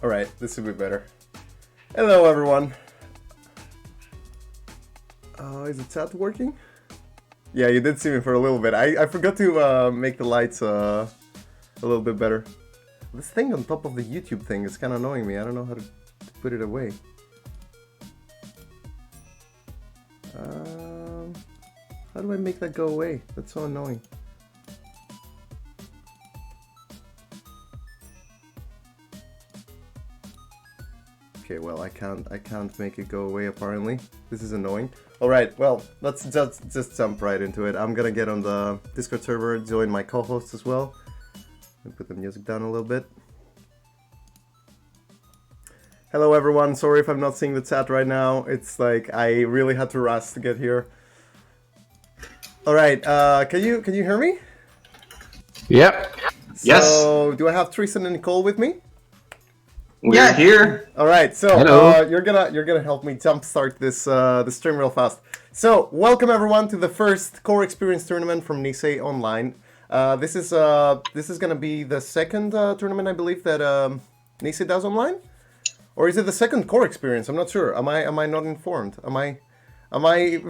Alright, this will be better. Hello everyone. Is the chat working? Yeah, you did see me for a little bit. I forgot to make the lights a little bit better. This thing on top of the YouTube thing is kind of annoying me. I don't know how to put it away. How do I make that go away? That's so annoying. Okay, well, I can't make it go away apparently. This is annoying. Alright, well, let's just jump right into it. I'm gonna get on the Discord server, join my co-hosts as well. And put the music down a little bit. Hello everyone, sorry if I'm not seeing the chat right now. It's like, I really had to rush to get here. Alright, can you hear me? Yep. So, do I have Tristan and Nicole with me? We're here. All right, so you're gonna help me jumpstart this the stream real fast. So welcome everyone to the first Core Experience Tournament from NISEI Online. This is gonna be the second tournament I believe that NISEI does online, or is it the second Core Experience? I'm not sure. Am I not informed? Am I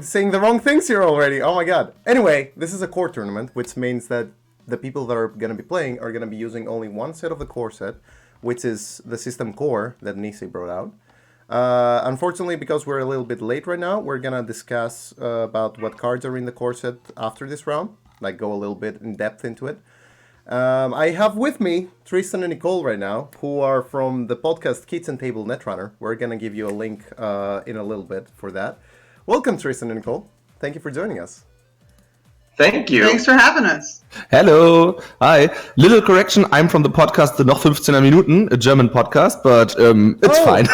saying the wrong things here already? Oh my god. Anyway, this is a core tournament, which means that the people that are gonna be playing are gonna be using only one set of the core set, which is the system core that NISEI brought out. Unfortunately, because we're a little bit late right now, we're gonna discuss about what cards are in the core set after this round, like go a little bit in depth into it. I have with me Tristan and Nicole right now, who are from the podcast Kitchen Table Netrunner. We're gonna give you a link in a little bit for that. Welcome, Tristan and Nicole. Thank you for joining us. Thank you. Thanks for having us. Hello. Hi. Little correction. I'm from the podcast Noch 15er Minuten, a German podcast, but it's fine.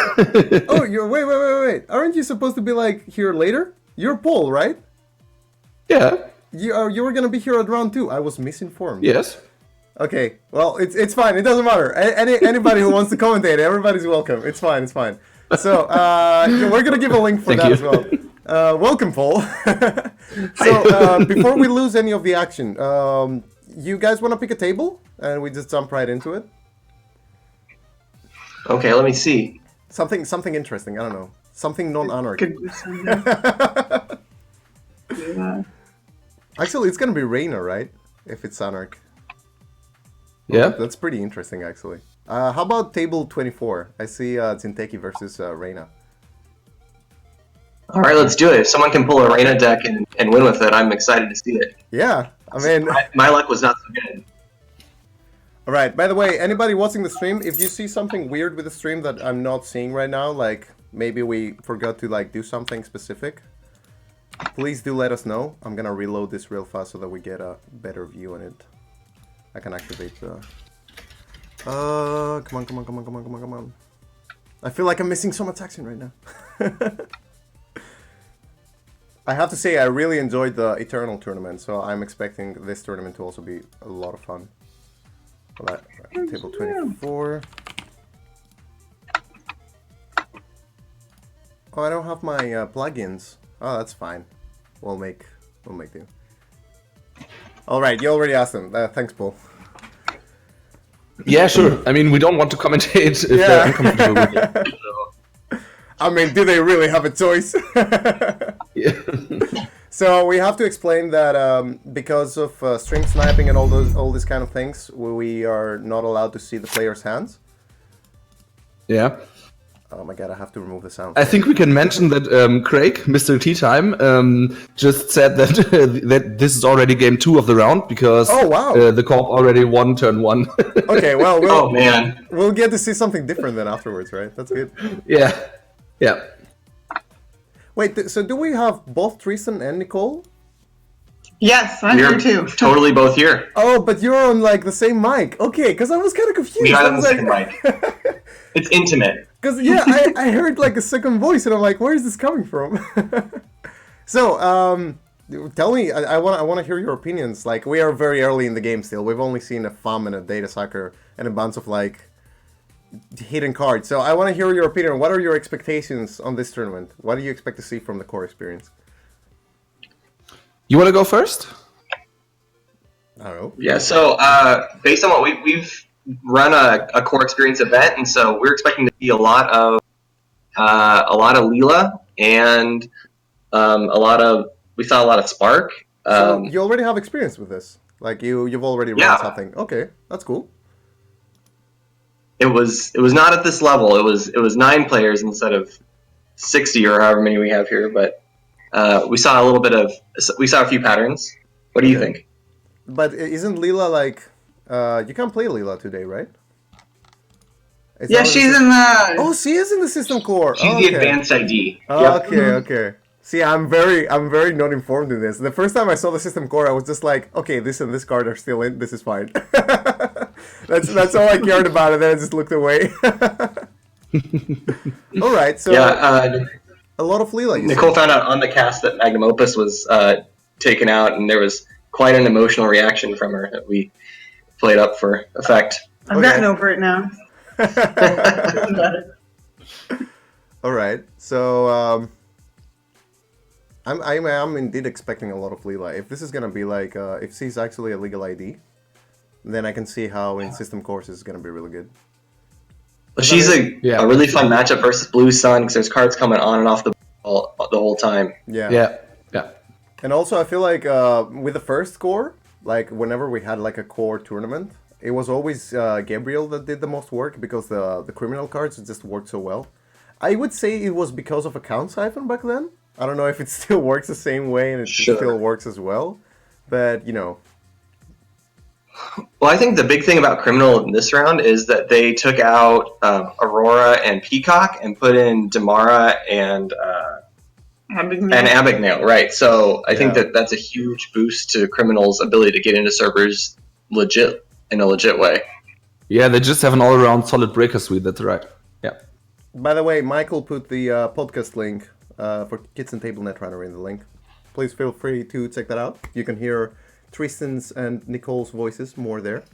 Oh, wait. Aren't you supposed to be like here later? You're Paul, right? Yeah. You were gonna be here at round 2. I was misinformed. Yes. Okay. Well, it's fine. It doesn't matter. Anybody who wants to commentate, everybody's welcome. It's fine. So we're gonna give a link for that as well. Welcome, Paul. So, before we lose any of the action, you guys want to pick a table? And we just jump right into it? Okay, let me see. Something interesting, I don't know. Something non-anarchy. Yeah. Actually, it's going to be Reina, right? If it's Anarch. Yeah. That's pretty interesting, actually. How about table 24? I see Zinteki versus Reina. All right, let's do it. If someone can pull a Reina deck and win with it, I'm excited to see it. Yeah, I mean... My luck was not so good. Alright, by the way, anybody watching the stream, if you see something weird with the stream that I'm not seeing right now, like maybe we forgot to like do something specific, please do let us know. I'm gonna reload this real fast so that we get a better view on it. I can activate the... Come on. I feel like I'm missing so much action right now. I have to say, I really enjoyed the Eternal tournament, so I'm expecting this tournament to also be a lot of fun. Alright, table 24. Oh, I don't have my plugins. Oh, that's fine. We'll make do. Alright, you already asked them. Thanks, Paul. Yeah, sure. I mean, we don't want to commentate if they're uncomfortable with it. So. I mean, do they really have a choice? Yeah. So we have to explain that because of stream sniping and all these kind of things, we are not allowed to see the player's hands. Yeah. Oh my god, I have to remove the sound. I think we can mention that Craig, Mr. Tea Time, just said that that this is already game 2 of the round because the co-op already won turn 1. Okay, well, oh man, we'll get to see something different then afterwards, right? That's good. Yeah. Wait, so do we have both Tristan and Nicole? Yes, I'm here too. Totally both here. Oh, but you're on like the same mic. Okay, because I was kind of confused. We are on the same mic. It's intimate. Because yeah, I heard like a second voice, and I'm like, where is this coming from? So, tell me, I want to hear your opinions. Like, we are very early in the game still. We've only seen a FAM and a data sucker and a bunch of like hidden cards. So I want to hear your opinion. What are your expectations on this tournament? What do you expect to see from the core experience? You want to go first? I don't know. Yeah. So based on what we've run a core experience event, and so we're expecting to see a lot of Leela and we saw a lot of Spark. So you already have experience with this, like you've already run something. Okay, that's cool. It was not at this level. It was 9 players instead of 60 or however many we have here, but we saw a few patterns. What do you think? But isn't Leela like you can't play Leela today, right? Yeah, she's in the. Oh, she is in the system core. She's the advanced ID. Okay, okay. See, I'm very not informed in this. The first time I saw the system core, I was just like, okay, this and this card are still in. This is fine. that's all I cared about, and then I just looked away. All right, so a lot of Leela. Nicole found out on the cast that Magnum Opus was taken out, and there was quite an emotional reaction from her that we played up for effect. I've gotten over it now. All right, so I'm indeed expecting a lot of Leela. If this is gonna be like if she's actually a legal ID, then I can see how in system course is gonna be really good. Well, she's a really fun matchup versus Blue Sun because there's cards coming on and off the ball the whole time. Yeah. And also, I feel like with the first core, like whenever we had like a core tournament, it was always Gabriel that did the most work because the criminal cards just worked so well. I would say it was because of account siphon back then. I don't know if it still works the same way and it still works as well, but you know. Well, I think the big thing about criminal in this round is that they took out Aurora and Peacock and put in Damara and Abigail, right? So I think that's a huge boost to criminals' ability to get into servers in a legit way. Yeah, they just have an all-around solid breaker suite. That's right. Yeah. By the way, Michael put the podcast link for Kids and Table Netrunner in the link. Please feel free to check that out. You can hear Tristan's and Nicole's voices more there.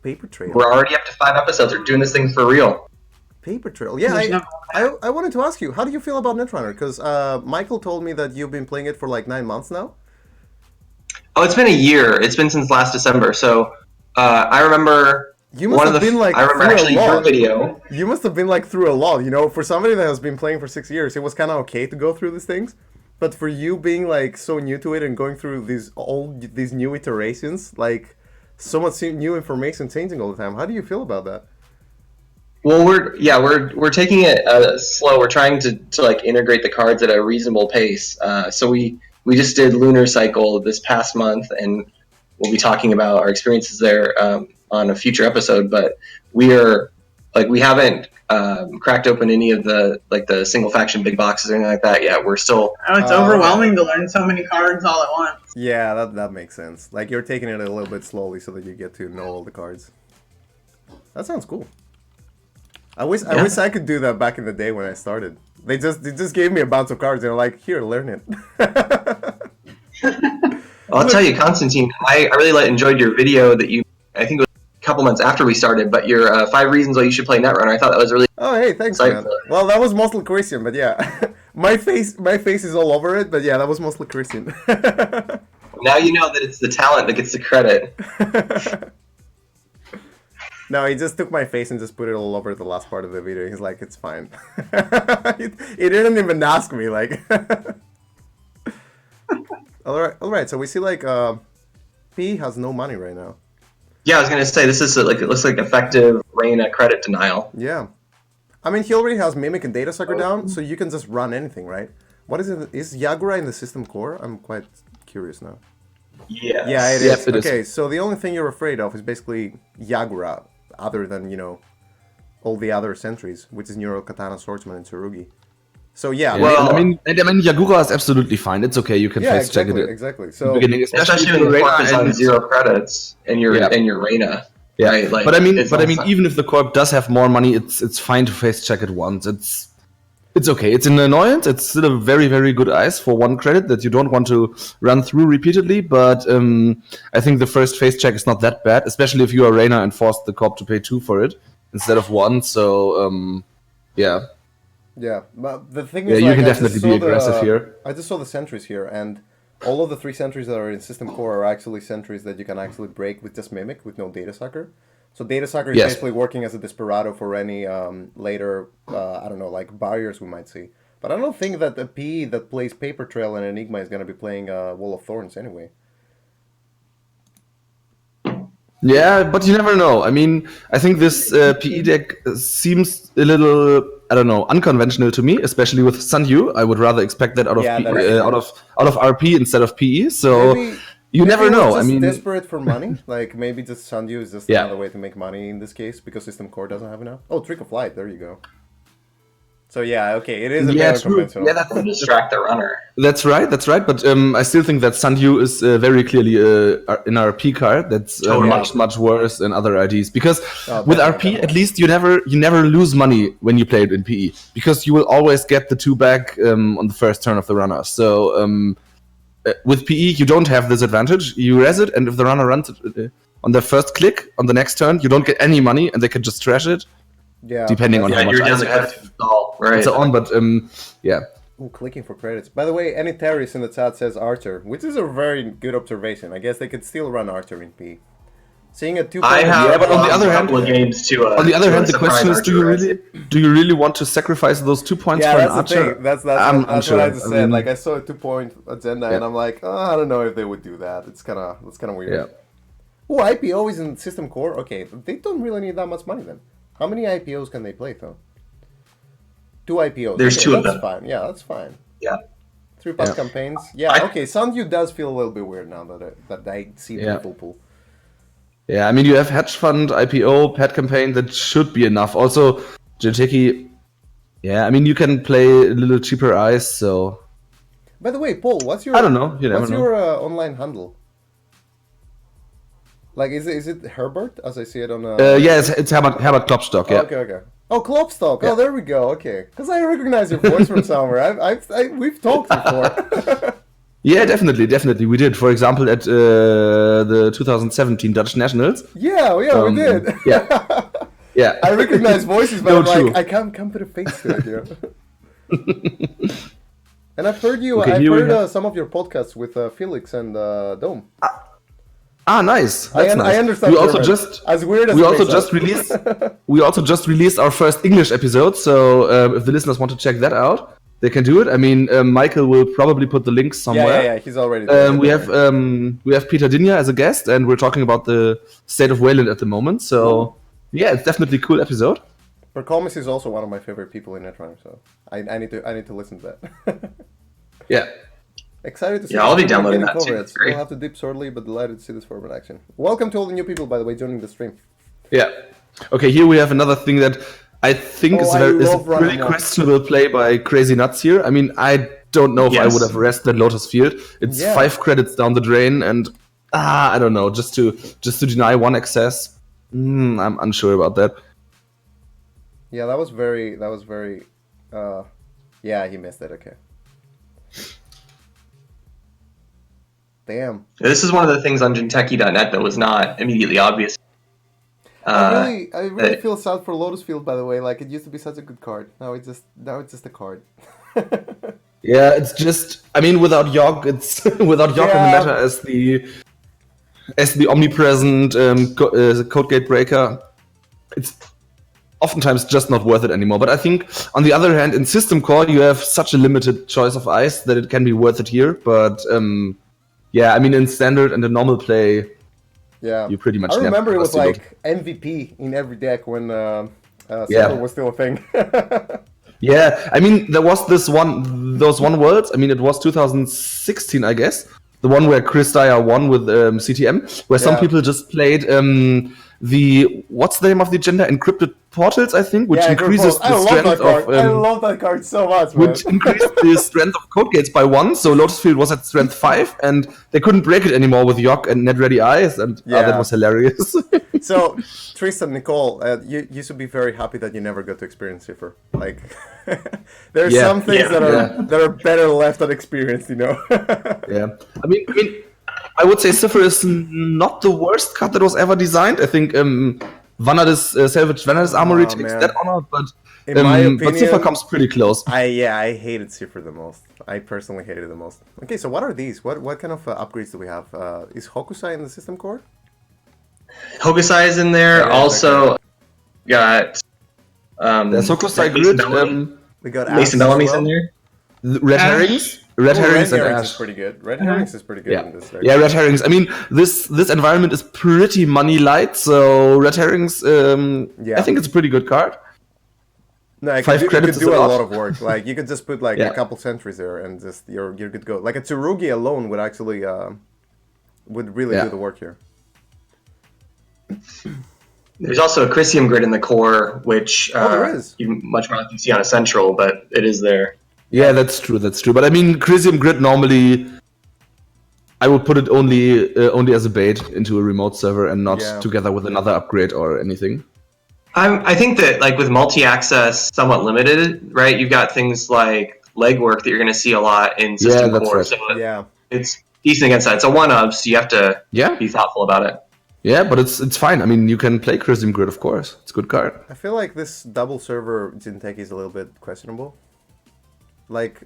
Paper Trail. We're already up to 5 episodes. We're doing this thing for real. Paper Trail. Yeah, I wanted to ask you, how do you feel about Netrunner? Because Michael told me that you've been playing it for like 9 months now. Oh, it's been a year. It's been since last December. So I remember. You must have been like I remember actually your video. You must have been like through a lot, you know. For somebody that has been playing for 6 years, it was kind of okay to go through these things. But for you being like so new to it and going through these new iterations, like so much new information changing all the time, how do you feel about that? Well, we're taking it slow. We're trying to like integrate the cards at a reasonable pace. So we just did Lunar Cycle this past month, and we'll be talking about our experiences there on a future episode. But we haven't cracked open any of the single faction big boxes or anything like that yet. We're still. Oh, it's overwhelming to learn so many cards all at once. Yeah, that makes sense. Like you're taking it a little bit slowly so that you get to know all the cards. That sounds cool. I wish I could do that back in the day when I started. They just gave me a bunch of cards and they're like, here, learn it. I'll tell you, Constantine, I really enjoyed your video that I think it was a couple months after we started, but your 5 reasons why you should play Netrunner. I thought that was really hey, thanks, man. Well, that was mostly Christian, but yeah. my face is all over it, but yeah, that was mostly Christian. Now you know that it's the talent that gets the credit. No, he just took my face and just put it all over the last part of the video. He's like, it's fine. He didn't even ask me, like. All right. So we see like P has no money right now. Yeah, I was gonna say this is it looks like effective Reina credit denial. Yeah, I mean he already has Mimic and Data Sucker down, so you can just run anything, right? What is it? Is Yagura in the system core? I'm quite curious now. Yeah. Yeah, it is. Okay, so the only thing you're afraid of is basically Yagura, other than all the other sentries, which is Neural Katana, Swordsman, and Tsurugi. So yeah, well, I mean, Yagura is absolutely fine. It's okay. You can face check it. Exactly. So especially when the corp is on 0 credits and you're Reina. Yeah. Right? Like, but I mean, even if the corp does have more money, it's fine to face check it once. It's okay. It's an annoyance. It's still a very, very good ice for 1 credit that you don't want to run through repeatedly. But I think the first face check is not that bad, especially if you are Reina and forced the corp to pay 2 for it instead of 1. So yeah. Yeah, but the thing is, you can definitely be aggressive here. I just saw the sentries here, and all of the 3 sentries that are in System Core are actually sentries that you can actually break with just Mimic, with no Data Sucker. So Data Sucker is basically working as a Desperado for any later, I don't know, like barriers we might see. But I don't think that a PE that plays Paper Trail and Enigma is going to be playing Wall of Thorns anyway. Yeah, but you never know. I mean, I think this PE deck seems a little, I don't know, unconventional to me, especially with Sun Yu. I would rather expect that out of out of RP instead of PE. So you never know. I mean, desperate for money. Like maybe just Sun Yu is just another way to make money in this case because System Core doesn't have enough. Oh, Trick of Light. There you go. So yeah, okay, it is a bit unconventional. Yeah, that's to distract the runner. That's right. But I still think that Sun Yu is very clearly an RP card. That's much worse than other IDs because with RP at least you never lose money when you play it in PE because you will always get the 2 back on the first turn of the runner. So with PE you don't have this advantage. You res it, and if the runner runs it on the first click on the next turn, you don't get any money, and they can just trash it. Yeah, depending on how much ice you have, right? And so on. But yeah. Ooh, clicking for credits. By the way, any Terrorist in the chat says Archer, which is a very good observation. I guess they could still run Archer in P. Seeing a 2. But on the other hand, the question is, Archer, do you really want to sacrifice those 2 points for an Archer? That's what I just said. Like I saw a 2-point agenda, and I'm like, I don't know if they would do that. It's kind of weird. Yeah. Oh, IPO is in System Core. Okay, they don't really need that much money then. How many IPOs can they play though? 2 IPOs. There's 2 of them. That's fine. Yeah, that's fine. Yeah. 3 pass campaigns. Yeah. Okay. Sun Yu does feel a little bit weird now that I see the full pool. Yeah, I mean you have hedge fund, IPO, pet campaign. That should be enough. Also, Jinteki. Yeah, I mean you can play a little cheaper ice. So. By the way, Paul, what's your? I don't know. What's your online handle? Like, is it Herbert, as I see it on... yeah, it's Herbert Klopstock, yeah. Okay. Oh, Klopstock. Yeah. Oh, there we go. Okay. Because I recognize your voice from somewhere. We've talked before. Yeah, definitely. We did, for example, at the 2017 Dutch Nationals. Yeah, we did. Yeah. I recognize voices, but I'm like, I can't put a face to it here. And I've heard some of your podcasts with Felix and Dome. Nice. That's nice. I understand. We also just released our first English episode, so if the listeners want to check that out, they can do it. I mean, Michael will probably put the links somewhere. Yeah, he's already there. We have Peter Dinja as a guest, and we're talking about the state of Wayland at the moment. So yeah, it's definitely a cool episode. Percomis is also one of my favorite people in Netrunner, so I need to listen to that. Yeah. Excited to see I'll be downloading that too. We'll have to dip shortly, but delighted to see this form in action. Welcome to all the new people, by the way, joining the stream. Yeah. Okay, here we have another thing that I think is a really questionable play by Crazy Nuts here. I mean, I don't know if I would have rested Lotus Field. It's 5 credits down the drain, and I don't know, just to deny 1 access. I'm unsure about that. Yeah, that was very. He missed it. Okay. Damn. This is one of the things on Jinteki.net that was not immediately obvious. I really feel sad for Lotus Field, by the way. Like, it used to be such a good card. Now it's just a card. Yeah, it's just. I mean, without Yogg, it's without Yogg in the meta as the omnipresent code gate breaker. It's oftentimes just not worth it anymore. But I think, on the other hand, in System Core, you have such a limited choice of ice that it can be worth it here. But yeah, I mean, in standard and the normal play, you pretty much. I remember it was like MVP in every deck when Silver was still a thing. Yeah, I mean, there was those one worlds. I mean, it was 2016, I guess, the one where Chris Dyer won with CTM, where some people just played what's the name of the agenda? Encrypted Portals, I think, which increases the strength of... I love that card so much, man. Which increased the strength of code gates by 1, so Lotus Field was at strength 5, and they couldn't break it anymore with Yogg and Net Ready Eyes, and that was hilarious. So, Tristan, Nicole, you should be very happy that you never got to experience Cipher. Like, there's some things that are better left unexperienced, you know? Yeah. I mean, I would say Cipher is not the worst card that was ever designed. I think Salvage Vanadis Armory takes man. that honor, but In my opinion, Cipher comes pretty close. I hated Cipher the most. I personally hated it the most. Okay, so what are these? What kind of upgrades do we have? Is Hokusai in the system core? Hokusai is in there. Yeah, also got There's Hokusai Mason Grid, Bellamy. We got Mason Axe as Bellamy's well. in there. Red Ash. Herrings, Red Herrings, and Herrings is Ash. pretty good. Red Herrings is pretty good Yeah, in this deck. yeah, Red Herrings. I mean, this environment is pretty money light, so Red Herrings. I think it's a pretty good card. No, you 5 could credits is do a a lot. lot of work. Like you could just put like Yeah. a couple sentries there, and just you're good to go. Like a Tsurugi alone would actually would really Yeah. do the work here. There's also a Chrysium grid in the core, which there is. you much more likely see on a central, but it is there. Yeah, that's true. That's true. But I mean, Chrysium Grid normally, I would put it only as a bait into a remote server and not Yeah. together with another upgrade or anything. I think that like with multi-access somewhat limited, right? You've got things like legwork that you're going to see a lot in system that's core, right. so Yeah. it's decent against that. It's a one-of, so you have to Yeah, be thoughtful about it. yeah, but it's fine. I mean, you can play Chrysium Grid, of course. It's a good card. I feel like this double server Jinteki is a little bit questionable. Like,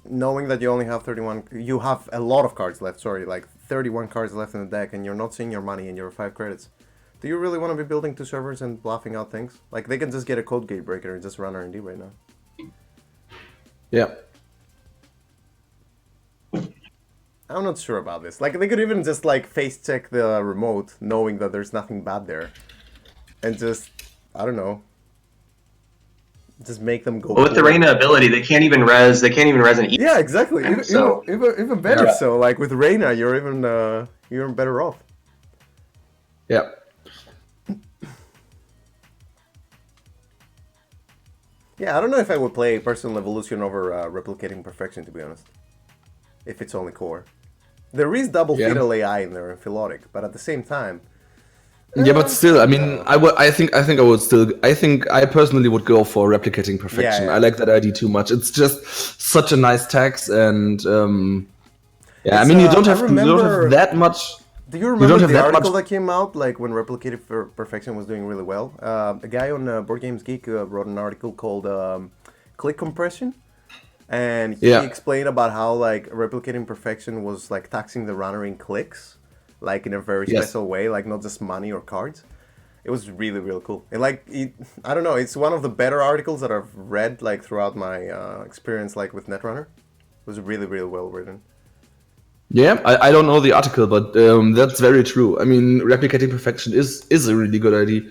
knowing that you only have 31... You have a lot of cards left, sorry. Like, 31 cards left in the deck, and you're not seeing your money in your 5 credits. Do you really want to be building 2 servers and bluffing out things? Like, they can just get a code gate breaker and just run R&D right now. Yeah. I'm not sure about this. Like, they could even just, like, face check the remote, knowing that there's nothing bad there. And just, I don't know. Just make them go. But with the forward. Reina ability, they can't even res an E. Yeah, exactly. Even, So- even better Yeah. so. Like, with Reina, you're even better off. Yeah. Yeah, I don't know if I would play Personal Evolution over Replicating Perfection, to be honest. If it's only core. There is double Yeah. Fetal AI in there and Philotic, but at the same time... Yeah, but still, I mean, I think I personally would go for Replicating Perfection. Yeah. I like that idea too much. It's just such a nice tax, and yeah, I It's, mean, you I don't have remember- that much. Do you don't remember have the that article much- that came out, like, when Replicated Perfection was doing really well? A guy on Board Games Geek wrote an article called Click Compression. And he Yeah. explained about how, like, Replicating Perfection was, like, taxing the runner in clicks. Like, in a very Yes. special way, like, not just money or cards. It was really, really cool. And, like, I don't know, it's one of the better articles that I've read, like, throughout my experience, like, with Netrunner. It was really, really well written. Yeah, I don't know the article, but that's very true. I mean, Replicating Perfection is a really good idea.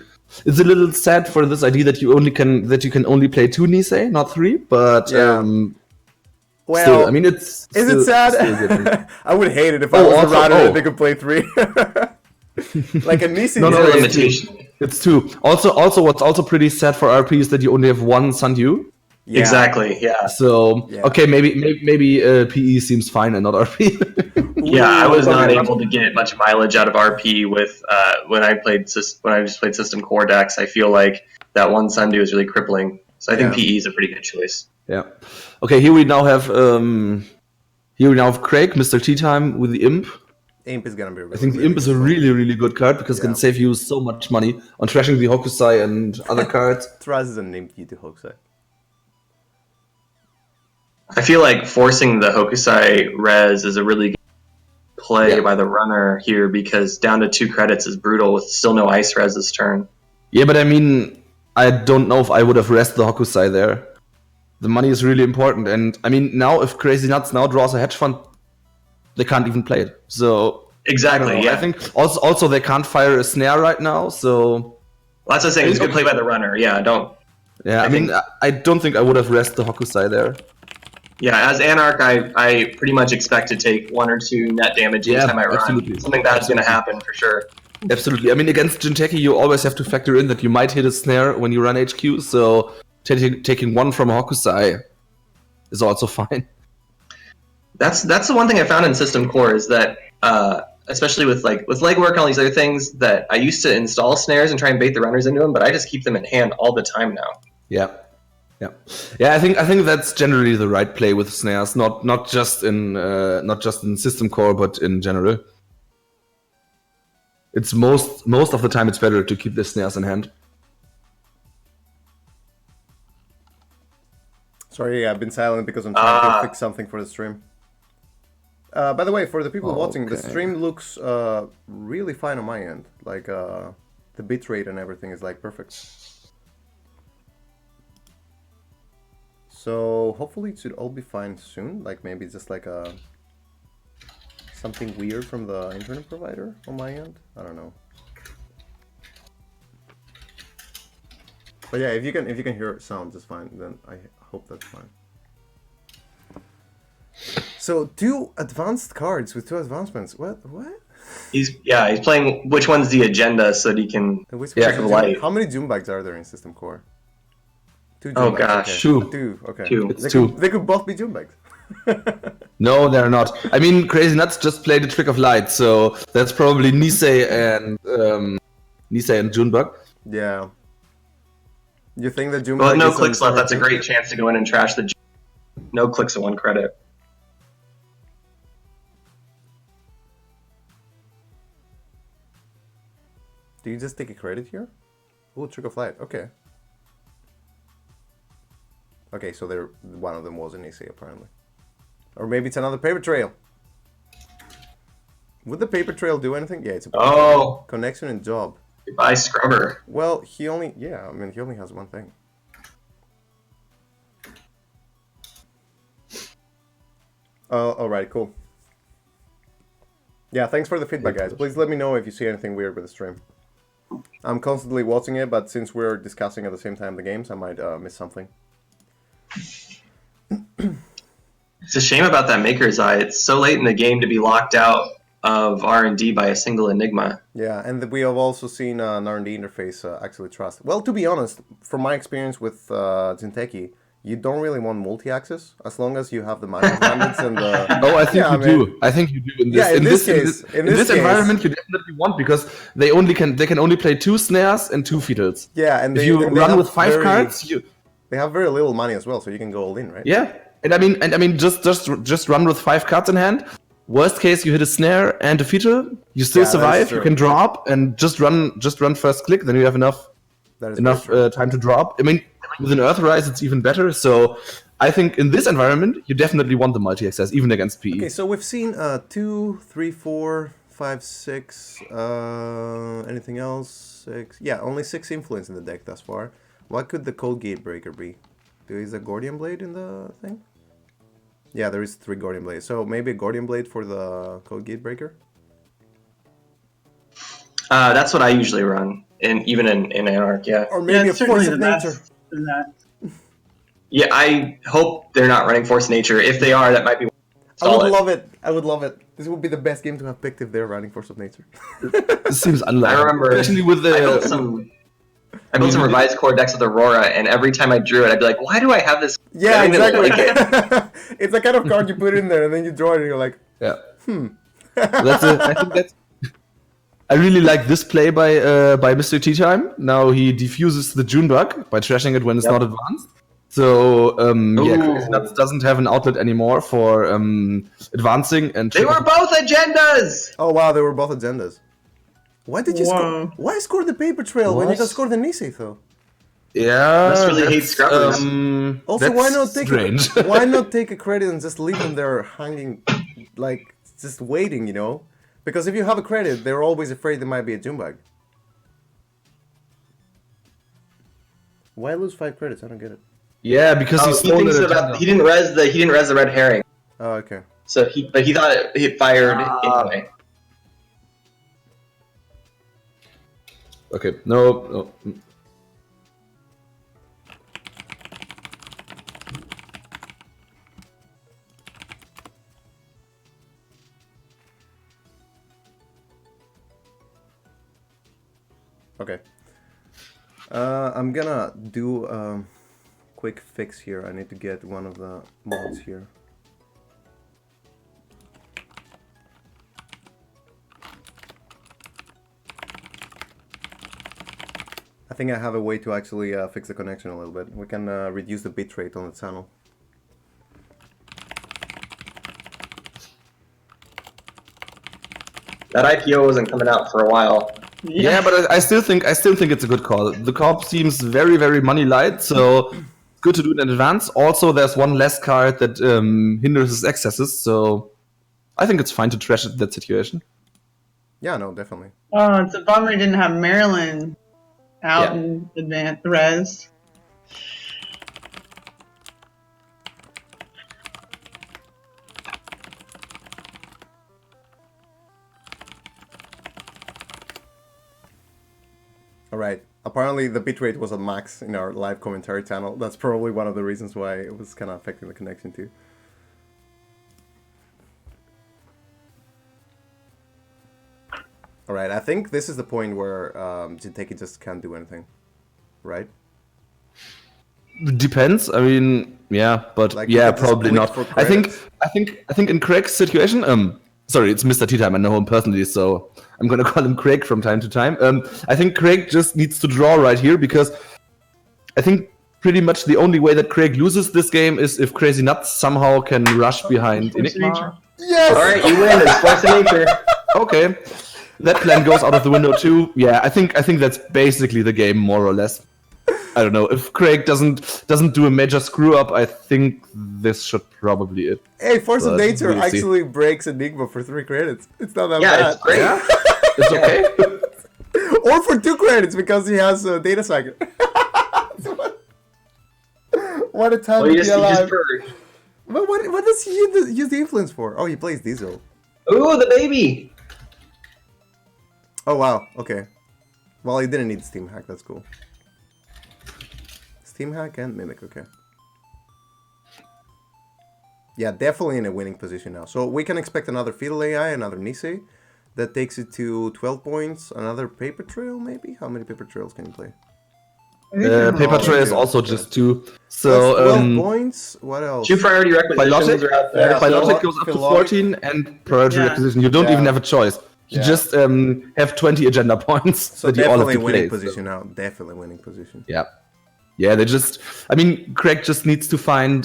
It's a little sad for this idea that you can only play 2 Nisei, not 3. But Yeah. Well, still, I mean, it's is still, it sad? still good. I would hate it if I Oh, was a also- runner oh. and they could play 3. Like a Nisi. No, It's no, a it's limitation. It's 2. Also, what's also pretty sad for RP is that you only have 1 Sanyu. Yeah. Exactly. Yeah. So Yeah. okay, maybe PE seems fine and not RP. Yeah, I was not Okay. able to get much mileage out of RP with when I just played System Core decks. I feel like that one Sundew is really crippling. So I think Yeah. PE is a pretty good choice. Yeah. Okay, here we now have Craig, Mr. Tea Time with the Imp. Imp is gonna be really I think the really Imp is a good. really, really good card because it Yeah. can save you so much money on trashing the Hokusai and other cards. Thraz is an Imp to Hokusai. I feel like forcing the Hokusai res is a really good play Yeah. by the runner here because down to 2 credits is brutal with still no ice res this turn. Yeah, but I mean, I don't know if I would have rested the Hokusai there. The money is really important, and I mean, now if Crazy Nuts now draws a hedge fund, they can't even play it. So Exactly. I don't know. Yeah. I think also they can't fire a snare right now. So Well, that's what I'm saying. It's a good play by the runner. Yeah. yeah, I mean, I don't think I would have rested the Hokusai there. Yeah, as Anarch, I pretty much expect to take 1 or 2 net damage Yeah, anytime I run. absolutely. Something bad's going to happen for sure. Absolutely. I mean, against Jinteki, you always have to factor in that you might hit a snare when you run HQ. So taking 1 from a Hokusai is also fine. That's the one thing I found in System Core is that, especially with legwork and all these other things, that I used to install snares and try and bait the runners into them, but I just keep them in hand all the time now. Yeah. I think that's generally the right play with snares, not just in System Core, but in general. it's most of the time it's better to keep the snares in hand. Sorry, I've been silent because I'm trying to fix something for the stream. By the way, for the people watching, the stream looks really fine on my end. Like the bitrate and everything is like perfect. So hopefully it should all be fine soon. Like maybe just like something weird from the internet provider on my end. I don't know. But yeah, if you can hear sound just fine, then I hope that's fine. So 2 advanced cards with 2 advancements. What? He's playing which one's the agenda so that he can light. How many Doom bags are there in System Core? 2 Doom Oh bags, gosh, okay. 2. 2, okay. 2. It's 2. They could both be Doom bags. No, they're not. I mean, Crazy Nuts just played the Trick of Light, so that's probably NISEI and Junebug. Yeah. You think that Doom Well, bag no is clicks on left. That's a server great chance to go in and trash the. No clicks at 1 credit. Do you just take a credit here? Oh, Trick of Light. Okay. Okay, so one of them was an NISEI apparently. Or maybe it's another paper trail. Would the paper trail do anything? Yeah, it's a connection and job. Goodbye, Scrubber. Well, he only has one thing. Oh, alright, cool. Yeah, thanks for the feedback, guys. Please let me know if you see anything weird with the stream. I'm constantly watching it, but since we're discussing at the same time the games, I might miss something. It's a shame about that Maker's Eye. It's so late in the game to be locked out of R&D by a single enigma. Yeah, and we have also seen an R&D interface actually trust. Well, to be honest, from my experience with Jinteki, you don't really want multi-access as long as you have the manual commandments and the... Oh, I think you do. I think you do. In this environment, you definitely want, because they can only play 2 snares and 2 fiddles. Yeah, and if you run with 5 cards, they have very little money as well, so you can go all in, right? Yeah, and I mean, just run with 5 cards in hand. Worst case, you hit a snare and a fiddle. You still survive. You can drop and just run first click. Then you have enough time to drop. I mean, with an Earthrise, it's even better. So I think in this environment, you definitely want the multi-access, even against PE. Okay, so we've seen 2, 3, 4, 5, 6. Anything else? 6. Yeah, only 6 influence in the deck thus far. What could the Code Gatebreaker be? Is a Gordian Blade in the thing? Yeah, there is 3 Gordian Blades. So maybe a Gordian Blade for the Code Gatebreaker? That's what I usually run, even in Anarch, yeah. Or maybe a Force of Nature. Yeah, I hope they're not running Force of Nature. If they are, that might be... I would love it. I would love it. This would be the best game to have picked if they're running Force of Nature. This seems unlikely. I remember... Especially with the... I built some revised core decks with Aurora, and every time I drew it, I'd be like, why do I have this? Yeah, exactly. It's the kind of card you put in there, and then you draw it, and you're like, yeah. I think that's... I really like this play by Mr. Tea Time. Now he defuses the Junebug by trashing it when it's not advanced. So, Crazy Nuts doesn't have an outlet anymore for advancing. And they were both agendas! Oh wow, they were both agendas. Why did you score? Why score the paper trail when you can score the NISEI though? Yeah, must really hate scrubbers. Also, why not take a credit and just leave them there hanging, like just waiting, you know? Because if you have a credit, they're always afraid there might be a Junebug. Why lose 5 credits? I don't get it. Yeah, because he didn't res the red herring. Oh, okay. So he thought it fired anyway. Okay, no. Okay. I'm gonna do a quick fix here. I need to get one of the mods here. I think I have a way to actually fix the connection a little bit. We can reduce the bitrate on the channel. That IPO wasn't coming out for a while. Yeah, but I still think it's a good call. The corp seems very, very money light, so good to do it in advance. Also, there's one less card that hinders his excesses, so I think it's fine to trash it, that situation. Yeah, no, definitely. Oh, it's a bummer he didn't have Maryland out in advance res. All right. Apparently, the bitrate was at max in our live commentary channel. That's probably one of the reasons why it was kind of affecting the connection too. All right. I think this is the point where Jinteki just can't do anything, right? Depends. I mean, yeah, but Like, yeah, you could just probably wait not. for I think credits. in Craig's situation, sorry, it's Mr. Tea Time. I know him personally, so I'm gonna call him Craig from time to time. I think Craig just needs to draw right here because I think pretty much the only way that Craig loses this game is if Crazy Nuts somehow can rush behind Enigma. Yes. All right, you win. It's force of nature. Okay, that plan goes out of the window too. Yeah, I think that's basically the game more or less. I don't know if Craig doesn't do a major screw up. I think this should probably it. Hey, Force of But Nature we'll see. actually breaks Enigma for 3 credits. It's not that Yeah, bad. it's great. Yeah, it's okay. Or for 2 credits because he has a data sacker. What a time Well, to you be just alive. purge. But what does he use the influence for? Oh, he plays Diesel. Ooh, the baby. Oh, wow. Okay. Well, he didn't need Steam Hack. That's cool. Steam Hack and Mimic. Okay. Yeah, definitely in a winning position now. So we can expect another Fetal AI, another NISEI. That takes it to 12 points. Another Paper Trail, maybe? How many Paper Trails can you play? Paper Tray is yeah. also just 2. That's So 12 points. What else? 2 priority requisitions Logic? are out there. Yeah, by so- logic goes up to Philologic. 14 and priority Yeah. requisition. You don't Yeah. even have a choice. You Yeah. just have 20 agenda points So that you all have definitely to winning play. position now. Definitely winning position. Yeah. Yeah, they just... I mean, Craig just needs to find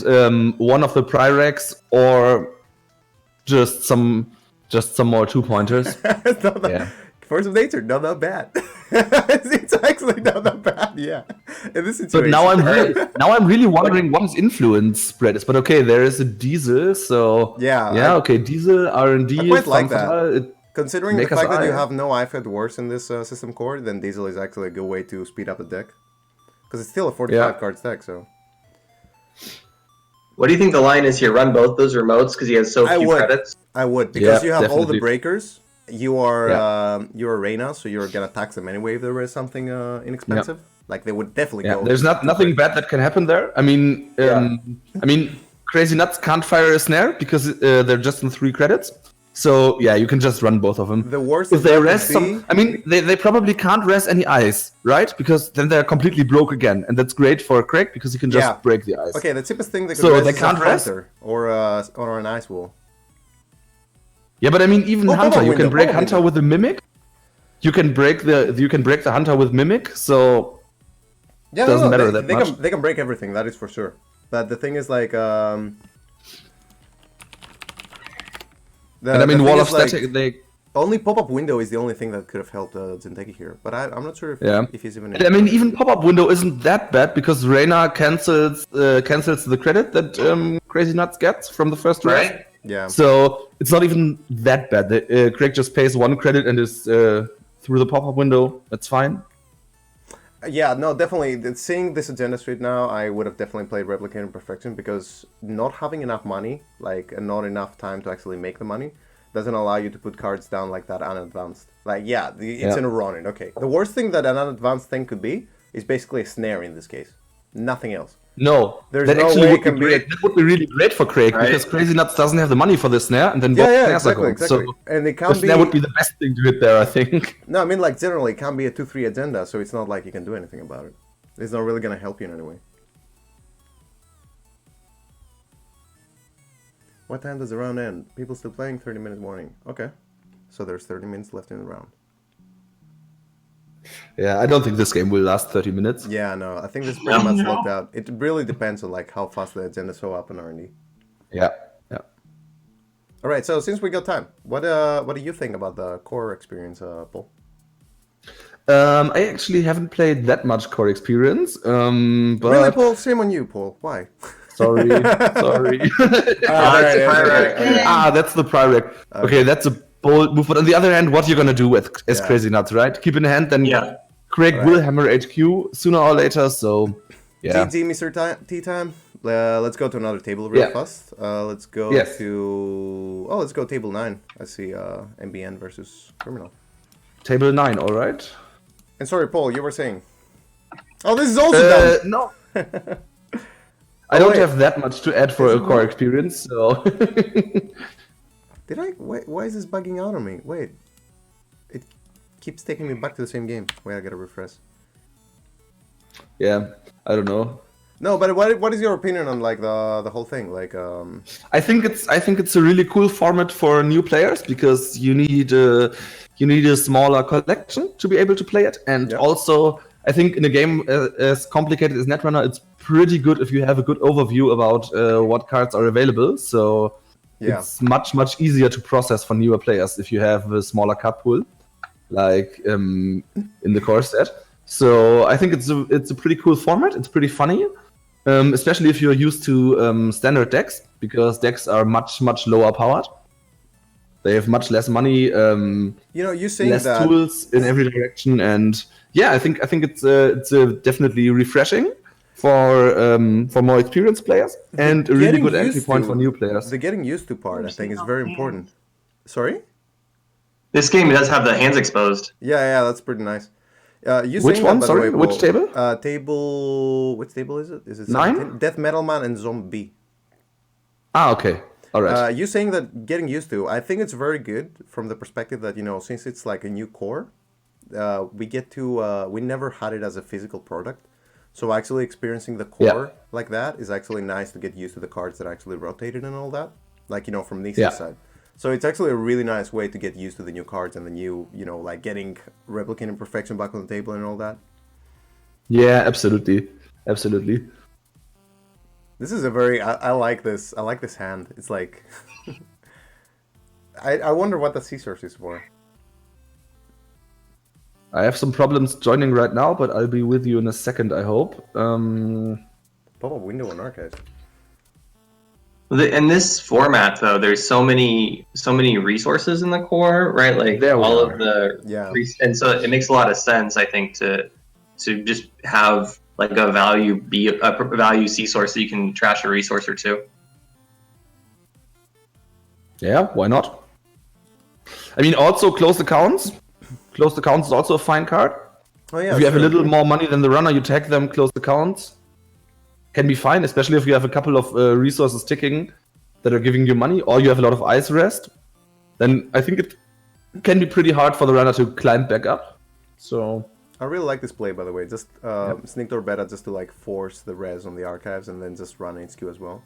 one of the Pyrex or just some more 2-pointers. It's not that, Yeah. Force of Nature, not that bad. It's actually not that bad, yeah. In this situation. But now I'm really wondering what his influence spread is. But okay, there is a Diesel, so... Yeah, okay, Diesel, R&D, I quite like that. Fanfare, Considering the Make us fact that you eye. have no IFED worse in this system core, then Diesel is actually a good way to speed up the deck. Because it's still a 45 cards deck, so... What do you think the line is here? Run both those remotes because he has so I few would. credits. I would, because Yeah, you have all the definitely. breakers. You are you're Reyna, so you're gonna tax them anyway if there is something inexpensive. Like they would definitely Yeah, go. there's nothing bad that can happen there. I mean, Crazy Nuts can't fire a snare because they're just in 3 credits. So yeah, you can just run both of them. The worst If of they that would rest be- some, I mean, they probably can't rest any ice, right? Because then they're completely broke again, and that's great for Craig because he can just Yeah. break the ice. Okay, the cheapest thing they could So rest they is can't a rest? Hunter or an Ice Wall. Yeah, but I mean, even Oh, Hunter, pop-up you window, can break pop-up Hunter window. with the Mimic. You can break the Hunter with Mimic. So Yeah, Doesn't matter they, that they much. Can, they can break everything, that is for sure. But the thing is like and I mean, the Wall thing of is, like, Static. They only pop-up window is the only thing that could have helped Jinteki here. But I'm not sure if he's even. And I mean, even pop-up window isn't that bad because Reyna cancels the credit that Crazy Nuts gets from the first race. Right? Yeah. So it's not even that bad. Craig just pays 1 credit and is through the pop-up window. That's fine. Yeah, no, definitely. Seeing this agenda straight now, I would have definitely played Replicating Perfection because not having enough money, like, and not enough time to actually make the money, doesn't allow you to put cards down like that unadvanced. Like, yeah, it's in a running. Okay. The worst thing that an unadvanced thing could be is basically a snare in this case. Nothing else. No, There's that no actually way would it can be be great. That would be really great for Craig Right. because Crazy Nuts doesn't have the money for the snare, and then both Yeah, snares exactly, are gone. exactly. So And it the can be. snare would be the best thing to hit there, I think. No, I mean, like, generally, it can be a 2-3 agenda, so it's not like you can do anything about it. It's not really gonna help you in any way. What time does the round end? People still playing? 30-minute warning. Okay. So there's 30 minutes left in the round. Yeah, I don't think this game will last 30 minutes. Yeah, no, I think this is pretty much locked out. It really depends on like how fast the agenda show up in R&D. Yeah, yeah. All right, so since we got time, what do you think about the core experience, Paul? I actually haven't played that much Core Experience, but Really, Paul? Shame on you, Paul. Why? sorry. That's the Pyrrhic. Okay, that's a bold move. But on the other hand, what you're gonna do with as Crazy Nuts, right? Keep in hand, then Craig will hammer HQ sooner or later. So yeah. GG, Mr. Tea Time. Let's go to another table real fast. Let's go to let's go table 9. I see MBN versus Criminal. Table 9, all right. And sorry, Paul, you were saying. Oh, this is also done. No. I don't have that much to add for a Core Experience, so. Did I? Why is this bugging out on me? Wait. It keeps taking me back to the same game. Wait, I gotta refresh. Yeah, I don't know. No, but what is your opinion on like the whole thing? Like, I think it's a really cool format for new players because you need a smaller collection to be able to play it, and also I think in a game as complicated as Netrunner, it's pretty good if you have a good overview about what cards are available. So it's much easier to process for newer players if you have a smaller card pool, like in the core set. So I think it's a pretty cool format. It's pretty funny. Especially if you're used to standard decks, because decks are much lower powered. They have much less money, you saying less that tools in every direction, and I think it's definitely refreshing for more experienced players and a really good entry point for new players. The getting used to part, I think, is very important. Sorry? This game does have the hands exposed. Yeah, that's pretty nice. Which one? Sorry, which table? Which table is it? Is it 9? Death Metal Man and Zombie. Ah, okay. All right. You saying that getting used to? I think it's very good from the perspective that since it's like a new core, we get to we never had it as a physical product, so actually experiencing the core like that is actually nice to get used to the cards that actually rotated and all that, like from NISEI side. So it's actually a really nice way to get used to the new cards and the new, like getting Replicant Imperfection back on the table and all that. Yeah, absolutely. This is a very, I like this. I like this hand. It's like, I wonder what the sea source is for. I have some problems joining right now, but I'll be with you in a second, I hope. Pop up window on archives. In this format, though, there's so many resources in the core, right? Like all of the and so it makes a lot of sense, I think, to just have like a value sea source so you can trash a resource or two. Yeah, why not? I mean, also closed accounts. Closed accounts is also a fine card. Oh yeah. If you have a little more money than the runner, you tag them closed accounts. Can be fine, especially if you have a couple of resources ticking that are giving you money, or you have a lot of ice rest. Then I think it can be pretty hard for the runner to climb back up. So I really like this play, by the way. Just Sneak Door Beta just to like force the res on the archives and then just run HQ as well.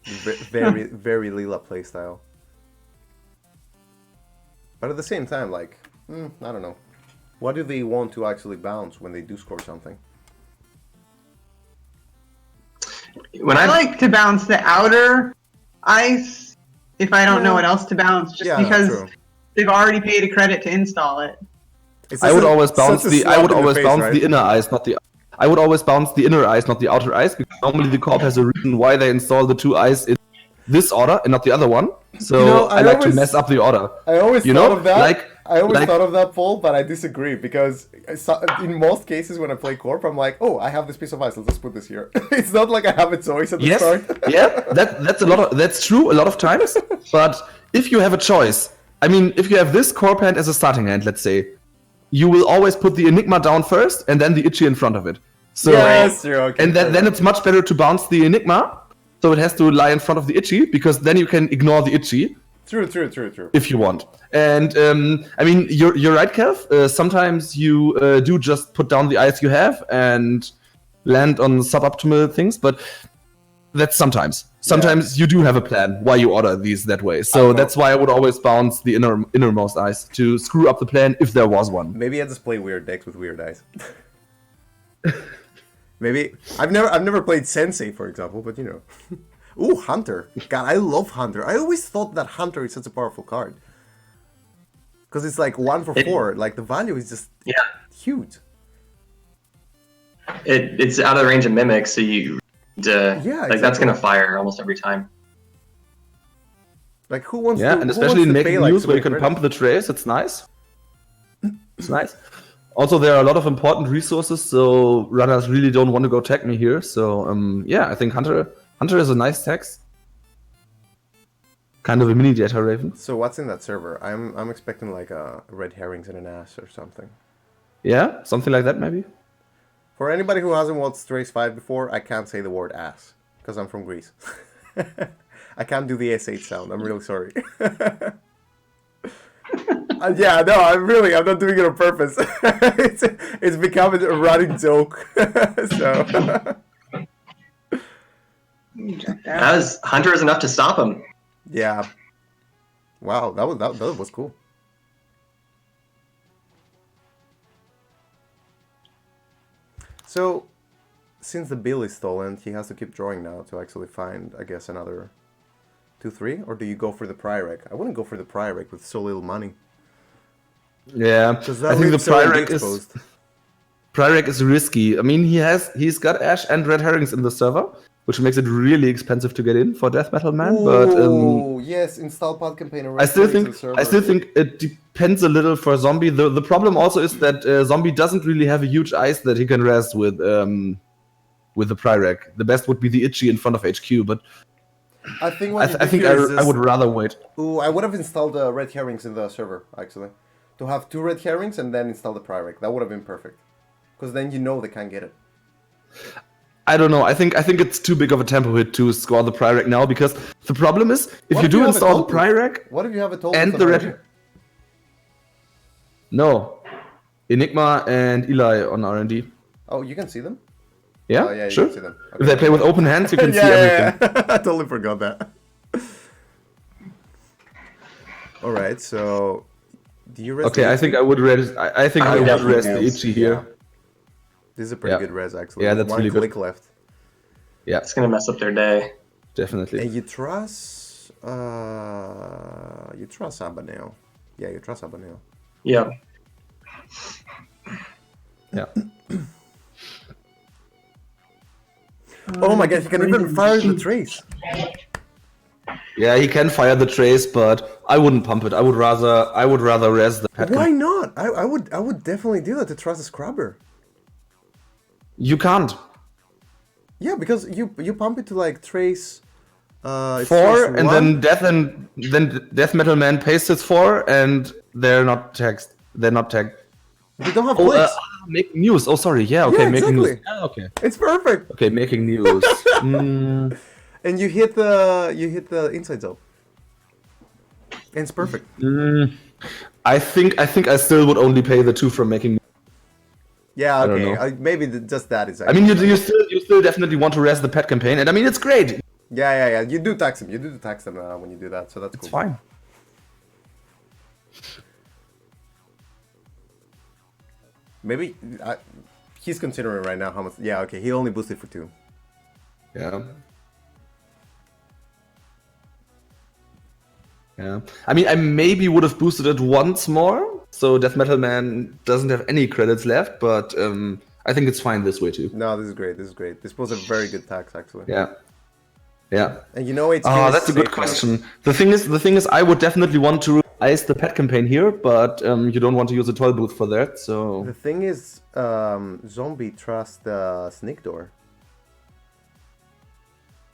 Very Lila playstyle. But at the same time, like, I don't know. What do they want to actually bounce when they do score something? When I like to bounce the outer ice if I don't know what else to bounce, just because they've already paid a credit to install it. I would always bounce the inner ice, not the. I would always bounce the inner ice, not the outer ice, because normally the corp has a reason why they install the two ice in this order and not the other one. So I like to mess up the order. I always thought of that. I always like, thought of that, Paul, but I disagree, because in most cases when I play Corp, I'm like, oh, I have this piece of ice, let's just put this here. It's not like I have a choice at the start. That's true a lot of times. But if you have a choice, I mean, if you have this Corp hand as a starting hand, let's say, you will always put the Enigma down first and then the Itchy in front of it. So, yes, okay, and then it's much better to bounce the Enigma, so it has to lie in front of the Itchy, because then you can ignore the Itchy. True. If you want. And, I mean, you're right, Kev. Sometimes you do just put down the ice you have and land on suboptimal things, but that's sometimes. Sometimes you do have a plan why you order these that way. So that's why I would always bounce the innermost ice to screw up the plan if there was one. Maybe I just play weird decks with weird ice. Maybe I've never played Sensei, for example, but you know. Ooh, Hunter. God, I love Hunter. I always thought that Hunter is such a powerful card. Because it's like 1 for 4. Like, the value is just huge. It's out of the range of mimics, so you exactly. that's gonna fire almost every time. Like, who wants to? Yeah, and especially in making news where you can pump the trace, it's nice. It's nice. Also, there are a lot of important resources, so runners really don't want to go tag me here. So, yeah, I think Hunter is a nice text. Kind of a mini Data Raven. So what's in that server? I'm expecting like a red herrings and an ass or something. Yeah, something like that maybe. For anybody who hasn't watched Race 5 before, I can't say the word ass because I'm from Greece. I can't do the SH sound. I'm really sorry. Yeah, no, I'm not doing it on purpose. it's becoming a running joke. So Hunter is enough to stop him. Yeah. Wow, that was cool. So, since the bill is stolen, he has to keep drawing now to actually find, I guess, another 2-3? Or do you go for the Pyrrhec? I wouldn't go for the Pyrrhec with so little money. Yeah, I think the Pyrrhec is risky. I mean, he's got Ash and Red Herrings in the server, which makes it really expensive to get in for Death Metal Man. Oh, yes, install pod campaign. I still think it depends a little for Zombie. The problem also is that Zombie doesn't really have a huge ice that he can res with the Pyrrhec. The best would be the Itchy in front of HQ, but I think I would rather wait. Ooh, I would have installed the Red Herrings in the server, actually. To have 2 Red Herrings and then install the Pyrrhec. That would have been perfect. Because then you know they can't get it. I don't know. I think it's too big of a tempo hit to score the Pyrrhec now, because the problem is if you do install the Pyrrhec, what if you have a total and the Red? No, Enigma and Eli on R&D. Oh, you can see them. Yeah, you sure. can see them. Okay. If they play with open hands, you can see everything. Yeah. I totally forgot that. All right, so do you rest? Okay, I think I would res. I think I would rest the Itchy here. Yeah. This is a pretty good res, actually. Yeah, that's really good. One click left. Yeah, it's gonna mess up their day. Definitely. And you trust Abaneo. Yeah, you trust Abaneo. Yeah. Yeah. Oh my god, he can even fire the trace. Yeah, he can fire the trace, but I wouldn't pump it. I would rather res the pet. Why not? I would definitely do that to trust the scrubber. You can't. Yeah, because you pump it to like trace 4 and then Death Metal Man pastes its 4 and they're not tagged. They're not tagged. They don't have clicks. Making news. Oh, sorry. Yeah. Okay. Yeah, making exactly. news. Yeah, okay. It's perfect. Okay, making news. And you hit the inside zone. And it's perfect. I think I still would only pay the 2 from making news. Yeah, okay. Maybe just that is. I mean, you still definitely want to res the pet campaign, and I mean it's great. Yeah. You do tax them. You do tax them when you do that, so that's cool. It's fine. Maybe he's considering right now how much. Yeah, okay. He only boosted for 2. Yeah. Yeah. I mean, I maybe would have boosted it once more, so Death Metal Man doesn't have any credits left, but I think it's fine this way too. No, this is great. This was a very good tax, actually. Yeah. Yeah. And you know it's. Oh, that's a good question. The thing is, I would definitely want to ice the pet campaign here, but you don't want to use a toll booth for that, so. The thing is, Zombie trusts the sneak door.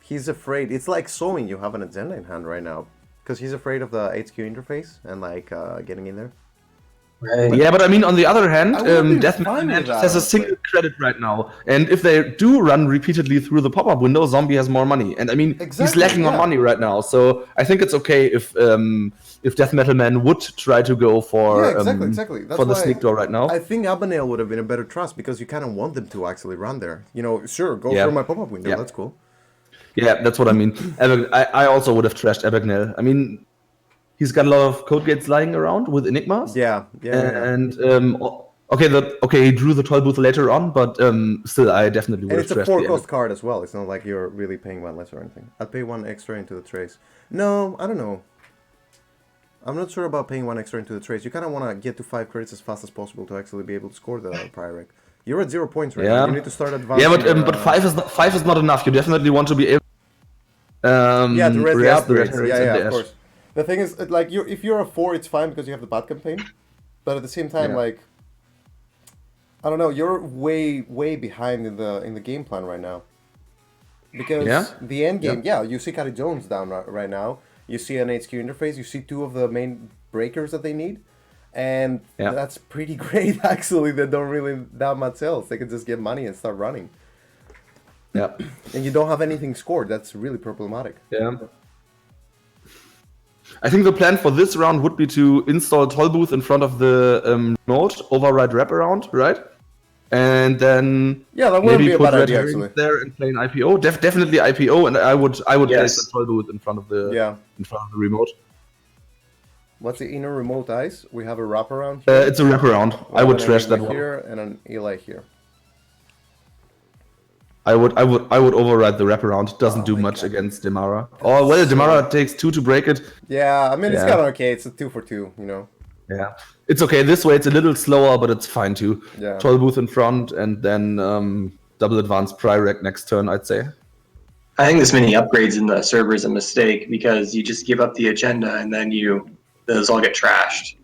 He's afraid. It's like showing you have an agenda in hand right now. Because he's afraid of the HQ interface and like getting in there. Right. Yeah, but I mean, on the other hand, Death Metal Man has a single credit right now, and if they do run repeatedly through the pop-up window, Zombie has more money, and I mean, he's lacking on money right now. So I think it's okay if Death Metal Man would try to go for exactly. That's for the sneak door right now. I think Abanale would have been a better trust because you kind of want them to actually run there. You know, sure, go through my pop-up window. That's cool. Yeah, that's what I mean. I also would have trashed Abagnale. I mean, he's got a lot of code gates lying around with Enigmas. Yeah. And Okay, he drew the toll booth later on, but still, I definitely would And have it's a trashed the 4-cost card as well. It's not like you're really paying one less or anything. I'd pay one extra into the trace. No, I don't know. I'm not sure about paying one extra into the trace. You kind of want to get to 5 credits as fast as possible to actually be able to score the prior rec. You're at 0 points right now. You need to start advancing. Yeah, but 5 is not enough. You definitely want to be able. Yeah, to rest the upgrades. Yeah, of dash. course. The thing is, like, if you're a 4, it's fine because you have the bot campaign. But at the same time, like, I don't know, you're way behind in the game plan right now. Because the end game, you see Cuddy Jones down right now. You see an HQ interface. You see 2 of the main breakers that they need. And that's pretty great, actually. They don't really that much else. They can just get money and start running. Yeah. And you don't have anything scored. That's really problematic. Yeah. I think the plan for this round would be to install toll booth in front of the node, override wraparound, right? And then that wouldn't be a bad idea, actually. There and play an IPO, definitely IPO, and I would place the toll booth in front of the remote. What's the inner remote ice? We have a wraparound here. It's a wraparound. I would trash that one. Here and an Eli here. I would override the wraparound. Doesn't do much against Demara. Oh well, Demara takes 2 to break it. Yeah, I mean it's kind of okay. It's a 2 for 2, you know. Yeah, it's okay. This way it's a little slower, but it's fine too. Yeah. Toll booth in front, and then double advanced Prirec next turn, I'd say. I think this many upgrades in the server is a mistake because you just give up the agenda and then those all get trashed.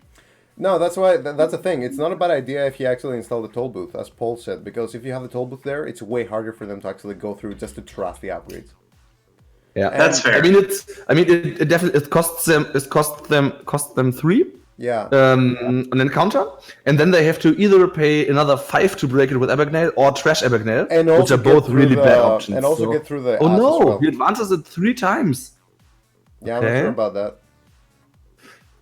No, that's why. That's the thing. It's not a bad idea if you actually install the toll booth, as Paul said, because if you have the toll booth there, it's way harder for them to actually go through just to trust the upgrades. Yeah, that's fair. It definitely costs them 3. Yeah. An encounter, and then they have to either pay another 5 to break it with Abagnale or trash Abagnale, which are both really bad options. And also get through the. Oh no! He advances it 3 times. Yeah, I'm not sure about that.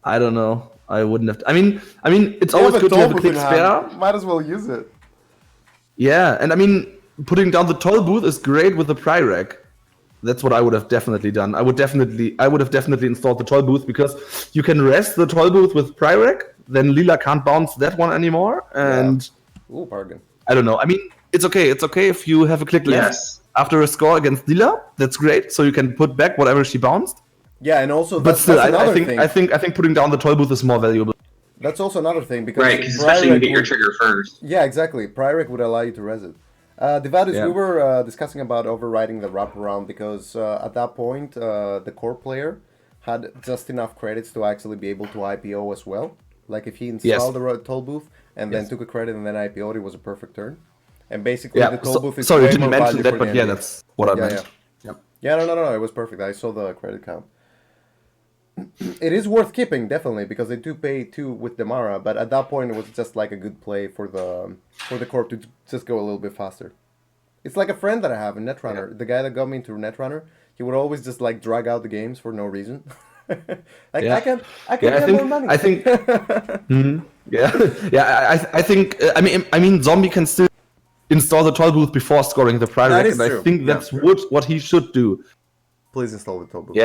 I don't know. I wouldn't have. I mean, it's always good to have a click spare. Might as well use it. Yeah, and I mean, putting down the toll booth is great with the Prirec. That's what I would have definitely done. I would have definitely installed the toll booth because you can rest the toll booth with Prirec. Then Lila can't bounce that one anymore. And ooh, bargain. I don't know. I mean, it's okay. It's okay if you have a click left after a score against Lila. That's great. So you can put back whatever she bounced. Yeah, and also but still, I think putting down the toll booth is more valuable. That's also another thing because especially you get your trigger first. Yeah, exactly. Prirec would allow you to res it. Devadis, we were discussing about overriding the wraparound because at that point the core player had just enough credits to actually be able to IPO as well. Like if he installed the toll booth and then took a credit and then IPO'd, it was a perfect turn. And basically the toll booth is way more valuable that, but that's what I meant. Yeah, no, it was perfect. I saw the credit count. It is worth keeping, definitely, because they do pay 2 with Demara, but at that point it was just like a good play for the corp to just go a little bit faster. It's like a friend that I have in Netrunner. The guy that got me into Netrunner, he would always just like drag out the games for no reason. I can get more money. I think I mean Zombie can still install the toll booth before scoring the Prirec, and I think that's what he should do. Please install the toll booth.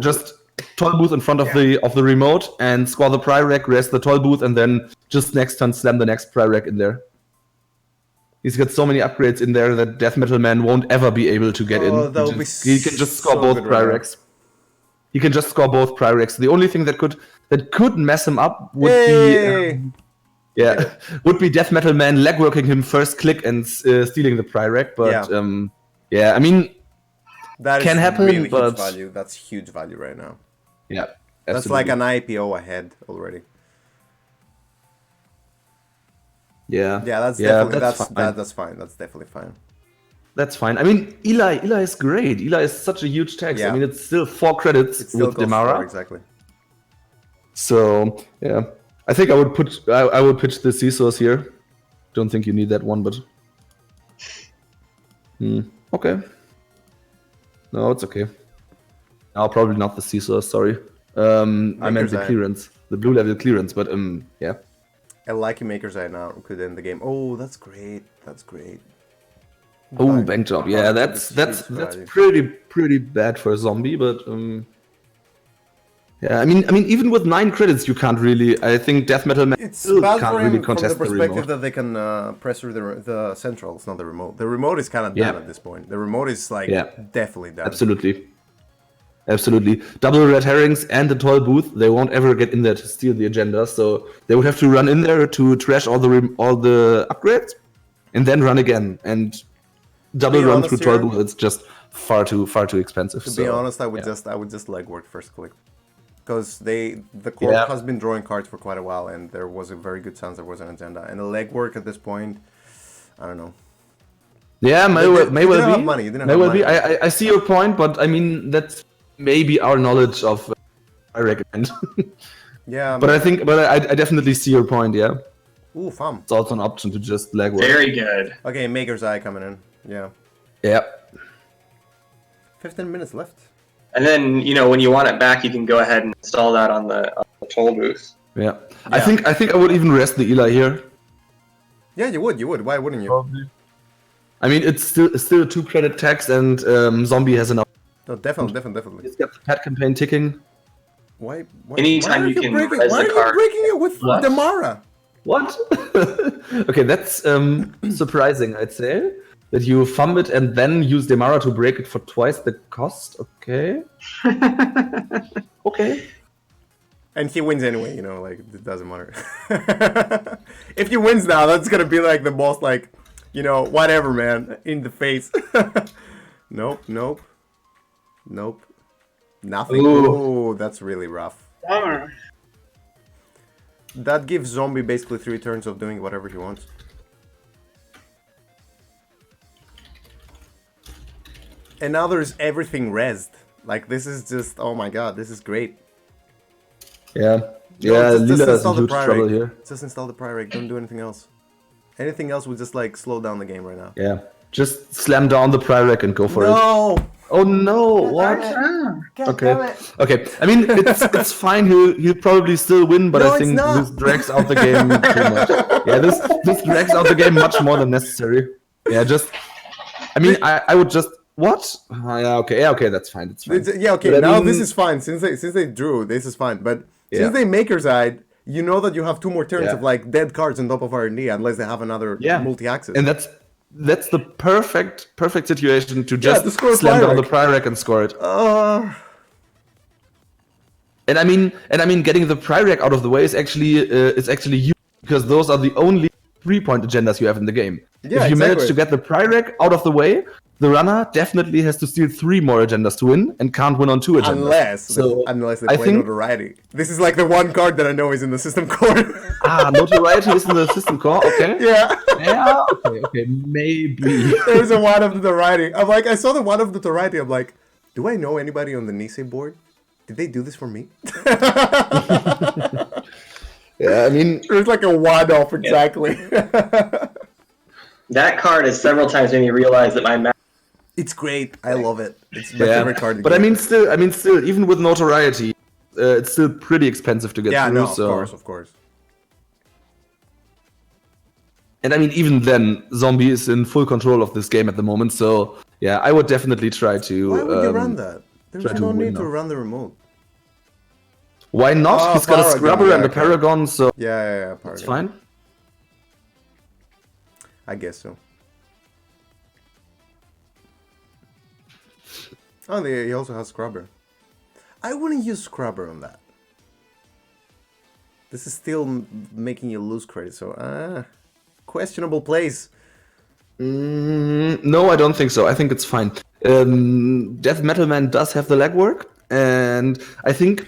Just toll booth in front of the remote and score the Prirec, rest the toll booth, and then just next turn slam the next Prirec in there. He's got so many upgrades in there that Death Metal Man won't ever be able to get in. He can just score both Prirec. He can just score both Prirec. The only thing that could mess him up would be Death Metal Man legworking him first click and stealing the Prirec. But I mean, that can happen. Really but huge value. That's huge value right now. Yeah, that's like an IPO ahead already. Yeah, that's fine. That's definitely fine. That's fine. I mean, Eli is great. Eli is such a huge tax. I mean, it's still 4 credits with Demara. Exactly. So yeah, I think I would pitch the Seesaws here. Don't think you need that one, but okay. No, it's okay. No, probably not the Seesaws. Sorry, I meant the clearance, the blue level clearance. But yeah. I like Maker's Eye now could end the game. Oh, that's great. That's great. Oh, bank job. Yeah, that's pretty bad for a zombie, but Yeah, I mean, even with 9 credits, you can't really. I think Death Metal Man It's still bad can't for really him from the contest the perspective remote. that they can press through the centrals, not the remote. The remote is kind of done at this point. The remote is like definitely done. Absolutely. Double red herrings and the toll booth. They won't ever get in there to steal the agenda. So they would have to run in there to trash all the upgrades, and then run again. And double run through toll booth. It's just far too expensive. To be honest, I would just legwork first click. Because the Core has been drawing cards for quite a while, and there was a very good chance there was an agenda. And the legwork at this point, I don't know. Yeah, may well be. May well be. I see your point, but I mean that's maybe our knowledge of. I recommend. Yeah, but I definitely see your point. Yeah. Ooh, fun. It's also an option to just legwork. Very good. Okay, Maker's Eye coming in. Yeah. Yeah. 15 minutes left. And then, when you want it back, you can go ahead and install that on the toll booth. Yeah. I think I would even rest the Eli here. Yeah, you would. Why wouldn't you? Probably. I mean, it's still a 2 credit tax, and Zombie has enough. No, definitely. He's got the pet campaign ticking. Why Anytime you can breaking, res why the are card. you breaking it with What? Damara? What? Okay, that's surprising, I'd say. That you thumb it and then use Demara to break it for twice the cost. Okay. Okay. And he wins anyway, like, it doesn't matter. If he wins now, that's gonna be like the most, like, whatever, man, in the face. Nope. Nothing. Ooh, that's really rough. Bummer. That gives Zombie basically 3 turns of doing whatever he wants. And now there's everything rezzed. Like, this is just, oh my god, this is great. Yeah. Just Lila is in install the huge trouble Prioreg. here. Just install the Prioreg, don't do anything else. Anything else would just, like, slow down the game right now. Yeah. Just slam down the Prioreg and go for it. No! Oh no, what? Okay. I mean, it's fine. He'll probably still win, but No, I think it's not. this drags out the game too much. Yeah, this drags out the game much more than necessary. Yeah, I mean, I would just what? Yeah, okay, that's fine. Yeah, okay. But Now this is fine. Since they drew, this is fine. But since they Maker's Eye, you know that you have 2 more turns of like dead cards on top of R&D unless they have another multi-axis. And that's the perfect situation to just to score slam down the Prioreg. Prioreg and score it. And I mean, getting the Prioreg out of the way is actually huge because those are the only 3-point agendas you have in the game. Yeah, if you manage to get the Prioreg out of the way, the runner definitely has to steal 3 more agendas to win and can't win on 2 agendas. Unless they play Notoriety. This is like the one card that I know is in the system core. Notoriety is in the system core. Okay. Yeah. Okay. Maybe. There's a one of Notoriety. I'm like, I saw the one of Notoriety. I'm like, do I know anybody on the NISEI board? Did they do this for me? Yeah, I mean, it's like a one-off exactly. That card has several times made me realize that my It's great. I love it. It's my favorite card. But I mean, still, even with Notoriety, it's still pretty expensive to get through. Yeah, no, of course. And I mean, even then, Zombie is in full control of this game at the moment. So yeah, I would definitely try to. Why would you run that? There's no need to run the remote. Why not? Oh, He's got a Scrubber and a okay. Paragon, so Yeah, Paragon. it's fine. I guess so. Oh, he also has Scrubber. I wouldn't use Scrubber on that. This is still making you lose credit, so questionable plays. No, I don't think so. I think it's fine. Death Metal Man does have the legwork, and I think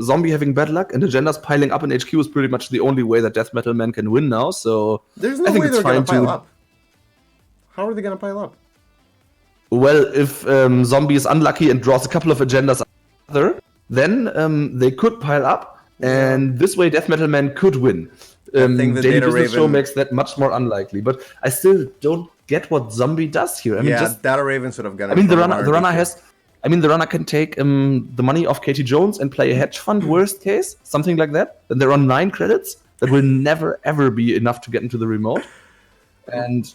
Zombie having bad luck and agendas piling up in HQ is pretty much the only way that Death Metal Man can win now. So there's no I think way it's they're gonna fine pile up. How are they gonna pile up? Well, if Zombie is unlucky and draws a couple of agendas other, then they could pile up, and this way Death Metal Man could win. I think the Daily Data Business Show Raven makes that much more unlikely, but I still don't get what Zombie does here. I mean, Data Raven should have gone. I mean, the runner can take the money off Katie Jones and play a hedge fund. Worst case, something like that. Then they're on 9 credits. That will never ever be enough to get into the remote. And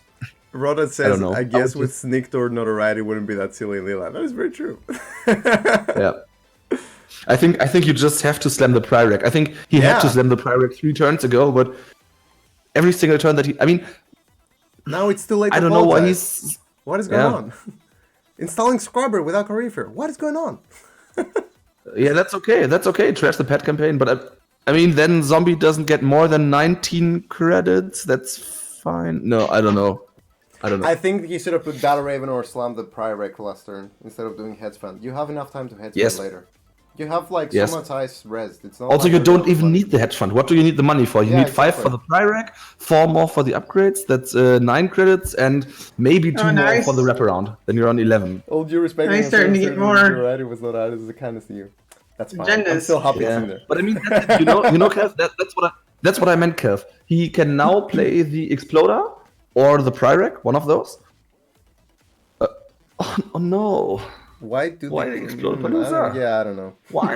Rodad says, I guess with Sneak Door Notoriety wouldn't be that silly, Lila. That is very true. Yeah. I think you just have to slam the Pyrrhic. I think he had to slam the Pyrrhic 3 turns ago, but every single turn that I mean, now it's too late. I don't know why he's. What is going on? Installing Scrubber without Career. What is going on? Yeah, that's okay. That's okay. Trash the pet campaign, but I mean, then Zombie doesn't get more than 19 credits. That's fine. No, I don't know. I think he should have put Battle Raven or slammed the Pyrrhic last turn instead of doing Headspend. You have enough time to Headspend later. You have like so much ice res. It's not also, like you don't even need the hedge fund. What do you need the money for? You need 5 for the Pyrrhic, 4 more for the upgrades. That's 9 credits, and maybe 2 more for the wraparound. Then you're on 11. All due respect, I'm starting to get more. You're right. It was not out. It was the kindness to you. That's fine. Agendas. I'm still happy it's in there. But I mean, Kev, that's what I meant, Kev. He can now play the Exploder or the Pyrrhic, one of those. Oh no! Why do they explode? I don't know. Why?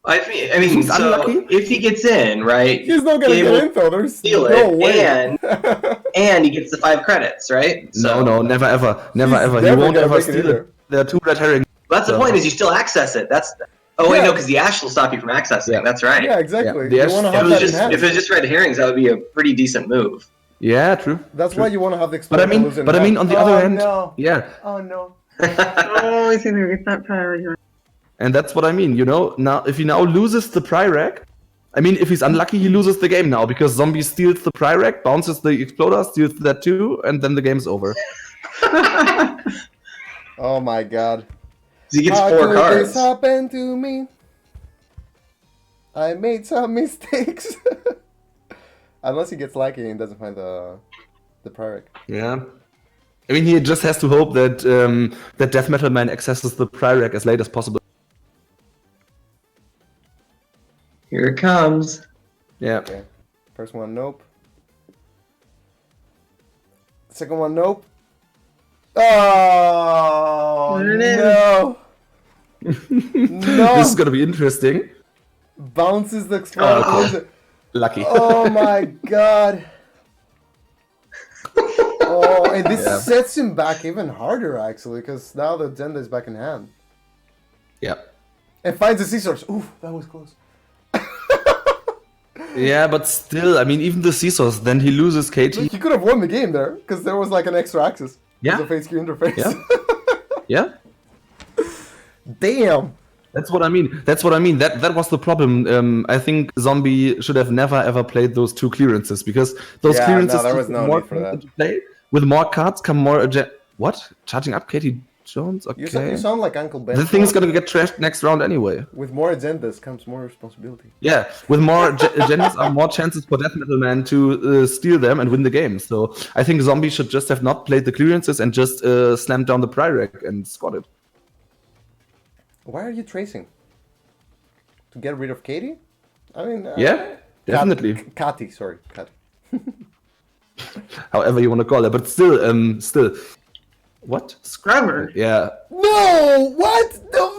I mean, He's so unlucky? if he gets in, right? He's not gonna get in though. There's steal no it, way. and he gets the 5 credits, right? So, no, never ever. He never won't gonna ever make it steal either. it. There are 2 red herrings. That's the point. Is you still access it? That's. Wait, no, because the ash will stop you from accessing. Yeah. That's right. Yeah, exactly. Yeah. You want to If have it, was that in just, hand. if it was just red herrings, that would be a pretty decent move. Yeah, true. That's why you want to have the But Exploder. I mean, on the other hand, yeah. Oh no. Oh, he's gonna get that priority. And that's what I mean, now if he now loses the Pyrrhic, I mean, if he's unlucky, he loses the game now, because Zombie steals the Pyrrhic, bounces the Exploder, steals that too, and then the game's over. Oh my god. He gets How 4 could cards. this happen to me? I made some mistakes. Unless he gets lucky and doesn't find the Pyrrhic. Yeah. I mean, he just has to hope that that Death Metal Man accesses the Pyrrhic as late as possible. Here it comes. Yeah. Okay. First one, nope. Second one, nope. Oh no! No! This is gonna be interesting. Bounces the Exploder. Okay. Lucky. Oh my god! Oh, and this sets him back even harder actually, because now the agenda is back in hand. Yeah. And finds the Scissors. Oof, that was close. Yeah, but still, I mean, even the Scissors, then he loses KT. Look, he could have won the game there, because there was like an extra axis. Yeah. The HQ interface. Yeah. Yeah. Damn. That's what I mean. That was the problem. I think Zombie should have never ever played those 2 clearances, because those clearances there was no more need for that. to play. With more cards come more. What? Charging up Katie Jones? Okay. You sound like Uncle Ben. The thing's gonna get trashed next round anyway. With more agendas comes more responsibility. Yeah, with more agendas are more chances for Death Metal Man to steal them and win the game. So I think Zombie should just have not played the clearances and just slammed down the Pyrrhic and squad it. Why are you tracing? To get rid of Katie? I mean... Yeah, definitely. Kati, sorry. Kati. However you want to call it, but still. What? Scrubber. Yeah. No! What? No.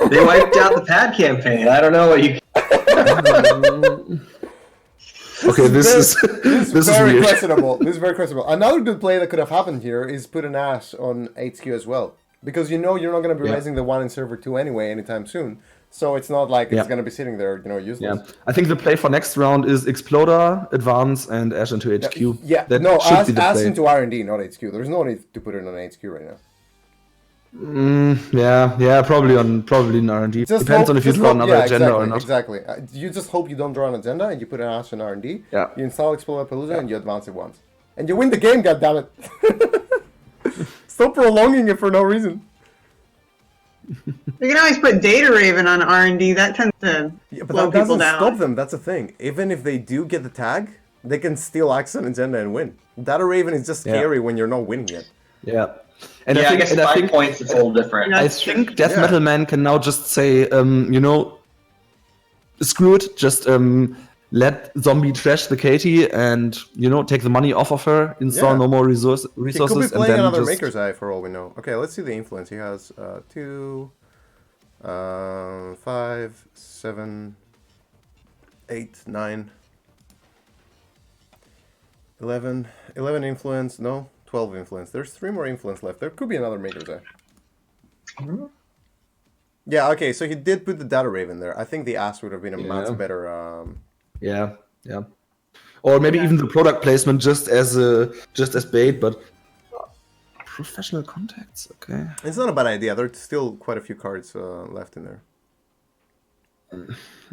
They wiped out the pad campaign. I don't know what you... Okay, this is very weird. questionable. This is very questionable. Another good play that could have happened here is put an Ash on HQ as well. Because you're not going to be raising the 1 in server 2 anyway anytime soon. So it's not like it's going to be sitting there, useless. Yeah, I think the play for next round is Exploder, Advance, and Ash into HQ. Yeah, that no, should be the Ash play. into R&D, not HQ. There's no need to put it on HQ right now. Yeah, probably in R&D. Depends on if you draw another agenda or not. Exactly. You just hope you don't draw an agenda and you put an Ash in R&D. Yeah. You install Exploder Palooza and you advance it once. And you win the game, goddammit. Stop prolonging it for no reason. You can always put Data Raven on R&D. That tends to But slow that doesn't people down. stop them. That's the thing. Even if they do get the tag, they can still access an agenda and win. Data Raven is just scary when you're not winning yet. Yeah. And I guess 5 points is a little different. I think Death Metal Man can now just say, screw it, just let Zombie trash the Katie and, take the money off of her, install no more resources, He could be and playing then another just... Maker's Eye for all we know. Okay, let's see the influence. He has 2, 5, 7, 8, 9, 11 influence. No, 12 influence. There's 3 more influence left. There could be another Maker's Eye. Yeah, okay, so he did put the data raven there. I think the ass would have been a much Yeah. better. Yeah. Or maybe even the product placement just as bait, but professional contacts. Okay. It's not a bad idea. There's still quite a few cards left in there.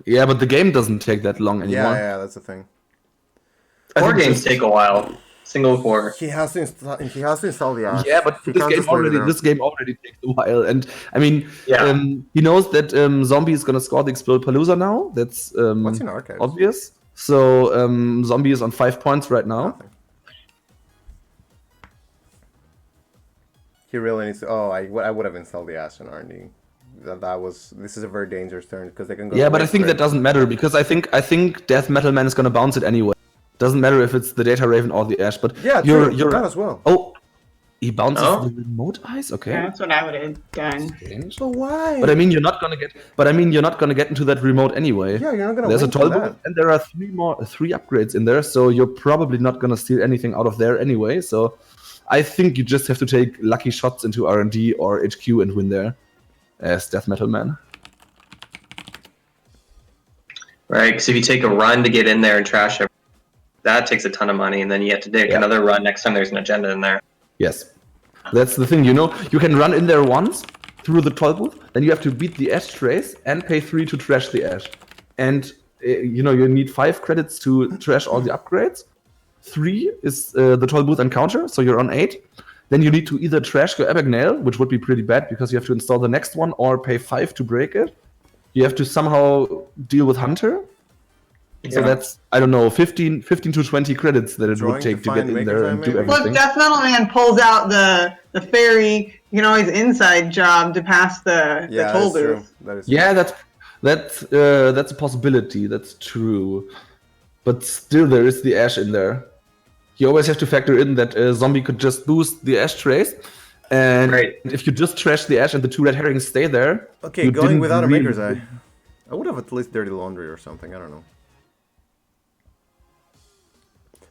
Yeah, but the game doesn't take that long anymore. Yeah, that's the thing. Core games take a while. Single core. He has to install the ass. Yeah, but He this can't game just leave it already there. takes a while, and I mean, Yeah. he knows that Zombie is gonna score the Explode Palooza now. That's What's in archives? obvious. So Zombie is on 5 points right now. Nothing. He really needs to. Oh, I would have installed the ass in R&D. This is a very dangerous turn because they can go. Yeah, but I way think that straight. doesn't matter because I think Death Metal Man is gonna bounce it anyway. Doesn't matter if it's the Data Raven or the Ash, but Yeah, you're that as well. Oh, he bounces Oh. the remote eyes. Okay. Yeah, that's what I would have done. So why? But I mean, you're not gonna get into that remote anyway. Yeah, you're not gonna There's a win for toll that. booth, and there are three upgrades in there, so you're probably not gonna steal anything out of there anyway. So I think you just have to take lucky shots into R&D or HQ and win there as Death Metal Man. Right, because if you take a run to get in there and trash everything, that takes a ton of money, and then you have to take another run next time there's an agenda in there. Yes, that's the thing. You know, you can run in there once through the toll booth, then you have to beat the Ash trace and pay 3 to trash the Ash, and you know you need 5 credits to trash all the upgrades. 3 is the toll booth encounter, so you're on 8. Then you need to either trash your Epic Nail, which would be pretty bad because you have to install the next one, or pay 5 to break it. You have to somehow deal with Hunter. So that's, I don't know, 15 to 20 credits that it would take to get in there and do everything. Look, Death Metal Man pulls out the fairy. You can always inside job to pass the toll booth. That is Yeah, that's a possibility. That's true. But still, there is the Ash in there. You always have to factor in that Zombie could just boost the Ash trace. And if you just trash the Ash and the 2 red herrings stay there... Okay, going without a Maker's Eye. I would have at least Dirty Laundry or something, I don't know.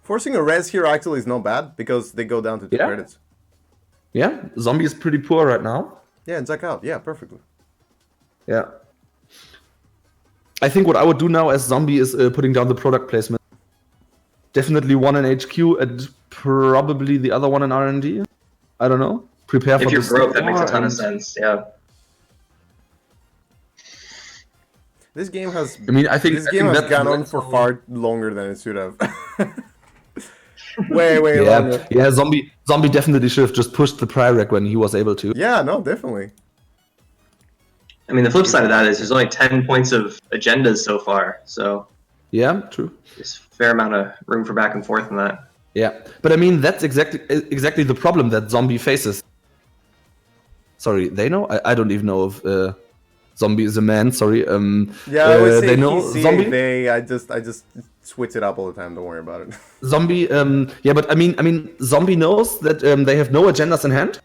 Forcing a res here actually is not bad, because they go down to 2 credits. Yeah, Zombie is pretty poor right now. Yeah, and Zack out. Yeah, perfectly. Yeah. I think what I would do now as Zombie is putting down the product placement. Definitely one in HQ and probably the other one in R&D. I don't know. Prepare for if you're the broke, that makes a store ton of and- sense. Yeah. This game has. I mean, I think This game has that's- gone on for far longer than it should have. way longer. Yeah, Zombie definitely should have just pushed the Pyrrhec when he was able to. Yeah, no, definitely. I mean, the flip side of that is there's only 10 points of agendas so far, so Yeah, true. there's a fair amount of room for back and forth in that. Yeah, but I mean that's exactly the problem that Zombie faces. Sorry, they know? I don't even know if Zombie is a man. Sorry. Yeah, I would say they know he, Zombie. they. I just switch it up all the time. Don't worry about it. Zombie. Yeah, but I mean, Zombie knows that they have no agendas in hand.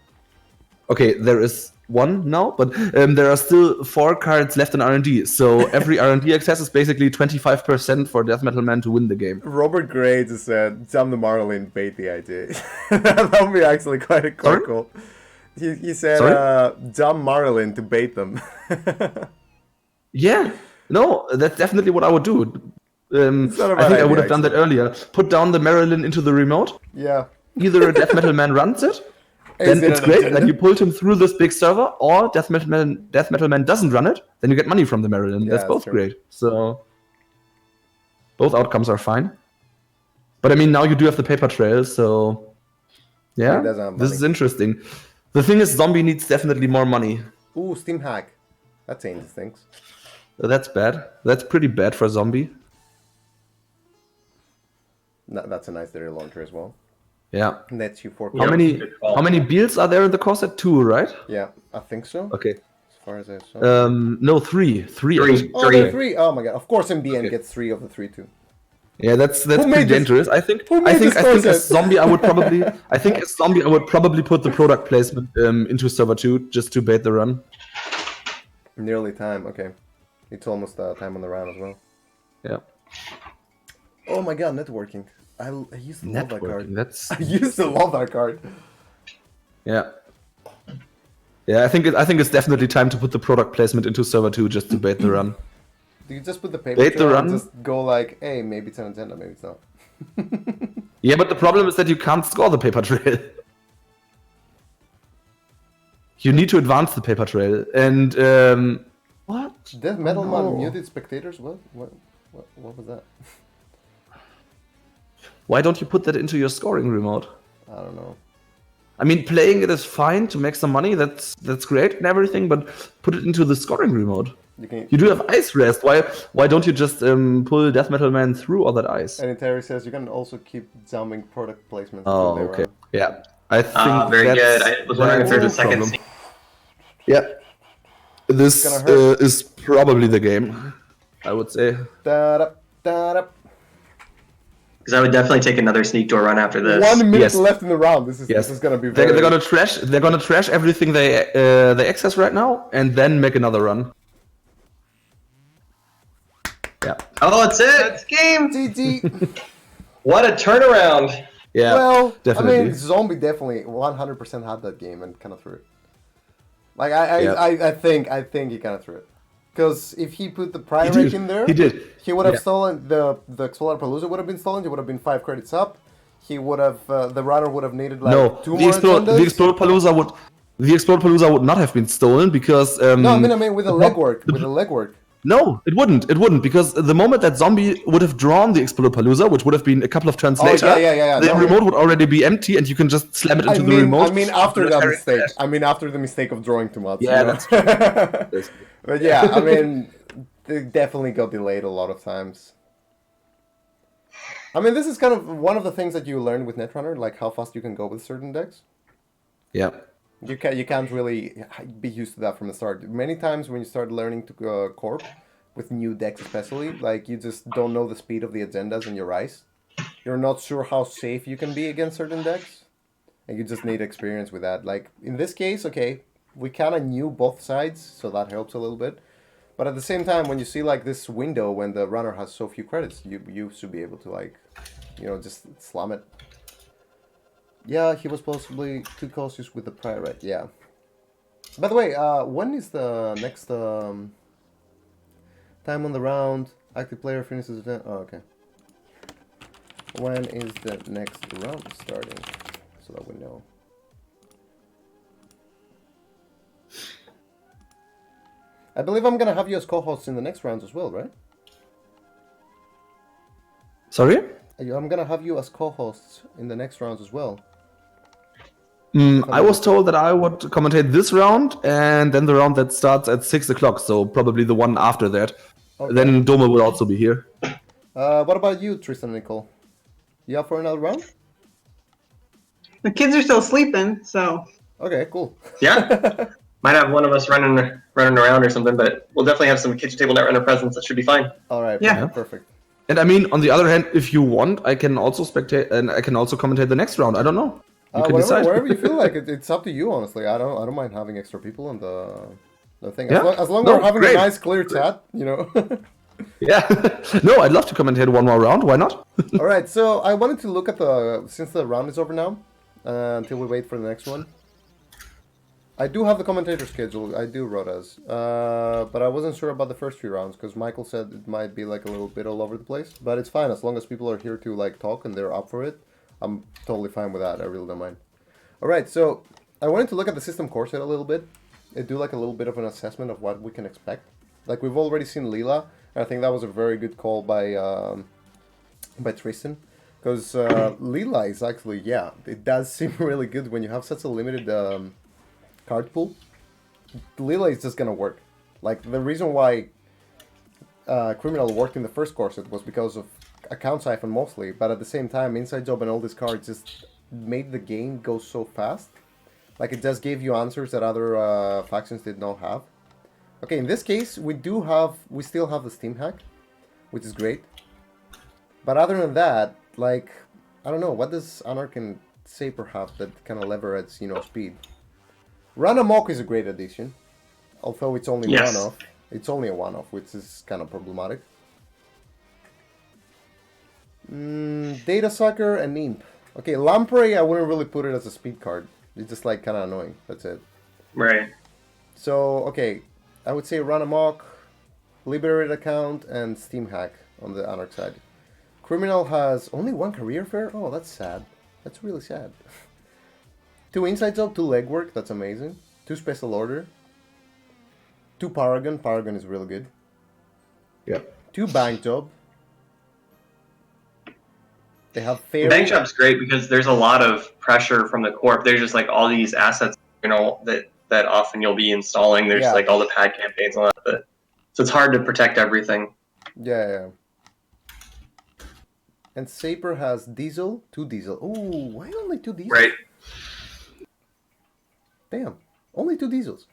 Okay, there is one now, but there are still 4 cards left in R&D. So every R&D access is basically 25% for Death Metal Man to win the game. Robert Gray just said, "Jump the Marlin, bait the idea." That would be actually quite cool. He said, "Jump Marlin to bait them." Yeah, no, that's definitely what I would do. not a bad I think I would idea, have done that earlier. Put down the Marilyn into the remote. Yeah. Either a Death Metal Man runs it, then Is it it's an great. agenda? Then you pulled him through this big server, or Death Metal Man doesn't run it. Then you get money from the Marilyn. Yeah, That's that's both true. great. So both outcomes are fine. But I mean, now you do have the paper trail, so yeah, He doesn't have this money. is interesting. The thing is, Zombie needs definitely more money. Ooh, Steam hack. That changes things. That's bad. That's pretty bad for Zombie. That's a nice dirty launcher as well. Yeah. That's you 4. How many beals are there in the core set? 2, right? Yeah, I think so. Okay. As far as I saw. No, 3. 3. Oh, there are 3. Oh my god. Of course, MBN gets 3 of the 3 too. Yeah, that's made pretty this? dangerous. I think Who made this core as set? Zombie I would probably put the product placement into server 2 just to bait the run. Nearly time. Okay. It's almost time on the round as well. Yeah. Oh my god, networking. I used to love that card. Networking. That's I used to love that card. yeah. Yeah, I think it's definitely time to put the product placement into server 2 just to bait the run. Do you just put the paper Bait the trail run? and just go like, hey, maybe it's an agenda, maybe it's not. Yeah, but the problem is that you can't score the paper trail. You need to advance the paper trail, and what? Death Metal no. Man muted spectators? What was that? Why don't you put that into your scoring remote? I don't know. I mean, playing it is fine to make some money. That's great and everything, but put it into the scoring remote. You do have ice rest. Why don't you just pull Death Metal Man through all that ice? And Terry says you can also keep jumping product placements. Oh, through their okay. run. Yeah, I think Very that's, good. I was wondering if there's a second Problem. scene. Yeah, this It's gonna hurt. is probably the game, I would say. Da-da, da-da. Because I would definitely take another sneak door run after this. 1 minute Yes. left in the round. This Yes, is gonna be they're very... gonna trash. They're gonna trash everything they access right now, and then make another run. Yeah. Oh, that's it! That's game. GG. What a turnaround! Yeah. Well, definitely. I mean, Zombie definitely 100% had that game and kind of threw it. Like Yeah. I think he kind of threw it. Because if he put the Prior He did. Rake in there, He did. He would have Yeah. stolen the Explorer Palooza would have been stolen. He would have been 5 credits up. He would have the runner would have needed like No, 2 more agendas. the Explode Palooza would not have been stolen because No, I mean with the legwork, with the legwork. No, it wouldn't, because the moment that zombie would have drawn the Palooza, which would have been a couple of turns Oh, later, yeah, the no. remote would already be empty, and you can just slam it into the remote. I mean after that Very mistake. fast. I mean after the mistake of drawing too much. Yeah, you know? that's But yeah, I mean, they definitely got delayed a lot of times. I mean, this is kind of one of the things that you learn with Netrunner, like how fast you can go with certain decks. Yeah. You can't really be used to that from the start. Many times when you start learning to corp, with new decks especially, like you just don't know the speed of the agendas in your ice. You're not sure how safe you can be against certain decks. And you just need experience with that. Like, in this case, okay, we kind of knew both sides, so that helps a little bit. But at the same time, when you see, like, this window when the runner has so few credits, you should be able to, like, you know, just slam it. Yeah, he was possibly too cautious with the prior right, yeah. By the way, when is the next time on the round? Active player finishes the... Oh, okay. When is the next round starting? So that we know. I believe I'm gonna have you as co-host in the next rounds as well, right? Sorry? I'm gonna have you as co-hosts in the next rounds as well. I was told that I would commentate this round, and then the round that starts at 6 o'clock, so probably the one after that. Okay. Then Doma will also be here. What about you, Tristan and Nicole? You up for another round? The kids are still sleeping, so. Okay, cool. Yeah. Might have one of us running around or something, but we'll definitely have some kitchen table netrunner presence. That should be fine. All right. Yeah. Perfect. And I mean, on the other hand, if you want, I can also spectate, and I can also commentate the next round. I don't know. You can decide. Wherever you feel like it, it's up to you. Honestly, I don't mind having extra people on the thing. Yeah? As long as No, we're having great. a nice, clear chat, you know. Yeah. No, I'd love to commentate one more round. Why not? All right. So I wanted to look at since the round is over now, until we wait for the next one. I do have the commentator schedule. I do, Rodas. But I wasn't sure about the first few rounds because Michael said it might be like a little bit all over the place. But it's fine as long as people are here to like talk and they're up for it. I'm totally fine with that. I really don't mind. All right. So I wanted to look at the system core set a little bit. And do like a little bit of an assessment of what we can expect. Like we've already seen Leela, and I think that was a very good call by Tristan. Because Leela is actually, yeah, it does seem really good when you have such a limited card pool. Leela is just gonna work. Like the reason why Criminal worked in the first core set was because of account siphon mostly, but at the same time, Inside Job and all these cards just made the game go so fast. Like it just gave you answers that other factions did not have. Okay, in this case, we still have the Steam hack, which is great. But other than that, like, I don't know, what does Anarch and Saber have that kind of leverages, you know, speed? Run Amok is a great addition, although it's only Yes. one-off. It's only a one-off, which is kind of problematic. Data Sucker and Imp. Okay, Lamprey, I wouldn't really put it as a speed card. It's just like kind of annoying. That's it. Right. So, okay, I would say Run Amok, Liberated Account, and Steam Hack on the Anarch side. Criminal has only one career fair? Oh, that's sad. That's really sad. 2 Inside Job, 2 Legwork, that's amazing. 2 Special Order. 2 Paragon, Paragon is really good. Yeah. 2 Bank Job. They have fair. Bank Job's great because there's a lot of pressure from the corp. There's just like all these assets, that often you'll be installing. There's like all the pad campaigns and all that. So it's hard to protect everything. Yeah. And Saper has Diesel, 2 Diesel. Ooh, why only 2 Diesels? Right. Damn, only 2 Diesels.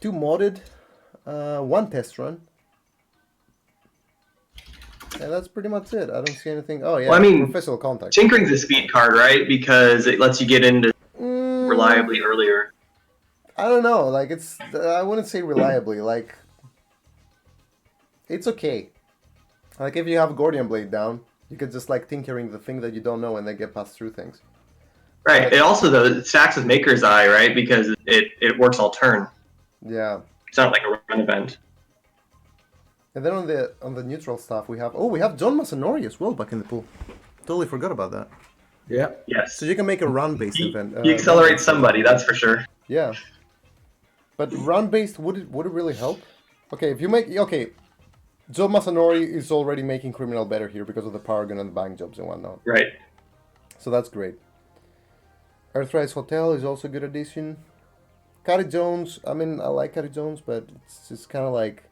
2 Modded, 1 Test Run. And that's pretty much it. I don't see anything. Oh, yeah, well, I mean, Professional Contact. Tinkering's a speed card, right? Because it lets you get into reliably earlier. I don't know. Like, it's... I wouldn't say reliably. Like, it's okay. Like, if you have Gordian Blade down, you could just, like, tinkering the thing that you don't know and then get passed through things. Right. It also, though, stacks with Maker's Eye, right? Because it works all turn. Yeah. It's not like a run event. And then on the neutral stuff, we have John Masanori as well back in the pool. Totally forgot about that. Yeah. Yes. So you can make a run-based event. You accelerate somebody, that's for sure. Yeah. But run-based, would it really help? Okay, if you make... Okay, John Masanori is already making Criminal better here because of the Paragon and the Bank Jobs and whatnot. Right. So that's great. Earthrise Hotel is also a good addition. Carrie Jones, I mean, I like Carrie Jones, but it's just kind of like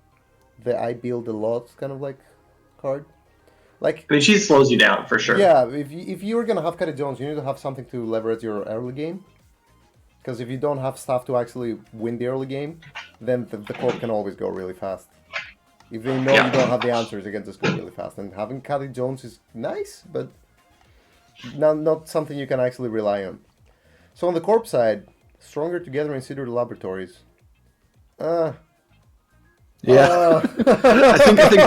the I build a lot kind of like card. Like, I mean, she slows you down for sure. Yeah, if you're gonna have Carrie Jones, you need to have something to leverage your early game. Because if you don't have stuff to actually win the early game, then the corp can always go really fast. If they know you don't have the answers, they can just go really fast. And having Carrie Jones is nice, but not something you can actually rely on. So on the corp side, Stronger Together in Cedar Laboratories. I think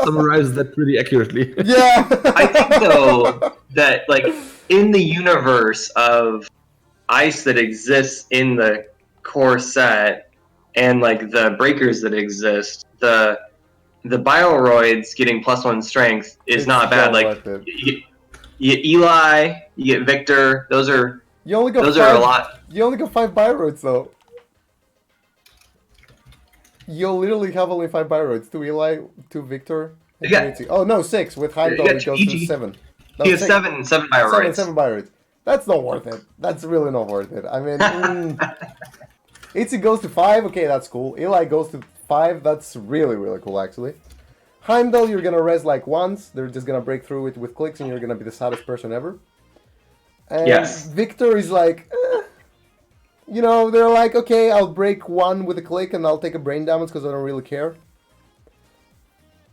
summarizes that pretty accurately. Yeah. I think though that like in the universe of ice that exists in the core set and like the breakers that exist, the Bioroids getting +1 strength is not bad. Like you get Eli, you get Victor. Those are a lot. You only got 5 Bioroids though. You'll literally have only 5 Bioroids. 2 Eli, 2 Victor. Yeah. Oh no, 6 with Heimdall. It goes to 7. No, he has 7 Bioroids. 7 Bioroids. That's not worth it. That's really not worth it. I mean, Itzy goes to 5. Okay, that's cool. Eli goes to 5. That's really, really cool, actually. Heimdall, you're gonna res like once. They're just gonna break through it with clicks, and you're gonna be the saddest person ever. And yes. Victor is like, they're like, okay, I'll break 1 with a click, and I'll take a brain damage because I don't really care.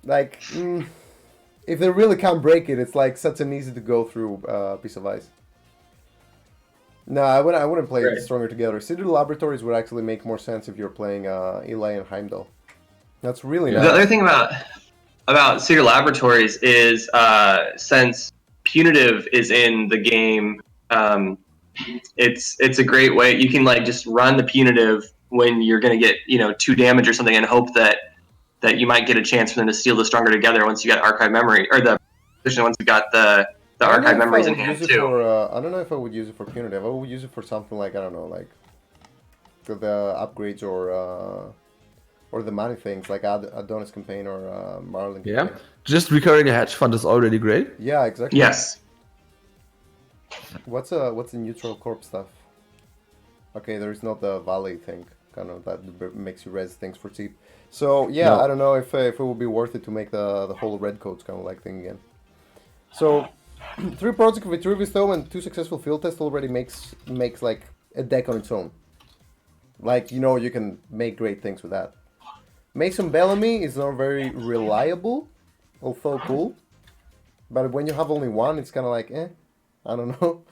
Like, if they really can't break it, it's like such an easy to go through piece of ice. No, I wouldn't play it Stronger Together. Cedar Laboratories would actually make more sense if you're playing Eli and Heimdall. That's really nice. The other thing about Cedar Laboratories is since Punitive is in the game, it's a great way. You can like just run the Punitive when you're going to get 2 damage or something and hope that you might get a chance for them to steal the Stronger Together once you got Archive Memory, or once you got the Archive Memories in hand too. I don't know if I would use it for Punitive. I would use it for something like, I don't know, like the upgrades or the money things like Adonis Campaign or Marlin Campaign. Yeah, just recurring a hedge fund is already great. Yeah, exactly. Yes. What's the neutral corp stuff? Okay, there's not the Valley thing, kind of that makes you res things for cheap. So yeah, no. I don't know if it would be worth it to make the whole red codes kind of like thing again. So 3 projects with Vitruvius though and 2 successful field tests already makes like a deck on its own. Like you can make great things with that. Mason Bellamy is not very reliable, although cool. But when you have only 1, it's kind of like I don't know.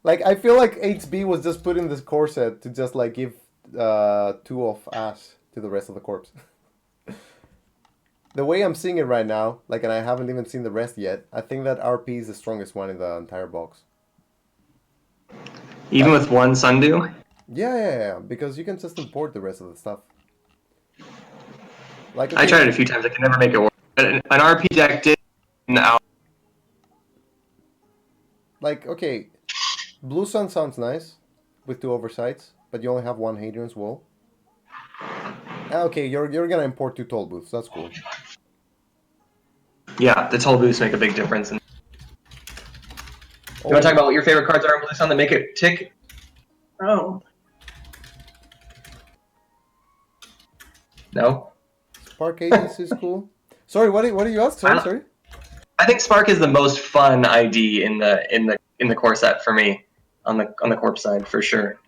Like I feel like HB was just put in this core set to just like give 2 of Ash to the rest of the corps. The way I'm seeing it right now, like, and I haven't even seen the rest yet, I think that RP is the strongest one in the entire box. Even with 1 Sundew? Yeah, because you can just import the rest of the stuff. Like I tried it a few times. I can never make it work. An RP deck did now. Like, okay, Blue Sun sounds nice with 2 oversights, but you only have 1 Hadrian's Wall. Okay, you're gonna import 2 toll booths. That's cool. Yeah, the toll booths make a big difference. You want to talk about what your favorite cards are in Blue Sun that make it tick? Oh. No. Spark Agents is cool. Sorry, what do you ask? Sorry. I think Spark is the most fun ID in the core set for me on the corp side for sure.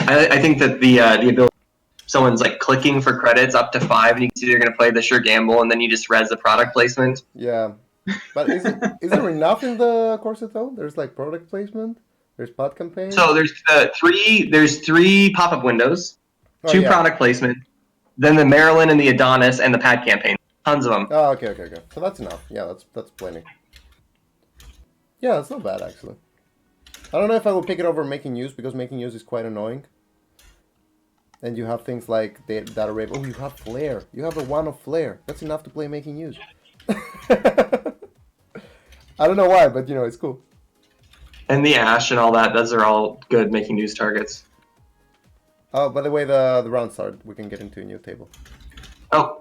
I think that the ability, someone's like clicking for credits up to 5, and you can see they're going to play the sure gamble, and then you just res the product placement. Yeah, but is there enough in the core set though? There's like product placement. There's pod campaign. So there's three pop-up windows, 2 product placement, then the Maryland and the Adonis and the pad campaign. Tons of them. Oh, okay. So that's enough. Yeah, that's plenty. Yeah, that's not bad actually. I don't know if I will pick it over Making Use, because Making Use is quite annoying. And you have things like Data Rave. Oh, you have Flare. You have a 1 of Flare. That's enough to play Making Use. I don't know why, but it's cool. And the Ash and all that, those are all good Making Use targets. Oh, by the way, the round started. We can get into a new table. Oh.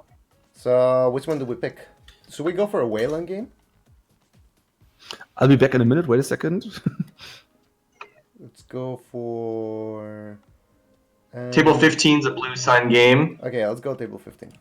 So, which one do we pick? Should we go for a Wayland game? I'll be back in a minute. Wait a second. Let's go for... Table 15's a Blue Sun game. Okay, let's go table 15.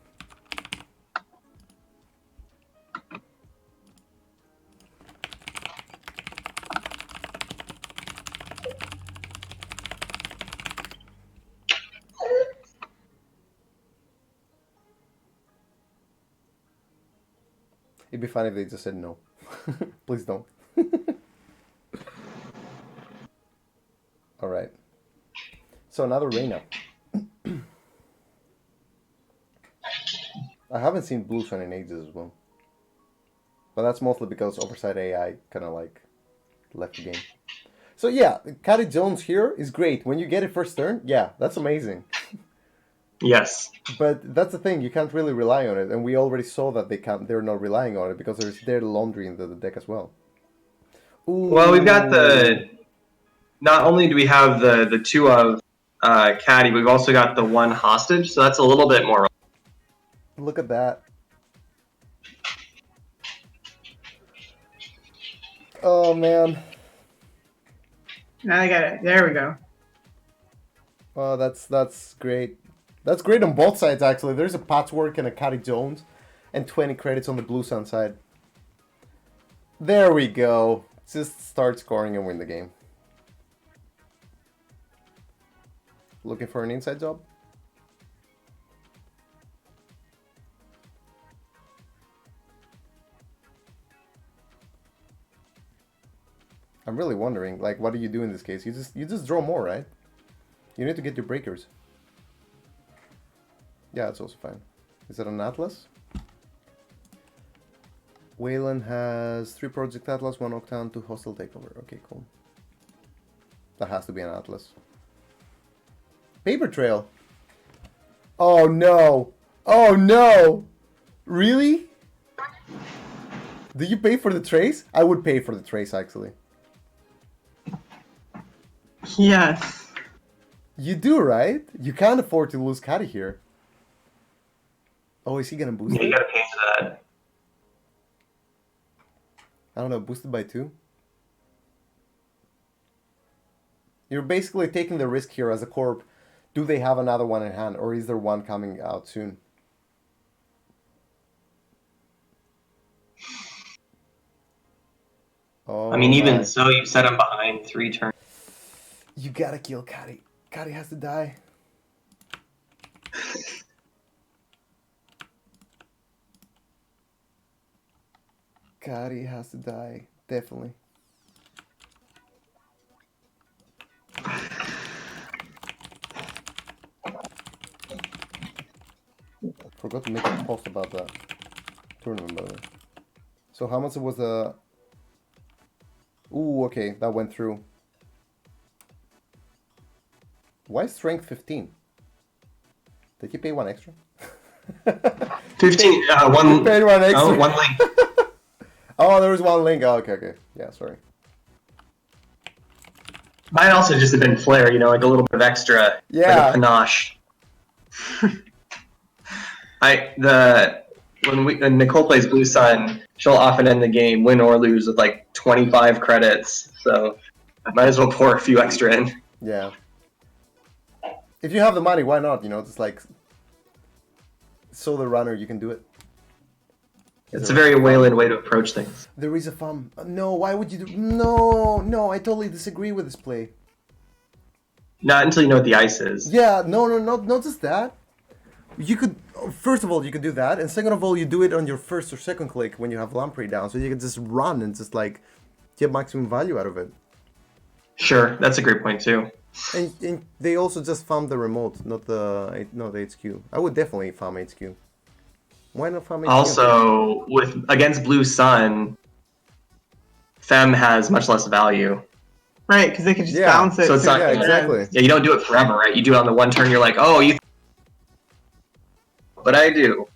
It'd be funny if they just said no. Please don't. Alright. So another Reina. I haven't seen Blue Sun in ages as well. But that's mostly because Oversight AI kind of like left the game. So yeah, Caddy Jones here is great. When you get it first turn, yeah, that's amazing. Yes. But that's the thing, you can't really rely on it, and we already saw that they're not relying on it because there's their laundry in the deck as well. Ooh. Well, we've got not only do we have the 2 of Caddy, we've also got the 1 hostage, so that's a little bit more. Look at that. Oh man. I got it. There we go. Oh, that's great. That's great on both sides, actually. There's a Patchwork and a Caddy Jones, and 20 credits on the Blue Sun side. There we go. Just start scoring and win the game. Looking for an inside job? I'm really wondering, like, what do you do in this case? You just draw more, right? You need to get your breakers. Yeah, it's also fine. Is it an Atlas? Wayland has 3 Project Atlas, 1 Octan, 2 Hostile Takeover. Okay, cool. That has to be an Atlas. Paper Trail. Oh no! Oh no! Really? Do you pay for the trace? I would pay for the trace, actually. Yes. You do, right? You can't afford to lose Caddy here. Oh, is he gonna boost it? You gotta pay for that. I don't know, boosted by 2? You're basically taking the risk here as a corp. Do they have another one in hand, or is there one coming out soon? Oh, I mean, even so, you set him behind 3 turns. You gotta kill Caddy. Caddy has to die. Caddy has to die. Definitely. Forgot to make a post about that tournament, by the way. So how much was the... Ooh, okay, that went through. Why strength 15? Did you pay one extra? 15. You paid one extra. Oh, one link. Oh, there was one link. Oh, okay. Yeah, sorry. Mine also just had been flair, like a little bit of extra, like a panache. When Nicole plays Blue Sun, she'll often end the game, win or lose, with like 25 credits. So I might as well pour a few extra in. Yeah. If you have the money, why not? Just like so the runner, you can do it. It's a very Wayland way to approach things. There is a farm. No, why would you do? No, I totally disagree with this play. Not until you know what the ice is. Yeah, no, not just that. You could, first of all, you could do that, and second of all, you do it on your first or second click when you have lamprey down, so you can just run and just like get maximum value out of it. Sure, that's a great point too. And they also just farm the remote, not the HQ. I would definitely farm HQ. Why not farm HQ? Also, against Blue Sun, Fem has much less value. Right, because they can just bounce it. So it's not, exactly. Yeah, you don't do it forever, right? You do it on the one turn. You're like, oh, you. But I do.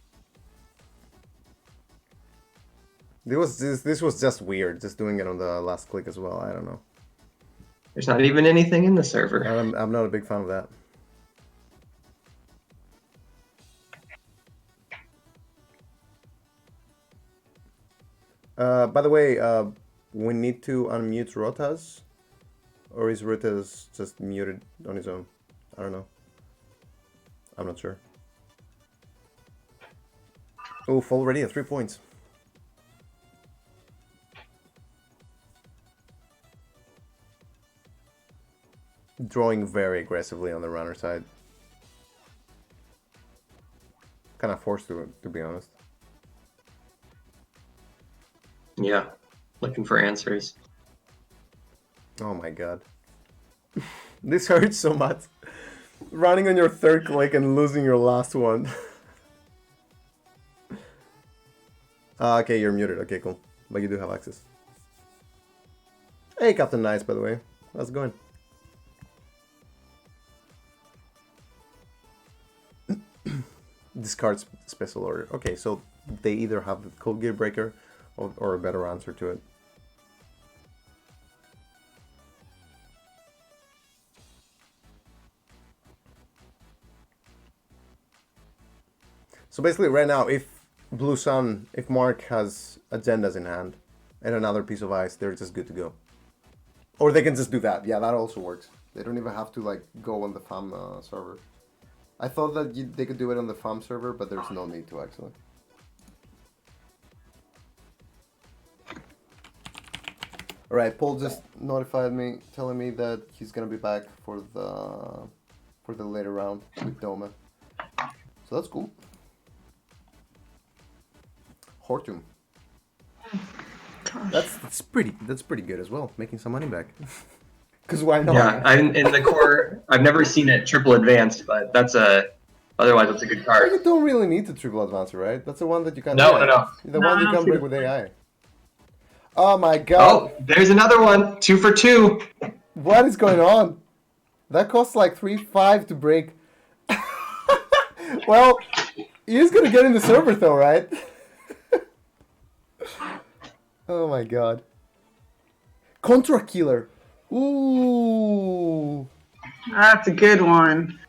This was just weird, just doing it on the last click as well. I don't know. There's not even anything in the server. I'm not a big fan of that. By the way, we need to unmute Rotas, or is Rotas just muted on his own? I don't know. I'm not sure. Oof, already at 3 points. Drawing very aggressively on the runner side. Kind of forced to be honest. Yeah, looking for answers. Oh my god. This hurts so much. Running on your third click and losing your last one. Okay, you're muted. Okay, cool. But you do have access. Hey, Captain Nice, by the way. How's it going? Discard special order. Okay, so they either have the Code Gear Breaker or a better answer to it. So basically right now, if Blue Sun, if Mark has agendas in hand and another piece of ice, they're just good to go. Or they can just do that. Yeah, that also works. They don't even have to like go on the FAM server. I thought that they could do it on the FAM server, but there's no need to actually. Alright, Paul just notified me, telling me that he's gonna be back for the later round with Doma. So that's cool. Hortum. That's pretty good as well, making some money back. Because why not? Yeah, in the core, I've never seen it triple advanced, but otherwise it's a good card. You don't really need the triple advance, right? That's the one that you can. No. The one you can break with AI. Oh my god! Oh, there's another one. 2 for 2. What is going on? That costs like 3.5 to break. Well, he's gonna get in the server though, right? Oh my god. Contra Killer. Ooh. That's a good one.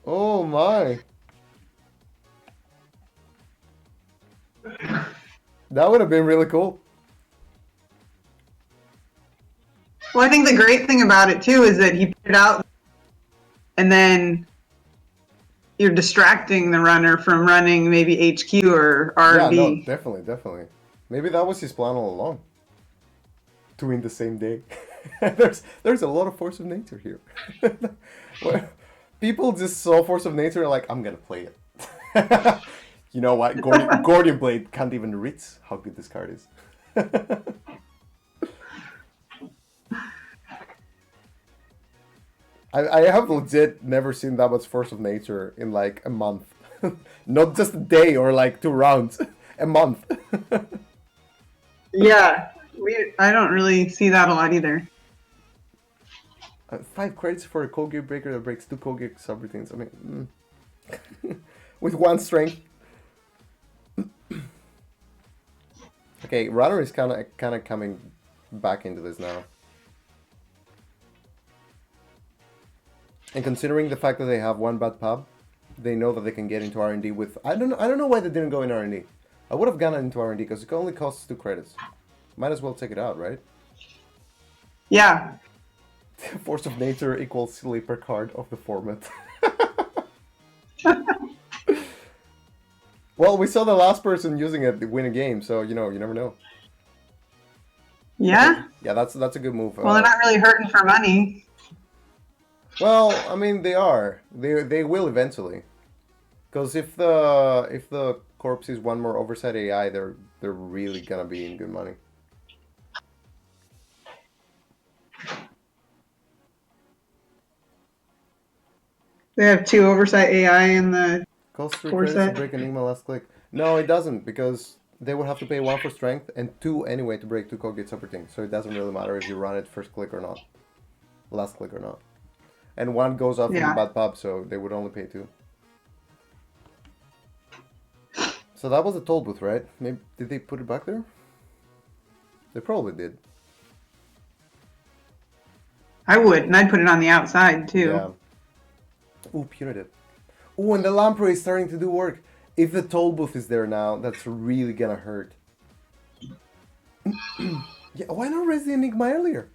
Oh my. That would have been really cool. Well, I think the great thing about it too is that he put it out and then you're distracting the runner from running maybe HQ or R&D. Yeah, no, definitely. Maybe that was his plan all along. To win the same day. There's a lot of force of nature here. Well, people just saw force of nature and like, I'm gonna play it. You know what? Gordian Blade can't even reach how good this card is. I have legit never seen that much force of nature in like a month. Not just a day or like 2 rounds. A month. Yeah, I don't really see that a lot either. 5 credits for a code gear breaker that breaks 2 code gear subroutines. I mean, with 1 strength. Okay, runner is kind of coming back into this now. And considering the fact that they have 1 bad pub, they know that they can get into R&D with... I don't know why they didn't go in R&D. I would have gone into R&D because it only costs 2 credits. Might as well take it out, right? Yeah. Force of nature equals sleeper card of the format. Well, we saw the last person using it win a game, so you know, you never know. Yeah? Yeah, that's a good move. Well, they're not really hurting for money. Well, I mean, they are. They will eventually. Because if the corpse is 1 more oversight AI, they're really gonna be in good money. They have 2 oversight AI in the Cost 3 Force credits to it. break Enigma last click. No, it doesn't, because they would have to pay 1 for strength and 2 anyway to break 2 code gates everything. So it doesn't really matter if you run it first click or not. Last click or not. And 1 goes off in Yeah. the bad pub, so they would only pay 2. So that was the toll booth, right? Maybe did they put it back there? They probably did. I would, and I'd put it on the outside too. Yeah. Ooh, punitive. Ooh, and the lamprey is starting to do work. If the toll booth is there now, that's really gonna hurt. Yeah, why not raise the Enigma earlier?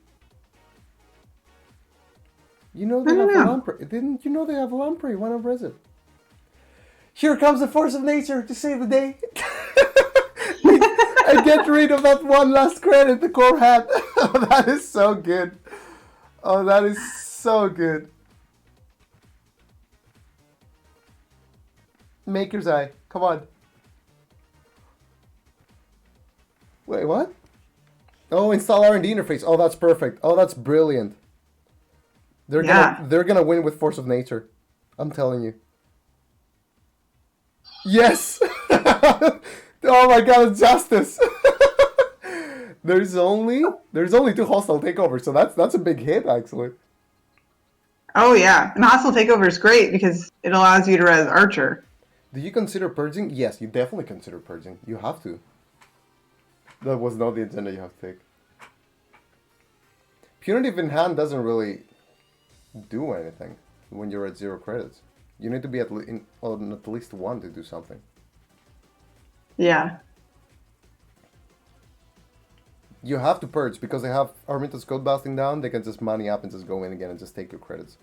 You know they I have don't a know. lamprey. Didn't you know they have a lamprey? Why not raise it? Here comes the force of nature to save the day. I get rid of that 1 last credit the core had. Oh, that is so good. Oh, that is so good. Maker's Eye. Come on. Wait, what? Oh, install R&D interface. Oh, that's perfect. Oh, that's brilliant. They're gonna win with Force of Nature. I'm telling you. Yes! Oh my god, justice! There's only 2 hostile takeovers, so that's a big hit actually. Oh yeah, and hostile takeover is great because it allows you to res Archer. Do you consider purging? Yes, you definitely consider purging. You have to. That was not the agenda you have to take. Punitive in hand doesn't really do anything when you're at 0 credits. You need to be on at least 1 to do something. Yeah. You have to purge because they have Arminta's code busting down. They can just money up and just go in again and just take your credits.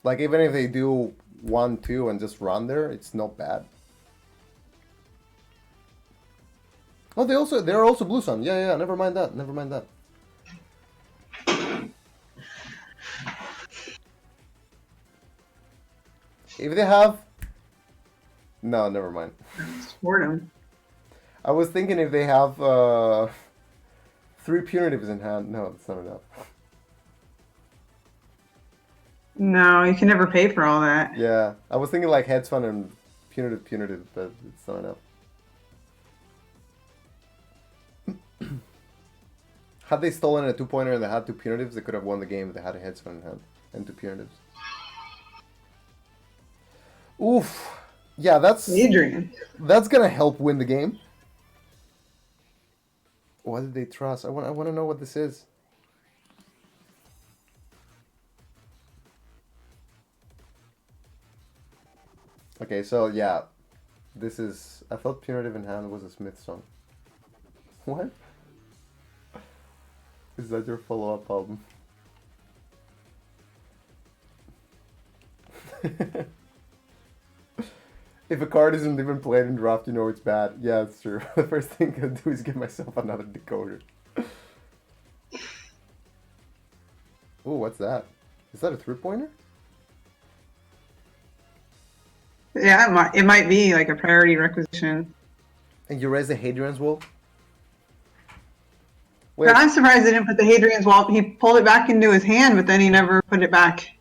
Like even if they do 1, 2 and just run there, it's not bad. Oh, they're also Blue Sun. Yeah. Never mind that. If they have... No, never mind. Boredom. I was thinking if they have 3 punitives in hand. No, that's not enough. No, you can never pay for all that. Yeah, I was thinking like Heads Fun and punitive, but it's not enough. Had they stolen a 2-pointer and they had 2 punitives, they could have won the game if they had a Heads Fun in hand and 2 punitives. Oof. Yeah, that's gonna help win the game. What did they trust? I want to know what this is. Okay, so yeah, this is... I thought Punitive in Hand was a Smith song. What? Is that your follow-up album? If a card isn't even played in draft, you know it's bad. Yeah, it's true. The first thing I do is get myself another decoder. Ooh, what's that? Is that a 3-pointer? Yeah, it might be like a priority requisition. And you raise the Hadrian's Wall? Wait, But I'm surprised they didn't put the Hadrian's Wall. He pulled it back into his hand, but then he never put it back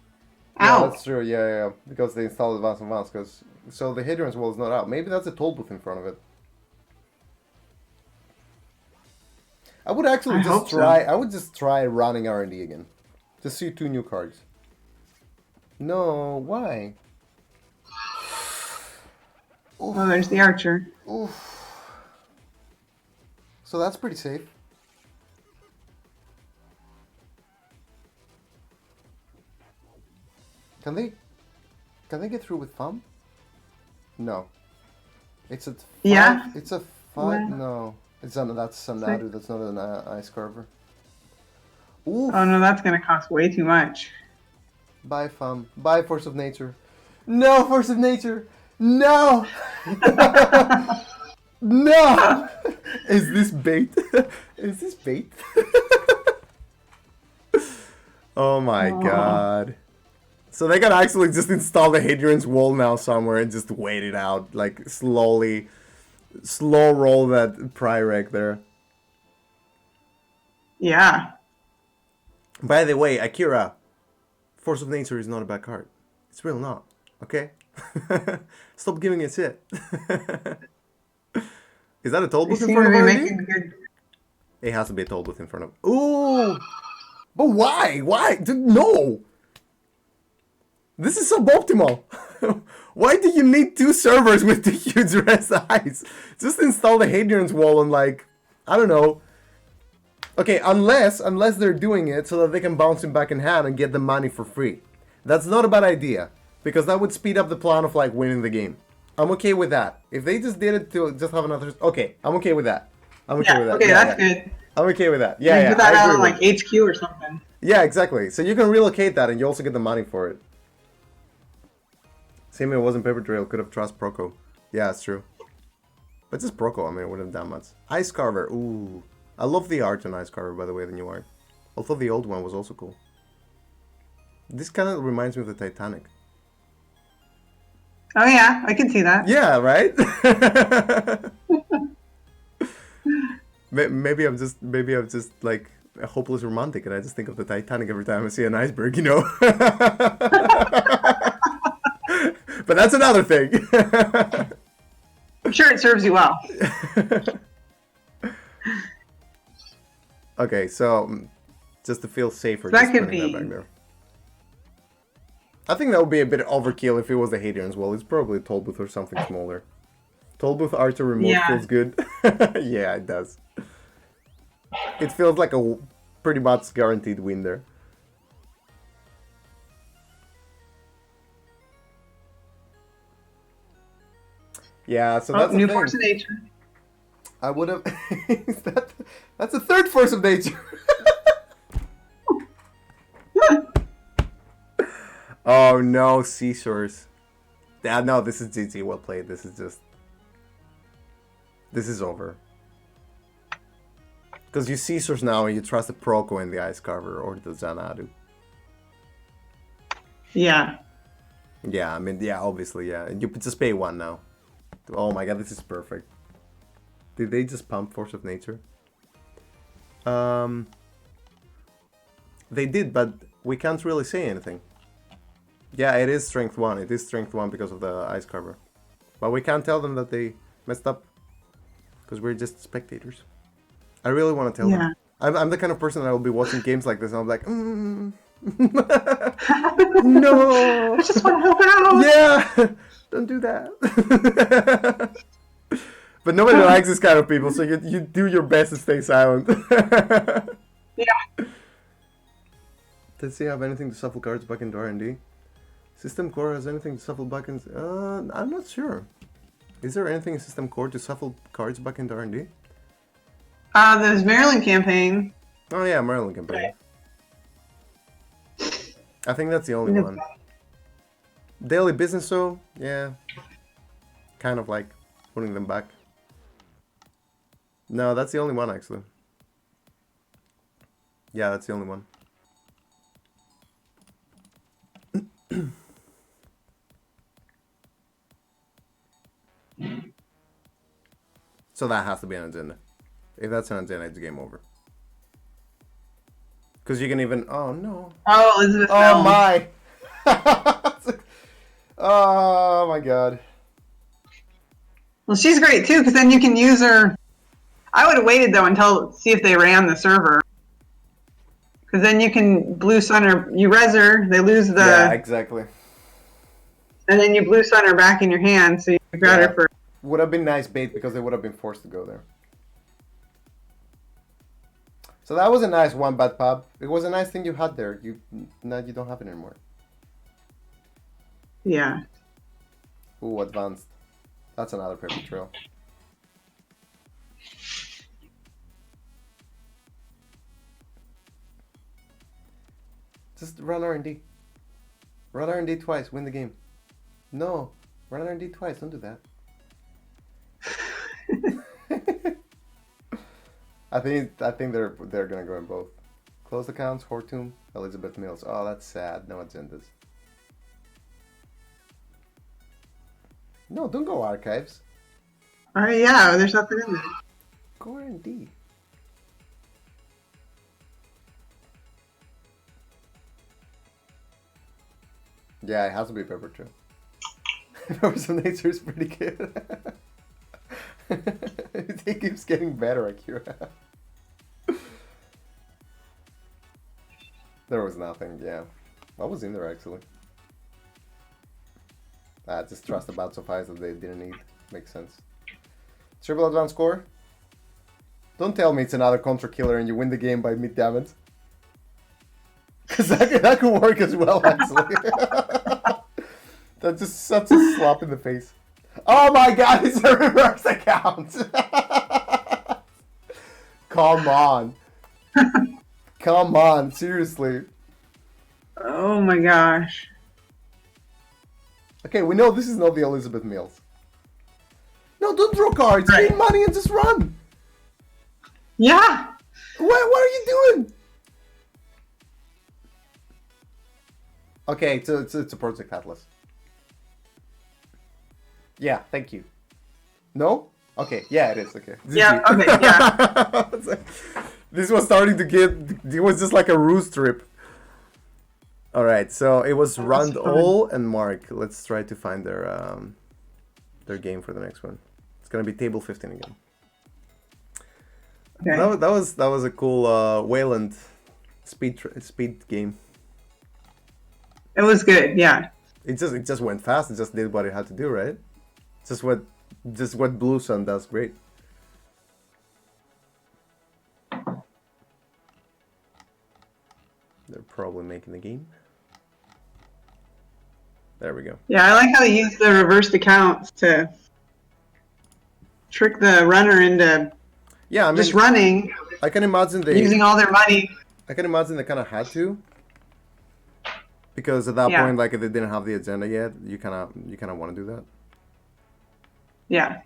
yeah, out. that's true. Yeah. Because they installed advance. Because so the Hadrian's Wall is not out. Maybe that's a toll booth in front of it. I would actually I just hope so. try. I would just try running R&D again. Just see 2 new cards. No, why? Oh, there's the archer. So that's pretty safe. Can they get through with thumb? No. It's a 5. Yeah. It's a 5. Well. No. It's not. That's Sanadu. That's not an ice carver. Ooh. Oh no, that's gonna cost way too much. Bye, thumb. Bye, force of nature. No, force of nature. No. No. Is this bait? Is this bait? Oh my god. So they can actually just install the Hadrian's Wall now somewhere and just wait it out. Like, slowly. Slow roll that Pyrrhec there. Yeah. By the way, Akira, Force of Nature is not a bad card. It's real not. Okay? Stop giving it shit. Is that a toll They booth in seem front to of be RD? making good. It has to be a toll booth in front of... Ooh! But why? Why? Dude, no! This is suboptimal. Why do you need 2 servers with 2 huge red eyes? Just install the Hadrian's Wall and, like, I don't know. Okay, unless they're doing it so that they can bounce him back in hand and get the money for free. That's not a bad idea, because that would speed up the plan of, like, winning the game. I'm okay with that. If they just did it to just have another... Okay, I'm okay with that. I'm okay with that. Okay, Yeah, that's yeah. good. I'm okay with that. Yeah, yeah, Put that I out agree on with like HQ or something. Yeah, exactly. So you can relocate that and you also get the money for it. Same if it wasn't Paper Trail, could have trust Proco. Yeah, it's true. But just Proco, I mean, it wouldn't have done much. Ice Carver, ooh. I love the art on Ice Carver, by the way, the new art. Although the old one was also cool. This kind of reminds me of the Titanic. Oh yeah, I can see that. Yeah, right? Maybe I'm just like a hopeless romantic and I just think of the Titanic every time I see an iceberg, you know? But that's another thing. I'm sure it serves you well. Okay, so just to feel safer, That just could putting that be- back there. I think that would be a bit overkill if it was the Hadrian's Wall. It's probably a toll booth or something smaller. Toll booth Archer remote Yeah. feels good. Yeah, it does. It feels like a pretty much guaranteed win there. Yeah, so that's New the Force of thing. Nature. I would have. That's a third force of nature. Oh no, seashores. Yeah, no, this is GG. Well played. This is just. This is over. Because you seashores now and you trust the Proco and the Ice Carver or the Xanadu. Yeah. Yeah, I mean, yeah, obviously, yeah. You just pay 1 now. Oh my god, this is perfect. Did they just pump Force of Nature? They did, but we can't really say anything. Yeah, it is Strength 1. It is Strength 1 because of the Ice Carver. But we can't tell them that they messed up. Because we're just spectators. I really want to tell them. I'm the kind of person that will be watching games like this and I'm like, no! I just want to help out. Yeah! Don't do that. But nobody likes this kind of people, so you do your best to stay silent. Yeah. Does he have anything to shuffle cards back into R&D? System Core has anything to shuffle back in... I'm not sure. Is there anything in System Core to shuffle cards back into R&D? There's Maryland campaign. Oh yeah, Maryland campaign. I think that's the only one. Daily Business, so yeah. Kind of like putting them back. No, that's the only one actually. Yeah, that's the only one. So that has to be an agenda. If that's an agenda, it's game over. Because you can even... Oh, no. Oh, Elizabeth Oh, Bell. my. Oh, my God. Well, she's great too, because then you can use her I would have waited though until see if they ran the server, because then you can blue sunner. You reser, they lose the. Yeah, exactly. And then you blue sunner back in your hand, so you got Yeah. her for. Would have been nice bait because they would have been forced to go there. So that was a nice one, Bad Pub. It was a nice thing you had there. Now you don't have it anymore. Yeah. Ooh, advanced. That's another paper trail. Just run R&D. Run R&D twice, win the game. No, run R&D twice, don't do that. I think they're gonna go in both. Closed accounts, Hortum, Elizabeth Mills. Oh, that's sad. No agendas. No, don't go archives. All right. Yeah. There's nothing in there. Go R&D. Yeah, it has to be paper trail. Impersonator is pretty good. It keeps getting better, Akira. There was nothing, yeah. What was in there, actually? Just trust about Sophies that they didn't need. Makes sense. Triple advance score? Don't tell me it's another contra killer and you win the game by mid damage. Because that could work as well, actually. That's just such a slap in the face. Oh my god, it's a reverse account! Come on. Come on, seriously. Oh my gosh. Okay, we know this is not the Elizabeth Mills. No, don't draw cards. Right. Win money and just run. Yeah. What are you doing? Okay, it's a Project Atlas. Yeah, thank you. No? Okay, yeah, it is. Okay. Yeah. Okay. Yeah. This was starting to get. It was just like a ruse trip. All right, so it was Rand All and Mark. Let's try to find their game for the next one. It's gonna be table 15 again. Okay. That was a cool Wayland speed game. It was good. Yeah. It just went fast. It just did what it had to do, right? Just what Blue Sun does great. They're probably making the game. There we go. Yeah, I like how they use the reversed accounts to trick the runner into Yeah, I mean, just running, I can imagine using all their money. I can imagine they kind of had to, because at that Yeah. point, like, if they didn't have the agenda yet, you kind of want to do that. Yeah.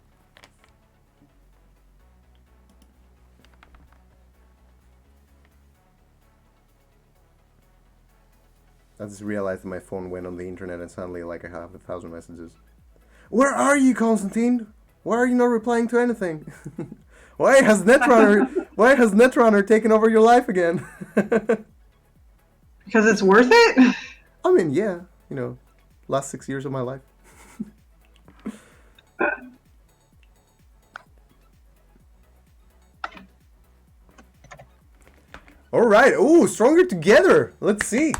I just realized that my phone went on the internet and suddenly, like, I have 1,000 messages. Where are you, Constantine? Why are you not replying to anything? Why has Netrunner taken over your life again? Because it's worth it? I mean, yeah, last 6 years of my life. All right. Ooh, stronger together. Let's see.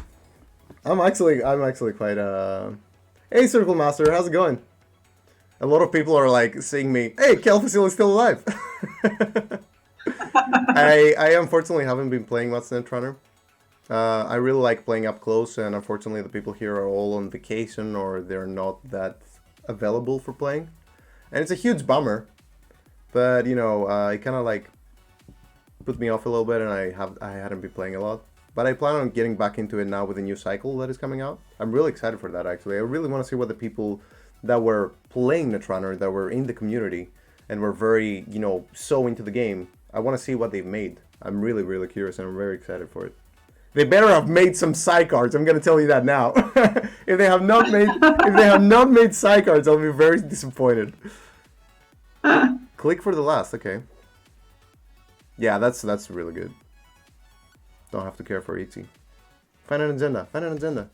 I'm actually quite Hey, Circle Master, how's it going? A lot of people are like seeing me. Hey, Kelfecil is still alive. I unfortunately haven't been playing much Netrunner. I really like playing up close, and unfortunately the people here are all on vacation or they're not that available for playing. And it's a huge bummer. But, it kind of like put me off a little bit, and I hadn't been playing a lot. But I plan on getting back into it now with a new cycle that is coming out. I'm really excited for that, actually. I really want to see what the people that were playing Netrunner, that were in the community, and were very, so into the game, I want to see what they've made. I'm really, really curious, and I'm very excited for it. They better have made some Psy cards. I'm gonna tell you that now. If they have not made Psy cards, I'll be very disappointed. Click for the last. Okay. Yeah, that's really good. Don't have to care for ET. Find an agenda.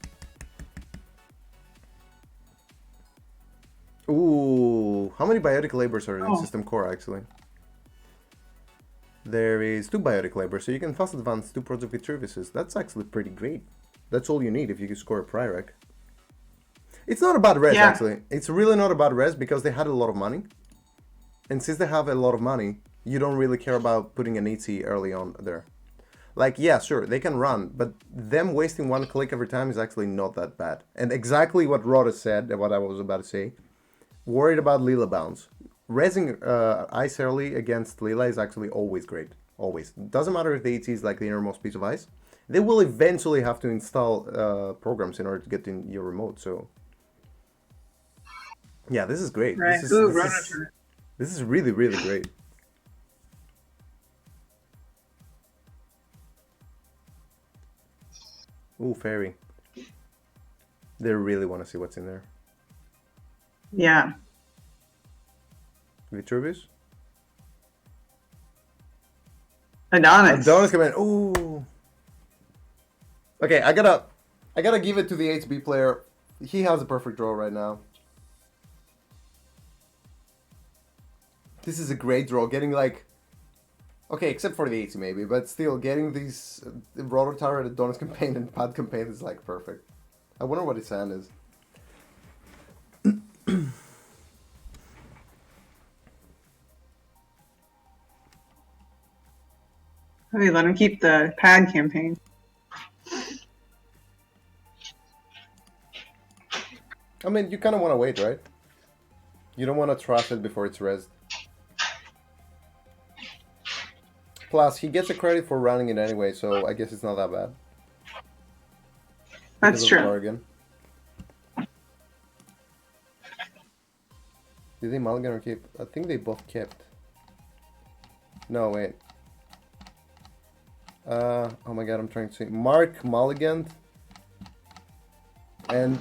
Ooh, how many biotic labors are in System Core, actually? There is 2 Biotic Labor, so you can fast advance 2 Project Vitruviuses. That's actually pretty great. That's all you need if you can score a Prirec. It's not about res, actually. It's really not about res because they had a lot of money. And since they have a lot of money, you don't really care about putting an ET early on there. Like, yeah, sure, they can run, but them wasting 1 click every time is actually not that bad. And exactly what Rhoda said, and what I was about to say, worried about Leela bounce. Resing ice early against Leela is actually always great. Always. Doesn't matter if the ET is like the innermost piece of ice. They will eventually have to install programs in order to get in your remote, so... Yeah, this is great. Right. This is really, really great. Ooh, fairy. They really want to see what's in there. Yeah. Vitruvius? Adonis. Adonis come in. Ooh. Okay, I gotta give it to the HB player. He has a perfect draw right now. This is a great draw. Getting like... Okay, except for the 80 maybe, but still, getting these Rotor Tower, Adonis campaign, and Pad campaign is like perfect. I wonder what his hand is. Okay, let him keep the pad campaign. I mean, you kind of want to wait, right? You don't want to trash it before it's rezzed. Plus, he gets a credit for running it anyway, so I guess it's not that bad. That's true. Oregon. Did they mulligan or keep? I think they both kept. No, wait. Oh my god, I'm trying to see. Mark mulliganed. And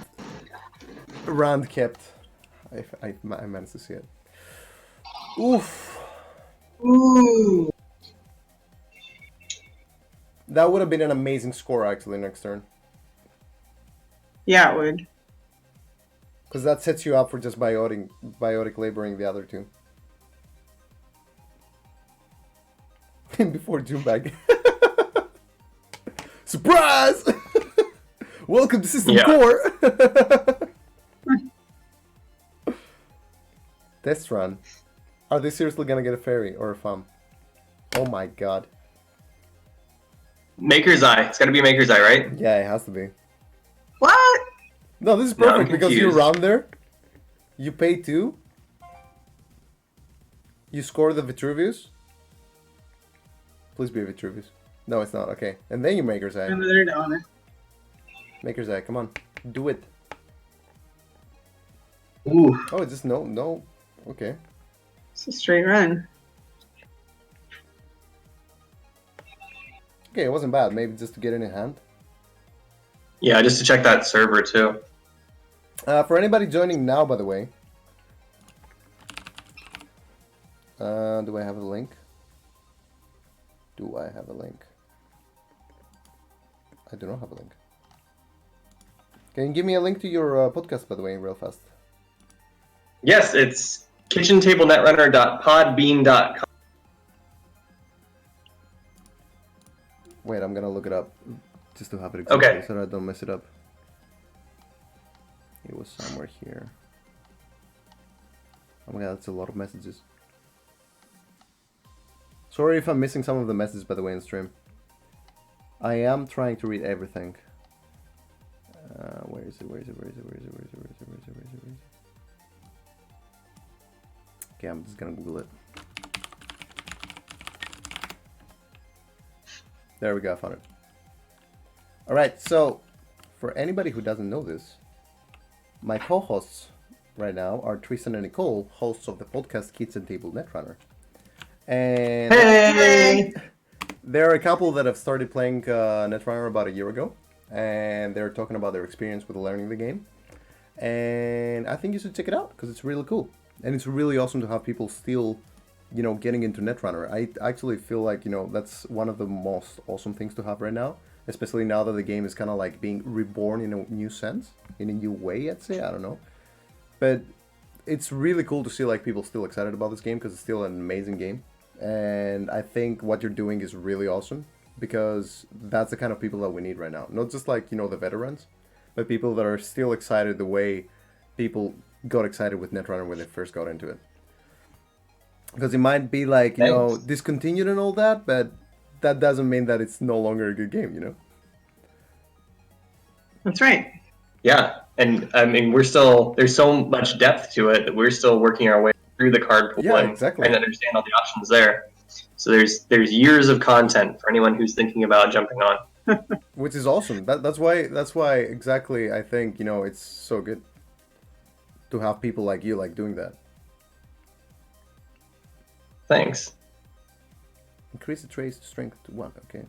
Rand kept. I managed to see it. Oof. Ooh. That would have been an amazing score, actually, next turn. Yeah, it would. Because that sets you up for just biotic laboring the other two. Before Doombag. Surprise! Welcome to System Core! Test run. Are they seriously gonna get a fairy or a fum? Oh my god. Maker's Eye. It's gotta be Maker's Eye, right? Yeah, it has to be. What? No, this is No, I'm perfect because you confused. round there, you pay 2, you score the Vitruvius. Please be Vitruvius. No, it's not. Okay. And then you Maker's Eye. Another Adonis. Maker's Eye, come on. Do it. Ooh. Oh, it's just no. Okay. It's a straight run. Okay, it wasn't bad. Maybe just to get in hand. Yeah, just to check that server too. For anybody joining now, by the way. Do I have a link? Do I have a link? I do not have a link. Can you give me a link to your podcast, by the way, real fast? Yes, it's kitchentablenetrunner.podbean.com. Wait, I'm gonna look it up just to have it exactly so that I don't mess it up. It was somewhere here. Oh my god, that's a lot of messages. Sorry if I'm missing some of the messages, by the way, in stream. I am trying to read everything. Where is it? Okay, I'm just gonna Google it. There we go, I found it. Alright, so, for anybody who doesn't know this, my co-hosts right now are Tristan and Nicole, hosts of the podcast Kitchen Table Netrunner. And Hey! there are a couple that have started playing Netrunner about a year ago, and they're talking about their experience with learning the game. And I think you should check it out, because it's really cool. And it's really awesome to have people still, you know, getting into Netrunner. I actually feel like, you know, that's one of the most awesome things to have right now, especially now that the game is kind of like being reborn in a new sense, in a new way, I'd say, I don't know. But it's really cool to see like people still excited about this game, because it's still an amazing game. And I think what you're doing is really awesome because that's the kind of people that we need right now. Not just like, the veterans, but people that are still excited the way people got excited with Netrunner when they first got into it. Because it might be like, discontinued and all that, but that doesn't mean that it's no longer a good game, That's right. Yeah, and I mean there's so much depth to it that we're still working our way through the card pool and exactly. trying to understand all the options there. So there's years of content for anyone who's thinking about jumping on. Which is awesome. That's why exactly I think, it's so good to have people like you doing that. Thanks. Increase the trace strength to 1, okay.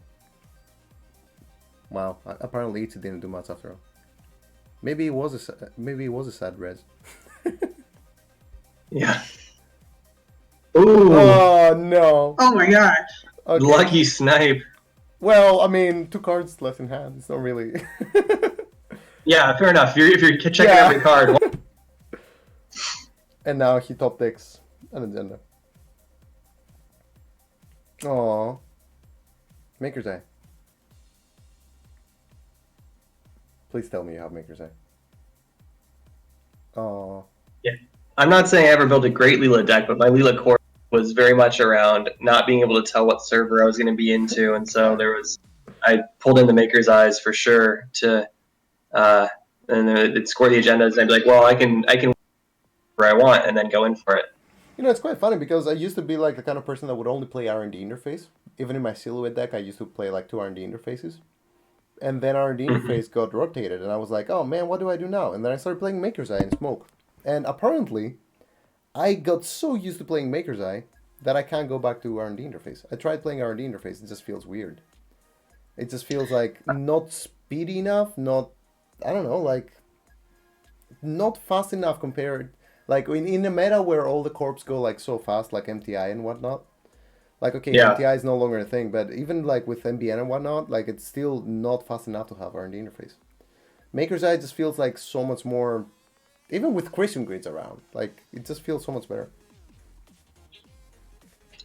Wow, apparently it didn't do much after all. Maybe it was a sad res. Yeah. Ooh. Oh no. Oh my gosh. Okay. Lucky snipe. Well, I mean, 2 cards left in hand. It's not really. Yeah, fair enough. If you're checking every card. And now he top decks an agenda. Aww. Maker's Eye. Please tell me you have Maker's Eye. Aww. Yeah. I'm not saying I ever built a great Leela deck, but my Leela core was very much around not being able to tell what server I was going to be into, and so I pulled in the Maker's Eyes for sure to, and it'd score the agendas, and I'd be like, well, I can where I want, and then go in for it. It's quite funny because I used to be like the kind of person that would only play R&D interface. Even in my Silhouette deck, I used to play like 2 R&D interfaces. And then R&D interface got rotated, and I was like, oh man, what do I do now? And then I started playing Maker's Eye and Smoke. And apparently, I got so used to playing Maker's Eye that I can't go back to R&D interface. I tried playing R&D interface, it just feels weird. It just feels like not speedy enough, not fast enough compared. Like in the meta where all the corps go like so fast, like MTI and whatnot. Like, okay, MTI is no longer a thing, but even like with MBN and whatnot, like it's still not fast enough to have R&D interface. Maker's Eye just feels like so much more, even with Christian grids around, like it just feels so much better.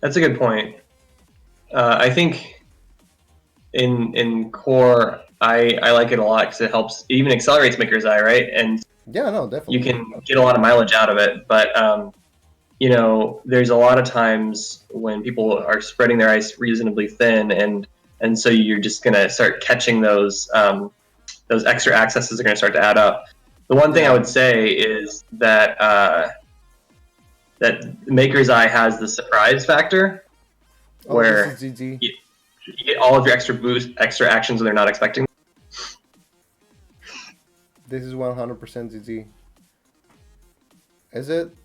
That's a good point. I think in core, I like it a lot because it helps, it even accelerates Maker's Eye, right? And yeah, no, definitely. You can get a lot of mileage out of it, but there's a lot of times when people are spreading their ice reasonably thin, and so you're just gonna start catching those extra accesses are gonna start to add up. The one thing I would say is that that Maker's Eye has the surprise factor, where you get all of your extra actions when they're not expecting. This is 100% ZZ. Is it?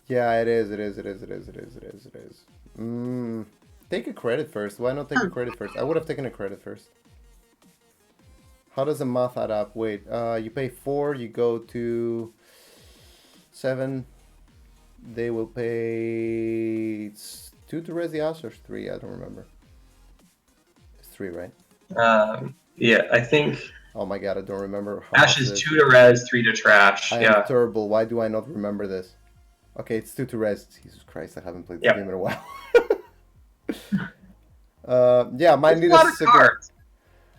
Yeah, it is. Take a credit first. Why not take a credit first? I would have taken a credit first. How does the math add up? Wait, you pay 4, you go to 7. They will pay 2 to res the ass or 3? I don't remember. It's 3, right? Yeah, I think. Oh my god, I don't remember. How Ash is 2 to res, 3 to trash. I am terrible. Why do I not remember this? Okay, it's 2 to res. Jesus Christ, I haven't played this game in a while. Yeah, mine needed a second. Cards.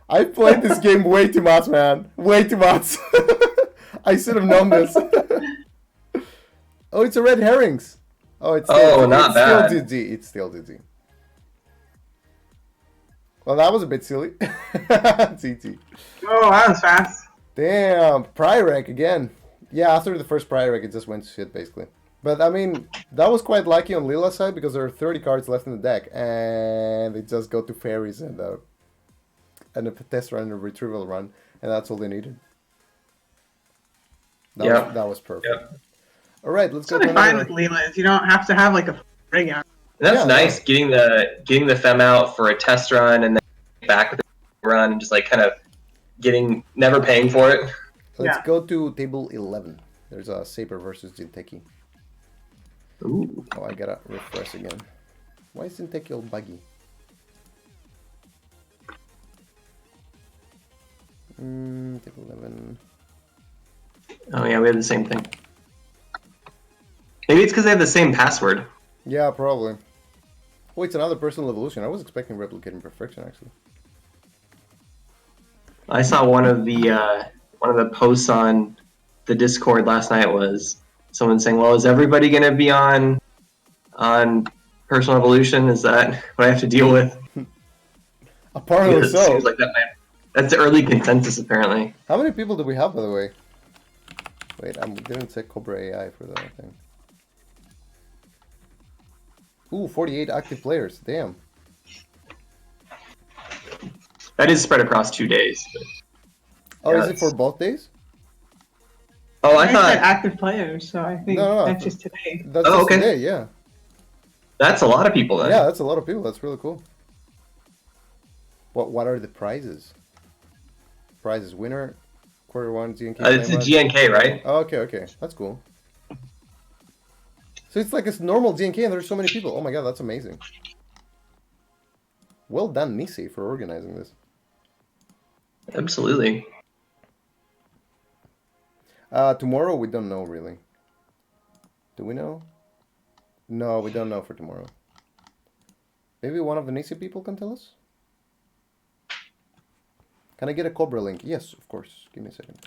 I played this game way too much, man. Way too much. I should have known this. Oh, it's a red herrings. Oh, it's still, not bad. Still GG. It's still GG. Well, that was a bit silly. GG. Oh, that was fast. Damn, Pryrek again. Yeah, after the first Pryrek, it just went to shit, basically. But, I mean, that was quite lucky on Lila's side, because there are 30 cards left in the deck, and they just go to fairies and a test run and a retrieval run, and that's all they needed. That was perfect. Yep. All right, let's go to another. Fine with Lila is you don't have to have like a rig out. That's nice, getting the fem out for a test run and then back with the run and just like kind of never paying for it. Let's go to table 11. There's a Saber versus Jinteki. Ooh. Oh, I gotta refresh again. Why is Jinteki all buggy? Table 11. Oh yeah, we have the same thing. Maybe it's because they have the same password. Yeah, probably. Oh, it's another personal evolution. I was expecting replicating perfection actually. I saw one of the posts on the Discord last night was someone saying, "Well, is everybody going to be on personal evolution? Is that what I have to deal with?" Apparently Because it so. seems like that's the early consensus apparently. How many people do we have, by the way? Wait, I didn't check Cobra AI for that thing. Ooh, 48 active players. Damn. That is spread across 2 days. Oh, Yeah, is it for both days? Oh, I said thought active players, so I think No. that's just today. That's Oh, just okay. today, yeah. that's a lot of people then. Yeah, that's a lot of people. That's really cool. What are the prizes? Prizes winner, quarter one, GNK. It's a GNK, right? Oh, okay. That's cool. So it's like a normal GNK and there's so many people. Oh my god, that's amazing. Well done, NISEI, for organizing this. Absolutely. Tomorrow, we don't know, really. Do we know? No, we don't know for tomorrow. Maybe one of the NISEI people can tell us? Can I get a Cobra link? Yes, of course. Give me a second.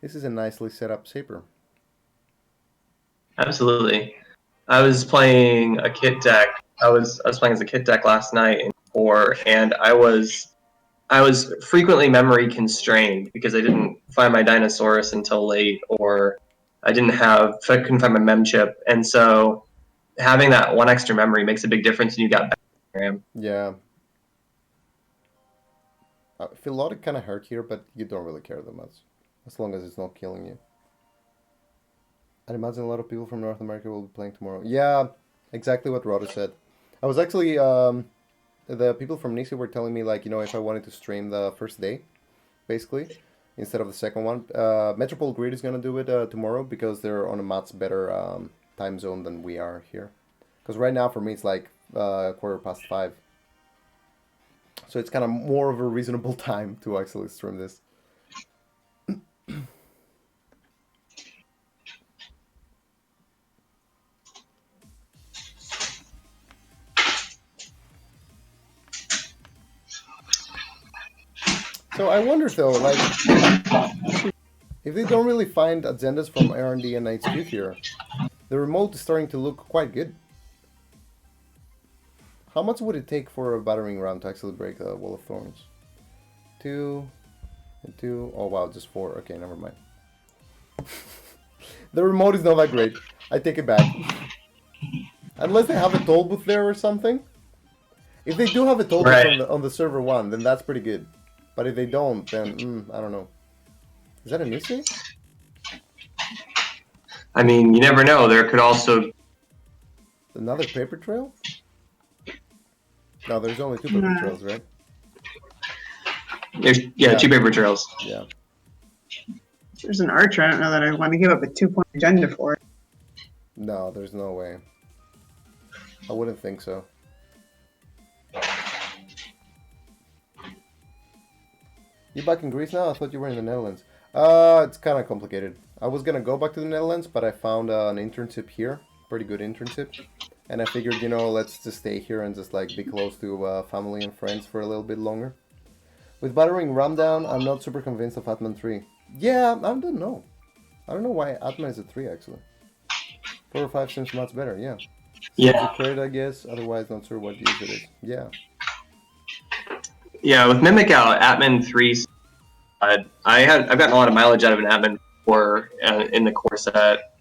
This is a nicely set up Saber. Absolutely. I was playing a kit deck. I was playing as a kit deck last night in Core, and I was frequently memory constrained because I didn't find my Dinosaurus until late, or I couldn't find my mem chip, and so having that one extra memory makes a big difference, and you got back RAM. Yeah. I feel a lot of kind of hurt here, but you don't really care that much. As long as it's not killing you. I'd imagine a lot of people from North America will be playing tomorrow. Yeah, exactly what Rhoda said. I was actually, the people from NISEI were telling me, like, you know, if I wanted to stream the first day, basically, instead of the second one. Metropole Grid is going to do it tomorrow because they're on a much better time zone than we are here. Because right now, for me, it's like 5:15. So it's kind of more of a reasonable time to actually stream this. So I wonder though, like, if they don't really find agendas from R&D and HQ here, the remote is starting to look quite good. How much would it take for a battering ram to actually break the Wall of Thorns? 2 and 2. Oh wow, just 4. Okay, never mind. The remote is not that great. I take it back. Unless they have a toll booth there or something. If they do have a toll booth on the server 1, then that's pretty good. But if they don't, then I don't know. Is that a NISEI? I mean, you never know. There could also Another paper trail? No, there's only 2 paper trails, right? there's 2 paper trails. Yeah. There's an archer. I don't know that I want to give up a 2-point agenda for it. No, there's no way. I wouldn't think so. You back in Greece now? I thought you were in the Netherlands. It's kind of complicated. I was gonna go back to the Netherlands, but I found an internship here. Pretty good internship. And I figured, you know, let's just stay here and just like be close to family and friends for a little bit longer. With battering ram down, I'm not super convinced of Atman 3. Yeah, I don't know. I don't know why Atman is a 3 actually. 4 or 5 seems much better, yeah. Yeah. Credit, I guess. Otherwise, not sure what use it is. Yeah. Yeah, with Mimic out, Atman 3, I've gotten a lot of mileage out of an Atman 4 in the core set.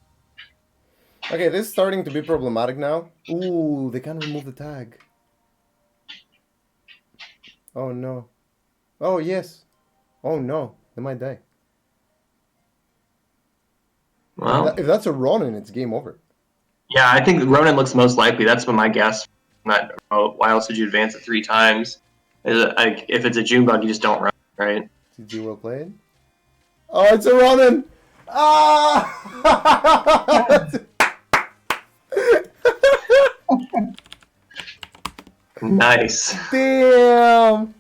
Okay, this is starting to be problematic now. Ooh, they can't remove the tag. Oh no. Oh yes. Oh no, they might die. Well, If that's a Ronin, it's game over. yeah, I think Ronin looks most likely. That's what my guess. Why else would you advance it 3 times? If it's a June bug, you just don't run, right? GG, well played. Oh, it's a Ronin! Ah! Nice. Damn!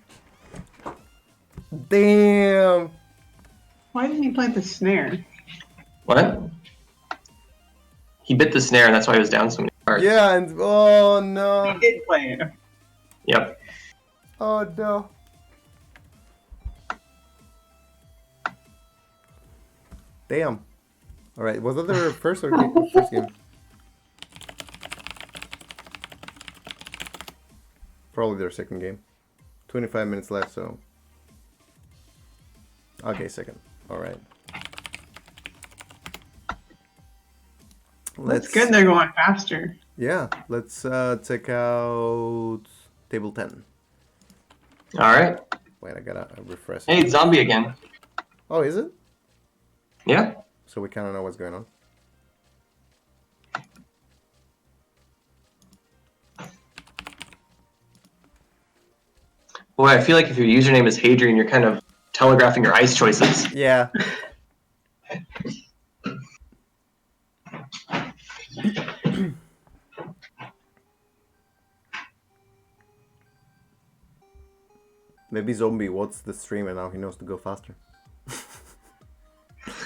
Damn! Why didn't he plant the snare? What? He bit the snare, and that's why he was down so many cards. Yeah, and oh no. I did play it. Yep. Oh no. Damn. All right, was that their first or first game? Probably their second game. 25 minutes left, so. Okay, second. All right. That's good. They're going faster. Yeah, let's check out table 10. All right. Wait, I gotta refresh. Hey, it's zombie again. Oh, is it? Yeah. So we kind of know what's going on. Boy, I feel like if your username is Hadrian, you're kind of telegraphing your ice choices. Yeah. Maybe Zombie watched the stream and now he knows to go faster.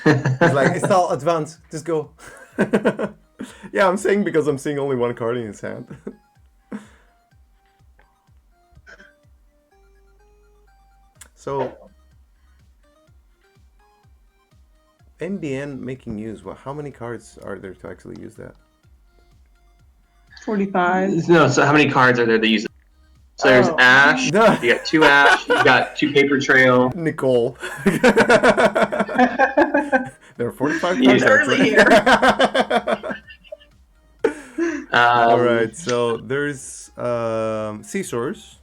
He's like, it's all advanced, just go. Yeah, I'm saying because I'm seeing only one card in his hand. So, MBN making use. Well, how many cards are there to actually use that? 45. No, so how many cards are there that use it? So there's Oh. Ash, you got 2 Ash, you got 2 Paper Trail. Nicole. There are 45 He's cards. early Alright, so there's Seesaws.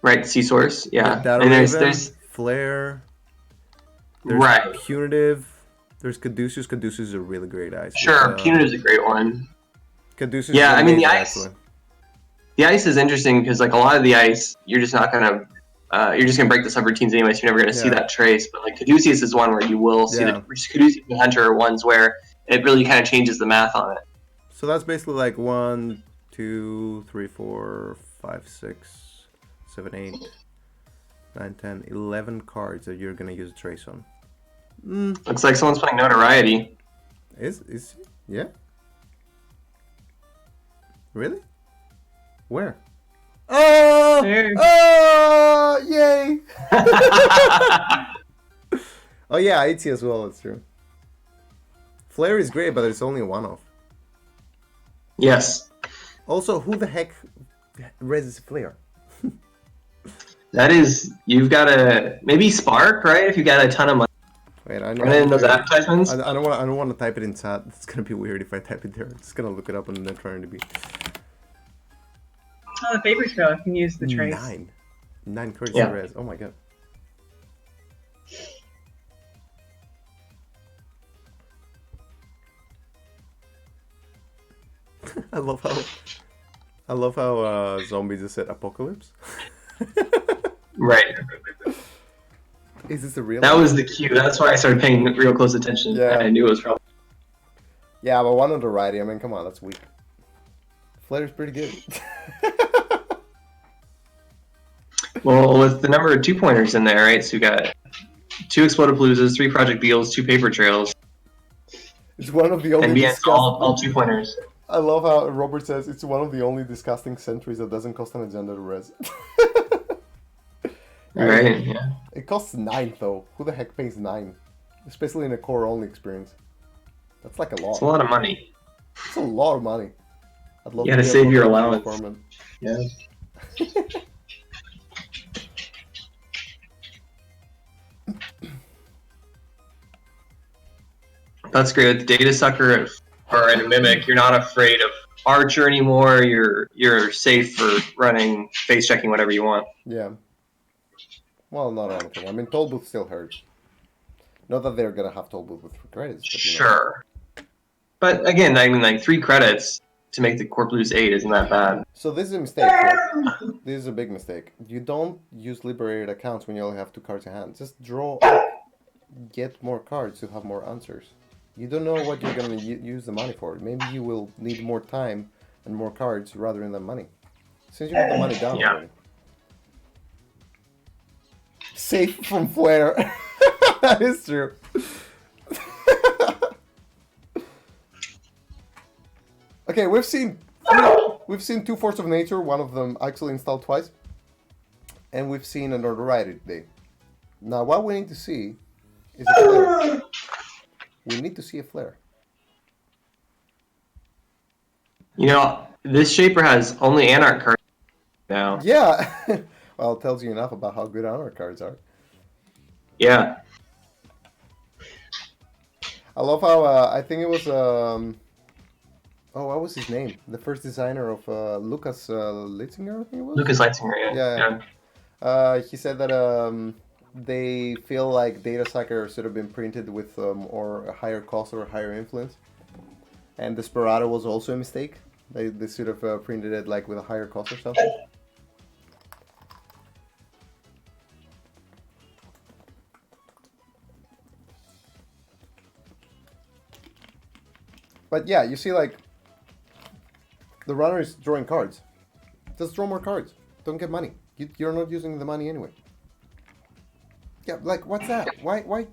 Right, Seasource, yeah. Data And Raven, there's Flare. There's right. Punitive. There's Caduceus. Caduceus is a really great ice. Sure, Punitive's a great one. Caduceus. Yeah, is I mean, the amazing, ice- actually. The ice is interesting because like a lot of the ice, you're just not gonna, you're just gonna break the subroutines anyway, so you're never gonna see Yeah. that trace. But like Caduceus is one where you will see Yeah. the Caduceus and Hunter are ones where it really kind of changes the math on it. So that's basically like 1, 2, 3, 4, 5, 6, 7, 8, 9, 10, 11 cards that you're gonna use a trace on. Looks like someone's playing Notoriety. Is yeah? Really? Where? Oh! There. Oh! Yay! Oh yeah, IT as well. That's true. Flare is great, but it's only a one-off. Yes, Also, who the heck raises Flare? that is. You've got to maybe Spark, right? If you got a ton of money Wait, and then those advertisements. I don't want. I don't want to type it in chat. It's gonna be weird if I type it there. I'm just gonna look it up and then trying to be Oh, the paper trail. You can use the trace. 9 cards Yeah. to res. Oh my god. I love how Zombie just said apocalypse. Right. Is this a real? That was the cue. That's why I started paying real close attention. Yeah. And I knew it was probably. Yeah, but one on the righty. I mean, come on, that's weak. Flare's pretty good. Well, with the number of 2-pointers in there, right? So you got 2 Explodapaloozas, 3 Project Beals, 2 Paper Trails, It's one of the only. and BN's disgusting- all 2-pointers. I love how Robert says it's one of the only disgusting sentries that doesn't cost an agenda to res. Right? Yeah. It costs 9 though. Who the heck pays 9? Especially in a core only experience. That's like a lot. It's a lot of money. It's a lot of money. I'd love You gotta be save able your to allowance. perform Yeah. That's great. With Data Sucker or in a Mimic, you're not afraid of Archer anymore. You're safe for running, face checking, whatever you want. it. Yeah. Well, not anything. I mean, Toll Booth still hurts. Not that they're gonna have Toll Booth with 3 credits. But, you know. Sure. But again, I mean, like 3 credits to make the Core Blues 8 isn't that bad. So this is a mistake. Here. This is a big mistake. You don't use liberated accounts when you only have 2 cards in hand. Just draw, get more cards to have more answers. You don't know what you're gonna use the money for. Maybe you will need more time and more cards rather than money. Since you have the money down Yeah. already. Safe from flare. That is true. Okay, we've seen two Force of Nature. One of them actually installed twice, and we've seen a notoriety today. Now, what we need to see is a flare. We need to see a flare. You know, this shaper has only Anarch cards now. Yeah. Well, it tells you enough about how good honor cards are. Yeah. I love how I think it was what was his name? The first designer of Lucas Litzinger, I think it was. Lucas Leitzinger, Yeah. He said that they feel like Data Sucker should have been printed with or a higher cost or a higher influence, and Desperado was also a mistake. They should have printed it like with a higher cost or something. But yeah, you see, like, the runner is drawing cards. Just draw more cards. Don't get money. You're not using the money anyway. Yeah, like, what's that? Why? I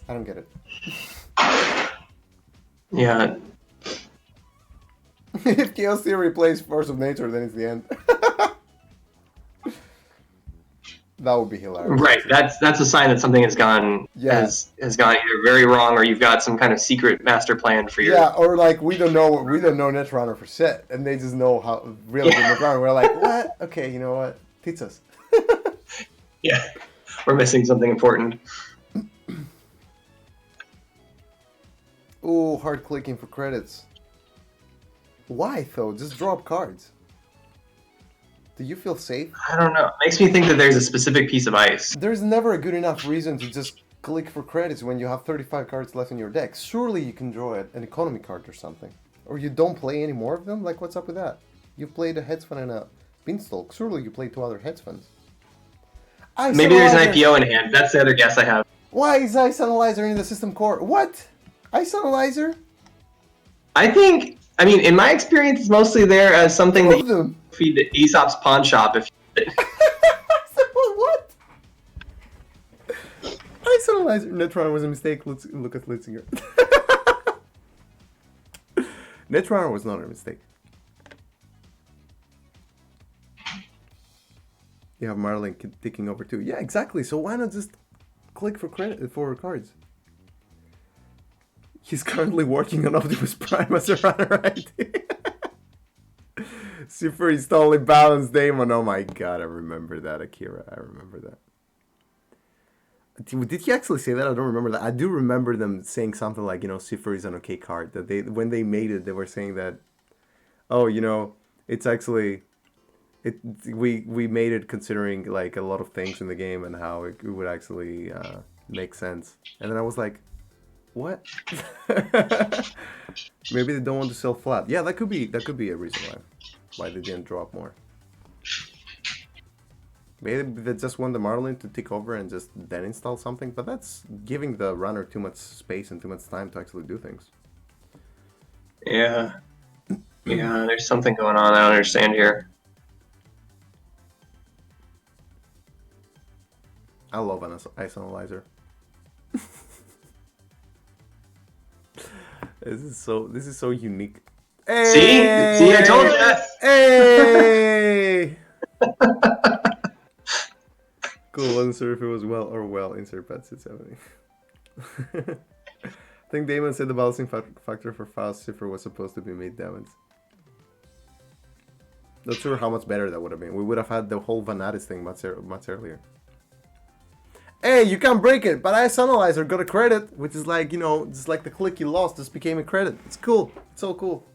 don't get it. Yeah. If Chaos Theory plays Force of Nature, then it's the end. That would be hilarious. Right. That's a sign that something has gone has gone either very wrong, or you've got some kind of secret master plan for your. Yeah, or like we don't know Netrunner for shit, and they just know how really good Netrunner. We're like, what? Okay, you know what? Teach us. Yeah, we're missing something important. Ooh, hard clicking for credits. Why though? Just drop cards. Do you feel safe? I don't know. It makes me think that there's a specific piece of ice. There's never a good enough reason to just click for credits when you have 35 cards left in your deck. Surely you can draw an economy card or something. Or you don't play any more of them? Like, what's up with that? You played a Headsfun and a Beanstalk. Surely you played two other Headsfuns. Maybe there's an IPO in hand. That's the other guess I have. Why is Ice Analyzer in the system core? What? Ice Analyzer? I mean, in my experience, it's mostly there as something that you feed the Aesop's pawn shop if you What? Ice Analyzer. Netrunner was a mistake. Let's look at Litzinger. Netrunner was not a mistake. You have Marlin taking over too. Yeah, exactly. So why not just click for credit for cards? He's currently working on Optimus Prime as a runner ID. Super installing balanced Daemon. Oh my god, I remember that, Akira. I remember that. Did he actually say that? I don't remember that. I do remember them saying something like, Cipher is an okay card. That when they made it, they were saying that, it's actually, we made it considering like a lot of things in the game and how it would actually make sense. And then I was like, what? Maybe they don't want to sell flat. Yeah, that could be a reason why they didn't drop more. Maybe they just want the Marlin to take over and just then install something, but that's giving the runner too much space and too much time to actually do things. Yeah. Yeah, there's something going on I don't understand here. I love an Ice Analyzer. This is so unique. Hey! See, I told you that. Hey! Cool, wasn't sure if it was well, insert pets at 70. I think Damon said the balancing factor for Faust Cipher was supposed to be made damage. Not sure how much better that would have been. We would have had the whole Vanatis thing much earlier. Hey, you can't break it, but Ice Analyzer got a credit, which is like, just like the click you lost just became a credit. It's cool. It's so cool.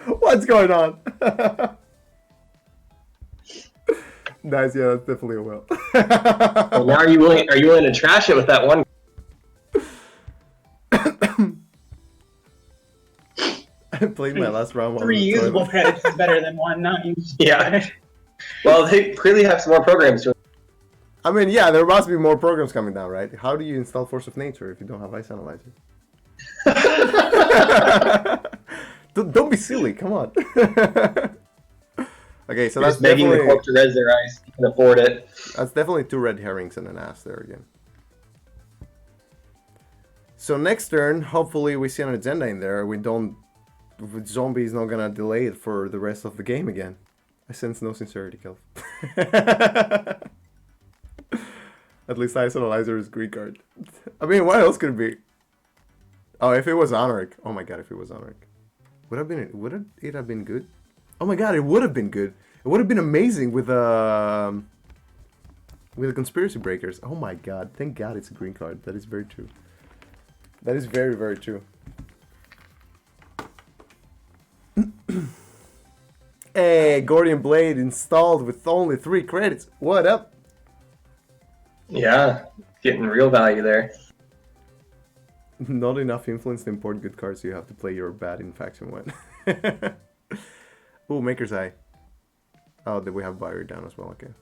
What's going on? Nice, yeah, that's definitely a well. Well, now are you willing to trash it with that one? I played my last round. 3 usable credits is better than 1 not usable. Yeah. Well, they clearly have some more programs to. I mean, yeah, there must be more programs coming down, right? How do you install Force of Nature if you don't have Ice Analyzer? Don't be silly, come on. Okay, so that's begging definitely the corp to res their ice. You can afford it. That's definitely 2 red herrings and an ass there again. So next turn, hopefully we see an agenda in there. We don't. Zombie is not gonna delay it for the rest of the game again. I sense no sincerity, Kelf. At least Ice Analyzer is Greek card. I mean, what else could it be? Oh, if it was Honoric. Oh my god, if it was Honoric. Would it have been good? Oh my god, it would have been good. It would have been amazing with the Conspiracy Breakers. Oh my god, thank god it's a green card. That is very true. That is very, very true. Hey, Gordian Blade installed with only 3 credits. What up? Yeah, getting real value there. Not enough influence to import good cards, so you have to play your bad in faction 1. Ooh, Maker's Eye. Oh, did we have Buyer down as well? Okay.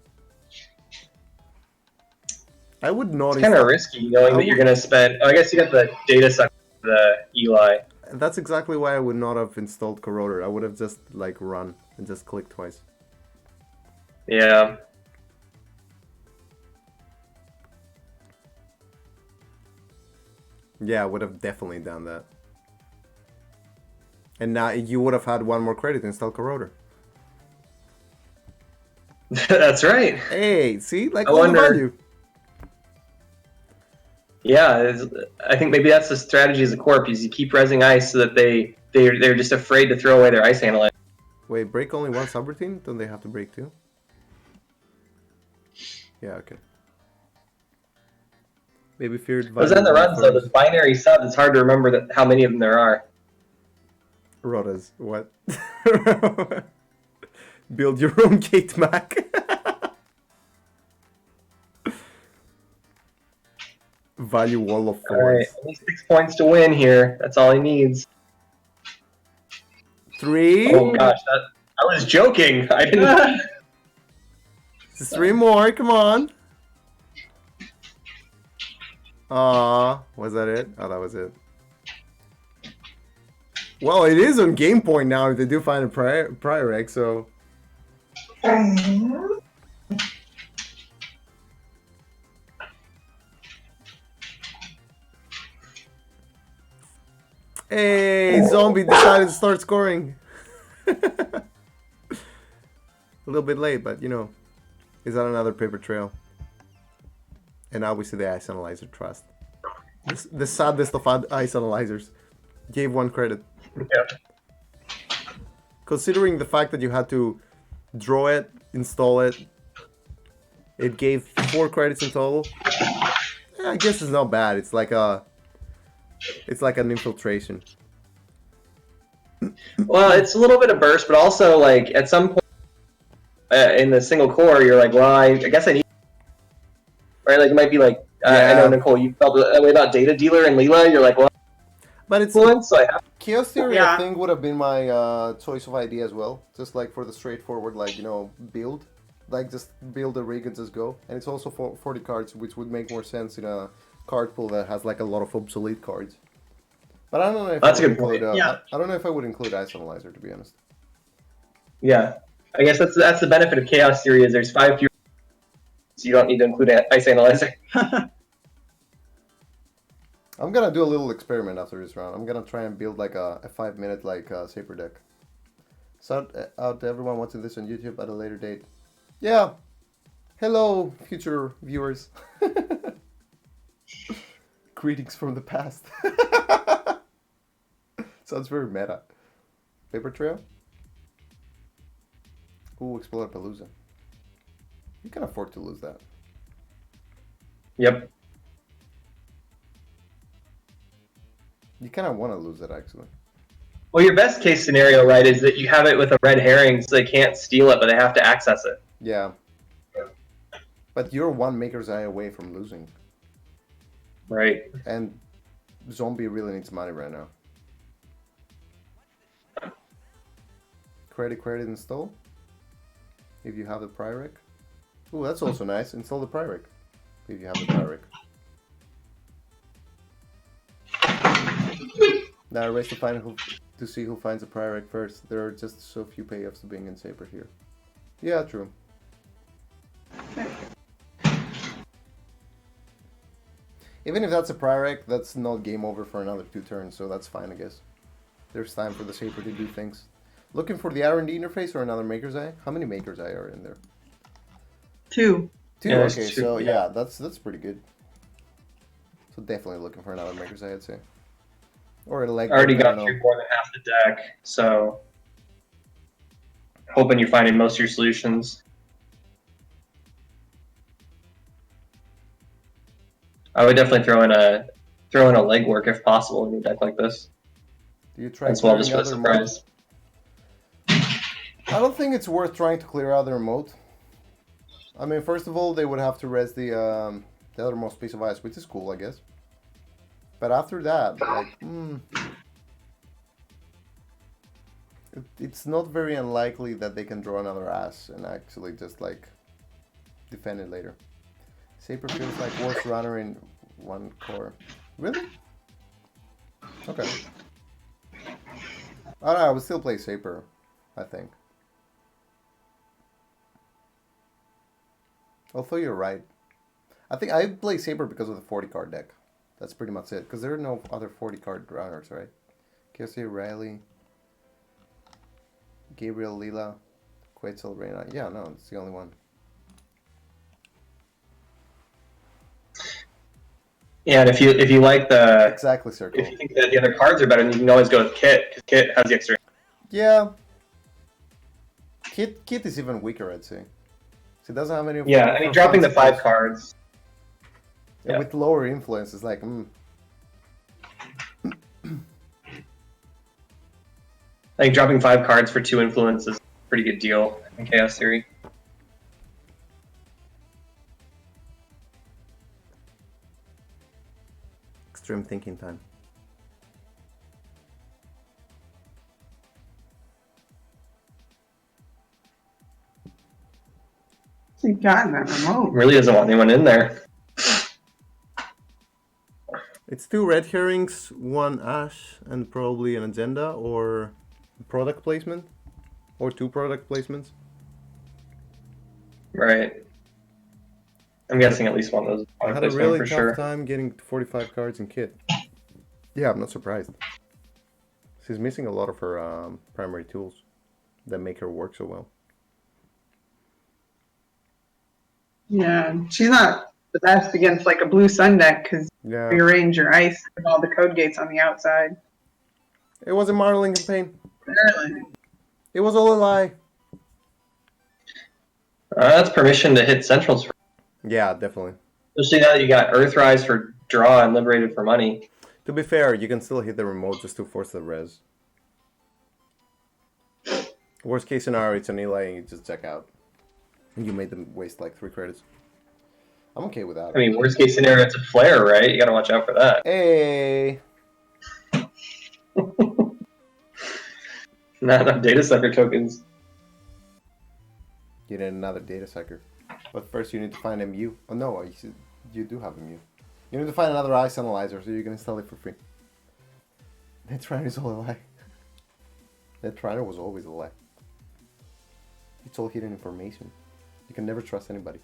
I would not. It's kind of risky knowing that you're going to spend. Oh, I guess you got the data suck, the Eli. That's exactly why I would not have installed Corroder. I would have just like run and just clicked twice. Yeah. Yeah, I would have definitely done that. And now you would have had 1 more credit to install Corroder. That's right. Hey, see, like I all the wonder- value. Yeah, I think maybe that's the strategy as a corp, is you keep resing ice so that they're just afraid to throw away their ice analyzer. Wait, break only 1 subroutine? Don't they have to break 2? Yeah, okay. Maybe feared. Those on the runs though, the binary subs, it's hard to remember how many of them there are. Rotas, what? Build your own Kate Mac. Value wall of Alright, force. only 6 points to win here. That's all he needs. 3. Oh gosh, I was joking. I didn't. Just 3 more, come on. Was that it? Oh, that was it. Well, it is on game point now if they do find a prior egg, so. Hey, Zombie decided to start scoring. A little bit late, but you know, is that another paper trail? And now we see the Ice Analyzer Trust. The saddest of Ice Analyzers. Gave 1 credit. Yeah. Considering the fact that you had to draw it, install it, it gave 4 credits in total. Yeah, I guess it's not bad. It's like an infiltration. Well, it's a little bit of burst, but also like at some point in the single core, you're like, well, I guess I need. Right, like it might be like I know Nicole, you felt that way about Data Dealer and Leela. You're like, well, But it's influence, so I have. Chaos Theory, Yeah. I think, would have been my choice of idea as well. Just like for the straightforward, like, you know, build. Like, just build a rig and just go. And it's also for 40 cards, which would make more sense in a card pool that has like a lot of obsolete cards. But I don't know if That's I a would good point. include, Yeah. I don't know if I would include Ice Analyzer, to be honest. Yeah, I guess that's the benefit of Chaos Theory is there's 5 fewer, so you don't need to include Ice Analyzer. I'm gonna do a little experiment after this round. I'm gonna try and build like a 5-minute like Saber deck. So out to everyone watching this on YouTube at a later date. Yeah. Hello, future viewers. Greetings from the past. Sounds very meta. Paper trail? Ooh, Explorer-Palooza. You can afford to lose that. Yep. You kind of want to lose it, actually. Well, your best case scenario, right, is that you have it with a red herring, so they can't steal it, but they have to access it. Yeah. But you're 1 Maker's Eye away from losing. Right. And Zombie really needs money right now. Credit install. If you have the Pyrrhic. Ooh, that's also nice. Install the Pyrrhic. If you have the Pyrrhic. Now race to see who finds a Pyrrhic first. There are just so few payoffs to being in Saber here. Yeah, true. Even if that's a Pyrrhic, that's not game over for another 2 turns, so that's fine, I guess. There's time for the Saber to do things. Looking for the R&D interface or another Maker's Eye? How many Maker's Eye are in there? 2. 2? Yeah, there's Okay, 2, so yeah. yeah, that's pretty good. So definitely looking for another Maker's Eye, I'd say. Or a leg. Already I don't got know. through more than half the deck, so hoping you're finding most of your solutions. I would definitely throw in a legwork if possible in a deck like this, Do you try as well, just clearing for the other modes? surprise. I don't think it's worth trying to clear out their moat. I mean, first of all, they would have to res the othermost piece of ice, which is cool, I guess. But after that, like, it's not very unlikely that they can draw another ass and actually just like defend it later. Saber feels like worst runner in 1 core. Really? Okay. I don't know, I would still play Saber, I think. Although you're right. I think I play Saber because of the 40 card deck. That's pretty much it. Because there are no other 40 card runners, right? Kelfecil, Riley, Gabriel, Lila, Quetzal, Reina. Yeah, no, it's the only one. Yeah, and if you like the Exactly, Circle. if you think that the other cards are better, then you can always go with Kit, because Kit has the extra. Yeah. Kit is even weaker, I'd say. So it doesn't have any. Yeah, I mean dropping the 5 cards. Yeah, with lower influence, it's like, I think dropping 5 cards for 2 influence is a pretty good deal in Chaos Theory. Extreme thinking time. What's he got in that remote? Really doesn't want anyone in there. It's 2 red herrings, 1 ash, and probably an agenda or product placement, or 2 product placements. Right. I'm guessing at least one of those. I had a really tough time getting 45 cards in Kit. Yeah, I'm not surprised. She's missing a lot of her primary tools that make her work so well. Yeah, she's not the best against like a blue sun deck because Yeah, rearrange your ice with all the code gates on the outside. it was a Marling campaign. Really? It was all a lie. That's permission to hit centrals. Yeah, definitely. Especially now that you got Earthrise for draw and Liberated for money. To be fair, you can still hit the remote just to force the res. Worst case scenario, it's an Eli and you just check out. And you made them waste like 3 credits. I'm okay with that. I mean, worst case scenario, it's a flare, right? You gotta watch out for that. Hey! Not enough data sucker tokens. You need another data sucker. But first you need to find MU. Oh no, you do have MU. You need to find another ice analyzer so you can install it for free. Netrunner is all a lie. Netrunner was always a lie. It's all hidden information. You can never trust anybody.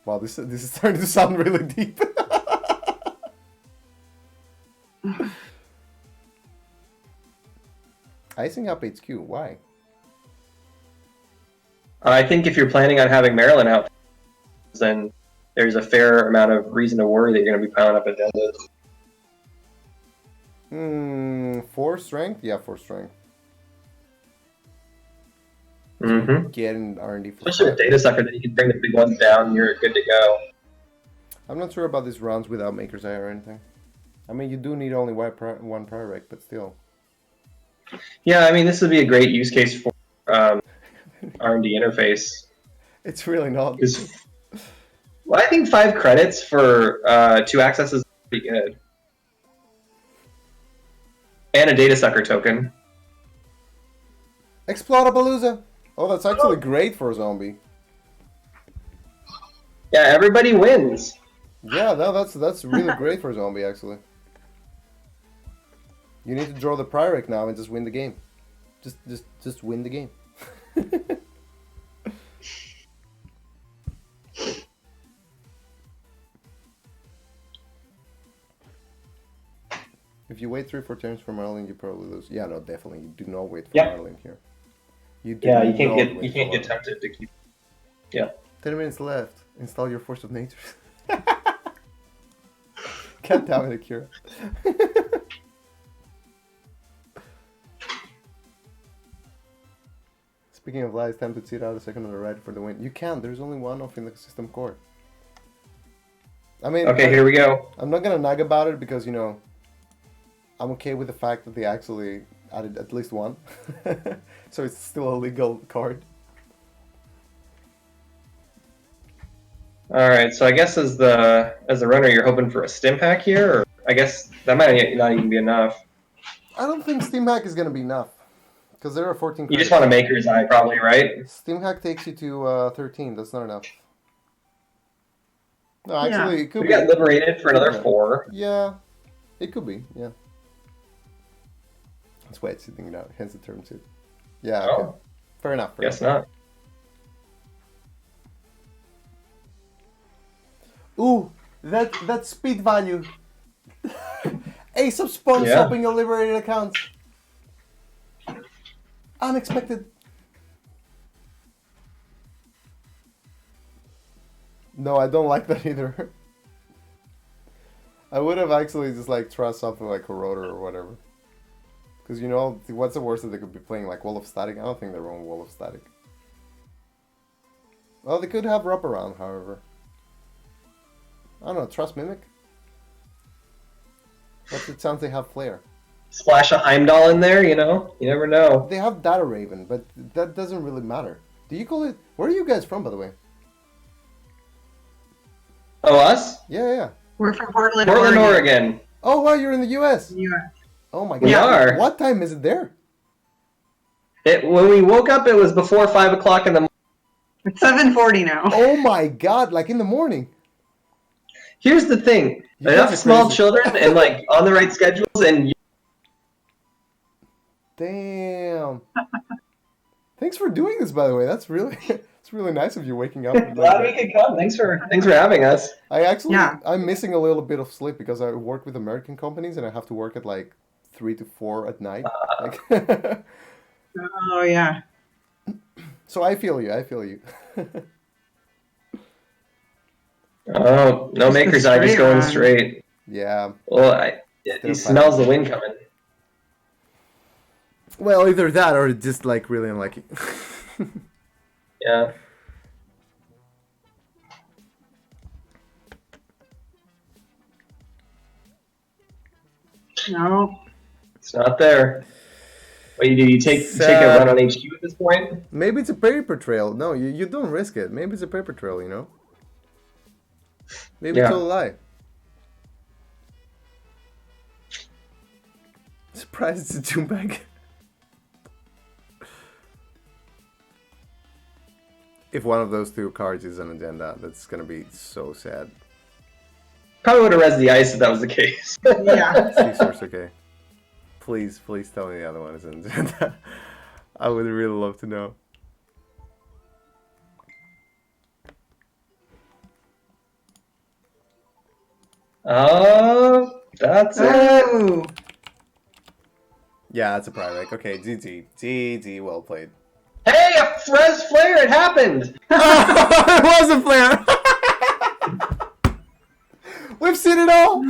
Wow, this is starting to sound really deep. Icing up HQ, why? I think if you're planning on having Maryland out, then there's a fair amount of reason to worry that you're going to be piling up agendas. 4 strength? Yeah, 4 strength. Mm-hmm. Getting R&D for Especially 5. with data sucker, then you can bring the big ones down. You're good to go. I'm not sure about these rounds without Maker's Eye or anything. I mean, you do need only one Pyrrhic, but still. Yeah, I mean, this would be a great use case for R&D interface. It's really not. Well, I think 5 credits for 2 access is pretty good. And a data sucker token. Explodapalooza! Oh, that's actually great for a zombie. Yeah, everybody wins. Yeah, no, that's really great for a zombie, actually. You need to draw the Pyrrhic now and just win the game. Just win the game. If you wait 3-4 turns for Marlin, you probably lose. Yeah, no, definitely. You do not wait for Yep. Marlin here. You do Yeah, you can't not get wait you for can't get Marlin. tempted to keep. Yeah. 10 minutes left. Install your Force of Nature. God damn it, Akira. Speaking of lies, time to sit out a second on the right for the win. You can't. There's only one off in the system core. I mean, Okay, here we go. I'm not gonna nag about it because, you know, I'm okay with the fact that they actually added at least one. So it's still a legal card. All right, so I guess as the runner, you're hoping for a stim hack here, or I guess that might not even be enough. I don't think Steam Hack is gonna be enough. Because there are 14 You just credits. want a Maker's Eye, probably, right? Steam Hack takes you to 13. That's not enough. No, actually, it could We be. got liberated for another 4. Yeah, it could be. Yeah. That's why it's sitting it out. Hence the term too. Yeah. Okay. Oh, Fair enough. Fair guess enough. not. Ooh, that speed value. Ace of Spawns Yeah. opening your liberated account. Unexpected. No, I don't like that either. I would have actually just like trust something like Corroder or whatever. Because, you know, what's the worst that they could be playing? Like Wall of Static? I don't think they're on Wall of Static. Well, they could have Wraparound, however. I don't know, Trust Mimic? What's the chance they have Flare? Splash a Heimdall in there, you know? You never know. They have Data Raven, but that doesn't really matter. Do you call it... Where are you guys from, by the way? Oh, us? Yeah. We're from Portland, Portland, Oregon. Oregon. Oh, wow, you're in the US. US. Oh my god. We are. What time is it there? When we woke up, it was before 5 o'clock in the morning. It's 7:40 now. Oh my god, like in the morning. Here's the thing. You Enough guys are small crazy. children and, like, on the right schedules, and Damn. Thanks for doing this, by the way. That's really... It's really nice of you waking up. like glad we that. could come. Thanks for having us. I'm missing a little bit of sleep because I work with American companies and I have to work at like 3 to 4 at night. Like, Oh yeah. so I feel you. I feel you. Oh, no Just a Maker's Eye, just straight going run. straight. Yeah. Well, he smells the wind coming. Well, either that or just like really unlucky. Yeah. No. It's not there. What do? You take a run on HQ at this point? Maybe it's a paper trail. No, you don't risk it. Maybe it's a paper trail, you know? Maybe it's Yeah. all a lie. Surprised it's a Doom bag. If one of those two cards is an agenda, that's gonna be so sad. Probably would have res the ice if that was the case. Yeah. Caesar's okay. Please tell me the other one is an agenda. I would really love to know. Oh, that's it. Oh. Yeah, it's a Private. Okay, GG, well played. Hey, a res flare! It happened. It was a flare! We've seen it all!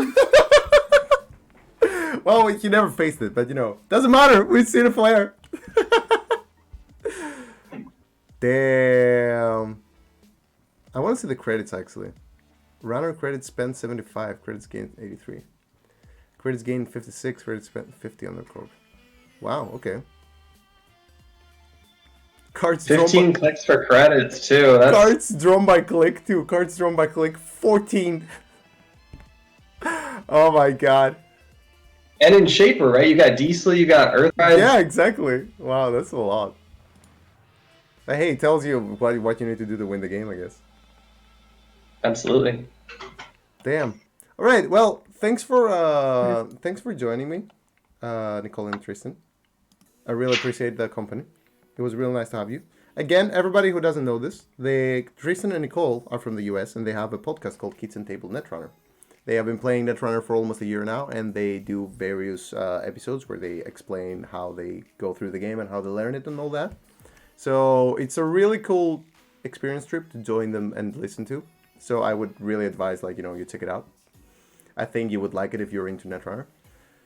Well, you never faced it, but you know, doesn't matter. We've seen a flare. Damn. I want to see the credits actually. Runner credits spent 75, credits gained 83. Credits gained 56, credits spent 50 on the corp. Wow, okay. Cards 15 clicks for credits too. That's Cards drawn by click too. Cards drawn by click 14. Oh my god. and in Shaper, right? You got Diesel, you got Earthrise. Yeah, exactly. Wow, that's a lot. But hey, it tells you what you need to do to win the game, I guess. Absolutely. Damn. All right. Well, thanks for joining me, Nicole and Tristan. I really appreciate the company. It was real nice to have you. Again, everybody who doesn't know this, Tristan and Nicole are from the US and they have a podcast called Kids and Table Netrunner. They have been playing Netrunner for almost a year now, and they do various episodes where they explain how they go through the game and how they learn it and all that. So it's a really cool experience trip to join them and listen to. So I would really advise, like, you check it out. I think you would like it if you're into Netrunner.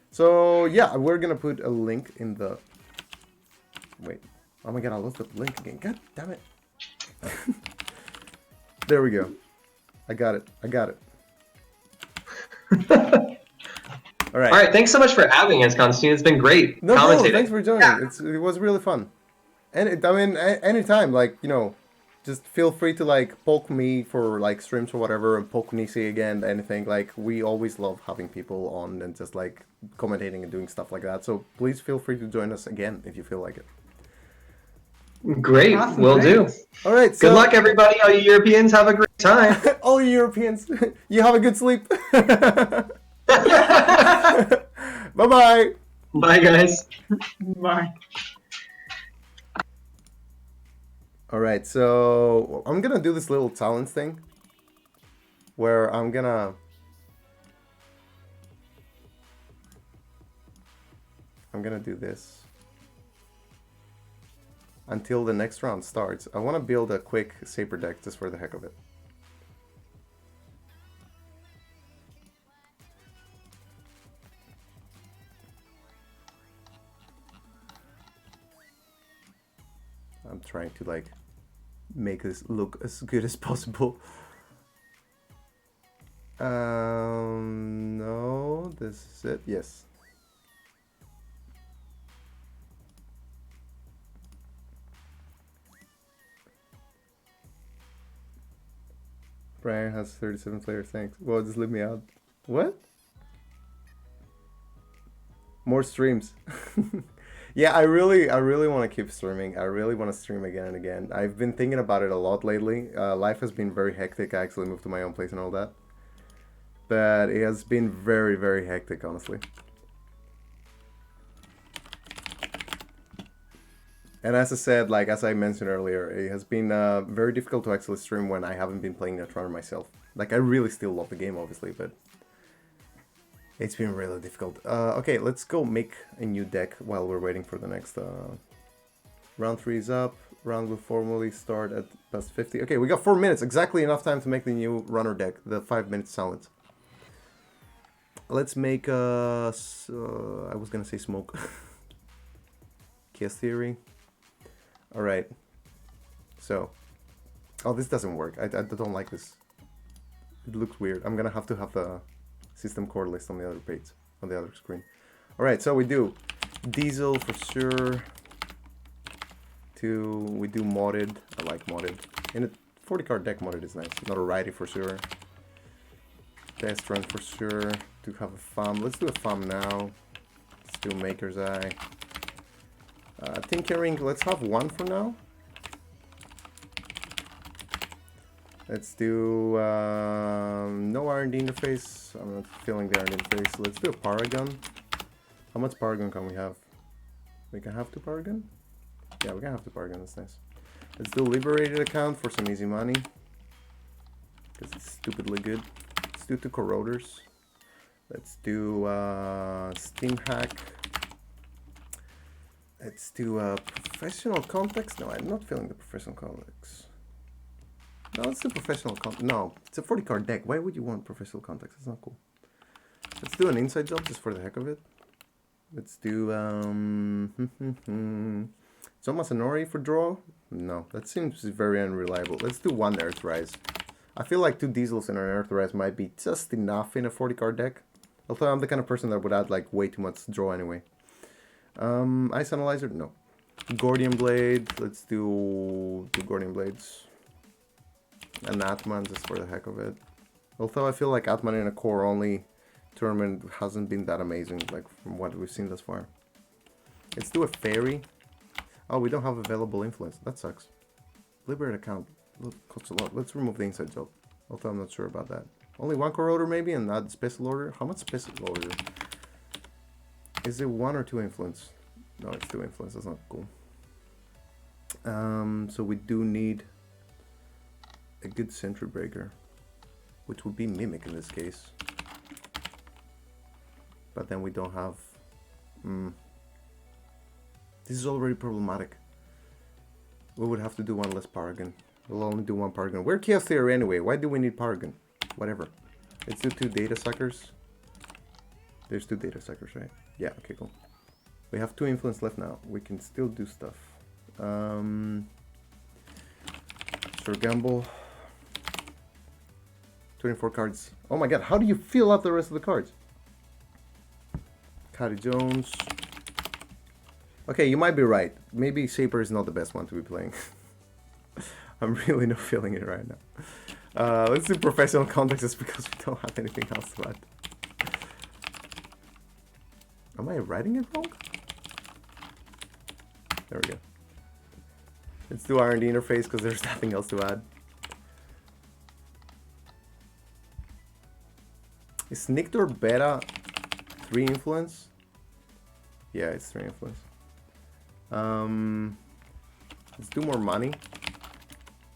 So yeah, we're gonna put a link in the... Wait. Oh my god, I lost the link again. God damn it. There we go. I got it. All right. All right. Thanks so much for having us, Constantine. It's been great No problem. commentating. Thanks for joining. Yeah. It was really fun. And anytime, like, just feel free to like poke me for like streams or whatever, and poke NISEI again, anything. Like, we always love having people on and just like commentating and doing stuff like that. So please feel free to join us again if you feel like it. Great. Awesome, Will do. All right. Good luck, everybody. All you Europeans, have a great time. All you Europeans, you have a good sleep. Bye-bye. Bye, guys. Bye. All right, so I'm gonna do this little challenge thing where I'm gonna do this until the next round starts. I want to build a quick Saber deck just for the heck of it. I'm trying to like make this look as good as possible. No, this is it. Yes. Brian has 37 players. Thanks. Well, just leave me out. What? More streams. Yeah, I really want to keep streaming. I really want to stream again and again. I've been thinking about it a lot lately. Life has been very hectic. I actually moved to my own place and all that. But it has been very, very hectic, honestly. And as I said, like, as I mentioned earlier, it has been very difficult to actually stream when I haven't been playing Netrunner myself. Like, I really still love the game, obviously, but it's been really difficult. Okay, let's go make a new deck while we're waiting for the next... Round 3 is up. Round will formally start at past 50. Okay, we got 4 minutes. Exactly enough time to make the new runner deck. The 5-minute silence. Let's make a... I was gonna say smoke. Chaos Theory. Alright. So. Oh, this doesn't work. I don't like this. It looks weird. I'm gonna have to have the system core list on the other page, on the other screen. Alright, so we do Diesel for sure. We do modded. I like modded. In a 40 card deck, modded is nice. Notoriety for sure. Test run for sure. To have a farm. Let's do a farm now. Let's do Maker's Eye. Tinkering, let's have one for now. Let's do no R&D interface. I'm not feeling the R&D interface. Let's do a Paragon. How much Paragon can we have? We can have 2 Paragon? Yeah, we can have 2 Paragon, that's nice. Let's do Liberated account for some easy money. Because it's stupidly good. Let's do 2 Corroders. Let's do Steam Hack. Let's do Professional Context. No, I'm not feeling the Professional Context. No, let's do Professional Context. No, it's a 40 card deck. Why would you want Professional Context? It's not cool. Let's do an Inside Job just for the heck of it. Let's do Thomas Anori for draw. No, that seems very unreliable. Let's do 1 Earthrise. I feel like 2 Diesels and an Earthrise might be just enough in a 40 card deck. Although I'm the kind of person that would add like way too much draw anyway. Ice Analyzer? No. Gordian Blade. Let's do 2 Gordian Blades. And Atman just for the heck of it. Although I feel like Atman in a core only tournament hasn't been that amazing, like from what we've seen thus far. Let's do a Fairy. Oh, we don't have available influence. That sucks. Liberate account. Costs a lot. Let's remove the Inside Job. Although I'm not sure about that. Only 1 Corroder maybe and add Special Order. How much Special Order? Is it 1 or 2 influence? No, it's 2 influence. That's not cool. So we do need a good Sentry Breaker, which would be Mimic in this case. but then we don't have... This is already problematic. We would have to do one less Paragon. We'll only do one Paragon. We're Chaos Theory anyway. Why do we need Paragon? Whatever. Let's do 2 Data Suckers. There's 2 Data Suckers, right? Yeah, okay, cool. We have 2 Influence left now. We can still do stuff. Sir Gamble. 24 cards. Oh my god, how do you fill up the rest of the cards? Cady Jones. Okay, you might be right. Maybe Shaper is not the best one to be playing. I'm really not feeling it right now. Let's do Professional Contexts because we don't have anything else to add. Am I writing it wrong? There we go. Let's do R&D interface because there's nothing else to add. Is Nictor Beta 3 influence? Yeah, it's 3 influence. Let's do more money.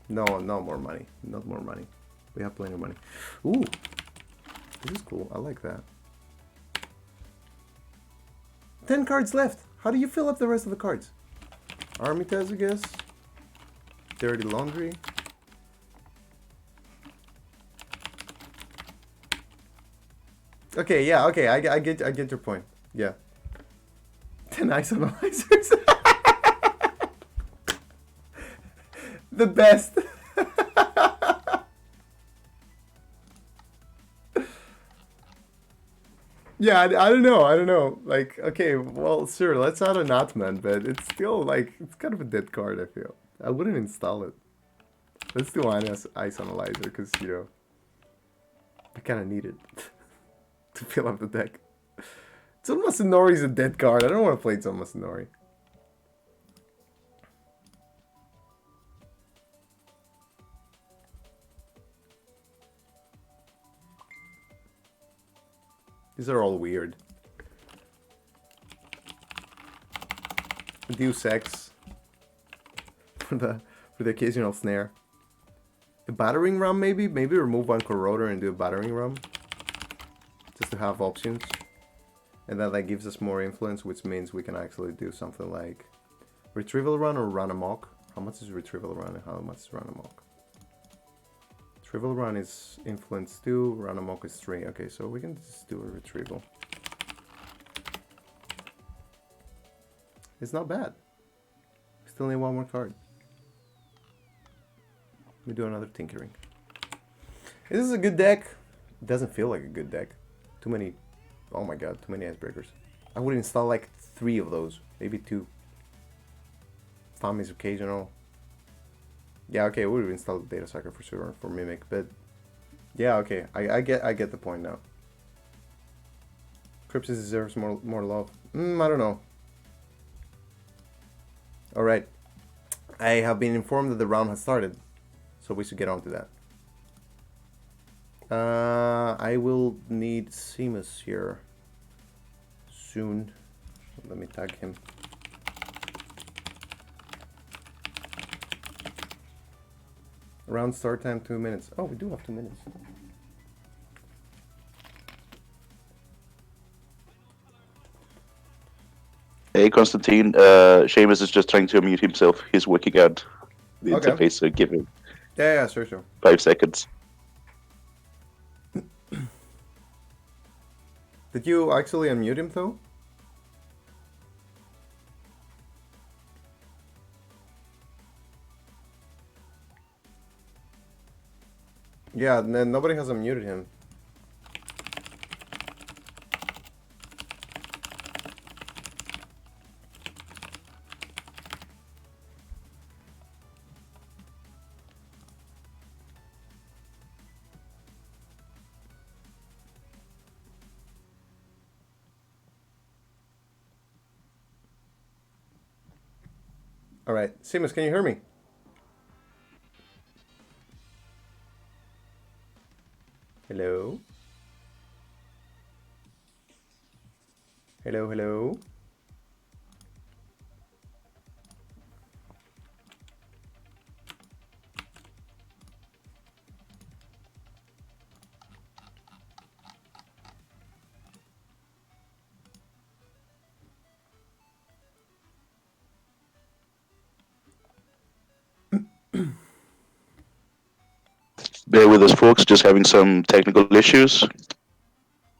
No, not more money. Not more money. We have plenty of money. Ooh, this is cool. I like that. 10 cards left. How do you fill up the rest of the cards? Armitage, I guess. Dirty Laundry. Okay, yeah, okay, I get your point. Yeah. 10 ice analyzers. The best. Yeah, I don't know. Like, okay, well, sure, let's add an Atman, but it's still, like, it's kind of a dead card, I feel. I wouldn't install it. Let's do Ice Analyzer, because, you know, I kind of need it to fill up the deck. Zon Masanori is a dead card. I don't want to play Zon Masanori. These are all weird. Deus Ex for the occasional snare. A battering ram maybe? Maybe remove one corroder and do a battering ram. Just to have options. And then that gives us more influence, which means we can actually do something like Retrieval Run or Run Amok. How much is Retrieval Run and how much is Run Amok? Retrieval Run is influence 2, Run Amok is 3. Okay, so we can just do a retrieval. It's not bad. We still need one more card. We do another tinkering. This is a good deck. It doesn't feel like a good deck. Too many. Oh my god, too many icebreakers. I would install like 3 of those, maybe 2. Farm is occasional. Yeah, okay, we would install the Data Sucker for sure for Mimic, but yeah, okay, I get the point now. Crypsis deserves more love. I don't know. All right, I have been informed that the round has started, so we should get on to that. I will need Seamus here soon. Let me tag him. Round start time 2 minutes. Oh, we do have 2 minutes. Hey, Constantine. Seamus is just trying to unmute himself. He's working out the interface, so give him Yeah, sure. 5 seconds. Did you actually unmute him though? Yeah, nobody has unmuted him. All right, Seamus, can you hear me? Hello? Hello? there with us, folks. Just having some technical issues.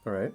All right.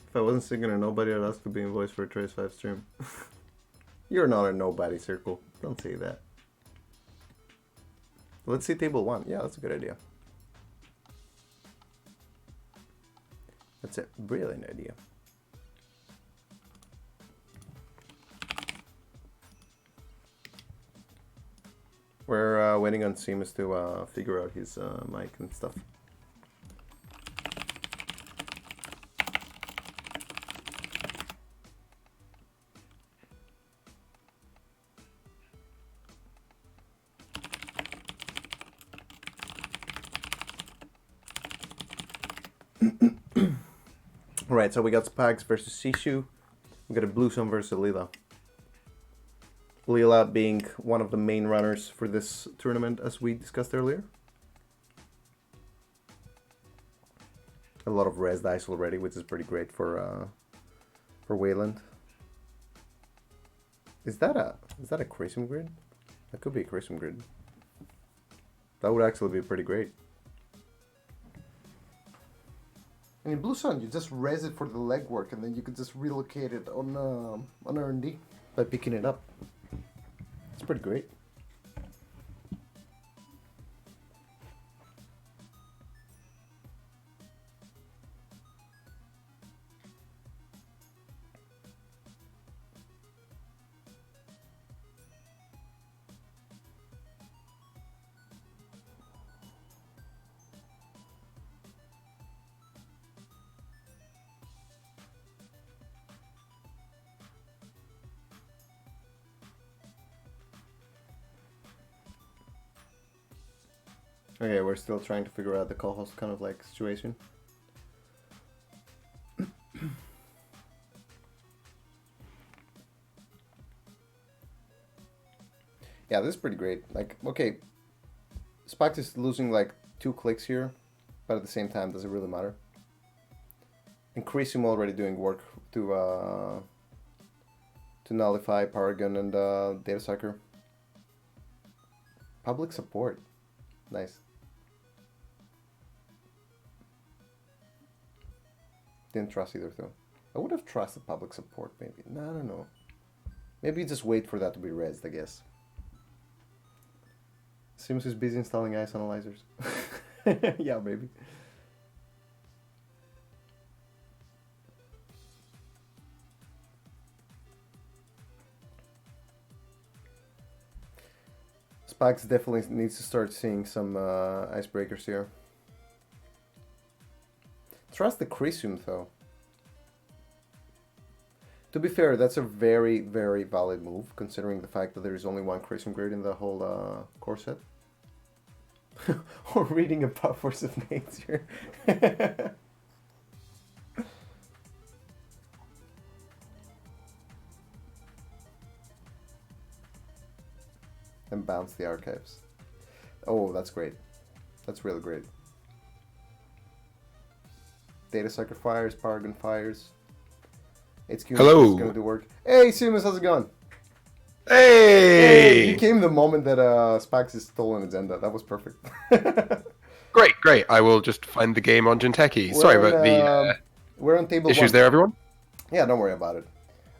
If I wasn't singing a nobody, I'd ask to be in voice for a Trace 5 stream. You're not a nobody, Circle. Don't say that. Let's see table 1. Yeah, that's a good idea. That's a brilliant idea. We're waiting on Seamus to figure out his mic and stuff. Right, so we got Spags versus Sishu. We got a Bluesome versus Lila. Lila being one of the main runners for this tournament, as we discussed earlier. A lot of res dice already, which is pretty great for Wayland. Is that a Charism grid? That could be a Charism grid. That would actually be pretty great. And in Blue Sun, you just res it for the legwork, and then you could just relocate it on R&D by picking it up. It's pretty great. Okay, we're still trying to figure out the co-host kind of like situation. Yeah, this is pretty great. Like, okay, Spax is losing like 2 clicks here, but at the same time, does it really matter? Increasing already doing work to nullify Paragon and Data Sucker. Public support, nice. Didn't trust either though. I would have trusted public support maybe. No, I don't know. Maybe just wait for that to be rezzed, I guess. Sims is busy installing ice analyzers. Yeah, maybe. Spax definitely needs to start seeing some icebreakers here. Trust the Crisium though. To be fair, that's a very, very valid move, considering the fact that there is only one Crisium grid in the whole core set. Or reading a Force of Nature. And bounce the archives. Oh, that's great. That's really great. Data Sucker fires, Paragon fires. HQ Hello. is gonna do work. Hey, Simus, how's it going? Hey! You came the moment that Spax is stolen agenda. That was perfect. Great. I will just find the game on Jinteki. Sorry about the we're on table issues 1. there, everyone. Yeah, don't worry about it.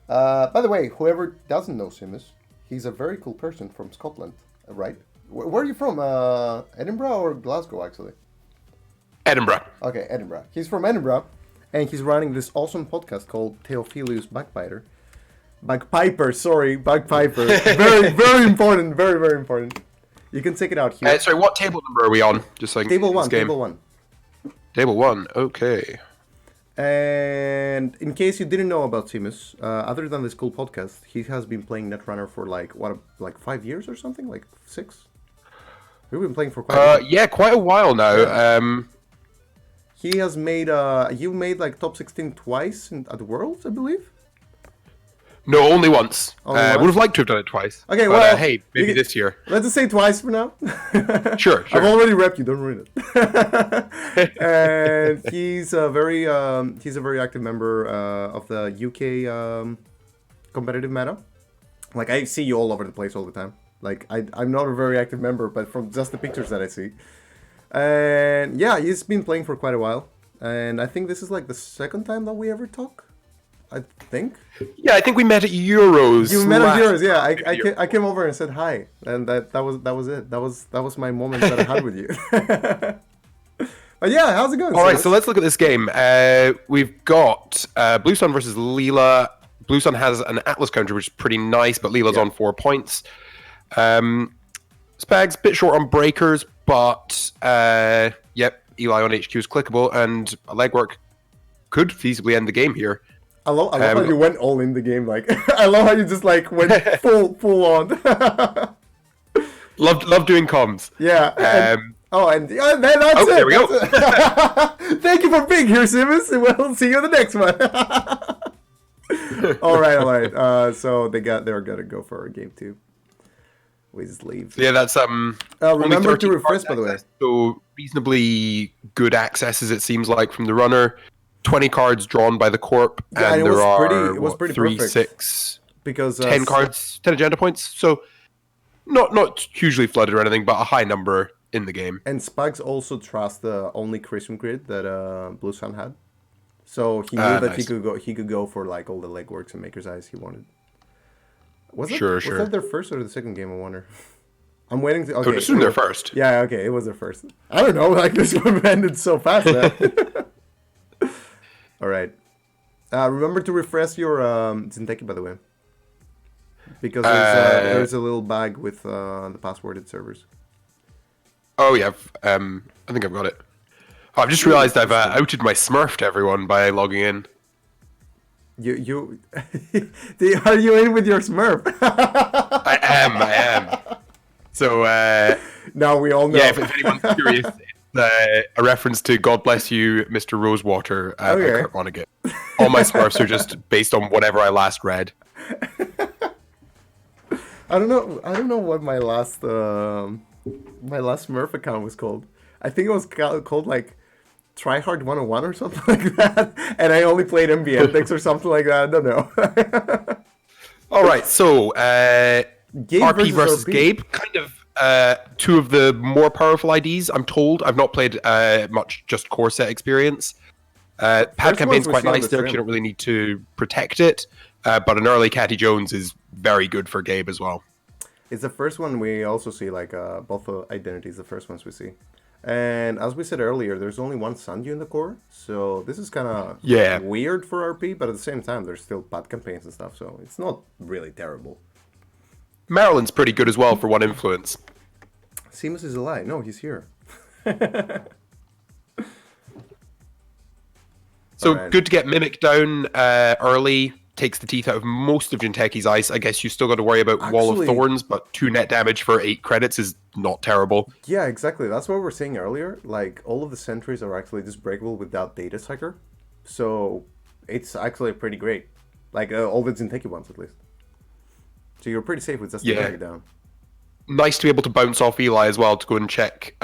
By the way, whoever doesn't know Simus, he's a very cool person from Scotland, right? Where are you from? Edinburgh or Glasgow, actually? Edinburgh. Okay, Edinburgh. He's from Edinburgh, and he's running this awesome podcast called Theophilus Bagpiper. Bagpiper. Very, very important. Very, very important. You can take it out here. Sorry, what table number are we on? Just so I can Table see one. this game. Table one. Table 1. Okay. And in case you didn't know about Seamus, other than this cool podcast, he has been playing Netrunner for like 5 years or something, like 6. We've been playing for quite a while. Yeah, quite a while now. Yeah. He has made you made like top 16 twice at Worlds, I believe. No, only once. Only Would once? have liked to have done it twice. Okay, but, well, hey, maybe this year. Let's just say twice for now. Sure. I've already repped you. Don't ruin it. And he's a very active member of the UK competitive meta. Like I see you all over the place all the time. Like I'm not a very active member, but from just the pictures that I see. And yeah, he's been playing for quite a while. And I think this is like the second time that we ever talk. I think. Yeah, I think we met at Euros. You met at Euros, yeah. I came over and said hi, and that was it. That was my moment that I had with you. But yeah, how's it going? All right, so let's look at this game. We've got Blue Sun versus Leela. Blue Sun has an Atlas counter, which is pretty nice, but Leela's on 4 points. Spags, bit short on breakers, but yep, Eli on HQ is clickable, and a legwork could feasibly end the game here. I love how you went all in the game. Like I love how you just like went full on. Love doing comms. Yeah. That's it. There we go. Thank you for being here, Simmons. We'll see you in the next one. all right. So they're gonna go for game 2. We just leave. Yeah, that's remember to refresh, by the way. So reasonably good access, as it seems like, from the runner. 20 cards drawn by the Corp, and there are 3, perfect. 6, because 10 cards, 10 agenda points. So not hugely flooded or anything, but a high number in the game. And Spags also trusts the only Christian grid that Blue Sun had, so he knew that nice. he could go for like all the legworks and Maker's Eyes he wanted. Was Sure. that their first or the second game? I wonder. I'm waiting to. Okay, this is their first. Yeah, okay, it was their first. I don't know. Like this one ended so fast. All right. Remember to refresh your Zinteki, by the way, because there's a little bag with the passworded servers. Oh yeah, I think I've got it. Oh, I've just realised I've outed my Smurf to everyone by logging in. You are you in with your Smurf? I am. So now we all know. Yeah, if anyone's curious. A reference to God Bless You, Mr. Rosewater by Kurt Vonnegut. All my Smurfs are just based on whatever I last read. I don't know what my last Smurf account was called. I think it was called like Tryhard 101 or something like that. And I only played MBNX or something like that. I don't know. All right, so RP versus Gabe, kind of. 2 of the more powerful IDs, I'm told. I've not played much just core set experience. Pad campaign's quite nice there because you don't really need to protect it. But an early Catty Jones is very good for Gabe as well. It's the first one we also see, like both identities, the first ones we see. And as we said earlier, there's only one Sanju in the core. So this is kind of weird for RP, but at the same time, there's still pad campaigns and stuff. So it's not really terrible. Maryland's pretty good as well for one influence. Seamus is a lie. No, he's here. So good to get Mimic down early. Takes the teeth out of most of Jinteki's ice. I guess you still got to worry about Wall of Thorns, but 2 net damage for 8 credits is not terrible. Yeah, exactly. That's what we were saying earlier. Like, all of the sentries are actually just breakable without Data Sucker. So it's actually pretty great. Like, all the Jinteki ones, at least. So you're pretty safe with just taking it down. Nice to be able to bounce off Eli as well to go and check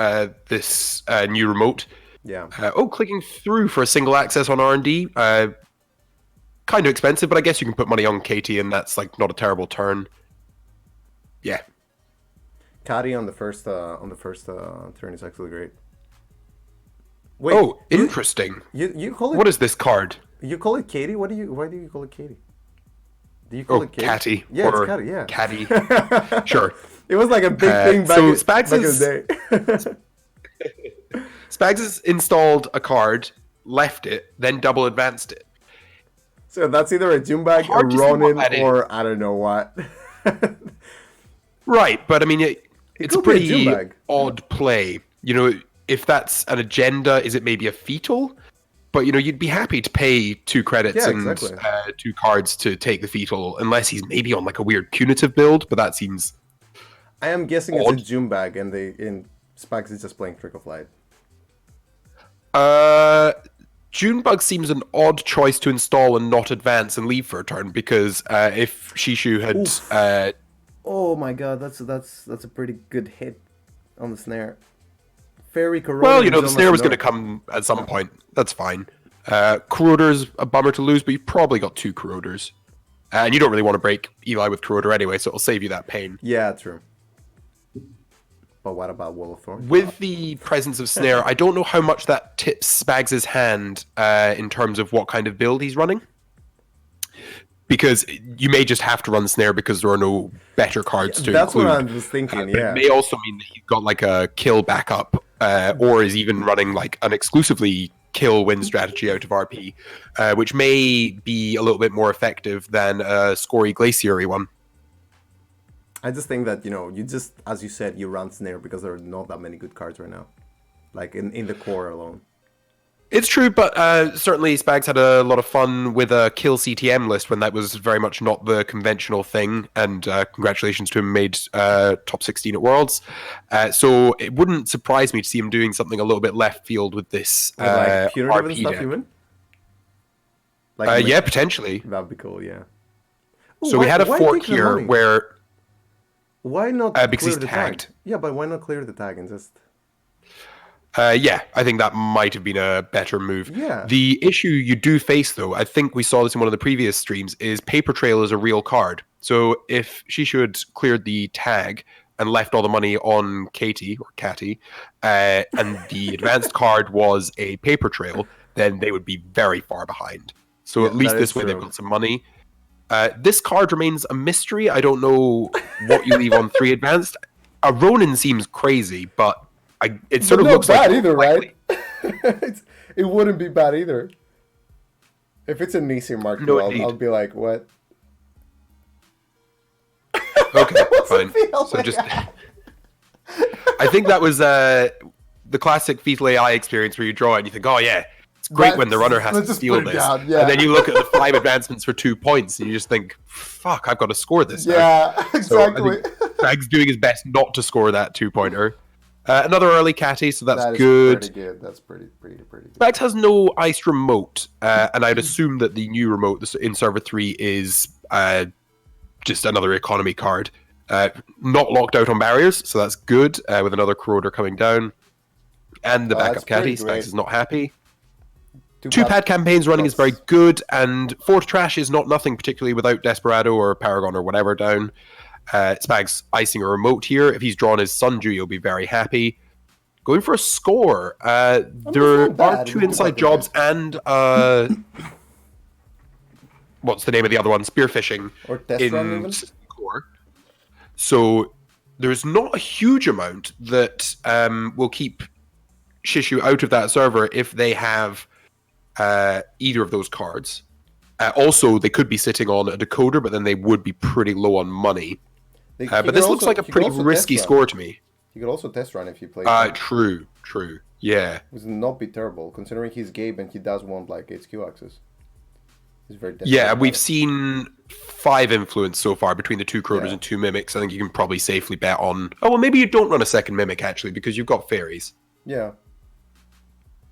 this new remote. Yeah. Clicking through for a single access on R&D. Kind of expensive, but I guess you can put money on Katie, and that's like not a terrible turn. Yeah. Katie on the first turn is actually great. Wait, interesting. You call it? What is this card? You call it Katie? Why do you call it Katie? Do you call it Katie? Catty. Yeah, it's Catty. Yeah. Catty. Sure. It was like a big thing back in the day. Spags has installed a card, left it, then double advanced it. So that's either a Jumbag, a Ronin, or I don't know what. Right, but I mean, it's a pretty odd play. You know, if that's an agenda, is it maybe a fetal? But, you know, you'd be happy to pay 2 credits and 2 cards to take the fetal, unless he's maybe on like a weird punitive build, but that seems I am guessing odd. It's a June bag, and in Spags is just playing Trick of Light. Junebug seems an odd choice to install and not advance and leave for a turn, because if Shishu had... oh my god, that's a pretty good hit on the snare. Fairy Corroder. Well, you know, the snare was going to come at some point. That's fine. Corroder's a bummer to lose, but you've probably got 2 Corroders. And you don't really want to break Eli with Corroder anyway, so it'll save you that pain. Yeah, true. But what about Wall of Thorns? With the presence of Snare, I don't know how much that tips Spags' hand in terms of what kind of build he's running. Because you may just have to run Snare because there are no better cards to That's include. what I was thinking, But it may also mean that he's got like a kill backup, or is even running like an exclusively kill win strategy out of RP, which may be a little bit more effective than a scory glaciary one. I just think that, you know, you just, as you said, you run Snare because there are not that many good cards right now. Like in the core alone. It's true, but certainly Spags had a lot of fun with a kill CTM list when that was very much not the conventional thing, and congratulations to him, made top 16 at Worlds. So it wouldn't surprise me to see him doing something a little bit left field with this like punitive and RP stuff, deck. even? Like, Yeah, potentially. That'd be cool, yeah. So we had a fork here where... Why not because clear he's the tagged. tag? Yeah, but why not clear the tag and just... Yeah, I think that might have been a better move. Yeah. The issue you do face, though, I think we saw this in one of the previous streams, is Paper Trail is a real card. So if Shishu had cleared the tag and left all the money on Katie, or Catty, and the advanced card was a Paper Trail, then they would be very far behind. So Yeah, at least that this is way true. they've got some money. This card remains a mystery. I don't know what you leave on 3 advanced. A Ronin seems crazy, but it sort of not looks bad like either, likely. right? It wouldn't be bad either. If it's a NISEI Mark II, No, I'll be like, what? Okay, fine. feel So like just, I think that was the classic fetal AI experience where you draw it and you think, oh yeah, it's great when the runner has let's to just steal put it this, down, yeah. and then you look at the 5 advancements for 2 points and you just think, fuck, I've got to score this. now. Yeah, So I exactly. think Bag's doing his best not to score that 2-pointer. Another early Catty, so that's That is good. pretty good. That's pretty good. Bags has no ice remote, and I'd assume that the new remote in server 3 is just another economy card. Not locked out on barriers, so that's good, with another Corroder coming down. And the Oh, that's backup Caddy, pretty great. Spags is not happy. Two 2 pad- pad campaigns running is very that's- good, and 4 trash is not nothing, particularly without Desperado or Paragon or whatever down. Spags icing a remote here. If he's drawn his Sundew, you'll be very happy. Going for a score. There not bad. are 2 inside jobs and what's the name of the other one? Spearfishing Or test run even? in core. So there's not a huge amount that will keep Shishu out of that server if they have either of those cards. Also, they could be sitting on a decoder, but then they would be pretty low on money. But this looks like a pretty risky score to me. You could also test run if you play. True. Yeah. It would not be terrible, considering he's Gabe and he does want like HQ access. He's very desperate Yeah, about we've it. seen 5 influence so far between the 2 Corroders Yeah. and 2 Mimics. I think you can probably safely bet on... Oh, well, maybe you don't run a second Mimic, actually, because you've got Fairies. Yeah.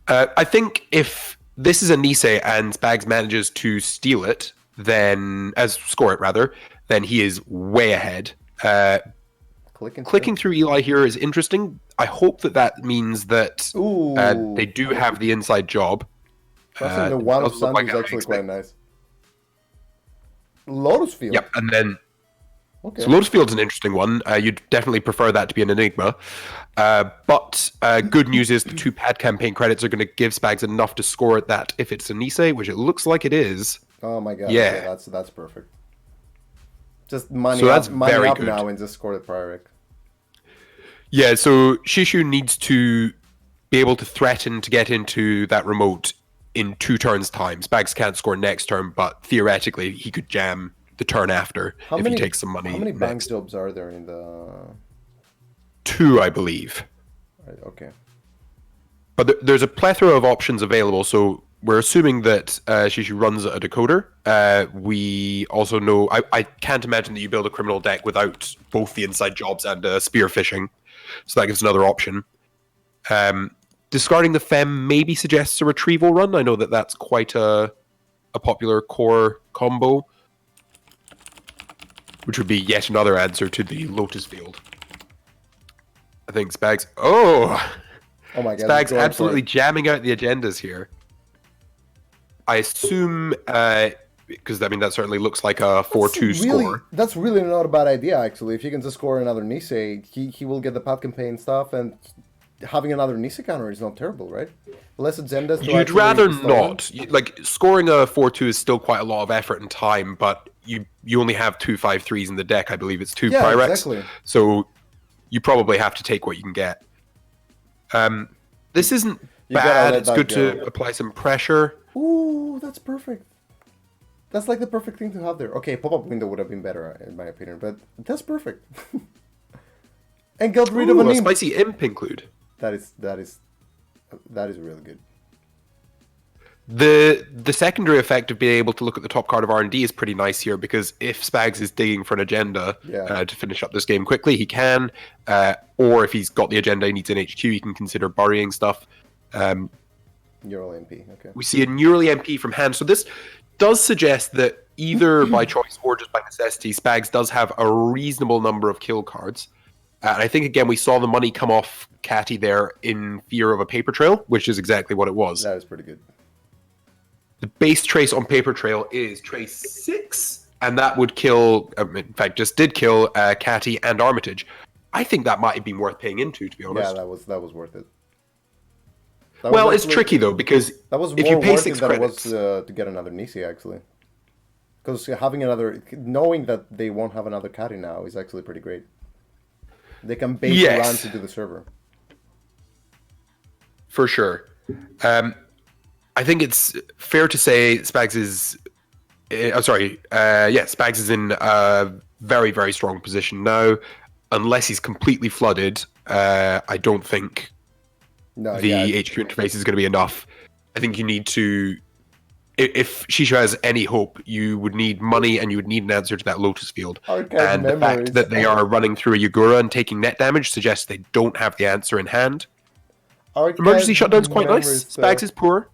I think if this is a NISEI and Spags manages to steal it, then... score it, rather, then he is way ahead. Clicking through Eli here is interesting. I hope that means that Ooh. they do have the inside job. I think the one of doesn't look Sun like is I actually expect. quite nice. Lotus Field. Yep, and then... Okay. So Lotus Field's an interesting one. You'd definitely prefer that to be an Enigma. But good news is the 2 pad campaign credits are going to give Spags enough to score at that if it's a NISEI, which it looks like it is. Oh my god. Yeah. Okay, that's perfect. Just money So up, that's money very up good. now and just score the Prioric. Yeah, so Shishu needs to be able to threaten to get into that remote in 2 turns' time. Spags can't score next turn, but theoretically he could jam the turn after if he takes some money How many bank next. jobs are there in the 2, I believe. Right, okay. But there's a plethora of options available, so we're assuming that Shishu runs a decoder. We also know... I can't imagine that you build a criminal deck without both the inside jobs and spear fishing, so that gives another option. Discarding the Fem maybe suggests a retrieval run. I know that that's quite a popular core combo, which would be yet another answer to the Lotus Field. I think Spags... Oh my god. Spags absolutely jamming out the agendas here. I assume, because I mean that certainly looks like a 4-2 score. That's really not a bad idea, actually. If you can just score another Nisei, he will get the path campaign stuff, and having another Nisei counter is not terrible, right? Less agendas. You'd rather not. Like, scoring a 4-2 is still quite a lot of effort and time, but you only have 2 5-3s in the deck. I believe it's 2 Pyrex. Exactly. So you probably have to take what you can get. This isn't bad. It's good to apply some pressure. Ooh, that's perfect. That's like the perfect thing to have there. Okay, pop-up window would have been better, in my opinion, but that's perfect. And got rid of a spicy imp include. That is really good. The secondary effect of being able to look at the top card of R&D is pretty nice here, because if Spags is digging for an agenda to finish up this game quickly, he can. Or if he's got the agenda he needs in HQ, he can consider burying stuff. Neural MP, okay. We see a Neural MP from hand. So this does suggest that either by choice or just by necessity, Spags does have a reasonable number of kill cards. And I think, again, we saw the money come off Catty there in fear of a paper trail, which is exactly what it was. That was pretty good. The base trace on paper trail is trace 6, and that would kill, in fact, just did kill Catty and Armitage. I think that might have been worth paying into, to be honest. Yeah, that was worth it. Well, it's tricky, though, because that was if you pay 6 credits... than it was to get another Nisei, actually. Because having another... Knowing that they won't have another Catty now is actually pretty great. They can base runs into the server. For sure. I think it's fair to say Spags is... Spags is in a very, very strong position now. Unless he's completely flooded, I don't think the HQ interface is going to be enough. I think you need to... If Shishu has any hope, you would need money and you would need an answer to that Lotus Field. And the fact that they are running through a Yagura and taking net damage suggests they don't have the answer in hand. Emergency Shutdown's quite nice. Spags is poor.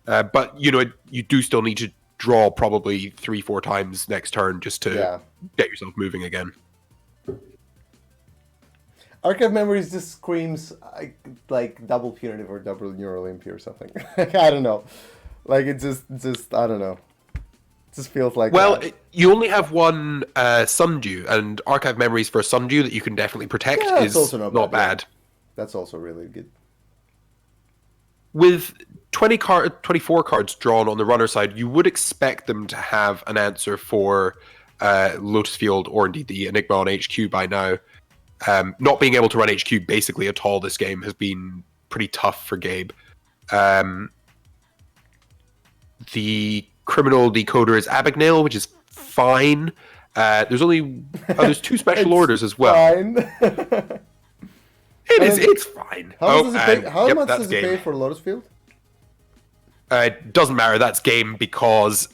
But, you do still need to draw probably 3-4 times next turn just to get yourself moving again. Archive Memories just screams like double punitive or double neural MP or something. I don't know. Like, it just I don't know. It just feels like... Well, you only have one Sundew, and Archive Memories for a Sundew that you can definitely protect is also not bad. That's also really good. With 24 cards drawn on the runner side, you would expect them to have an answer for Lotus Field or indeed the Enigma on HQ by now. Not being able to run HQ basically at all this game has been pretty tough for Gabe. The criminal decoder is Abagnale, which is fine. There's 2 special orders as well. Fine. It's fine. How much does it pay for Lotus Field? It doesn't matter. That's game because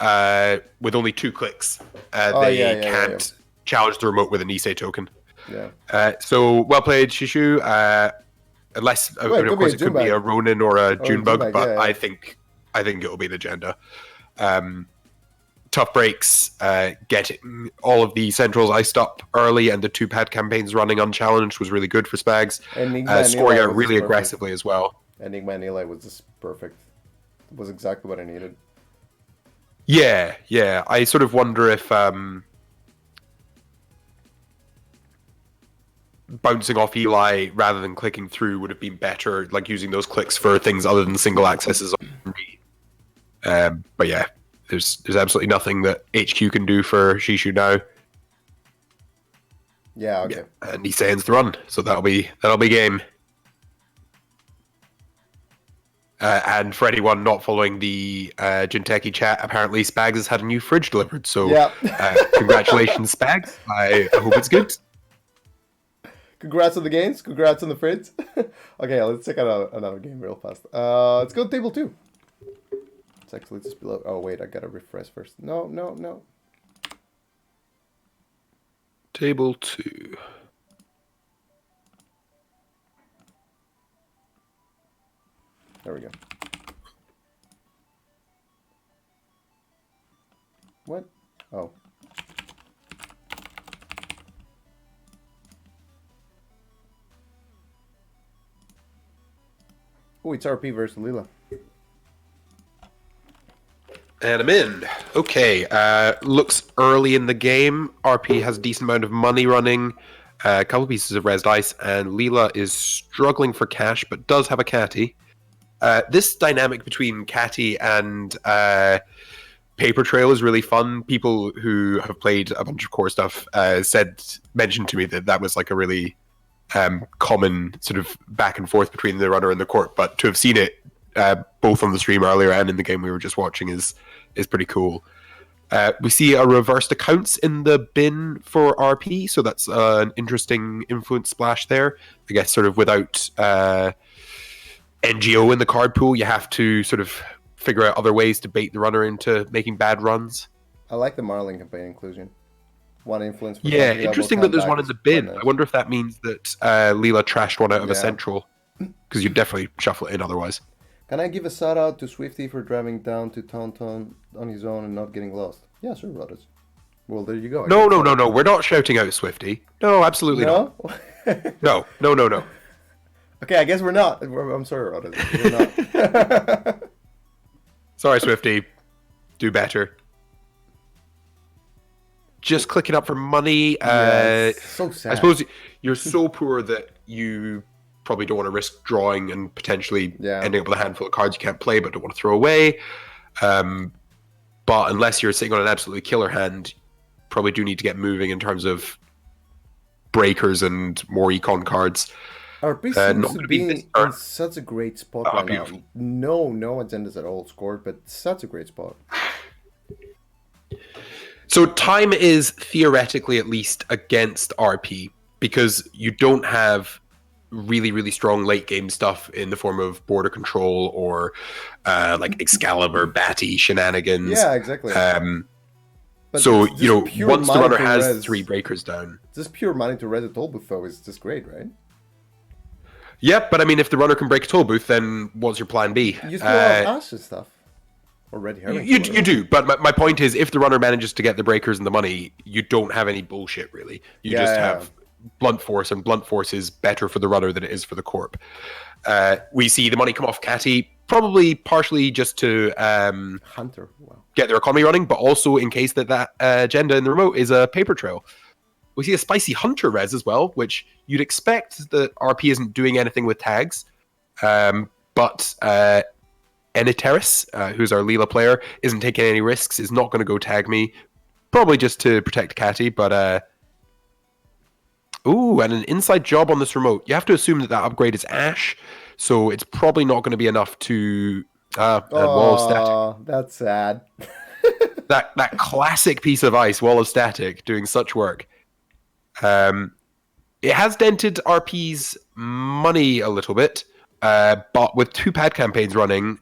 with only 2 clicks, they can't challenge the remote with a Nisei token. Yeah. So well played, Shishu. Unless, of course, it could be a Ronin or a Junebug, but I think it will be the agenda. Tough breaks, getting all of the centrals iced up early and the 2 pad campaigns running unchallenged was really good for Spags. Scoring out really aggressively as well. Enigma and Eli was just perfect. It was exactly what I needed. Yeah. I sort of wonder if bouncing off Eli rather than clicking through would have been better, like using those clicks for things other than single accesses on me. But yeah, there's absolutely nothing that HQ can do for Shishu now. Yeah, okay. Yeah, and Nisei ends the run, so that'll be game. And for anyone not following the Jinteki chat, apparently Spags has had a new fridge delivered. So congratulations, Spags. I hope it's good. Congrats on the games. Congrats on the Fritz. Okay, let's check out another game real fast. Let's go to table 2. It's actually just below. Oh, wait, I gotta refresh first. No. Table 2. There we go. What? Oh. Oh, it's RP versus Lila. And I'm in. Okay, looks early in the game. RP has a decent amount of money running, a couple pieces of res dice, and Leela is struggling for cash, but does have a catty. This dynamic between catty and paper trail is really fun. People who have played a bunch of core stuff mentioned to me that was like a really common sort of back and forth between the runner and the court. But to have seen it both on the stream earlier and in the game we were just watching is pretty cool. We see a reversed accounts in the bin for RP, so that's an interesting influence splash there. I guess sort of without NGO in the card pool, you have to sort of figure out other ways to bait the runner into making bad runs. I like the Marlin campaign inclusion. One influence. Yeah, interesting that there's one in the bin. I wonder if that means that Leela trashed one out of a central, because you'd definitely shuffle it in otherwise. Can I give a shout out to Swifty for driving down to Taunton on his own and not getting lost? Yeah, sure, Rodders. Well, there you go. No. We're not shouting out Swifty. No, absolutely not. No. Okay, I guess we're not. I'm sorry, Rodders. We're not. Sorry, Swifty. Do better. Just clicking up for money. So sad. I suppose you're so poor that you probably don't want to risk drawing and potentially ending up with a handful of cards you can't play but don't want to throw away. But unless you're sitting on an absolutely killer hand, probably do need to get moving in terms of breakers and more econ cards. RP seems to be in such a great spot right now. No agendas at all scored, but such a great spot. So time is theoretically at least against RP because you don't have really, really strong late game stuff in the form of border control or like Excalibur, Batty shenanigans. Yeah, exactly. So, once the runner has 3 breakers down. Just pure money to res a toll booth, though, is just great, right? Yeah, but I mean, if the runner can break a toll booth, then what's your plan B? You still have Ash and stuff. Or Red Herring. You do, but my point is, if the runner manages to get the breakers and the money, you don't have any bullshit, really. You just have blunt force, and blunt force is better for the runner than it is for the corp. We see the money come off Catty, probably partially just to Hunter get their economy running, but also in case that agenda in the remote is a paper trail. We see a spicy Hunter res as well, which you'd expect that RP isn't doing anything with tags, but Eniteris, who's our Leela player, isn't taking any risks, is not going to go tag me, probably just to protect Catty, but ooh, and an inside job on this remote. You have to assume that upgrade is Ash, so it's probably not going to be enough to wall of static. That's sad. that classic piece of ice, wall of static, doing such work. It has dented RP's money a little bit, but with 2 pad campaigns running,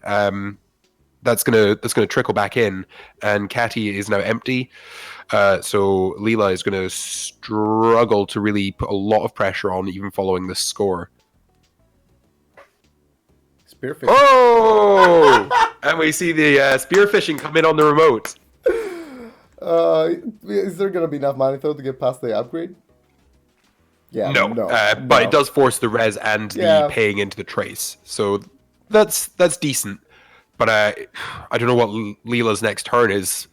that's gonna trickle back in, and Catty is now empty. So Leela is going to struggle to really put a lot of pressure on, even following this score. Spearfish. Oh! And we see the spearfishing come in on the remote. Is there going to be enough money, though, to get past the upgrade? Yeah, no. But it does force the res and the paying into the trace. So that's decent. But I don't know what Leela's next turn is.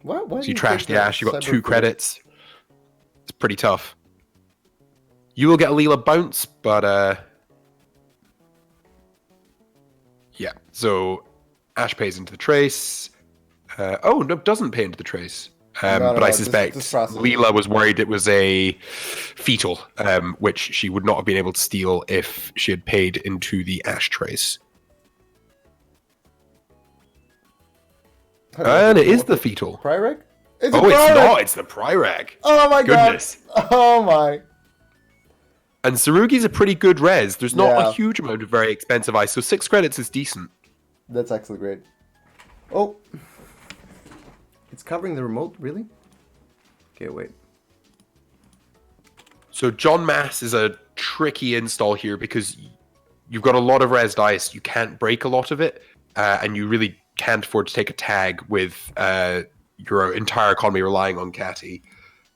Why so you trash the Ash, you got 2 credits. It's pretty tough. You will get a Leela bounce, but yeah. So Ash pays into the trace. No, doesn't pay into the trace. But I suspect Leela was worried it was a fetal, which she would not have been able to steal if she had paid into the Ash trace. And it is the fetal. Pryreg? It's not. It's the Pryreg. Oh my goodness. God. Oh my. And Tsurugi's a pretty good res. There's not Yeah. a huge amount of very expensive ice, so 6 credits is decent. That's actually great. Oh. It's covering the remote, really? Okay, wait. So John Mass is a tricky install here because you've got a lot of res dice. You can't break a lot of it, and you really can't afford to take a tag with your entire economy relying on Catty.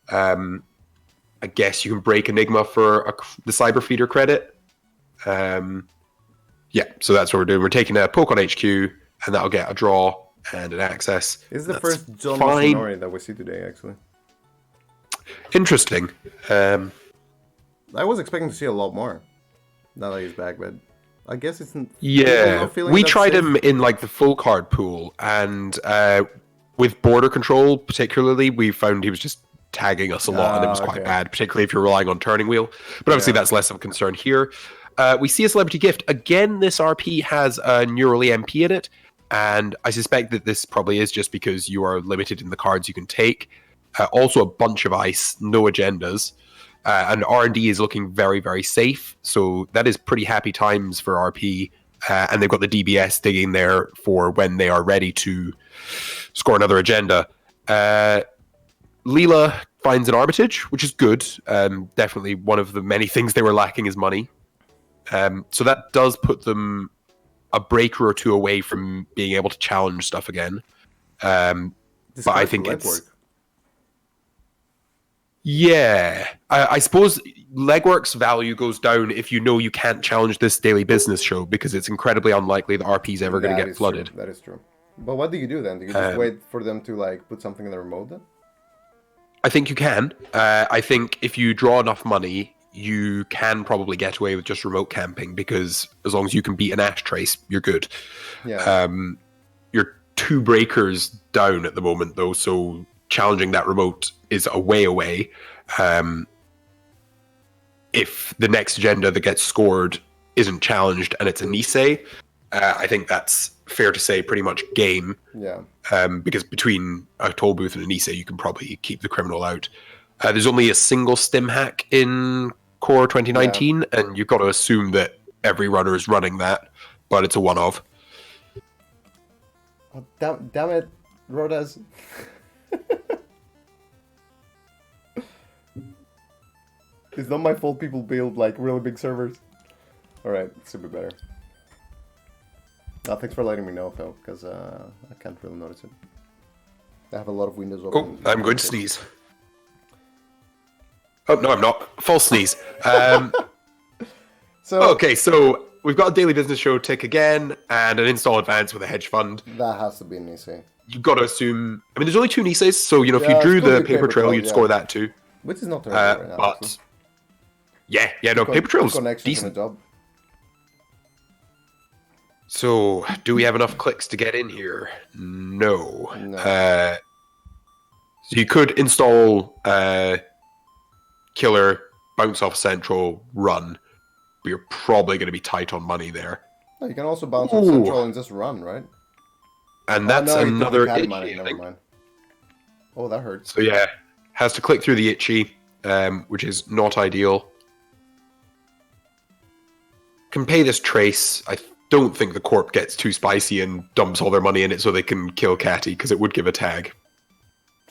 I guess you can break Enigma for the Cyber Feeder credit. Yeah, so that's what we're doing. We're taking a poke on HQ, and that'll get a draw and an access. This is the That's first John fine. Masanori that we see today, actually. Interesting. I was expecting to see a lot more. Now that he's back, but I guess it's... Yeah, we tried him in like the full card pool, and with border control particularly, we found he was just tagging us a lot, and it was quite bad, particularly if you're relying on turning wheel. But obviously that's less of a concern here. We see a celebrity gift. Again, this RP has a Neural EMP in it, and I suspect that this probably is just because you are limited in the cards you can take. Also a bunch of ice, no agendas. And R&D is looking very, very safe, so that is pretty happy times for RP. And they've got the DBS digging there for when they are ready to score another agenda. Leela finds an Armitage, which is good. Definitely one of the many things they were lacking is money. So that does put them a breaker or two away from being able to challenge stuff again. But I think it's... Yeah. I suppose legwork's value goes down if you know you can't challenge this daily business show, because it's incredibly unlikely the RP's ever going to get flooded. True. That is true. But what do you do then? Do you just wait for them to like put something in the remote then? I think you can. I think if you draw enough money, you can probably get away with just remote camping, because as long as you can beat an Ash Trace, you're good. Yeah. You're 2 breakers down at the moment, though, so challenging that remote is a way away. If the next agenda that gets scored isn't challenged and it's a Nisei, I think that's fair to say pretty much game. Yeah. Because between a toll booth and a Nisei, you can probably keep the criminal out. There's only a single stim hack in Core 2019, and you've got to assume that every runner is running that, but it's a one-off. Oh, damn it, Rodas. It's not my fault people build like really big servers. Alright, it's a bit better. Thanks for letting me know, though, because I can't really notice it. I have a lot of windows open. Oh, I'm going to sneeze. Oh, no, I'm not. False sneeze. Okay, so we've got a daily business show tick again, and an install advance with a hedge fund. That has to be an Nisei. You've got to assume... I mean, there's only 2 Niseis, so, you know, if you drew the paper trail, you'd score that too. Which is not terrible right now, but... actually. Yeah, no, paper trail's decent. Job. So, do we have enough clicks to get in here? No. So you could install Killer, bounce off Central, run. But you're probably going to be tight on money there. No, you can also bounce off Central and just run, right? And that's another itchy, Never mind. Oh, that hurts. So yeah, has to click through the itchy, which is not ideal. Can pay this trace. I don't think the corp gets too spicy and dumps all their money in it so they can kill Catty, because it would give a tag.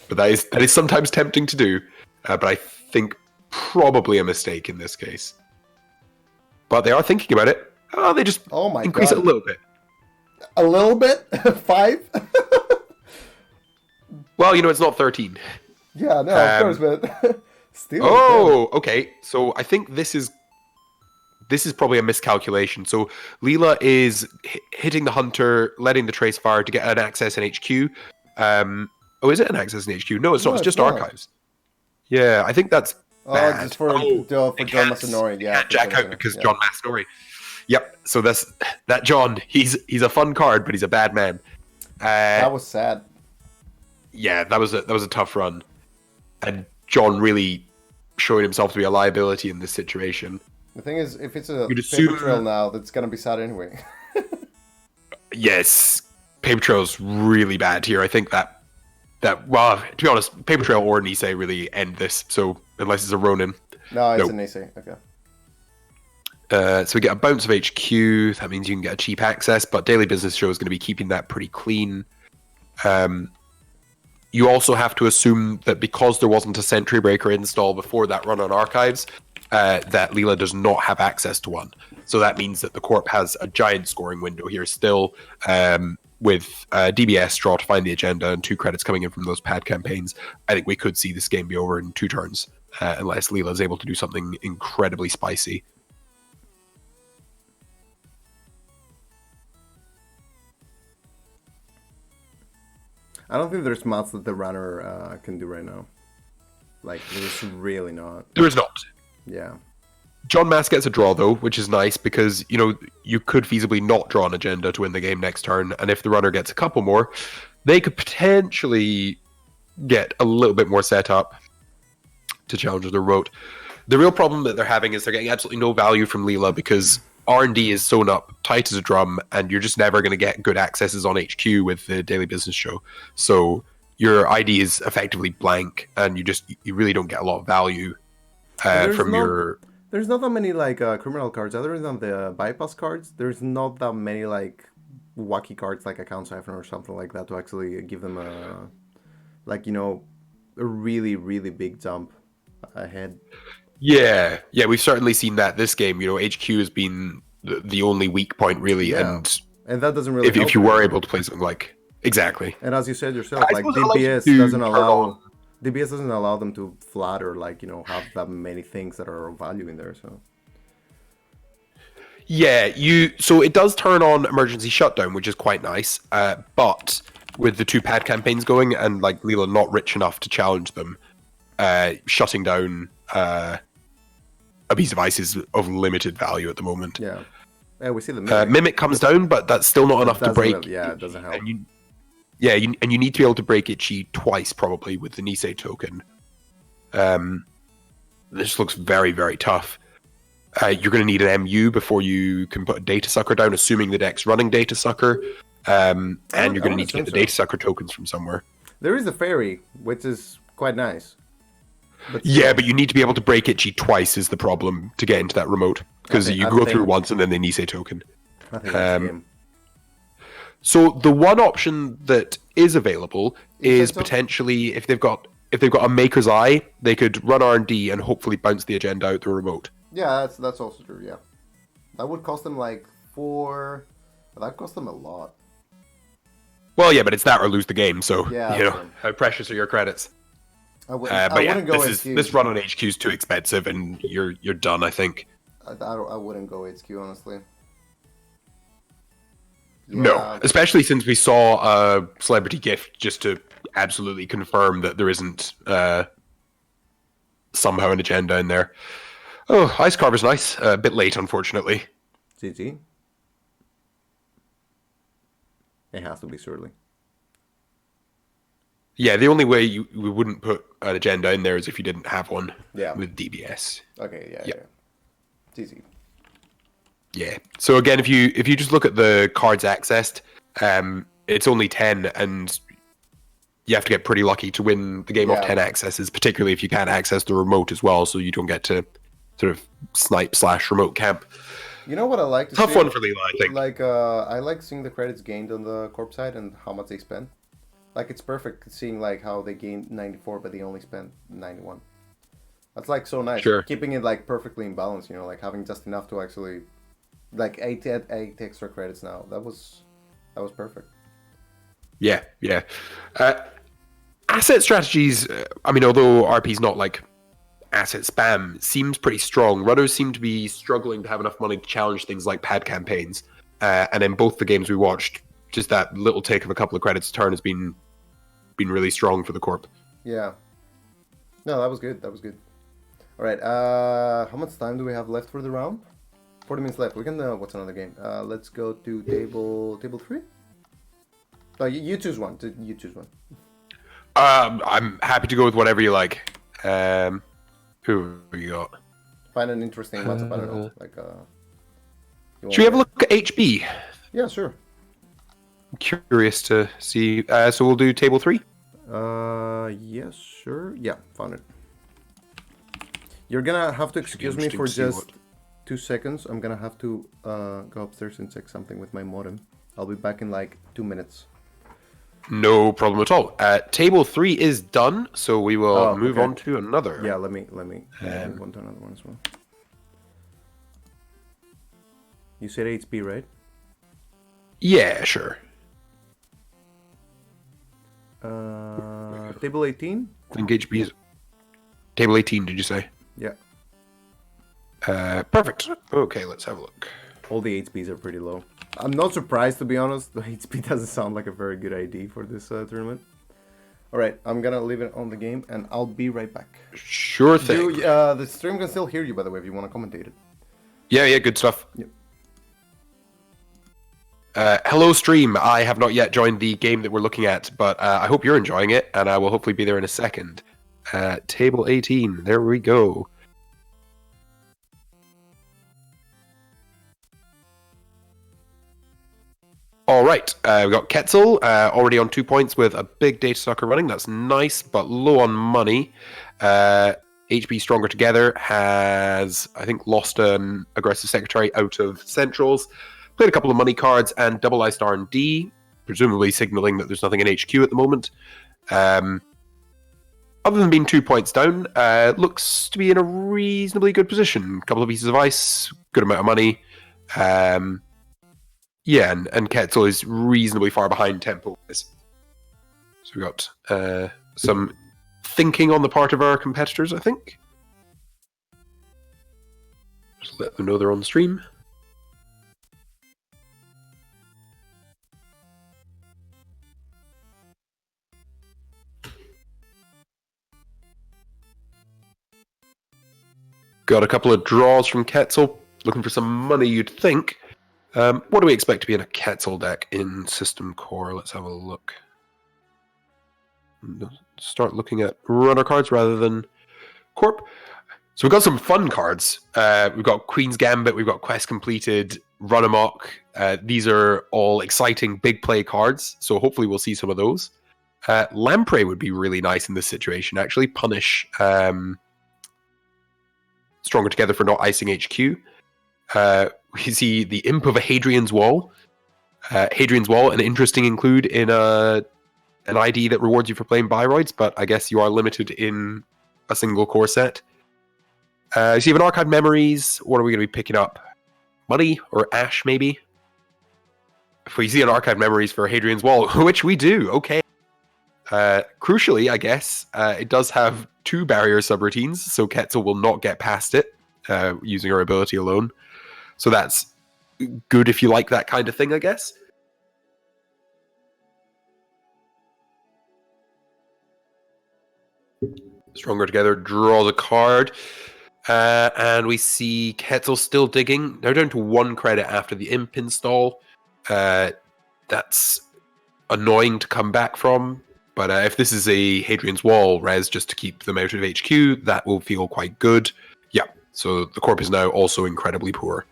But that is sometimes tempting to do. But I think probably a mistake in this case. But they are thinking about it. Oh, they just increase it a little bit. A little bit? 5? Well, you know, it's not 13. Yeah, no, of course, but still. Oh, okay. So I think this is probably a miscalculation. So Leela is hitting the hunter, letting the trace fire to get an access in HQ. Is it an access in HQ? No, it's not. It's just archives. Yeah, I think that's bad. Just for John Masanori. Yeah, Jack out because John Masanori. Yep. So that John. He's a fun card, but he's a bad man. That was sad. Yeah, that was a tough run, and John really showing himself to be a liability in this situation. The thing is, if it's a paper trail now, that's gonna be sad anyway. Yes, paper trail's really bad here. I think that well, to be honest, paper trail or Nisei really end this. So unless it's a Ronin, no, it's a Nisei. Okay. So we get a bounce of HQ. That means you can get a cheap access, but Daily Business Show is going to be keeping that pretty clean. You also have to assume that because there wasn't a Sentry Breaker install before that run on Archives, that Leela does not have access to one. So that means that the Corp has a giant scoring window here still, with DBS draw to find the agenda and 2 credits coming in from those pad campaigns. I think we could see this game be over in 2 turns, unless Leela is able to do something incredibly spicy. I don't think there's much that the runner can do right now. Like, there's really not. There is not. Yeah. John Mass gets a draw, though, which is nice because, you know, you could feasibly not draw an agenda to win the game next turn, and if the runner gets a couple more, they could potentially get a little bit more set up to challenge the road. The real problem that they're having is they're getting absolutely no value from Leela because R&D is sewn up tight as a drum, and you're just never going to get good accesses on HQ with the Daily Business Show. So your ID is effectively blank, and you really don't get a lot of value from your... There's not that many like criminal cards other than the bypass cards. There's not that many like wacky cards like Account Siphon or something like that to actually give them a really, really big jump ahead. Yeah, we've certainly seen that this game. You know, HQ has been the only weak point, really, and that doesn't really. If you were able to play something like exactly, and as you said yourself, like DBS doesn't allow them to flat or like have that many things that are of value in there. So yeah, so it does turn on emergency shutdown, which is quite nice. But with the 2 pad campaigns going and like Leela not rich enough to challenge them, shutting down Abusive Ice is of limited value at the moment. Yeah, we see the Mimic comes down, but that's still not enough to break. It doesn't help. And you need to be able to break Itchy twice probably with the NISEI token. This looks very, very tough. You're going to need an MU before you can put a Data Sucker down, assuming the deck's running Data Sucker. And you're going to need to get the Data Sucker tokens from somewhere. There is a Fairy, which is quite nice. But you need to be able to break Itchy twice is the problem to get into that remote. Because you go through once and then the NISEI token. So the one option that is available is potentially if they've got a Maker's Eye, they could run R&D and hopefully bounce the agenda out the remote. Yeah, that's also true. Yeah, that would cost them like 4. That cost them a lot. Well, yeah, but it's that or lose the game. So yeah, how precious are your credits? I wouldn't go HQ. This run on HQ is too expensive, and you're done. I think. I wouldn't go HQ honestly. Yeah. No, especially since we saw a celebrity gift just to absolutely confirm that there isn't somehow an agenda in there. Oh, Ice Carver's nice. A bit late, unfortunately. GG. It has to be surely. Yeah, the only way we wouldn't put an agenda in there is if you didn't have one. Yeah. With DBS. Okay. Yeah. It's easy. Yeah. So again, if you just look at the cards accessed, it's only 10, and you have to get pretty lucky to win the game off 10 accesses, particularly if you can't access the remote as well, so you don't get to sort of snipe/remote camp. You know what I like to Tough see? one for Leela, I think. Like, I like seeing the credits gained on the Corp side and how much they spend. Like, it's perfect seeing like how they gained 94, but they only spent 91. That's like so nice. Sure. Keeping it like perfectly in balance, like having just enough to actually, like 8 extra credits now. That was perfect. Yeah. Asset strategies. I mean, although RP's not like asset spam, seems pretty strong. Runners seem to be struggling to have enough money to challenge things like pad campaigns. And in both the games we watched, just that little take of a couple of credits a turn has been really strong for the Corp. Yeah. No, that was good. All right. How much time do we have left for the round? 40 minutes left. We can. What's another game? Let's go to table 3. No, you choose one. You choose one. I'm happy to go with whatever you like. Who have you got? Find an interesting matchup. I don't know. Like. Should we have a look at HB? Yeah, sure. I'm curious to see. So we'll do table 3. Yes, sure. Yeah, found it. You're gonna have to excuse me for just 2 seconds. I'm gonna have to go upstairs and check something with my modem. I'll be back in like 2 minutes. No problem at all. Table 3 is done, so we will move on to another. Yeah, let me move on to another one as well. You said HP, right? Yeah, sure. Table 18? I think HP is... Table 18, did you say? Yeah. Perfect. Okay, let's have a look. All the HPs are pretty low. I'm not surprised, to be honest. The HP doesn't sound like a very good ID for this tournament. Alright, I'm gonna leave it on the game, and I'll be right back. Sure thing. The stream can still hear you, by the way, if you want to commentate it. Yeah, good stuff. Yep. Hello, stream. I have not yet joined the game that we're looking at, but I hope you're enjoying it, and I will hopefully be there in a second. Table 18, there we go. All right, we've got Kelfecil already on 2 points with a big data sucker running. That's nice, but low on money. HB Stronger Together has, I think, lost an aggressive secretary out of centrals. Played a couple of money cards and double iced R&D, presumably signaling that there's nothing in HQ at the moment. Other than being 2 points down, looks to be in a reasonably good position. A couple of pieces of ice, good amount of money. Yeah, and Kelfecil is reasonably far behind tempo-wise. So we got some thinking on the part of our competitors, I think. Just let them know they're on stream. Got a couple of draws from Kelfecil, looking for some money, you'd think. What do we expect to be in a Kelfecil deck in System Core? Let's have a look. Start looking at runner cards rather than Corp. So we've got some fun cards. We've got Queen's Gambit, we've got Quest Completed, Run Amok. These are all exciting big play cards, so hopefully we'll see some of those. Lamprey would be really nice in this situation, actually. Punish Stronger Together for not icing HQ. We see the Imp of a Hadrian's Wall. Hadrian's Wall, an interesting include in an ID that rewards you for playing Biroids, but I guess you are limited in a single core set. So you have an Archive Memories. What are we going to be picking up? Money or Ash, maybe? If we see an Archive Memories for Hadrian's Wall, which we do, okay. Crucially, I guess, it does have 2 barrier subroutines, so Kelfecil will not get past it using her ability alone. So that's good if you like that kind of thing, I guess. Stronger Together draws a card. And we see Kelfecil still digging. They're down to 1 credit after the Imp install. That's annoying to come back from. But if this is a Hadrian's Wall res just to keep them out of HQ, that will feel quite good. Yeah, so the Corp is now also incredibly poor.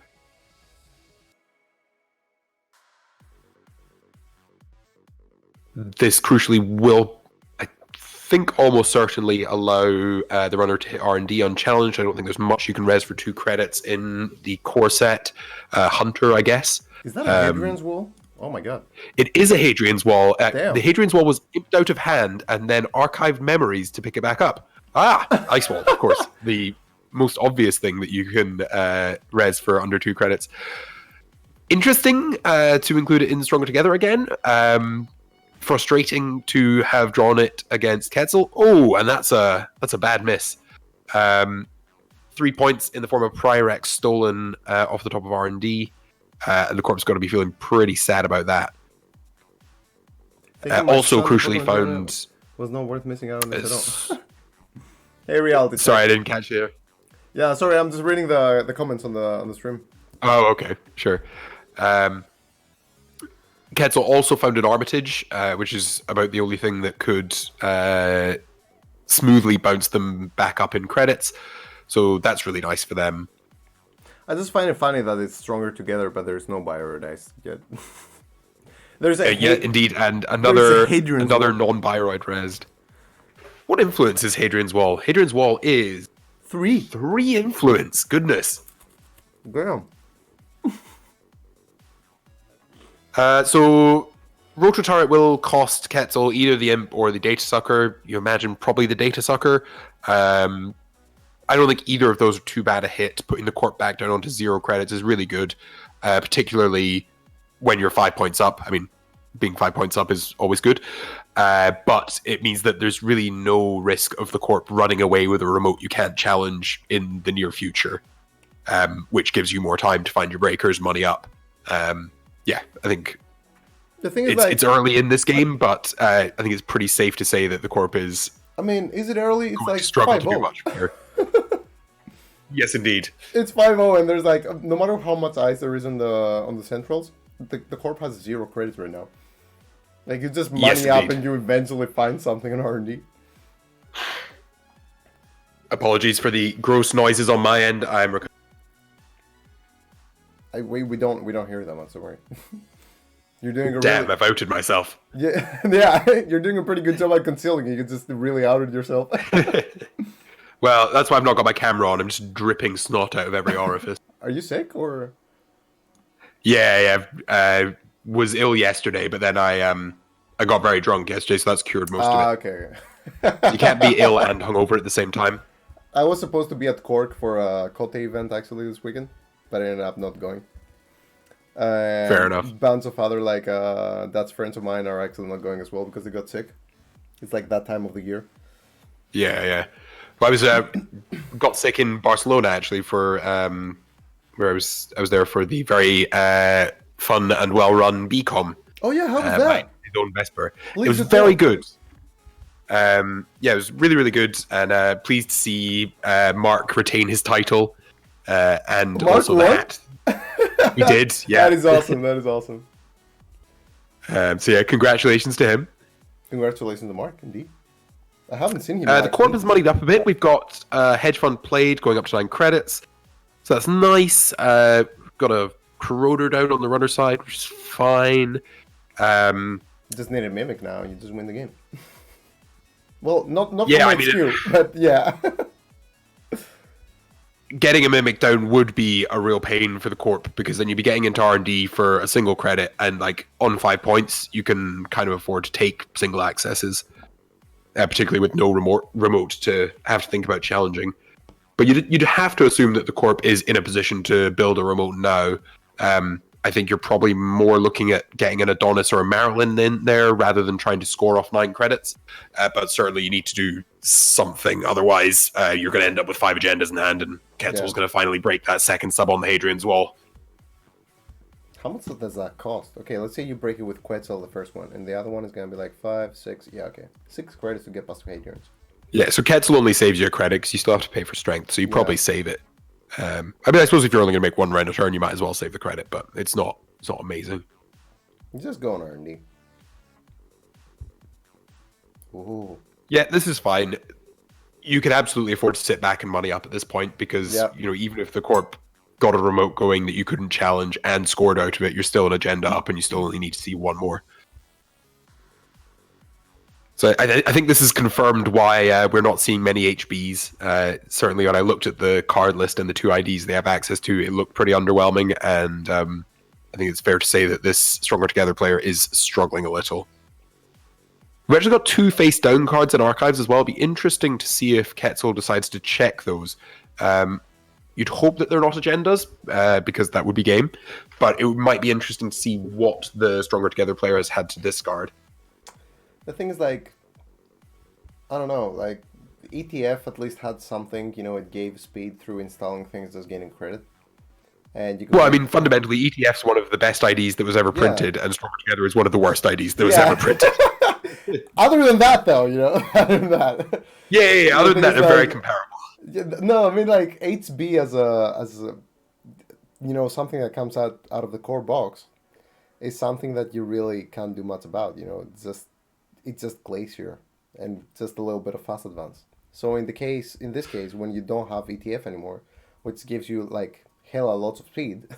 This crucially will, I think, almost certainly allow the runner to hit R&D unchallenged. I don't think there's much you can res for 2 credits in the core set. Hunter, I guess. Is that a Hadrian's Wall? Oh my god. It is a Hadrian's Wall. Damn. The Hadrian's Wall was imped out of hand and then archived memories to pick it back up. Ice Wall, of course. The most obvious thing that you can res for under 2 credits. Interesting to include it in Stronger Together again. Frustrating to have drawn it against Kelfecil. Oh, and that's a bad miss. 3 points in the form of Prior X stolen off the top of R&D. And the Corp's got to be feeling pretty sad about that. Also, crucially found... Was not worth missing out on this at all. Hey, Reality. Sorry, I didn't catch you. Yeah, sorry, I'm just reading the comments on the stream. Oh, okay, sure. Kelfecil also found an Armitage, which is about the only thing that could smoothly bounce them back up in credits. So that's really nice for them. I just find it funny that it's Stronger Together, but there's no Bioroid yet. There's a yeah, indeed, and another non-Bioroid resed. What influence is Hadrian's Wall? Hadrian's Wall is 3 influence. Goodness. Damn. So Rotor Turret will cost Kelfecil either the Imp or the Data Sucker. You imagine probably the Data Sucker. I don't think either of those are too bad a hit. Putting the Corp back down onto 0 credits is really good, particularly when you're 5 points up. I mean, being 5 points up is always good, but it means that there's really no risk of the Corp running away with a remote you can't challenge in the near future, which gives you more time to find your breakers, money up. Yeah, I think the thing is, it's early in this game, but I think it's pretty safe to say that the Corp is. I mean, is it early? It's like struggle 5-0. to do much better. Yes, indeed. It's 5-0, and there's like no matter how much ice there is on the centrals, the Corp has 0 credits right now. Like you just money up and you eventually find something in R&D. Apologies for the gross noises on my end. We don't hear that much, so worry. You're doing a Damn, I've outed myself. Yeah, yeah, you're doing a pretty good job at concealing. You just really outed yourself. Well, that's why I've not got my camera on. I'm just dripping snot out of every orifice. Are you sick or? Yeah. I was ill yesterday, but then I got very drunk yesterday, so that's cured most of it. Okay. You can't be ill and hungover at the same time. I was supposed to be at Cork for a Cote event actually this weekend, but I ended up not going. Fair enough. Bunch of other that's friends of mine are actually not going as well because they got sick. It's like that time of the year. Yeah. Well, I was got sick in Barcelona actually for where I was there for the very fun and well run BCom. Oh yeah, how was that? My own Vesper. It was very good. Yeah, it was really, really good, and pleased to see Mark retain his title, and Mark also won? that he did. Yeah, That is awesome. That is awesome. So yeah, congratulations to him. Congratulations to Mark, indeed. I haven't seen him. The Corp is moneyed up a bit. We've got hedge fund played going up to 9 credits, so that's nice. Got a corroder down on the runner side, which is fine. Just need a mimic now, and you just win the game. Well, not from HQ, but yeah. Getting a mimic down would be a real pain for the Corp, because then you'd be getting into R&D for a single credit, and like on 5 points, you can kind of afford to take single accesses, particularly with no remote to have to think about challenging. But you'd have to assume that the Corp is in a position to build a remote now. I think you're probably more looking at getting an Adonis or a Marilyn in there rather than trying to score off 9 credits. But certainly you need to do something. Otherwise, you're going to end up with 5 agendas in hand, and Kelfecil's going to finally break that second sub on the Hadrian's Wall. How much does that cost? Okay, let's say you break it with Quetzal, the first one, and the other one is going to be like 5, 6. Yeah, okay. 6 credits to get past Hadrian's. Yeah, so Kelfecil only saves you a credit because you still have to pay for strength, so you probably save it. I mean, I suppose if you're only going to make 1 round a turn, you might as well save the credit, but it's not amazing. You just go on R&D. Ooh. Yeah, this is fine. You can absolutely afford to sit back and money up at this point because, even if the Corp got a remote going that you couldn't challenge and scored out of it, you're still an agenda up and you still only need to see 1 more. So I think this has confirmed why we're not seeing many HBs. Certainly when I looked at the card list and the 2 IDs they have access to, it looked pretty underwhelming, and I think it's fair to say that this Stronger Together player is struggling a little. We've actually got 2 face-down cards in archives as well. It'd be interesting to see if Kelfecil decides to check those. You'd hope that they're not agendas, because that would be game, but it might be interesting to see what the Stronger Together player has had to discard. The thing is, like, I don't know, like, ETF at least had something, it gave speed through installing things just gaining credit. And you could I mean, fundamentally, ETF's one of the best IDs that was ever printed, and Stronger Together is one of the worst IDs that was ever printed. Other than that, though, other than that. Yeah, other than that, they're very comparable. Yeah, no, I mean, like, HB as a something that comes out of the core box is something that you really can't do much about, it's just Glacier and just a little bit of fast advance. So in this case, when you don't have ETF anymore, which gives you like hella lots of speed,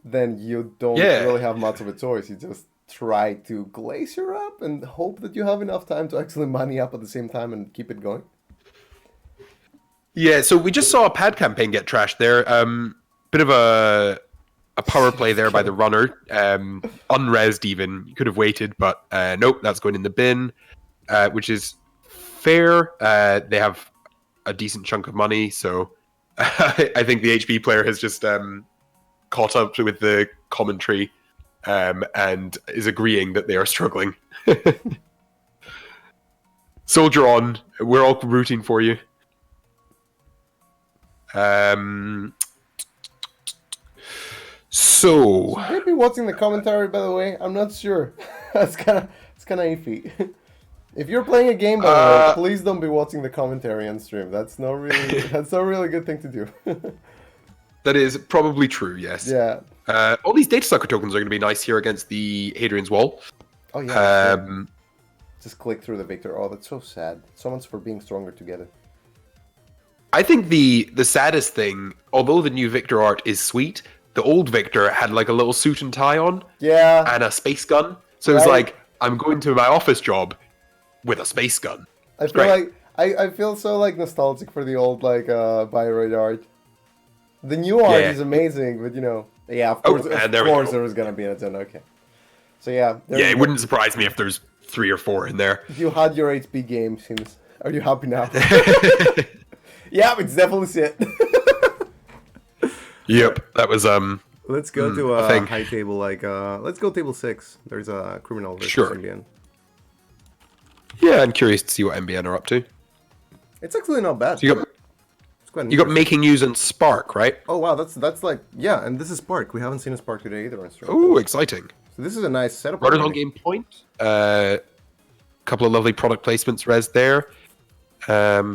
then you don't really have much of a choice. You just try to Glacier up and hope that you have enough time to actually money up at the same time and keep it going. Yeah, so we just saw a pad campaign get trashed there. bit of a power play there by the runner. Unresed even. You could have waited, but nope, that's going in the bin, which is fair. They have a decent chunk of money, so I think the HB player has just caught up with the commentary and is agreeing that they are struggling. Soldier on. We're all rooting for you. So Should they be watching the commentary, by the way? I'm not sure. It's kind of iffy. If you're playing a game, by the way, please don't be watching the commentary on stream. That's not really good thing to do. That is probably true, yes. Yeah. All these data sucker tokens are going to be nice here against the Hadrian's Wall. Oh yeah. Just click through the Victor. Oh, that's so sad. Someone's for being stronger together. I think the saddest thing, although the new Victor art is sweet, the old Victor had like a little suit and tie on. Yeah. And a space gun. So it was like, I'm going to my office job with a space gun. I feel like I feel so like nostalgic for the old like Bioroid art. The new art is amazing, but of course, there was gonna be a ton. Okay, so yeah. It wouldn't surprise me if there's 3 or 4 in there. You had your HP game, Sims. Are you happy now? Yeah, it's definitely it. Yep, that was Let's go to a high table. Like let's go table 6. There's a criminal versus NBN. Yeah, I'm curious to see what NBN are up to. It's actually not bad. So you got Making Use and Spark, right? Oh wow, that's like and this is Spark. We haven't seen a Spark today either on stream. Oh, exciting! So this is a nice setup. Runners on game point. Couple of lovely product placements, Res there. A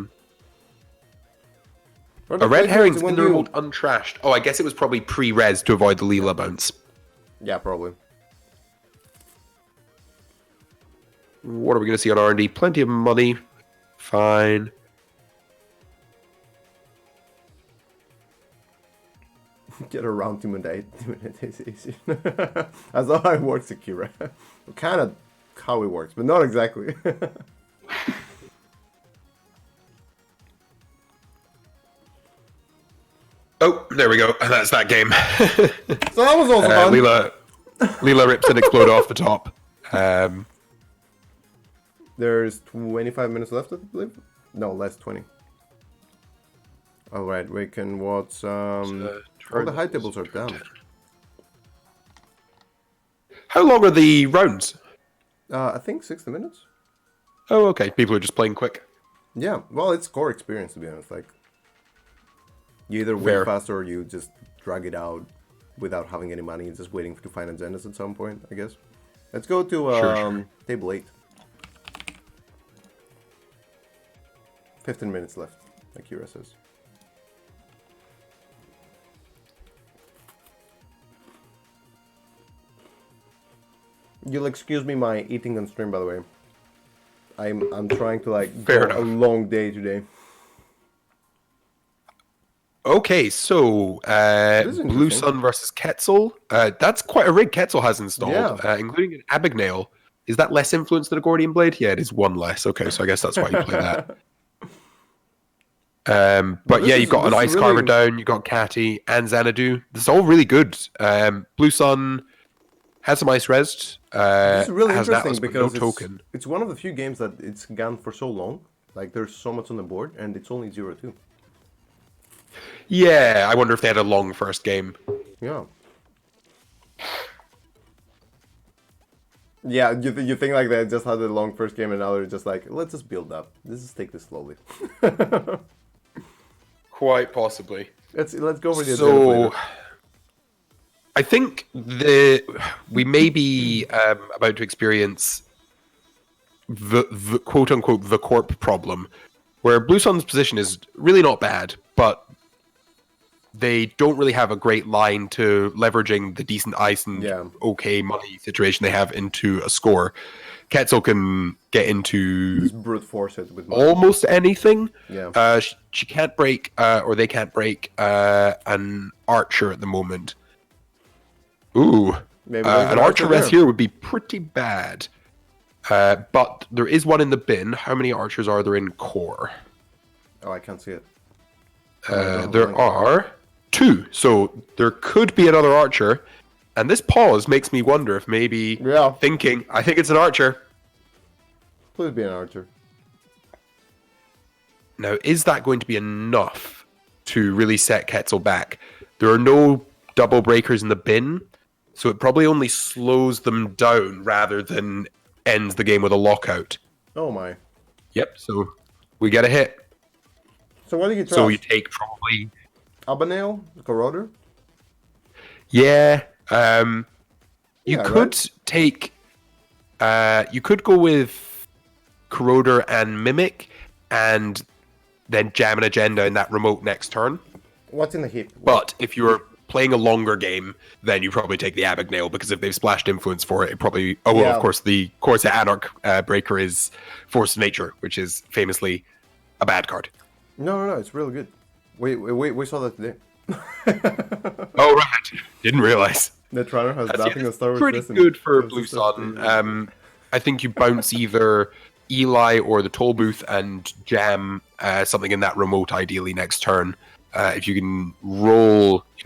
red herring's in the remote untrashed. Oh, I guess it was probably pre-res to avoid the Leela bounce. Yeah, probably. What are we going to see on R&D? Plenty of money. Fine. Get around to Monday. It's easy. That's how it works, Akira. Kind of how it works, but not exactly. Oh, there we go. That's that game. So that was also fun. Leela rips and explode off the top. There's 25 minutes left, I believe. No, less 20. All right, we can watch. All the high tables are down. How long are the rounds? I think 60 minutes. Oh, okay. People are just playing quick. Yeah, well, it's core experience, to be honest. Like, you either win faster or you just drag it out without having any money and just waiting to find agendas at some point, I guess. Let's go to table 8. 15 minutes left, like Kira says. You'll excuse me my eating on stream, by the way. I'm trying to like go a long day today. Okay, so Blue Sun versus Kelfecil. That's quite a rig Kelfecil has installed, including an Abigail. Is that less influence than a Gordian Blade? Yeah, it is 1 less. Okay, so I guess that's why you play that. But yeah, you've got an Ice Carver down, you've got Catty and Xanadu. This is all really good. Blue Sun has some ice res. This is really has interesting Atlas, because no token. It's one of the few games that it's gone for so long. Like there's so much on the board and it's only 0-2. Yeah, I wonder if they had a long first game. Yeah. Yeah, you think like they just had a long first game and now they're just like, let's just build up. Let's just take this slowly. Quite possibly. Let's go over the So, agenda. I think we may be about to experience the quote unquote the corp problem, where Blue Sun's position is really not bad, but they don't really have a great line to leveraging the decent ice and okay money situation they have into a score. Kelfecil can get into just brute force it with money. Almost anything. Yeah. She can't break, or they can't break an archer at the moment. Ooh, an archer res here would be pretty bad. But there is one in the bin. How many archers are there in core? Oh, I can't see it. There are 2. So there could be another archer. And this pause makes me wonder if maybe thinking, I think it's an archer. Please be an archer. Now, is that going to be enough to really set Kelfecil back? There are no double breakers in the bin, so it probably only slows them down rather than ends the game with a lockout. Oh my. Yep, so we get a hit. So what do you trust? So you take probably... Abanale? Corroder? Yeah. You could take... you could go with Corroder and Mimic, and then jam an agenda in that remote next turn. What's in the heap? But if you're playing a longer game, then you probably take the Abagnale, because if they've splashed influence for it, it probably... Oh, well, of course, the Corset Anarch breaker is Force of Nature, which is famously a bad card. No, it's really good. We saw that today. Oh, right. Didn't realize. Netrunner has nothing to start with. Pretty good for Blue Sun. I think you bounce either Eli or the Toll Booth and jam something in that remote, ideally, next turn. If you can roll, if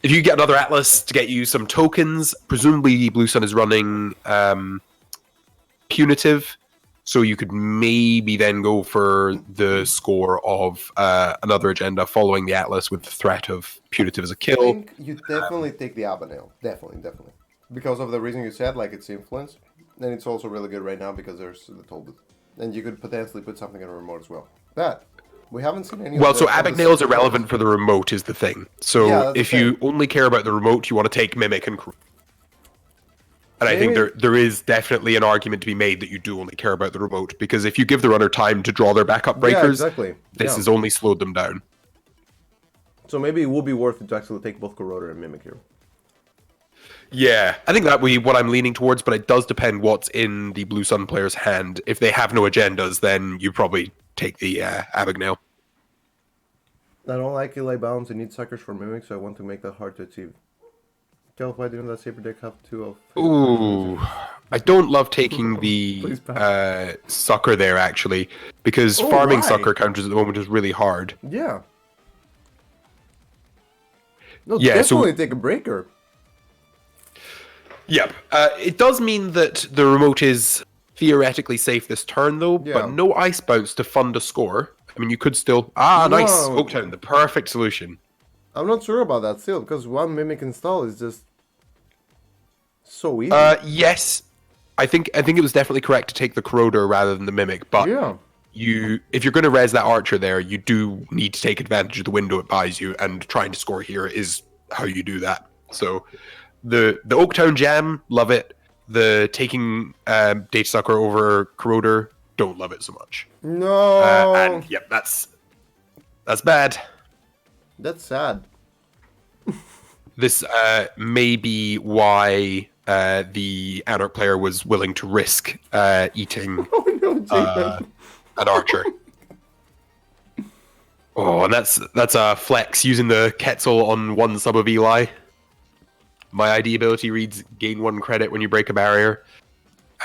you get another Atlas to get you some tokens, presumably Blue Sun is running Punitive, so you could maybe then go for the score of another agenda following the Atlas with the threat of Punitive as a kill. I think you definitely take the Abanale. Definitely. Because of the reason you said, like its influence. And it's also really good right now because there's the Toll Booth. And you could potentially put something in a remote as well. But we haven't seen any. Well, so Abagnale is irrelevant for the remote is the thing. So if you only care about the remote, you want to take Mimic and Crew. And I think there is definitely an argument to be made that you do only care about the remote, because if you give the runner time to draw their backup breakers, this has only slowed them down. So maybe it would be worth it to actually take both Corroder and Mimic here. Yeah, I think that would be what I'm leaning towards, but it does depend what's in the Blue Sun player's hand. If they have no agendas, then you probably take the Abagnale. I don't like Eli Bounds. I need suckers for Mimic, so I want to make that hard to achieve. Kelf, why didn't that Saber deck have 2 of... Ooh, I don't love taking the sucker there, actually, because farming sucker counters at the moment is really hard. Yeah. No, definitely take a breaker. Yep. It does mean that the remote is theoretically safe this turn, though, but no Ice Bounce to fund a score. I mean, you could still... nice! Oaktown, the perfect solution. I'm not sure about that still, because one Mimic install is just so easy. Yes. I think it was definitely correct to take the Corroder rather than the Mimic, but if you're going to res that Archer there, you do need to take advantage of the window it buys you, and trying to score here is how you do that. So the Oaktown Jam, love it. The taking Data Sucker over Corroder, don't love it so much. No. And yep, that's bad. That's sad. This may be why the Anarch player was willing to risk eating an Archer. Oh, and that's a flex using the Kelfecil on one sub of Eli. My ID ability reads gain 1 credit when you break a barrier.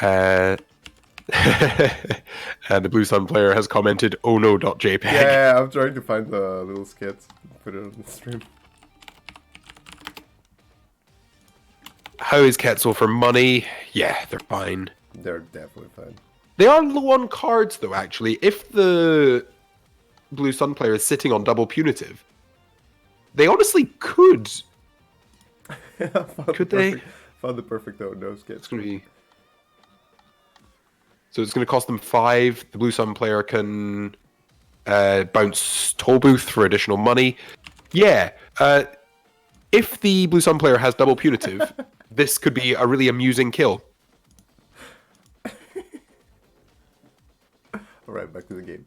And the Blue Sun player has commented, "Oh no.jpg." Yeah, I'm trying to find the little skits. Put it on the stream. How is Kelfecil for money? Yeah, they're fine. They're definitely fine. They are low on cards, though, actually. If the Blue Sun player is sitting on double punitive, they honestly could. Could they? Found the perfect no skit. It's going to be... So it's going to cost them 5. The Blue Sun player can bounce Toll Booth for additional money. Yeah. If the Blue Sun player has double punitive, this could be a really amusing kill. Alright, back to the game.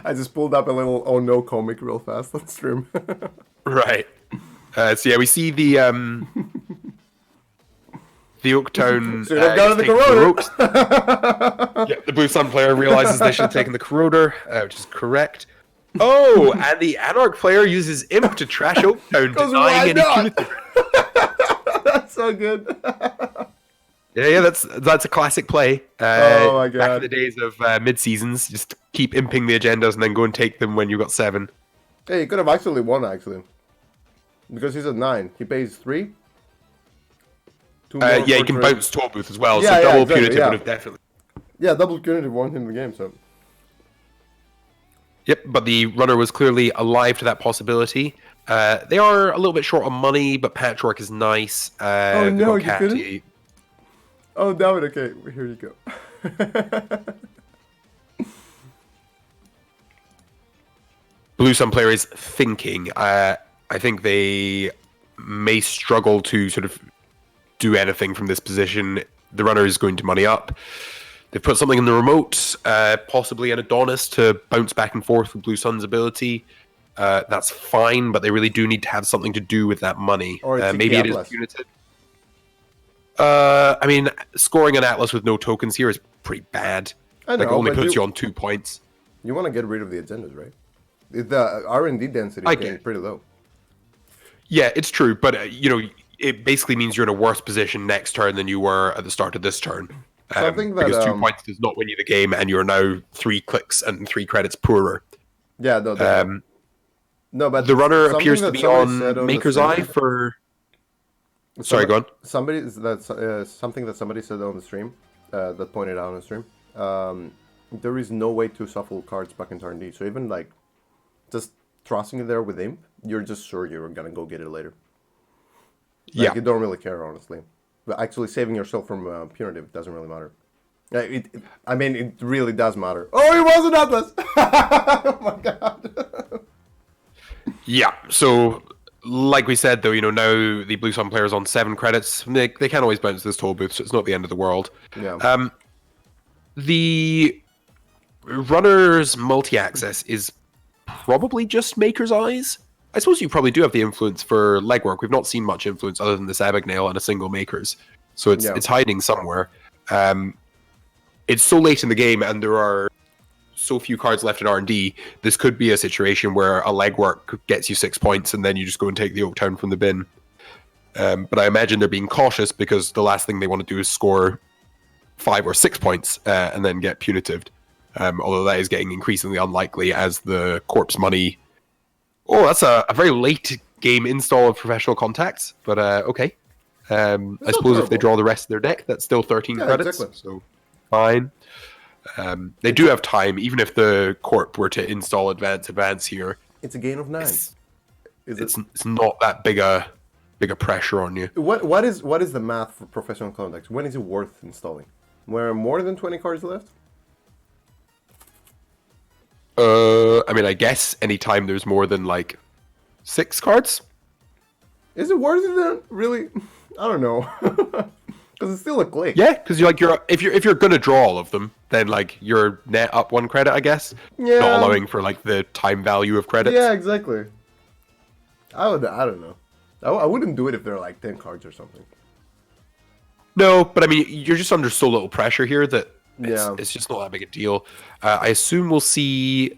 I just pulled up a little oh no comic real fast on stream. Right. So yeah, we see the Oaktown. So they've got the Corroder. Yeah, the Blue Sun player realizes they should have taken the Corroder, which is correct. Oh, and the Anarch player uses Imp to trash Oaktown, denying any punitive. That's so good. Yeah, that's a classic play. Oh my god! Back in the days of mid-seasons, just keep imping the agendas and then go and take them when you got 7. Hey, he could have actually won, actually. Because he's at 9. He pays 3. Yeah, he can bounce Toll Booth as well, Yeah, so yeah, double exactly, punitive yeah. would have definitely... Yeah, double punitive won him the game, so... Yep, but the runner was clearly alive to that possibility. They are a little bit short on money, but patchwork is nice. Oh no, you Catty. couldn't? Oh, damn it, okay, here you go. Blue Sun player is thinking. I think they may struggle to sort of do anything from this position. The runner is going to money up. They've put something in the remote, possibly an Adonis to bounce back and forth with Blue Sun's ability. That's fine, but they really do need to have something to do with that money. Or maybe it is punitive. I mean, scoring an Atlas with no tokens here is pretty bad. I know, like, it only but puts you on 2 points. You want to get rid of the agendas, right? The R&D density is getting pretty low. Yeah, it's true, but it basically means you're in a worse position next turn than you were at the start of this turn. Because 2 points does not win you the game, and you're now 3 clicks and 3 credits poorer. Yeah, no, but the runner appears to be on Maker's Eye for. Sorry, go on. Something that somebody said on the stream, that pointed out on the stream. There is no way to shuffle cards back into R&D. So even like, just trusting it there with Imp, you're just sure you're gonna go get it later. Like, you don't really care, honestly. But actually saving yourself from punitive doesn't really matter. I mean, it really does matter. Oh, it was an Atlas! Oh my god. Yeah, so like we said, though, now the Blue Sun player is on 7 credits. They can always bounce this toll booth, so it's not the end of the world. Yeah. The runner's multi-access is probably just Maker's Eyes. I suppose you probably do have the influence for legwork. We've not seen much influence other than this Abagnale and a single Maker's. So it's hiding somewhere. It's so late in the game, and there are so few cards left in R&D. This could be a situation where a legwork gets you 6 points, and then you just go and take the Oaktown from the bin. But I imagine they're being cautious because the last thing they want to do is score 5 or 6 points and then get punitived. Although that is getting increasingly unlikely as the corpse money... Oh, that's a very late game install of Professional Contacts, but okay. I suppose if they draw the rest of their deck, that's still 13 credits, so fine. They do have time, even if the Corp were to install Advance here. It's a gain of 9. It's not that big a pressure on you. What is the math for Professional Contacts? When is it worth installing? Where more than 20 cards left? I mean, I guess anytime there's more than, 6 cards? Is it worth it then? Really? I don't know. Because it's still a click. Yeah, because if you're gonna draw all of them, then you're net up 1 credit, I guess. Yeah. Not allowing for the time value of credits. Yeah, exactly. I don't know. I wouldn't do it if there are 10 cards or something. No, but I mean, you're just under so little pressure here that Yeah. It's just not that big a deal. I assume we'll see...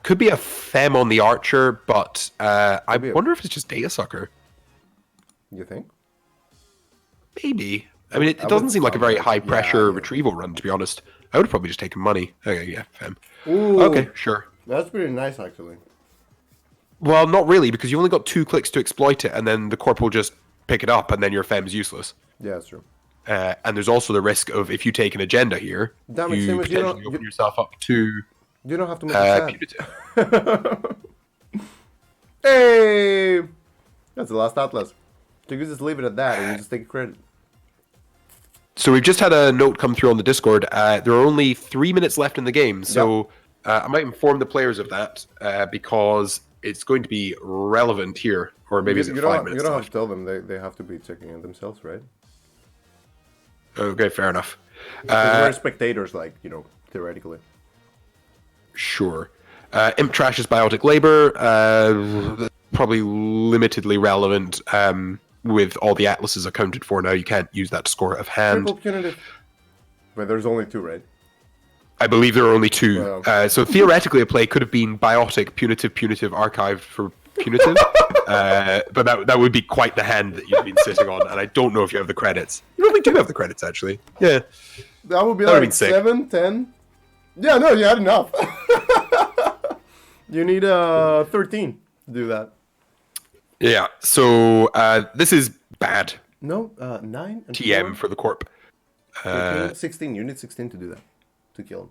could be a Fem on the Archer, but I wonder if it's just Data Sucker. You think? Maybe. I mean, it doesn't seem like a very high-pressure retrieval run, to be honest. I would have probably just taken money. Okay, yeah, Fem. Ooh, okay, sure. That's pretty nice, actually. Well, not really, because you only got 2 clicks to exploit it, and then the Corp will just pick it up, and then your Fem's useless. Yeah, that's true. And there's also the risk of, if you take an agenda here, you potentially open yourself up to... You don't have to make it punitive. Hey! That's the last Atlas. So you just leave it at that, and you just take credit. So we've just had a note come through on the Discord. There are only 3 minutes left in the game, so I might inform the players of that, because it's going to be relevant here. Or maybe it's 5 minutes You don't have left. to tell them. They have to be checking it themselves, right? Okay, fair enough. We're spectators, theoretically. Sure. Imp Trash's Biotic Labor, probably limitedly relevant with all the Atlases accounted for now. You can't use that to score out of hand. Triple punitive. But there's only 2, right? I believe there are only 2. So theoretically a play could have been Biotic, Punitive, Archived for Punitive. But that would be quite the hand that you've been sitting on, and I don't know if you have the credits. You probably do have the credits, actually. Yeah. That would be That would've been sick. 7, 10. Yeah, no, you had enough. You need 13 to do that. Yeah, so this is bad. No, 9 and TM 4, for the Corp. 13, 16. You need 16 to do that. To kill him.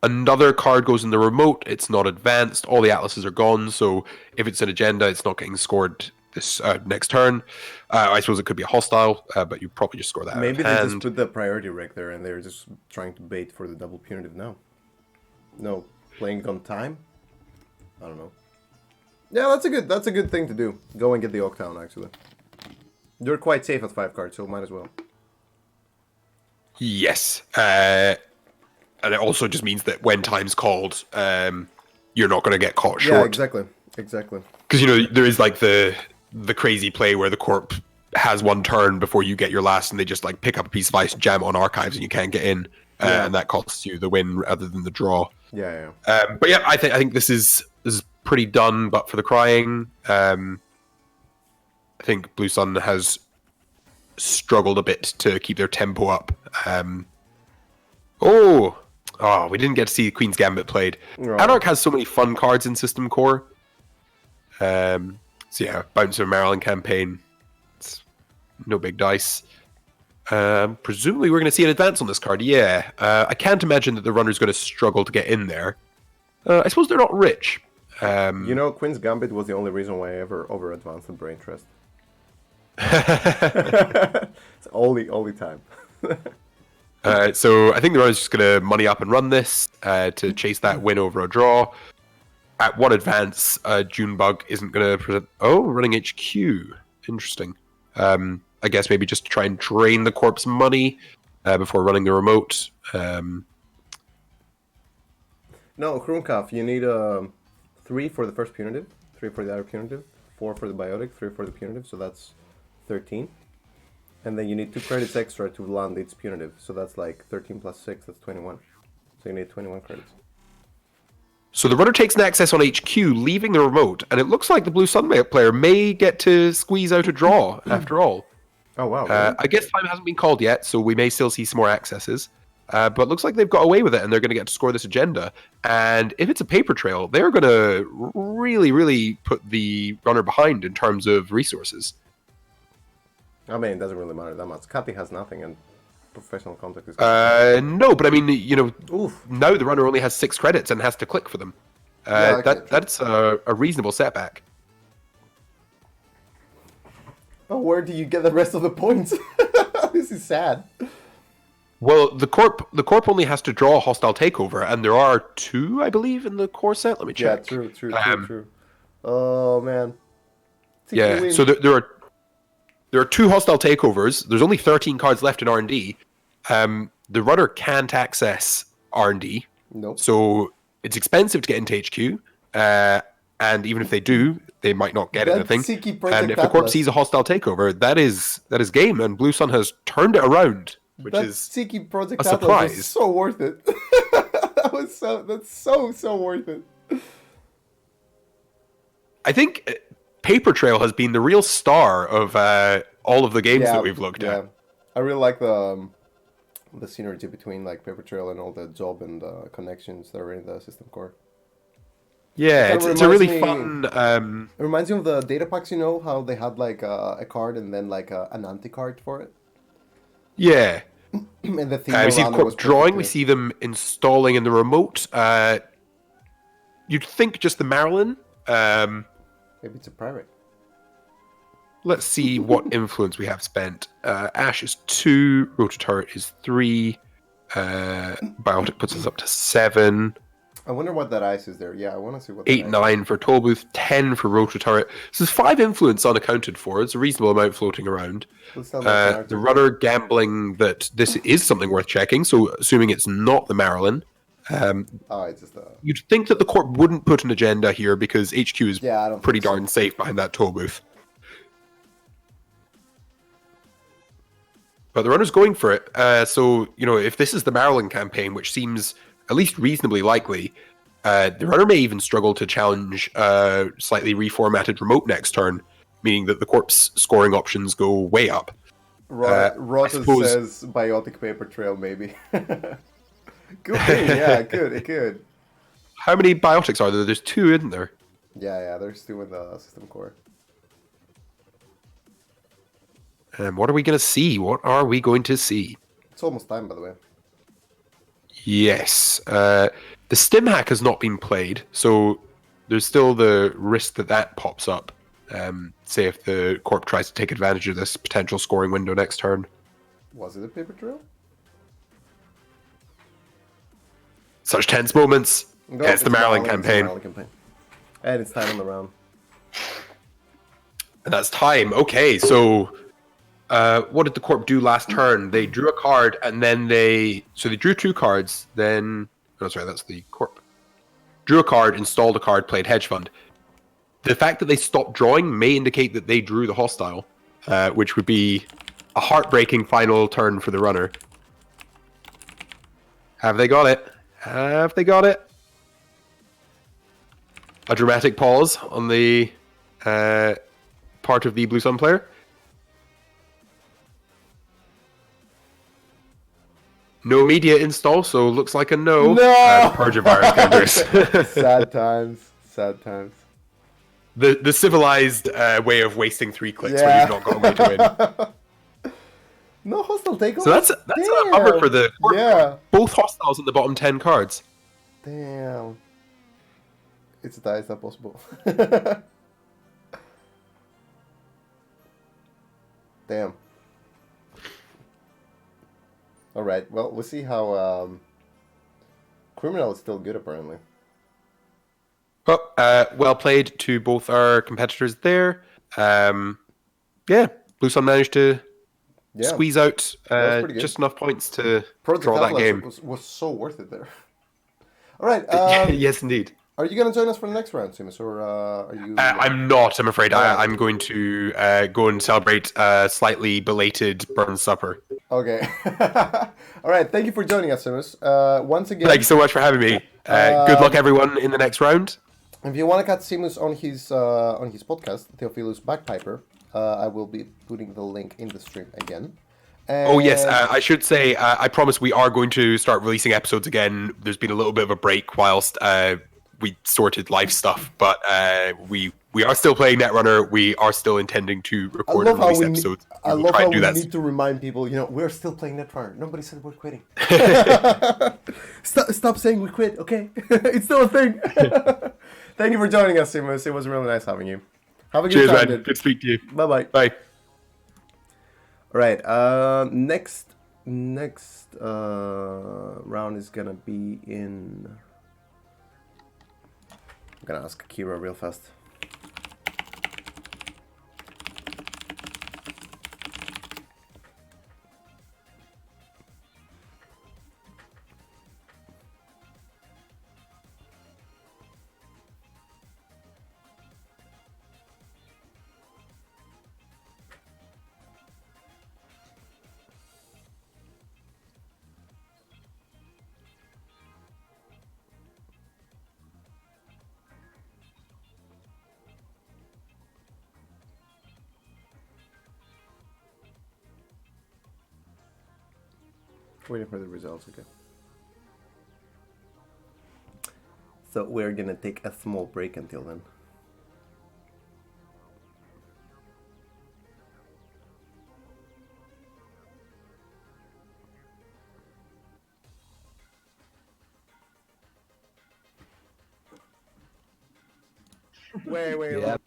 Another card goes in the remote. It's not advanced. All the atlases are gone. So if it's an agenda, it's not getting scored this next turn. I suppose it could be a hostile, but you probably just score that. Maybe out of they hand. just put the priority rec there and they're just trying to bait for the double punitive now. No, playing on time. I don't know. Yeah, that's a good thing to do. Go and get the Octown actually. You're quite safe at 5 cards, so might as well. Yes. And it also just means that when time's called, you're not going to get caught short. Yeah, exactly. Because, there is like the crazy play where the Corp has one turn before you get your last and they just like pick up a piece of ice, jam it on archives and you can't get in. And that costs you the win rather than the draw. Yeah. But yeah, I think this is pretty done, but for the crying, I think Blue Sun has struggled a bit to keep their tempo up. We didn't get to see Queen's Gambit played. Oh. Anarch has so many fun cards in System Core. So yeah, Bounce of Maryland campaign. It's no big dice. Presumably we're going to see an advance on this card. Yeah. I can't imagine that the runner's going to struggle to get in there. I suppose they're not rich. Queen's Gambit was the only reason why I ever over-advanced the Brain Trust. It's only time. So I think the runner's just going to money up and run this to chase that win over a draw. At 1 advance, Junebug isn't going to present... Oh, running HQ. Interesting. I guess maybe just to try and drain the Corp's money before running the remote. No, Krunkaf, you need 3 for the first punitive, 3 for the other punitive, 4 for the biotic, 3 for the punitive, so that's 13. And then you need 2 credits extra to land its punitive, so that's like 13 plus 6, that's 21. So you need 21 credits. So the runner takes an access on HQ, leaving the remote, and it looks like the Blue Sun player may get to squeeze out a draw after all. Oh, wow. Really? I guess time hasn't been called yet, so we may still see some more accesses. But it looks like they've got away with it, and they're going to get to score this agenda. And if it's a paper trail, they're going to really, really put the runner behind in terms of resources. I mean, it doesn't really matter that much. Kati has nothing, and professional contact is... No, but I mean, Oof. now the runner only has 6 credits and has to click for them. That's a reasonable setback. Oh, where do you get the rest of the points? This is sad. Well, the Corp only has to draw a hostile takeover, and there are 2, I believe, in the core set. Let me check. Yeah, true. Oh, man. Yeah, so there are 2 hostile takeovers. There's only 13 cards left in R&D. The runner can't access R&D. Nope. So it's expensive to get into HQ. And even if they do, they might not get anything. And if the Corp sees a hostile takeover, that is game. And Blue Sun has turned it around, which is Siki Project a surprise. Was so worth it. That's so worth it. I think Paper Trail has been the real star of all of the games that we've looked at. I really like the synergy between like Paper Trail and all the job and connections that are in the system core. Yeah, it's a really fun... It reminds me of the data packs, how they had like a card and then like an anti-card for it? Yeah. And the theme we see the Corp drawing, we too. see them installing in the remote. You'd think just the Marilyn. Maybe it's a pirate. Let's see what influence we have spent. Ash is 2, Rototurret is 3, Biotic puts us up to 7. I wonder what that ice is there. Yeah, I want to see what 8, 9 for Tollbooth, 10 for Rototurret. So there's 5 influence unaccounted for. It's a reasonable amount floating around. The runner gambling that this is something worth checking, so assuming it's not the Marilyn. It's just You'd think that the Corp wouldn't put an agenda here because HQ is pretty so. darn safe behind that Tollbooth. But the runner's going for it. So, if this is the Maryland campaign, which seems at least reasonably likely, the runner may even struggle to challenge slightly reformatted remote next turn, meaning that the Corp's scoring options go way up. Rotta says biotic paper trail, maybe. Could be, yeah, it could. How many biotics are there? There's 2, isn't there? Yeah, there's 2 in the system core. And what are we going to see? What are we going to see? It's almost time, by the way. Yes. The stim hack has not been played, so there's still the risk that pops up. Say if the Corp tries to take advantage of this potential scoring window next turn. Was it a paper trail? Such tense moments. No, Yeah, it's the Maryland campaign. And it's time on the round. And that's time. Okay, so what did the Corp do last turn? They drew a card, and then they drew 2 cards. Then that's the Corp. Drew a card, installed a card, played hedge fund. The fact that they stopped drawing may indicate that they drew the hostile, which would be a heartbreaking final turn for the runner. Have they got it? Have they got it? A dramatic pause on the part of the Blue Sun player. No media install, so looks like a no. No! Purge of virus counters. Sad times. Sad times. The civilized way of wasting 3 clicks when you've not got a way to win. No hostile takeover. So that's a bummer for the Corp. Yeah. Both hostiles in the bottom 10 cards. Damn. It's a tie, it's not possible. Damn. Alright, well, we'll see how... Criminal is still good, apparently. Well played to both our competitors there. Yeah, Blue Sun managed to squeeze out just enough points to draw that game. Was so worth it there. Alright. Yes, indeed. Are you going to join us for the next round, Seamus, or are you... I'm not, I'm afraid. I'm going to go and celebrate a slightly belated burn supper. Okay. All right, thank you for joining us, Seamus. Once again... Thank you so much for having me. Good luck, everyone, in the next round. If you want to catch Seamus on his podcast, Theophilus Bagpiper, I will be putting the link in the stream again. Oh yes, I should say, I promise we are going to start releasing episodes again. There's been a little bit of a break whilst... we sorted live stuff, but we are still playing Netrunner. We are still intending to record and release episodes. I love how we need to remind people, we're still playing Netrunner. Nobody said we're quitting. Stop saying we quit, okay? It's still a thing. Thank you for joining us, Seamus. It was really nice having you. Have a good time. Cheers, man. Good to speak to you. Bye-bye. Bye. All right. Next round is gonna be in... I'm gonna ask Kira real fast. Waiting for the results, okay. So we're gonna take a small break until then. Wait. Yeah.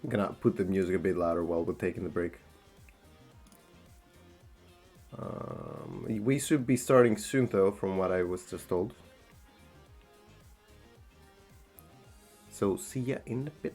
I'm gonna put the music a bit louder while we're taking the break. We should be starting soon, though, from what I was just told. So, see ya in a bit.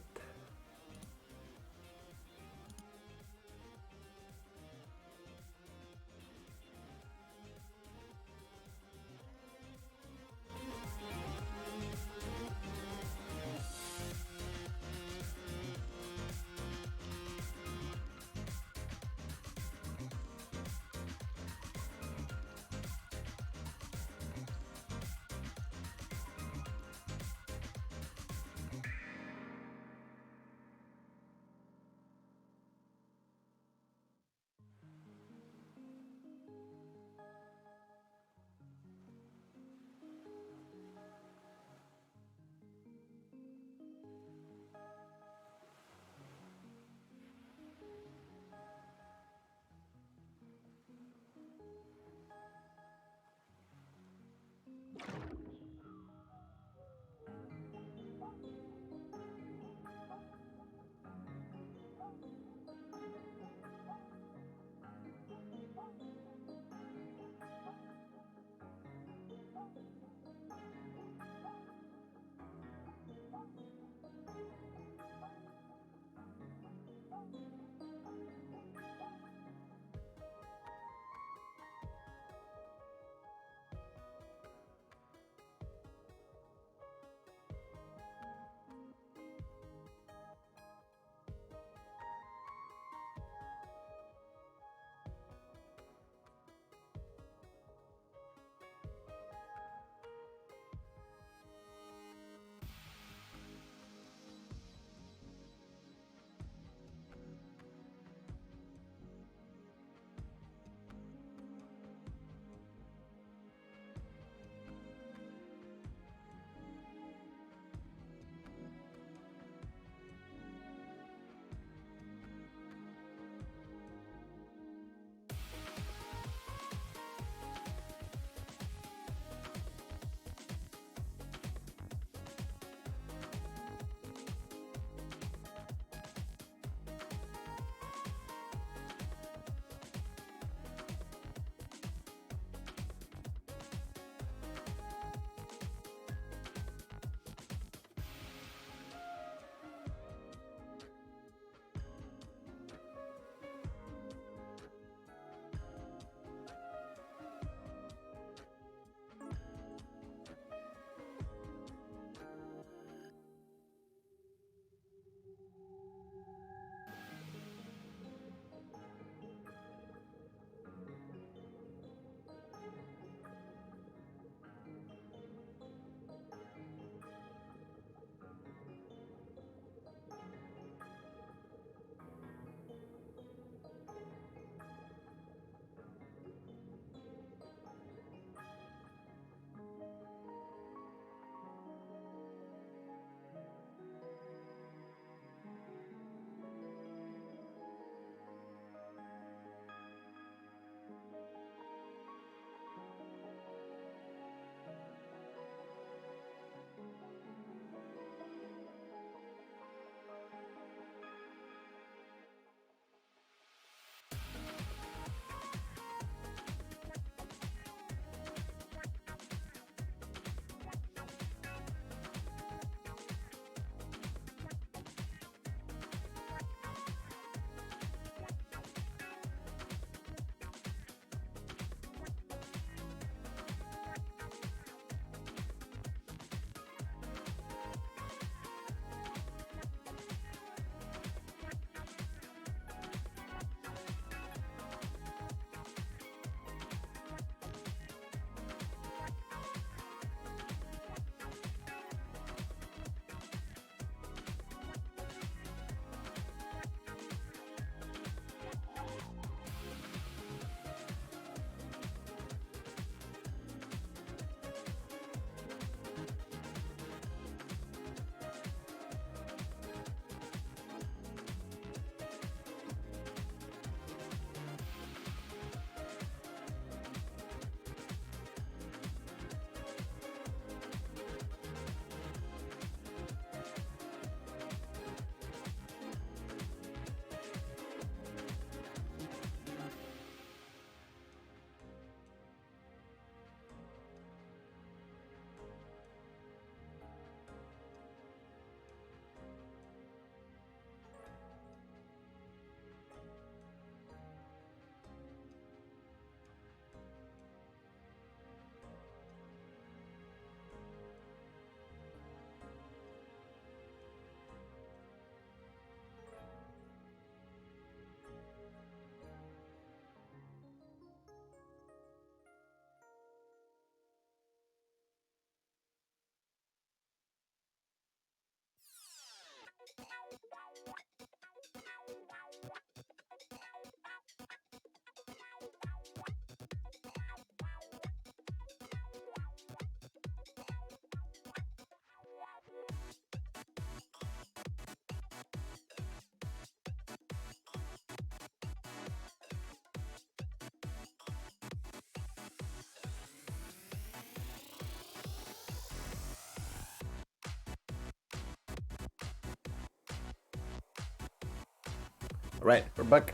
Right, we're back.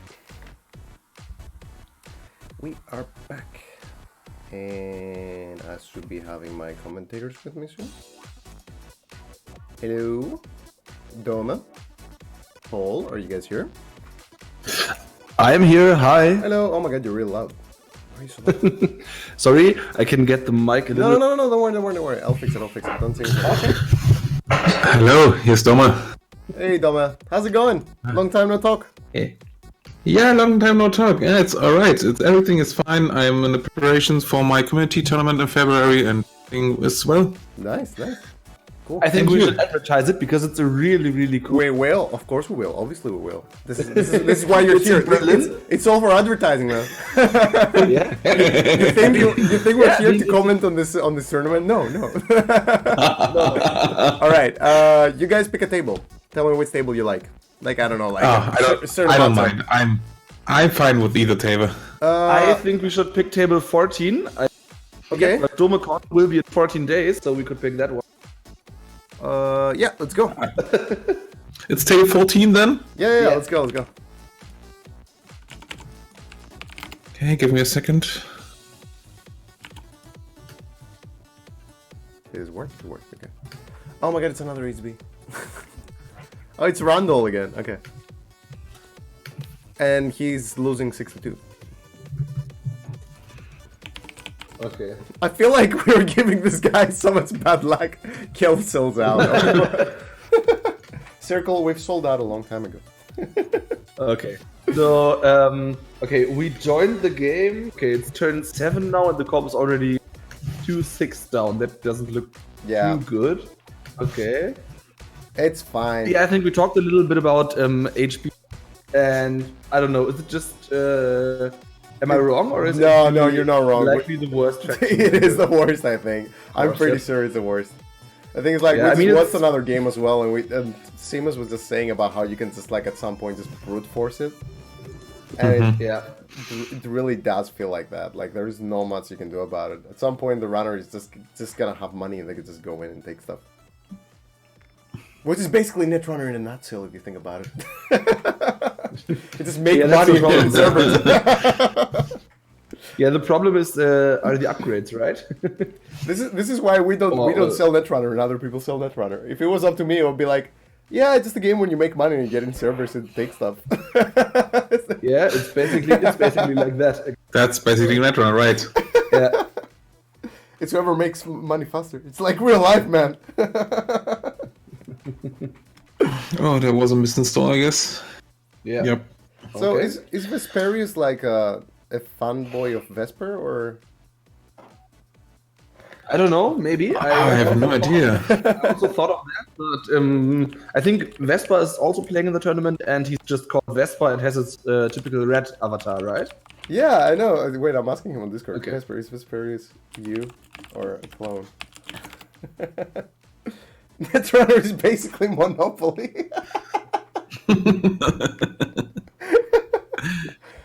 We are back. And I should be having my commentators with me soon. Hello, Doma, Paul, are you guys here? I'm here. Hi. Hello. Oh my god, you're real loud. Why are you so loud? Sorry, I can get the mic a little. No, don't worry. I'll fix it. Don't say anything. Okay. Hello, here's Doma. Hey, Doma. How's it going? Long time no talk. Hey. Yeah, long time no talk. Yeah, it's alright. Everything is fine. I'm in the preparations for my community tournament in February and everything is well. Nice. Cool. I think Thank we you. should advertise it because it's a really cool. We will. Of course we will. Obviously we will. This is why you're here. It's all for advertising, man. Yeah. You think we're here to comment on this tournament? No. All right. You guys pick a table. Tell me which table you like. Like I don't know. Like I don't mind. I'm fine with either table. I think we should pick table 14. Okay. But Domacon will be at 14 days, so we could pick that one. Yeah. Let's go. It's table 14 then? Yeah. Let's go. Okay, give me a second. It worked. Okay. Oh my god, it's another HB. Oh, it's Randall again. Okay. And he's losing 6-2. Okay. I feel like we're giving this guy so much bad luck. Kelfecil's out. Circle, we've sold out a long time ago. Okay. So, okay, we joined the game. Okay, it's turn 7 now, and the corp is already 2-6 down. That doesn't look too good. Okay. It's fine. Yeah, I think we talked a little bit about HP, and I don't know. Is it just? Am I wrong, or is it? No, you're not wrong. Likely the worst. It is the worst, I think. I'm pretty sure it's the worst. I think it's like we just watched another game as well, and Seamus was just saying about how you can just like at some point just brute force it, and it really does feel like that. Like there is no much you can do about it. At some point, the runner is just gonna have money and they can just go in and take stuff. Which is basically Netrunner in a nutshell, if you think about it. It just make money and get servers. Yeah, the problem is are the upgrades, right? This is why we don't sell Netrunner and other people sell Netrunner. If it was up to me, it would be like, yeah, it's just a game when you make money and you get in servers and take stuff. Yeah, it's basically like that. That's basically Netrunner, right? Yeah. It's whoever makes money faster. It's like real life, man. Oh, there was a misinstall, I guess. Yeah. Yep. So is Vesperius like a fanboy of Vesper, or? I don't know, maybe. I have no idea. I also thought of that, but I think Vespa is also playing in the tournament, and he's just called Vespa and has his typical red avatar, right? Yeah, I know. Wait, I'm asking him on Discord. Okay. Vesper, is Vesperius you or a clone? Netrunner is basically Monopoly.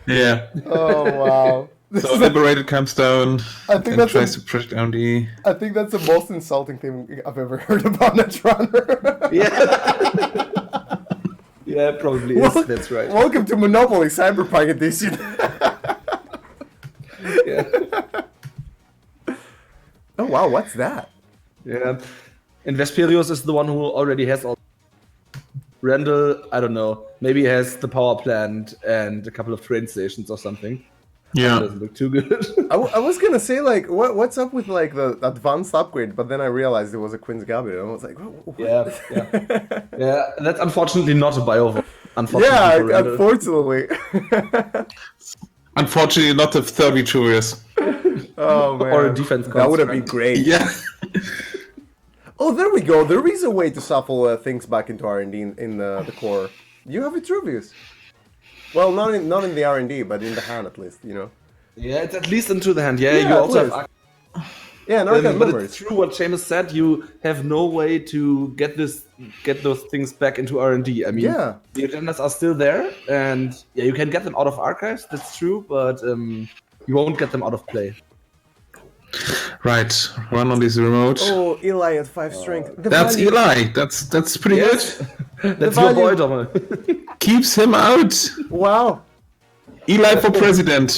Yeah. Oh wow. So Liberated comes down I think and tries to push down the... I think that's the most insulting thing I've ever heard about Netrunner. Yeah. Yeah, it probably is. That's right. Welcome to Monopoly Cyberpunk Edition. Yeah. Oh wow, what's that? Yeah. And Vesperius is the one who already has all. Randall, I don't know. Maybe he has the power plant and a couple of train stations or something. Yeah. That doesn't look too good. I was gonna say like what's up with like the advanced upgrade, but then I realized it was a Queen's Gambit, and I was like, what? Yeah. That's unfortunately not a bio. Unfortunately. Unfortunately, not the 32 years. Oh man. Or a defense that would have been great. Yeah. Oh, there we go. There is a way to shuffle things back into R&D in the core. You have Vitruvius. Well, not in the R&D, but in the hand at least, you know. Yeah, it's at least into the hand. Yeah, you at also least. have. Yeah, and archive But numbers. it's true what Seamus said. You have no way to get those things back into R&D. I mean, the agendas are still there, and yeah, you can get them out of archives. That's true, but you won't get them out of play. Right, run on this remote. Oh, Eli at 5 strength. That's Eli. That's pretty good. That's your boy, Dommel. keeps him out. Wow. Eli for president.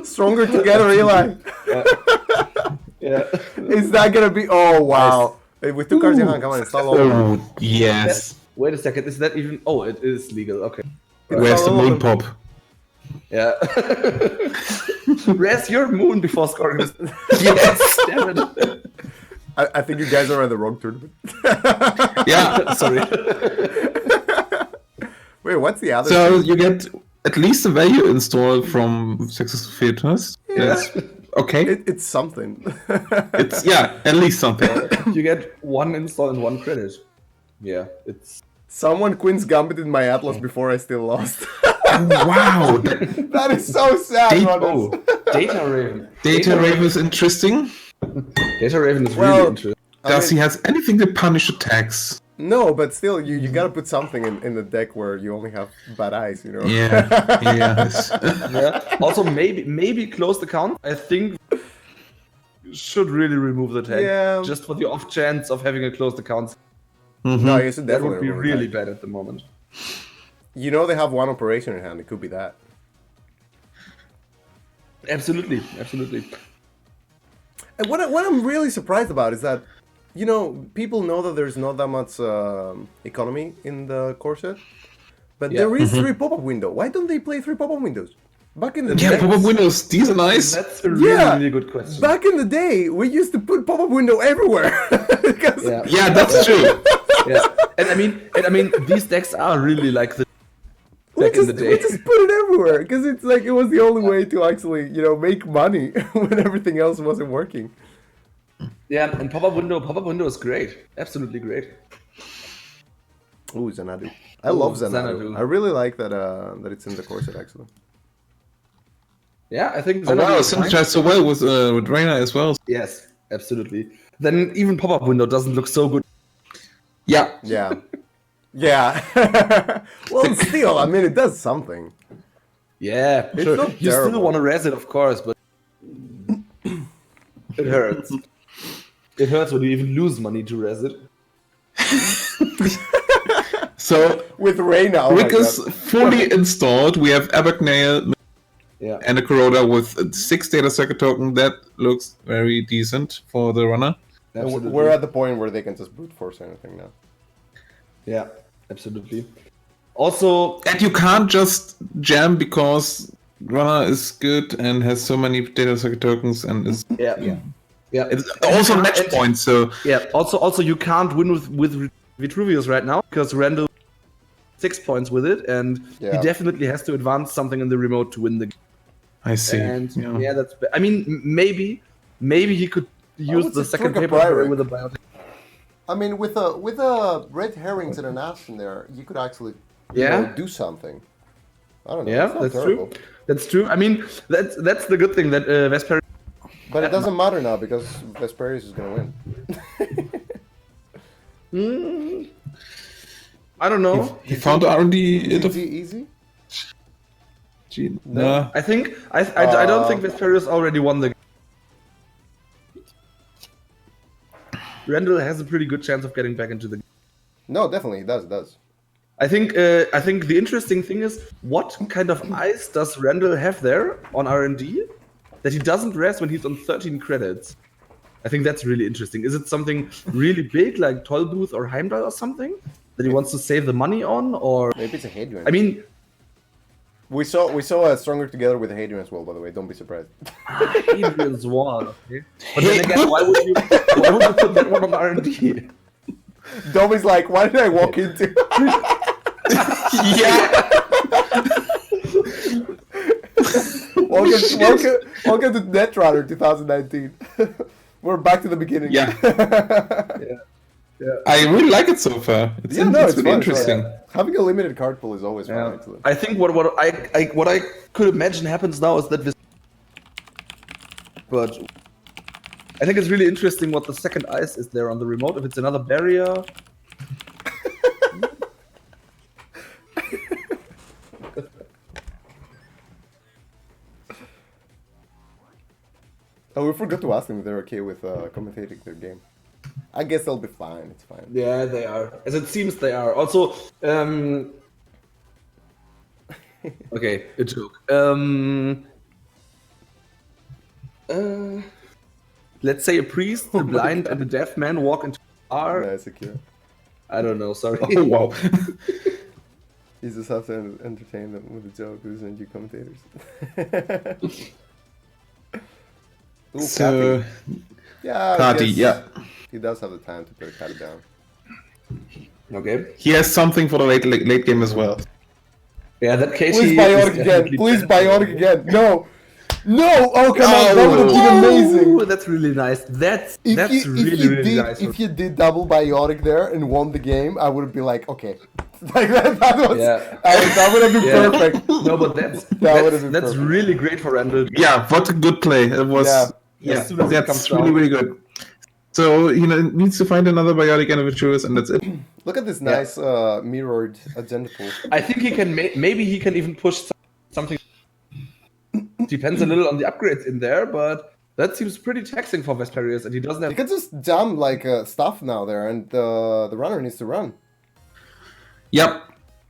Stronger together, Eli. Yeah. Is that gonna be? Oh wow! Hey, with 2 cards in hand, come on, install all of them. Oh, yes. Wait a second, is that even... Oh, it is legal, okay. Where's the all of moon them. pop? Yeah. Where's your moon before scoring this? Yes, damn it. I think you guys are in the wrong tournament. Yeah. Sorry. Wait, what's the other? So thing? you get at least a value install from successful filters. Yes. Okay. It's something. It's at least something. You get 1 install and 1 credit. Yeah, it's... Someone Queen's Gambited my Atlas before I still lost. Wow. That is so sad, Ronald. Data Raven. Data Raven is interesting. Data Raven is Well, really interesting. Does he has anything to punish attacks? No, but still, you gotta put something in the deck where you only have bad eyes, you know? Yeah. Yes. Yeah. Also, maybe closed account. I think should really remove the tag. Yeah. Just for the off chance of having a closed account. No, you should That definitely would be remove really that. bad at the moment. You know they have 1 operation in hand, it could be that. Absolutely, absolutely. And what I'm really surprised about is that, you know, people know that there's not that much economy in the core set, but Yeah. there is 3 pop-up window. Why don't they play 3 pop-up windows? Back in the Yeah, day, pop-up windows. These are nice. That's a really, Yeah. really good question. back in the day, we used to put pop-up window everywhere. Because- Yeah. Yeah, that's true. Yeah. And I mean, these decks are really like the we back in the just, day. we just put it everywhere because it's like it was the only way to actually, you know, make money when everything else wasn't working. Yeah, and pop-up window is great. Absolutely great. Ooh, Xanadu. I love Xanadu. Xanadu. I really like that that it's in the core set actually. Yeah, I think Oh, Xanadu wow, is fine. synergized so well with Reina as well. Yes, absolutely. Then even pop-up window doesn't look so good. Yeah. Yeah. Yeah. Well, still, I mean, it does something. Yeah, It's sure. not You terrible. still want to res it, of course, but it hurts. It hurts when you even lose money to res it. So With Reyna, oh my Rick is God. fully installed. We have Abagnale Yeah. and a Kuroda with 6 data circuit token. That looks very decent for the runner. Absolutely. We're at the point where they can just brute force anything now. Yeah, absolutely. Also, And you can't just jam because runner is good and has so many data circuit tokens and is yeah. it's also And- match and- points. So Yeah. Also, you can't win with Vitruvius right now because Randall 6 points with it, and Yeah. he definitely has to advance something in the remote to win the game. I see. And Yeah. yeah, that's. I mean, maybe he could use would the say second trigger paper Bryrick. with a biotech. I mean, with a red herrings and an ash in there, you could actually you Yeah. know, do something. I don't know. Yeah, it's not that's terrible. true. That's true. I mean, that's the good thing that Vesper. But it doesn't matter now because Vesperius is going to win. I don't know. He found R&D. Easy? No. I think I don't think Vesperius already won the game. Randall has a pretty good chance of getting back into the game. No, definitely, it does. I think the interesting thing is what kind of ice does Randall have there on R&D that he doesn't rest when he's on 13 credits? I think that's really interesting. Is it something really big like Tollbooth or Heimdall or something that he wants to save the money on, or Maybe it's a Hadrian. I mean, we saw a Stronger Together with a Hadrian as well, by the way. Don't be surprised. Adrian's wall. Okay? But then again, why would you put that one on R&D? Dobby's like, why did I walk into? Yeah. welcome to Netrunner 2019. We're back to the beginning. Yeah. I really like it so far. It's, Yeah, no, it's it's really fun, interesting. fun. Having a limited card pool is always fun. Actually. I think what I could imagine happens now is that this, but I think it's really interesting what the second ice is there on the remote. If it's another barrier. Oh, we forgot to ask them if they're okay with commentating their game. I guess they'll be fine. It's fine. Yeah, they are. As it seems, they are. Also, Okay, a joke. Let's say a priest, a blind, and a deaf man walk into a bar. Nice, secure. I don't know, sorry. Oh wow. You just have to entertain them with a joke. Who's in you commentators? Ooh, So, Kathy. Yeah, I Kati, guess yeah. He does have the time to put a cat down. Okay. He has something for the late game as well. Yeah, that case. Please Bionic again. Please Bionic again. No. No! Oh, come on. That would have been amazing. Ooh, that's really nice. That's If really nice. If you did double Bionic there and won the game, I would be like, okay. Like that was, Yeah. that would have been perfect. No, but that's been that's perfect. really great for Randall. Yeah, what a good play. It was. Yeah. Yeah, As soon as it comes that's down. really, really good. So, needs to find another biotic individuals, and that's it. Look at this nice mirrored agenda pool. I think he can maybe he can even push something. Depends a little on the upgrades in there, but that seems pretty taxing for Vesperius, and he doesn't You have. can just dump like stuff now there, and the runner needs to run. Yep,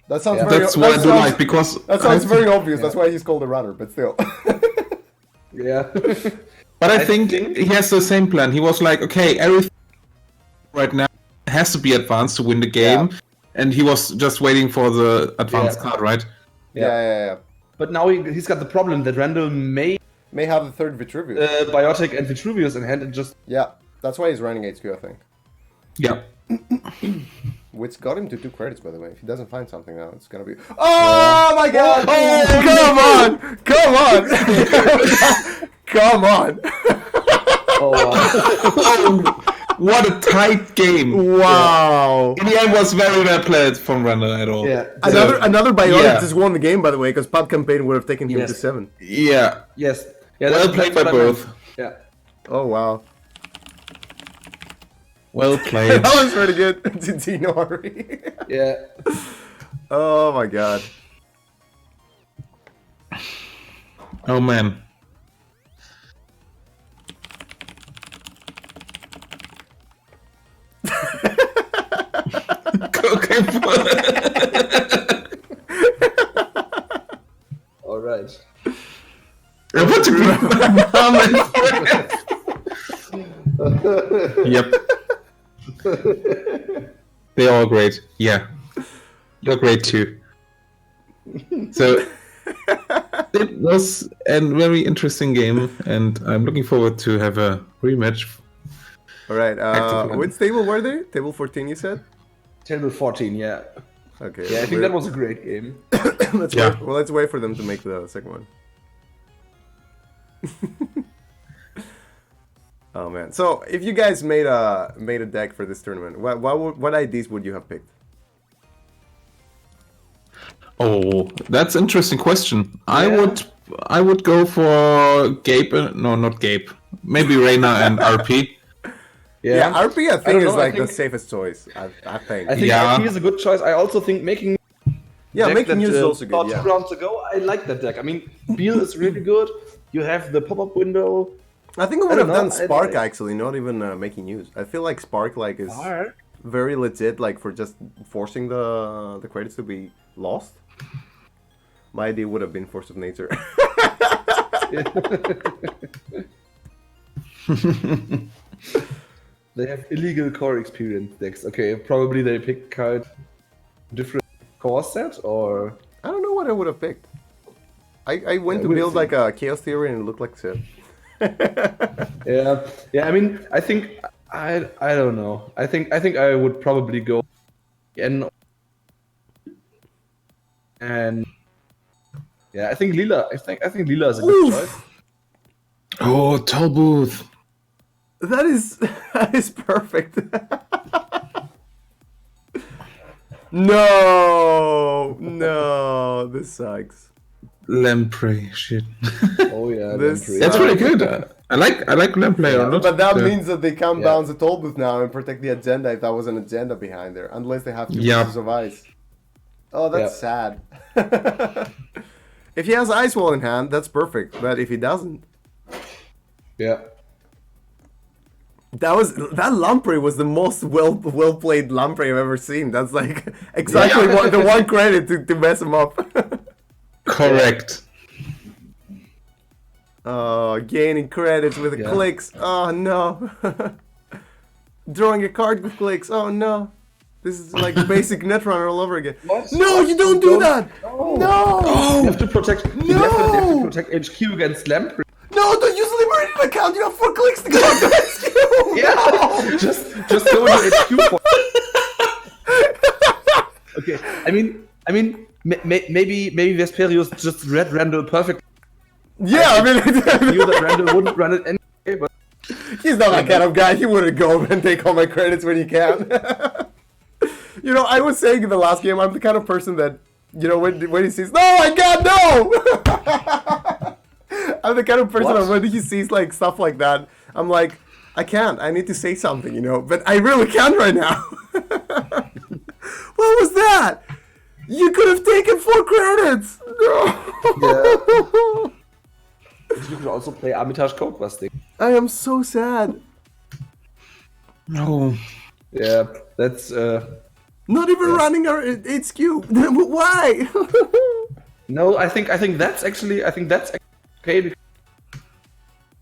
That sounds Yeah. very. that's what I that do sounds- like, because That sounds I very obvious. That's why he's called a runner, but still. Yeah. But I I think think- he has the same plan. He was like, okay, everything right now has to be advanced to win the game, and he was just waiting for the advanced Yeah. card, right? yeah. But now he's got the problem that Randall may May have the third Vitruvius. Biotic and Vitruvius in hand and just. Yeah, that's why he's running HQ, I think. Yeah. Which got him to 2 credits, by the way. If he doesn't find something now, it's gonna be. Oh my god! Oh, come on! Come on! Oh, wow. What a tight game. Wow! In the end, was very well played from Randall at all. Yeah. Another Bionic Yeah. just won the game, by the way, because Pub Campaign would have taken him Yes. to 7. Yeah. Yes. Yeah. Well that's played by what I meant. both. Yeah. Oh wow. Well played. That was pretty good. Tino Ari. Yeah. Oh my god. Oh man. Okay. All right. What a great Yep. They're all great. Yeah. You're great too. So it was a very interesting game, and I'm looking forward to have a rematch. Alright, Active which table were they? Table 14, you said? Table 14. Yeah. Okay. Yeah. I think that was a great game. let's Yeah. wait. Well, let's wait for them to make the second one. Oh man! So if you guys made a deck for this tournament, what IDs would you have picked? Oh, that's an interesting question. I would go for Gabe. No, not Gabe. Maybe Reina and RP. Yeah, RP I don't think know, is I like think- the safest choice. I think. I think Yeah. RP is a good choice. I also think making. Yeah, deck making that, use is also saw good. 2 Yeah. rounds ago, I like that deck. I mean, Beal is really good. You have the pop-up window. I think I would don't have done know, Spark actually, not even making use. I feel like Spark like is very legit, like for just forcing the credits to be lost. My idea would have been Force of Nature. They have illegal core experience decks. Okay, probably they pick card different core set or. I don't know what I would have picked. I went to we'll build see. like a Chaos Theory and it looked like shit. Yeah. I mean, I think I don't know. I think I would probably go N. And yeah, I think Lila. I think Lila is a good choice. Oh, Tollbooth. That is perfect. No, this sucks. Lamprey. Shit. Oh yeah, This- Lamprey. That's really good. I like Lamprey a lot. But that Uh, means that they can't Yeah. bounce the toll booth now and protect the agenda if that was an agenda behind there, unless they have 2 Yeah. pieces of ice. Oh, that's sad. If he has Ice Wall in hand, that's perfect. But if he doesn't, Yeah. that Lamprey was the most well played Lamprey I've ever seen. That's like exactly the one credit to mess him up. Correct. Oh, gaining credits with the clicks. Oh no. Drawing a card with clicks. Oh no. This is like basic Netrunner all over again. What? No, you don't do that. No. You have to protect. You have to protect HQ against lamp. No, don't use Liberated account. You have 4 clicks to go to HQ. Yeah. No. just go into HQ. Okay. I mean, maybe Vesperius just read Randall perfect. Yeah, I mean, Knew that Randall wouldn't run it anyway, but he's not that kind of guy. He wouldn't go and take all my credits when he can. You know, I was saying in the last game, I'm the kind of person that, you know, when he sees, no, my God, no! I'm the kind of person that when he sees like stuff like that, I'm like, I can't. I need to say something, you know, but I really can't right now. What was that? You could have taken 4 credits. No. yeah. You could also play Armitage Code Busting. I am so sad. No. Yeah, that's Not even running our HQ. Why? no. I think that's actually okay. Because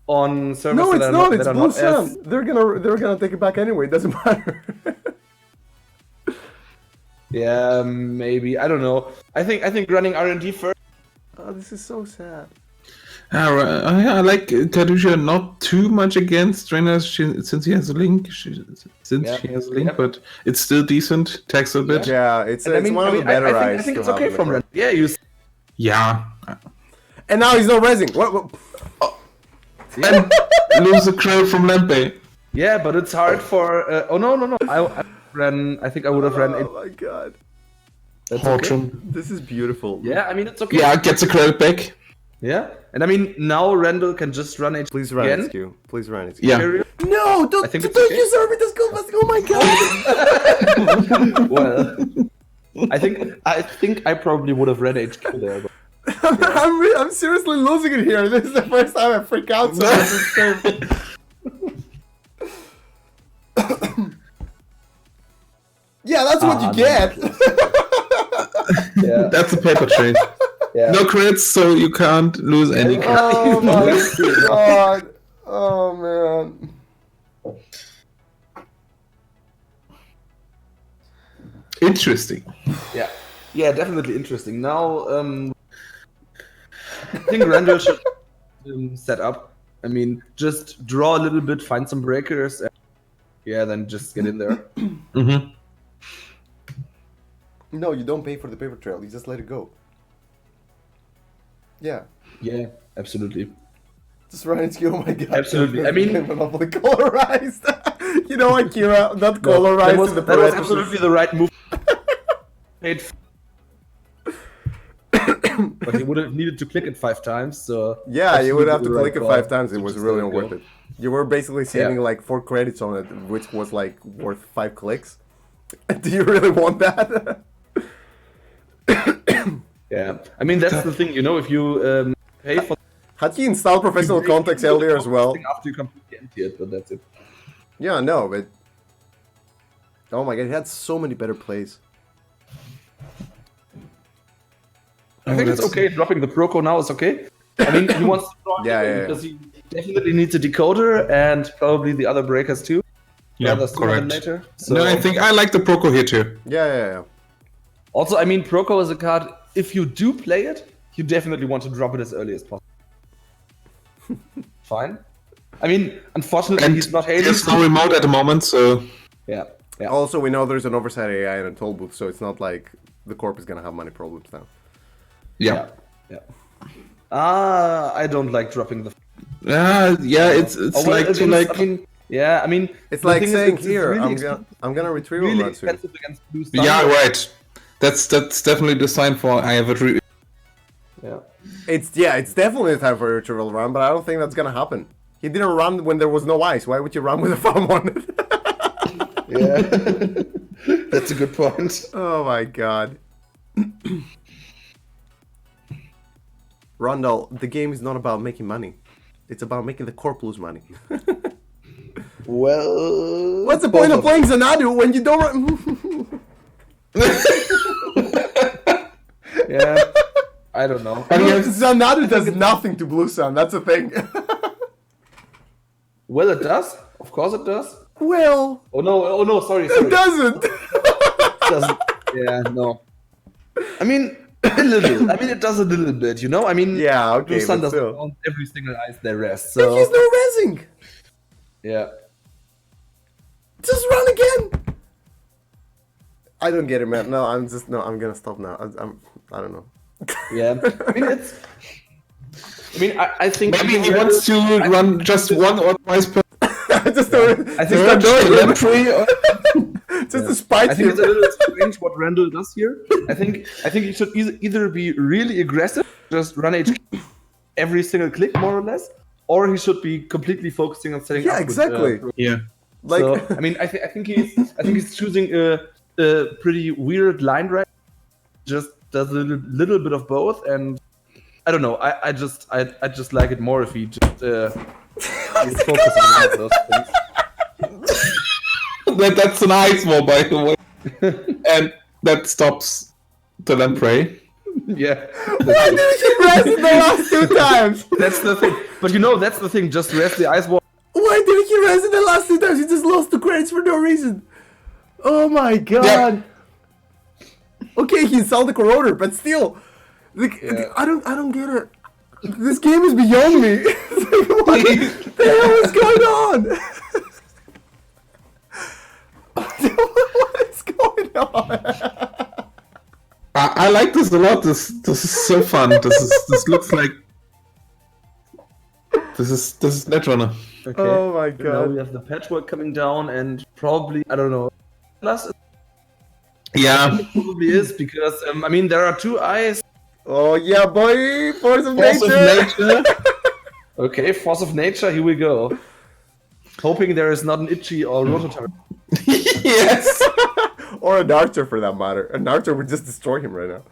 on servers No, that it's are not. that It's are Blue not Sun. as They're gonna take it back anyway. It doesn't matter. yeah, maybe I don't know. I think running R&D first. Oh, this is so sad. I like Kadusha not too much against trainers since he has a link. She has a link, but it's still decent. Takes a bit. Yeah, it's one of the better eyes. I think it's okay from Randall. Yeah, Yeah. And now he's not resing. What? And lose a crowd from Lampe. Yeah, but it's hard for. Oh no! I think I would have ran. Oh my God. That's okay. This is beautiful. Yeah, I mean it's okay. Yeah, gets a crowd back. Yeah, and I mean now Randall can just run HQ. Please run again. HQ. Please run HQ. Yeah. No, don't think it's don't okay. use Armitage Code Busting. Oh my God. Well, I think I probably would have ran HQ there. But... I'm seriously losing it here. This is the first time I freak out so much this game. Yeah, that's what you get. Yeah. That's a paper trade. Yeah. No crits, so you can't lose any crits. Oh my God. Oh man. Interesting. Yeah, definitely interesting. Now, I think Randall should set up. I mean, just draw a little bit, find some breakers, and then just get in there. Mm-hmm. No, you don't pay for the paper trail. You just let it go. Yeah. Yeah, absolutely. Just run HQ. Oh my God. Absolutely. I mean, monopoly colorized. You know, Akira, not colorized. That was absolutely the right move. Paid. But you would have needed to click it 5 times. So yeah, you would have to absolutely click the it right 5 times. It was really unworth it. You were basically saving like 4 credits on it, which was like worth 5 clicks. Do you really want that? Yeah, I mean that's the thing, you know, if you pay for. Had you installed Professional Context earlier as well? After you completely empty it, but that's it. Yeah, no, but oh my God, he had so many better plays. I think it's okay. Dropping the Proco now is okay. I mean, he wants to drop because he definitely needs a decoder and probably the other breakers too. Yeah, correct. Later. So, No, I think I like the Proco here too. Yeah. Also, I mean, Proco is a card. If you do play it, you definitely want to drop it as early as possible. Fine. I mean, unfortunately, he's not able. There's no remote at the moment, so Yeah. Also, we know there's an oversight AI in a toll booth, so it's not like the corp is gonna have money problems now. yeah. I don't like dropping the. It's I mean, It's the like thing is, saying it's here, really I'm gonna retrieve really run soon. expensive against blue Thunder. Yeah, right. That's definitely the sign for I have a Yeah. It's definitely the time for a retrieval run, but I don't think that's gonna happen. He didn't run when there was no ice. Why would you run with a farm on it? Yeah. That's a good point. Oh my God. Rondell, the game is not about making money. It's about making the corp lose money. Well, What's the point of playing Xanadu when you don't run? Yeah. I don't know. Zanadu does nothing to Blue Sun. That's the thing. Well, it does. Of course, it does. Well, Oh no! Sorry. it doesn't. Doesn't. Yeah, no. I mean, a little. I mean, it does a little bit. You know. I mean, Yeah, okay, Blue Sun but doesn't still. count every single ice they rest. But So he's no rezzing. yeah. Just run again. I don't get it, man. No, I'm gonna stop now. I don't know. Yeah. I mean, I think Maybe he wants to run just one or twice per I just don't. I think just that's annoy him. lamprey. Just to spite I think him. it's a little strange what Randall does here. I think he should either be really aggressive, just run HQ every single click more or less, or he should be completely focusing on setting Yeah, up. exactly. Yeah. Like, So, I mean, I think he's choosing a pretty weird line right. Just does a little bit of both, and I don't know. I just like it more if he just is focusing on one of those things. That's an ice wall, by the way. And that stops the lamprey. Yeah, why did he rest the last 2 times? that's the thing. But you know, that's the thing. Just rest the ice wall. Why did he rest the last 2 times? He just lost 2 credits for no reason. Oh my god. Okay, he installed the corroder, but still, like, I don't get it. This game is beyond me. It's like, what the hell is going on? What is going on? I like this a lot. This is so fun. This looks like this is Netrunner. Okay. Oh my Now we god. have the patchwork coming down, and probably I don't know. Plus, it Yeah. probably is because I mean there are 2 eyes. Oh yeah, boy. Force of Force of nature. nature. Okay, force of nature. Here we go. Hoping there is not an itchy or rototary. Yes. Or an archer for that matter. An archer would just destroy him right now.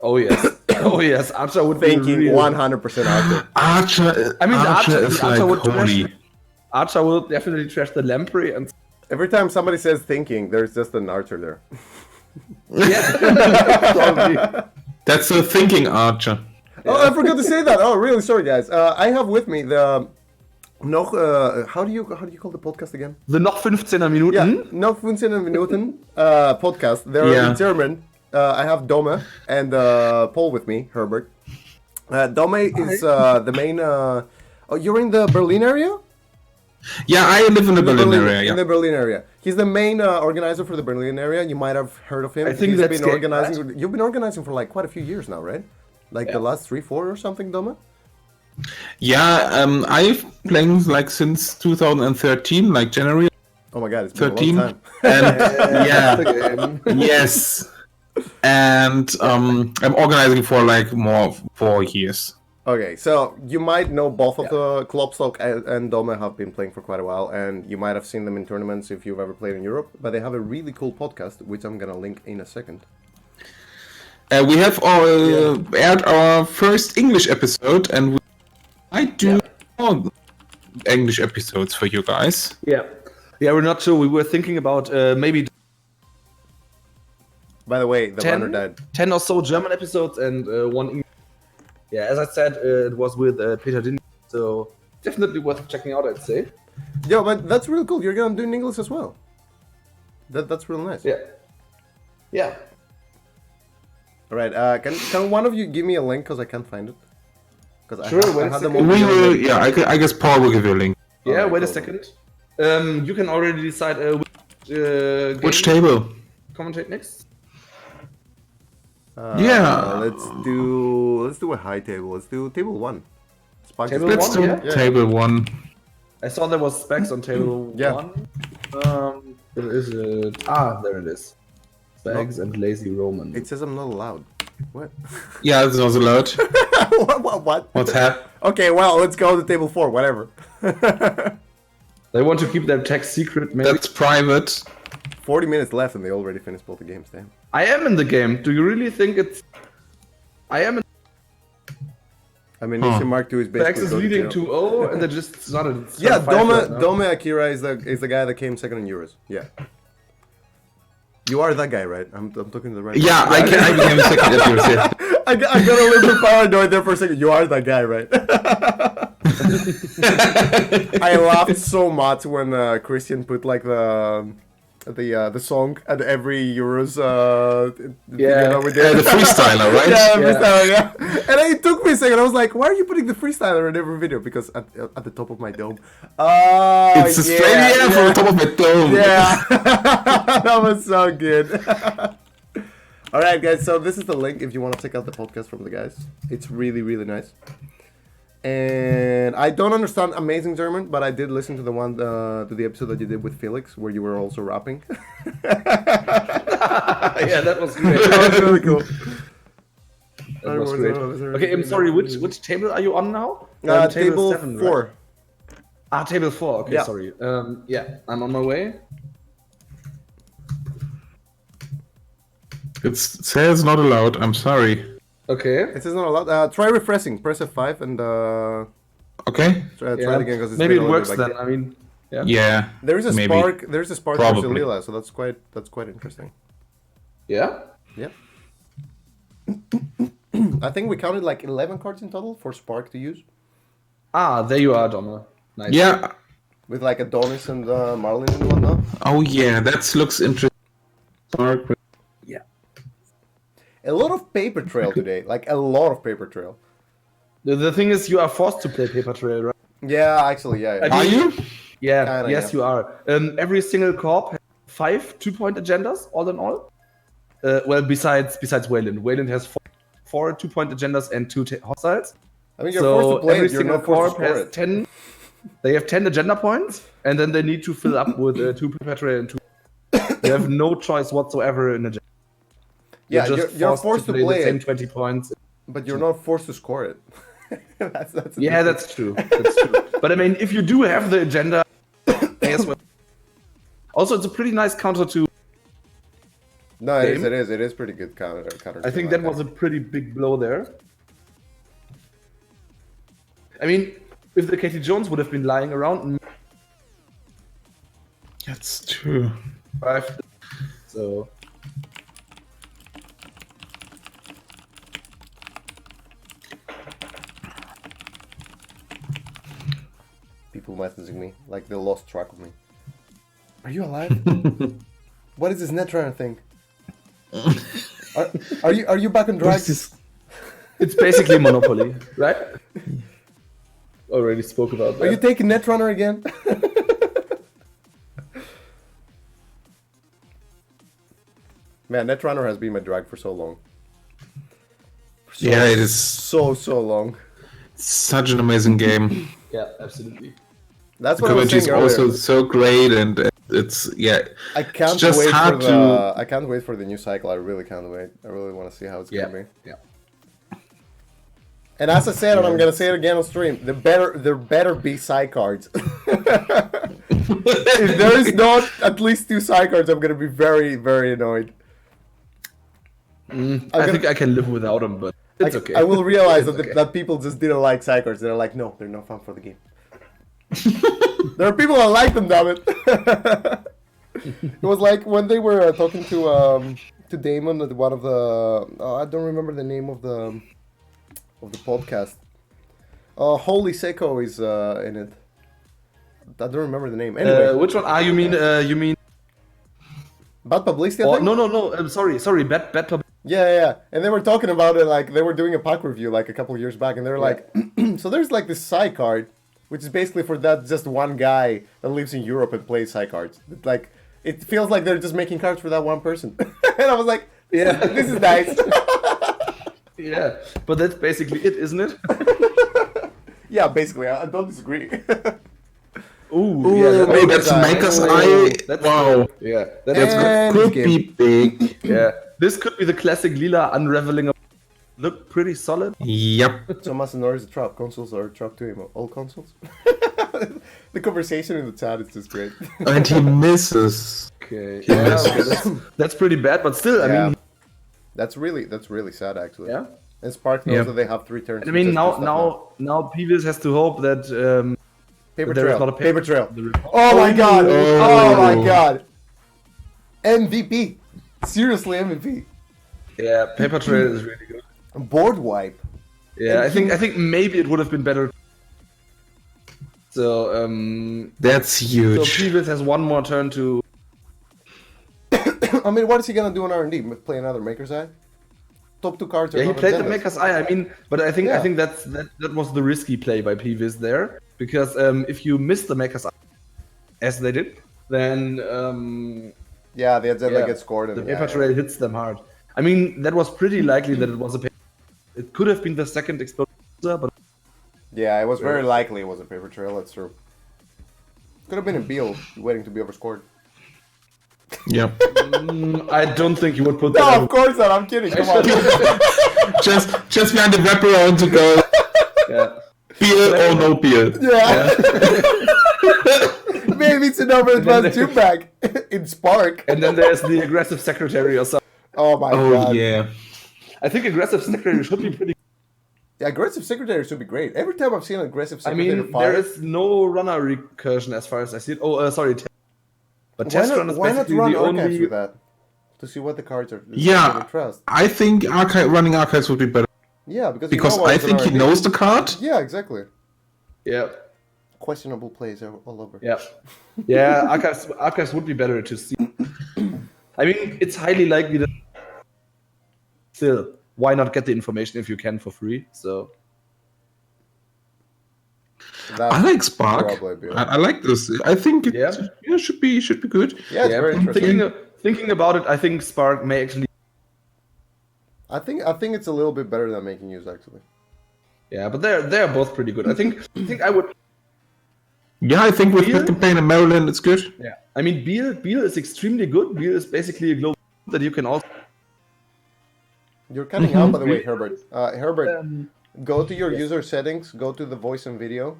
Oh yes. Oh yes. Archer would be Thinking real. 100% archer. Archer. I mean, the Archer is the Archer like would holy. trash. Archer will definitely trash the lamprey and Every time somebody says thinking, there's just an archer there. yeah. Probably. That's a thinking archer. Oh, I forgot to say that. Oh, really? Sorry, guys. I have with me the noch. How do you call the podcast again? The noch 15 Minuten. Yeah, noch 15 Minuten podcast. They're in German. I have Dome and Paul with me, Herbert. Dome is the main. Oh, you're in the Berlin area? Yeah, I live in the Berlin area. In Yeah. the Berlin area. He's the main organizer for the Berlin area. You might have heard of him. I think He's that's been organizing. You've been organizing for like quite a few years now, right? Like the last 3, 4 or something, Doma? Yeah. I've playing like since 2013, like January Oh my god, it's been 13. a long time. And yeah. The game. Yes. And I'm organizing for like more 4 years. Okay, so you might know both of the Klopstock and Dome have been playing for quite a while, and you might have seen them in tournaments if you've ever played in Europe, but they have a really cool podcast, which I'm gonna link in a second. We have aired our first English episode, and we might do more English episodes for you guys. Yeah. Yeah, we're not sure. We were thinking about maybe By the way, the 10? runner died. 10 or so German episodes and 1 English. Yeah, as I said, it was with Peter Din, so definitely worth checking out, I'd say. Yo, but that's really cool. You're gonna do in English as well. That's real nice. Yeah. Yeah. All right. Can one of you give me a link because I can't find it? Because Sure, I wait a have them second. all We together. will. Yeah, I guess Paul will give you a link. Yeah, Alright, wait a cool. second. You can already decide Which game table? commentate next. Yeah. Let's do a high table. Let's do table 1. Spark Table is- Let's do one, yeah? table 1. I saw there was specs on table Yeah. 1. Where is it? There it is. Specs and Lazy Roman. It says I'm not allowed. What? Yeah, this was allowed. what? What's happening? Okay, well, let's go to table 4. Whatever. They want to keep their tech secret, maybe. That's private. 40 minutes left and they already finished both the games. Damn. I am in the game. Do you really think it's... I am in... I mean, Nisha Mark II is Specs basically is go to leading jail. 2-0 and they just started... Yeah, fight right now. Dome Akira is the guy that came second in Euros. Yeah. You are that guy, right? I'm talking to the right Yeah, guy. I became second at yours. Yeah. I got a little bit paranoid there for a second. You are that guy, right? I laughed so much when Christian put like the song at every Euros. The freestyler, right? Yeah, freestyler, yeah. And it took me a second. I was like, why are you putting the freestyler in every video? Because at the top of my dome. It's Australia from the top of my dome. Yeah, that was so good. All right, guys. So this is the link if you want to check out the podcast from the guys. It's really, really nice. And I don't understand amazing German, but I did listen to the episode that you did with Felix, where you were also rapping. Yeah, that was great. That was really cool. That was great. Okay, I'm sorry. Which table are you on now? Table 7, 4. Right? Ah, table 4. Okay, Yeah. sorry. Yeah, I'm on my way. It says not allowed. I'm sorry. Okay. It says not allowed. Try refreshing. Press F5 and Okay. try it again because it's maybe been it a little works bit then. like- I mean, yeah. Yeah. There is a maybe. spark. There's a spark Probably. for Lila, so that's quite interesting. Yeah. Yeah. I think we counted like 11 cards in total for Spark to use, Ah, there you are, Donna. Nice. Yeah. with like Adonis and Marlin and whatnot. Oh yeah, that looks interesting. Spark. A lot of paper trail today, like a lot of paper trail. The thing is, you are forced to play Paper Trail, right? Yeah, actually, yeah. I Are you? Yeah. Kinda, yes, yeah. you are. Every single corp has 5 2-point agendas, all in all. Well, besides Wayland. Wayland has 4 2-point agendas and 2 hostiles. I mean, you're forced to play every it. You're single not forced to corp score has it. 10. They have 10 agenda points, and then they need to fill up with 2 Paper Trail and 2. You have no choice whatsoever in agenda. Yeah, you're just forced to play play the same it, 20 points. but you're not forced to score it. that's the Yeah, difference. that's true. That's true. But I mean, if you do have the agenda, as well. Also, it's a pretty nice counter to. No, it is. game. It is pretty good counter. I think that was a pretty big blow there. I mean, if the Katie Jones would have been lying around, That's true. 5. So. people messaging me like they lost track of me. Are you alive? What is this Netrunner thing? Are you back on drugs? It's basically Monopoly, right? Already spoke about that. Are you taking Netrunner again? Man, Netrunner has been my drag for so long. Yeah, it is So long. such an amazing game. Yeah, absolutely. That's The what I was commentary is saying earlier. also so great, and it's I can't just wait for hard the. to- I can't wait for the new cycle. I really can't wait. I really want to see how it's Yeah. gonna be. Yeah. And as I said, and I'm gonna say it again on stream, there better be side cards. If there is not at least 2 side cards, I'm gonna be very, very annoyed. I think I can live without them, but it's okay. I will realize that It's okay. that people just didn't like side cards. They're like, no, they're not fun for the game. There are people that like them, damn it. It was like when they were talking to Damon at one of the I don't remember the name of the podcast. Holy Seiko is in it. I don't remember the name. Anyway, Which one? Ah, you mean? bad publicity. I Oh, think? no. I'm sorry. Bad publicity. Yeah. And they were talking about it like they were doing a pack review like a couple years back, and they were like, so there's like this side card, which is basically for that just one guy that lives in Europe and plays side cards. It's like it feels like they're just making cards for that one person, and I was like, yeah, this is nice. Yeah, but that's basically it, isn't it? Yeah, basically, I don't disagree. Ooh, yeah, Oh, that's Maker's Eye. That's Wow. Yeah, And Could game. be big. yeah. This could be the classic Lila unraveling. Look pretty solid. Yep. Thomas and Norris trap consoles are trap to him. All consoles. The conversation in the chat is just great. And he misses. Okay, Yes. okay, that's pretty bad, but still, I Yeah. mean, That's really sad actually. yeah. And Spark knows Yeah. that they have 3 turns. And I to mean, just do stuff now Peeves has to hope that Paper there is trail. not a Paper trail. the- Oh my god! Oh my Oh. god! MVP. Seriously, MVP. Yeah, Paper Trail is really good. Board wipe. Yeah, I think maybe it would have been better. So That's huge. So Peeves has one more turn to. I mean, what is he gonna do on R&D? Play another Maker's Eye? Top 2 cards. Yeah, he played the Maker's Eye. I mean, but I think Yeah. that was the risky play by Peeves there, because if you miss the Maker's Eye, as they did, then yeah, the Azenda gets scored. And, the paper trail hits them hard. I mean, that was pretty likely that it was a paper. It could have been the second exploder, but yeah, it was very likely it was a paper trail. That's true. Could have been a Beal waiting to be overscored. Yeah. I don't think you would put No, that. of course not. I'm kidding. Come on. just behind the wraparound to go. Yeah. Beer or no beer. Yeah. Maybe it's an over-advanced 2-pack in Spark. And then there's the aggressive secretary or something. Oh my god. Oh yeah. I think aggressive secretary should be pretty. Yeah, aggressive secretary should be great. Every time I've seen an aggressive I secretary mean, fire, there is no runner recursion as far as I see it. Oh, sorry. But why test not, run is why not basically run the archives only. with that? To see what the cards are. Yeah. Trust. I think running archives would be better. Yeah, because Because you know I what's an think he R&D. knows the card. Yeah, exactly. Yeah. Questionable plays all over. Yeah. Yeah. Archives would be better to see. I mean, it's highly likely that. Still, why not get the information if you can for free? So. That's I like Spark. probably be- I like this. I think it should be good. Yeah, it's very interesting. Thinking about it, I think Spark may actually. I think it's a little bit better than making use actually. Yeah, but they're both pretty good. I think I would. Yeah, I think with Beer? Pet Campaign and Maryland, it's good. Yeah, I mean, Beal is extremely good. Beal is basically a global that you can also. You're cutting out, by the way, Herbert. Herbert, go to your user settings, go to the voice and video,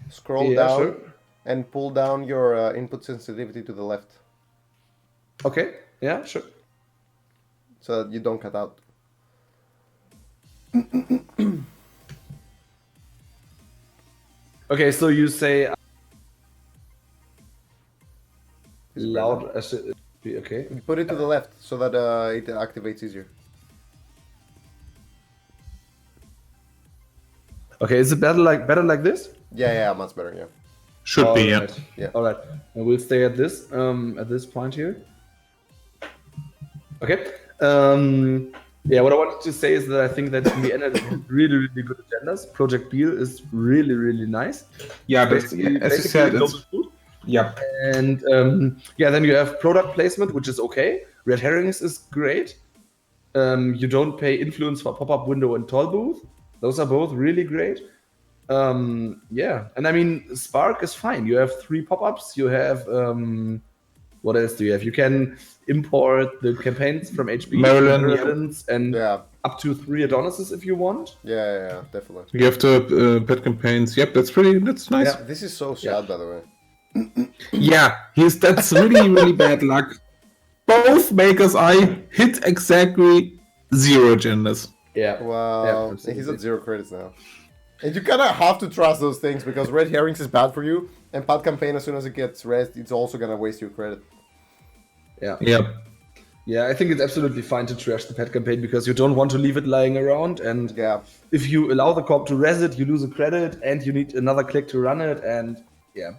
scroll down, sure. and pull down your input sensitivity to the left, Okay. Yeah. Sure. so that you don't cut out. Okay, so you say It's loud. Okay. You put it to the left so that it activates easier. Okay, is it better like this? Yeah, much better. Yeah. Should be, yeah. Alright. Yeah. All right. And we'll stay at this point here. Okay. Yeah, what I wanted to say is that I think that in the end, it's really, really good agendas. Project Beal is really, really nice. Yeah, Basically, as you basically said, global it's, food. yeah. And then you have product placement, which is okay. Red herrings is great. You don't pay influence for pop-up window and toll booth. Those are both really great. Yeah, and I mean, Spark is fine. You have 3 pop-ups. You have what else do you have? You can import the campaigns from HB, Maryland, and Yeah. up to 3 Adonises if you want. Yeah, definitely. You have the pet campaigns. Yep, that's nice. Yeah. This is so sad, by the way. Yeah, that's really, really bad luck. Both Maker's Eye hit exactly 0 agendas. Yeah. Wow, Yeah, absolutely. he's at 0 credits now. And you kind of have to trust those things because red herrings is bad for you, and Pat Campaign, as soon as it gets rest, it's also gonna waste your credit. Yeah. Yep. Yeah, I think it's absolutely fine to trash the pet campaign because you don't want to leave it lying around. And Yeah. if you allow the corp to res it, you lose a credit and you need another click to run it. And yeah,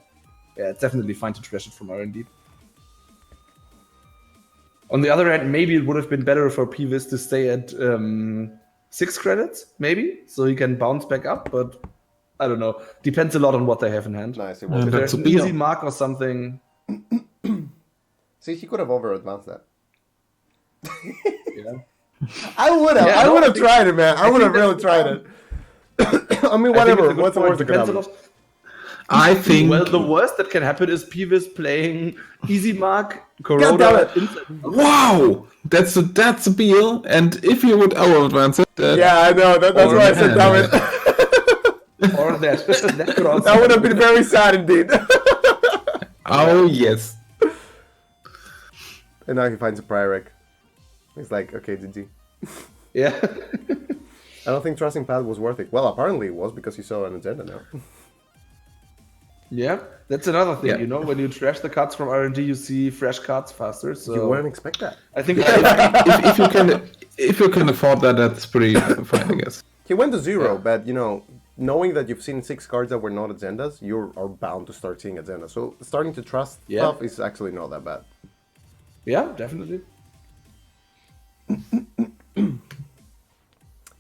it's definitely fine to trash it from R&D. On the other hand, maybe it would have been better for Peeves to stay at 6 credits, maybe, so he can bounce back up. But I don't know. Depends a lot on what they have in hand. Nice. It Yeah, was. If that's there's a an deal. easy mark or something. See, he could have over advanced that. Yeah. I would have. Yeah, I no, would I have think- tried it, man. I would have think really that's tried it. I mean, whatever. What's the worst that could Depends a happen? lot. I think. Well, the worst that can happen is Peeves playing easy mark, God damn Corona, it. inside. Wow, that's a Beal, and if you would over advance it, Yeah, I know. That's Or why I said damn it. Or that. That could also That would have been very sad indeed. oh yes. And now he finds a prior rec. He's like, okay, GG. Yeah. I don't think trusting Pat was worth it. Well, apparently it was because he saw an agenda now. Yeah. That's another thing, Yeah. you know, when you trash the cards from R&D, you see fresh cards faster. So You wouldn't expect that. I think if if you can afford that, that's pretty fine, I guess. He went to 0, but you know, knowing that you've seen 6 cards that were not Agendas, you are bound to start seeing Agendas. So starting to trust stuff is actually not that bad. Yeah, definitely.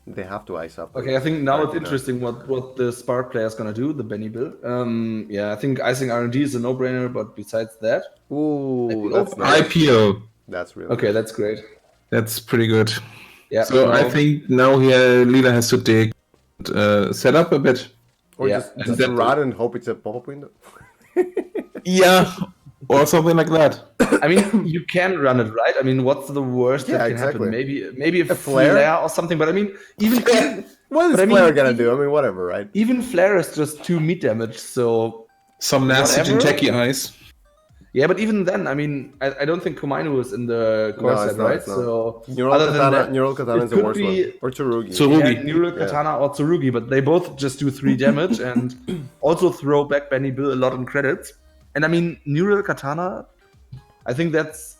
They have to ice up. Okay, I think now it's interesting what the Spark player is gonna do, the Benny build. Yeah, I think icing R&D is a no-brainer, but besides that, ooh, that's nice. IPO. That's really okay. nice. That's great. That's pretty good. Yeah. So I think now Lila has to dig, set up a bit. Or just run and hope it's a pop-up window. Yeah, or something like that. I mean, you can run it, right? I mean, what's the worst that can happen? Maybe a flare or something. But I mean, even what is flare gonna do? I mean, whatever, right? Even flare is just 2 meat damage, so some nasty Jinteki eyes. Yeah, but even then, I mean, I don't think Komainu is in the core set, right? So Neural Katana is the worst one. Or Tsurugi. Yeah, Neural Katana or Tsurugi, but they both just do 3 damage and also throw back Benny Bill a lot in credits. And I mean, Neural Katana, I think that's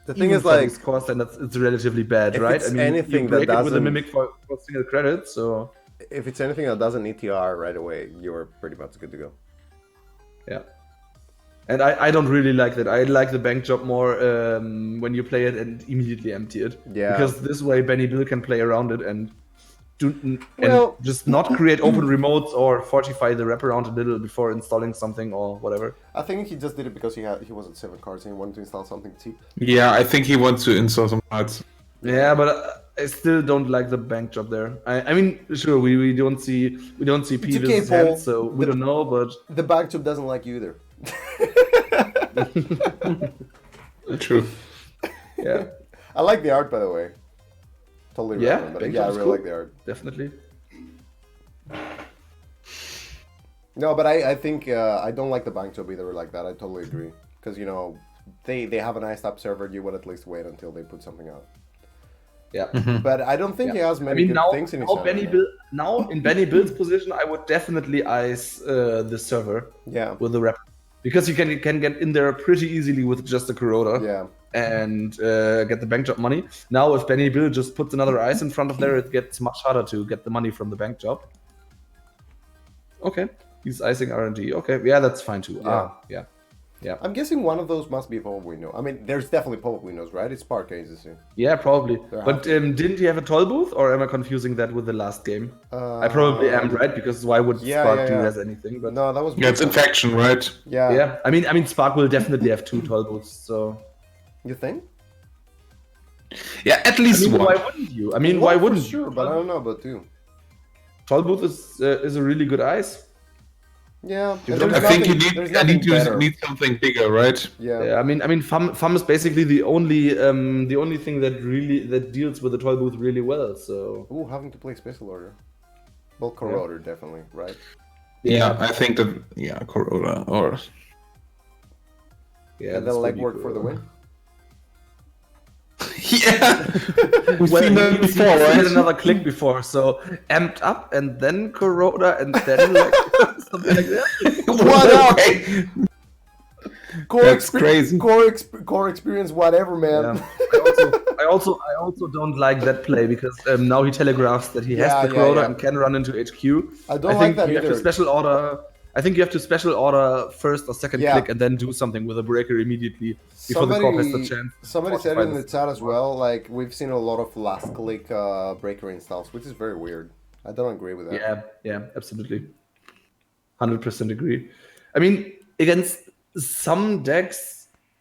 the thing is like cost and it's relatively bad, if right? It's I mean, anything you break that it with a mimic for single credit, so if it's anything that doesn't ETR right away, you're pretty much good to go. Yeah. And I don't really like that. I like the bank job more when you play it and immediately empty it. Yeah. Because this way Benny Bill can play around it and just not create open remotes or fortify the wraparound a little before installing something or whatever. I think he just did it because he was at 7 cards and he wanted to install something cheap. Yeah, I think he wants to install some cards. Yeah, but I still don't like the bank job there. I mean, sure, we don't see Peeves' hand, so we don't know, but the bank job doesn't like you either. True. Yeah. I like the art, by the way. Totally random, but yeah, I really like the art. Definitely. No, but I think I don't like the bank job either like that. I totally agree. Because, you know, they have an iced up server. You would at least wait until they put something out. Yeah. But I don't think he has many good things in his hand. Now, in Benny Bill's position, I would definitely ice the server with the wrap. Because you can get in there pretty easily with just a Corroder and get the bank job money. Now, if Benny Bill just puts another ice in front of there, it gets much harder to get the money from the bank job. Okay, he's icing R&D. Okay, yeah, that's fine too. Yeah. I'm guessing one of those must be a pop-up window. I mean, there's definitely pop-up windows, right? It's Spark agency. Yeah, probably. But didn't he have a toll booth, or am I confusing that with the last game? I probably am, right? Because why would Spark do as anything? But no, that was it's infection, right? Yeah. Yeah. I mean, Spark will definitely have 2 toll booths. So. You think? Yeah, at least one. Why wouldn't you? I mean, why wouldn't you? Sure, but I don't know about 2. Toll booth is a really good ice. Yeah, I think you need something bigger, right? Yeah. I mean, FAM is basically the only thing that deals with the toll booth really well. So. Having to play special order. Well, Corroder definitely, right? Yeah, I think that Corroder or. Yeah, the legwork for the win. Yeah, we've seen that before, right? Had another click before, so amped up and then Corroder and then something like that. What up? Crazy. Core experience, whatever, man. Yeah. I also don't like that play because now he telegraphs that he has the Corroder and can run into HQ. I don't like that you either. Have to special order. I think you have to special order first or second click and then do something with a breaker immediately before the corp has the chance. Somebody said in the chat as well, like, we've seen a lot of last click breaker installs, which is very weird. I don't agree with that. Yeah, absolutely. 100% agree. I mean, against some decks,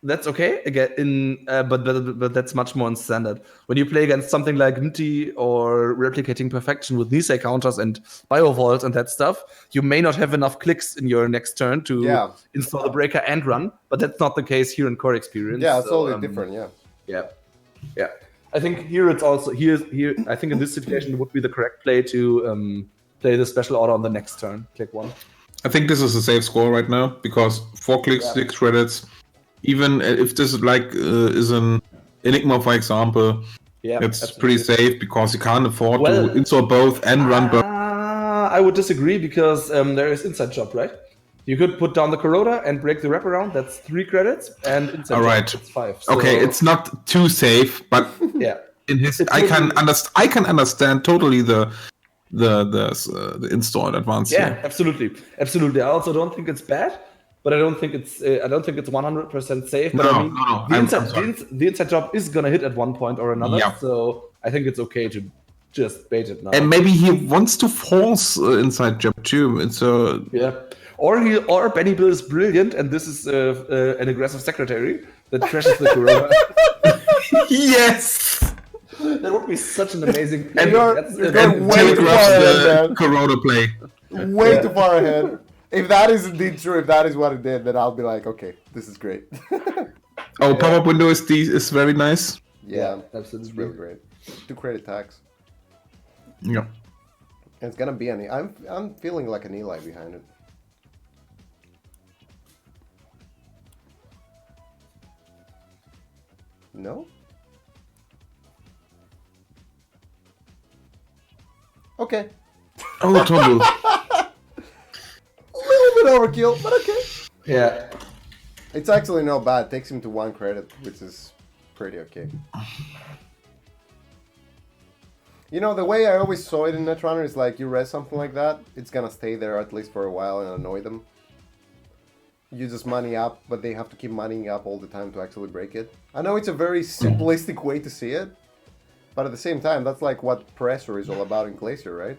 that's okay. Again, but that's much more in standard. When you play against something like Nti or Replicating Perfection with NISEI counters and Biovault and that stuff, you may not have enough clicks in your next turn to install the breaker and run. But that's not the case here in Core Experience. Yeah, it's totally different. Yeah. I think here it's also here. I think in this situation it would be the correct play to play the special order on the next turn. Click 1. I think this is a safe score right now because 4 clicks, 6 credits. Even if this is an Enigma, for example, it's absolutely pretty safe because you can't afford to install both and run both. I would disagree because there is Inside Job, right? You could put down the Corroder and break the wraparound. That's 3 credits, and Inside Job, it's 5. So... Okay, it's not too safe, but in his. I can understand totally the install in advance. Yeah, here. absolutely. I also don't think it's bad, but I don't think it's 100% safe. But No, I mean, no. the inside job is gonna hit at one point or another. Yeah. So I think it's okay to just bait it now. And maybe he wants to force inside job too. And so yeah, or Benny Bill is brilliant, and this is an aggressive secretary that crashes the Corona. yes. That would be such an amazing. And you're And way too far ahead, man. Corona play. Way too far ahead. If that is indeed true, if that is what it did, then I'll be like, okay, this is great. Oh, pop-up window is very nice. Yeah, absolutely. it's really great. 2 credit tax. Yeah. And it's gonna be an. I'm feeling like an Eli behind it. No. Okay. Oh, toggle. A little bit overkill, but okay. Yeah. It's actually not bad. It takes him to 1 credit, which is pretty okay. You know, the way I always saw it in Netrunner is like, you res something like that, it's gonna stay there at least for a while and annoy them. You just money up, but they have to keep moneying up all the time to actually break it. I know it's a very simplistic way to see it, but at the same time, that's like what pressure is all about in Glacier, right?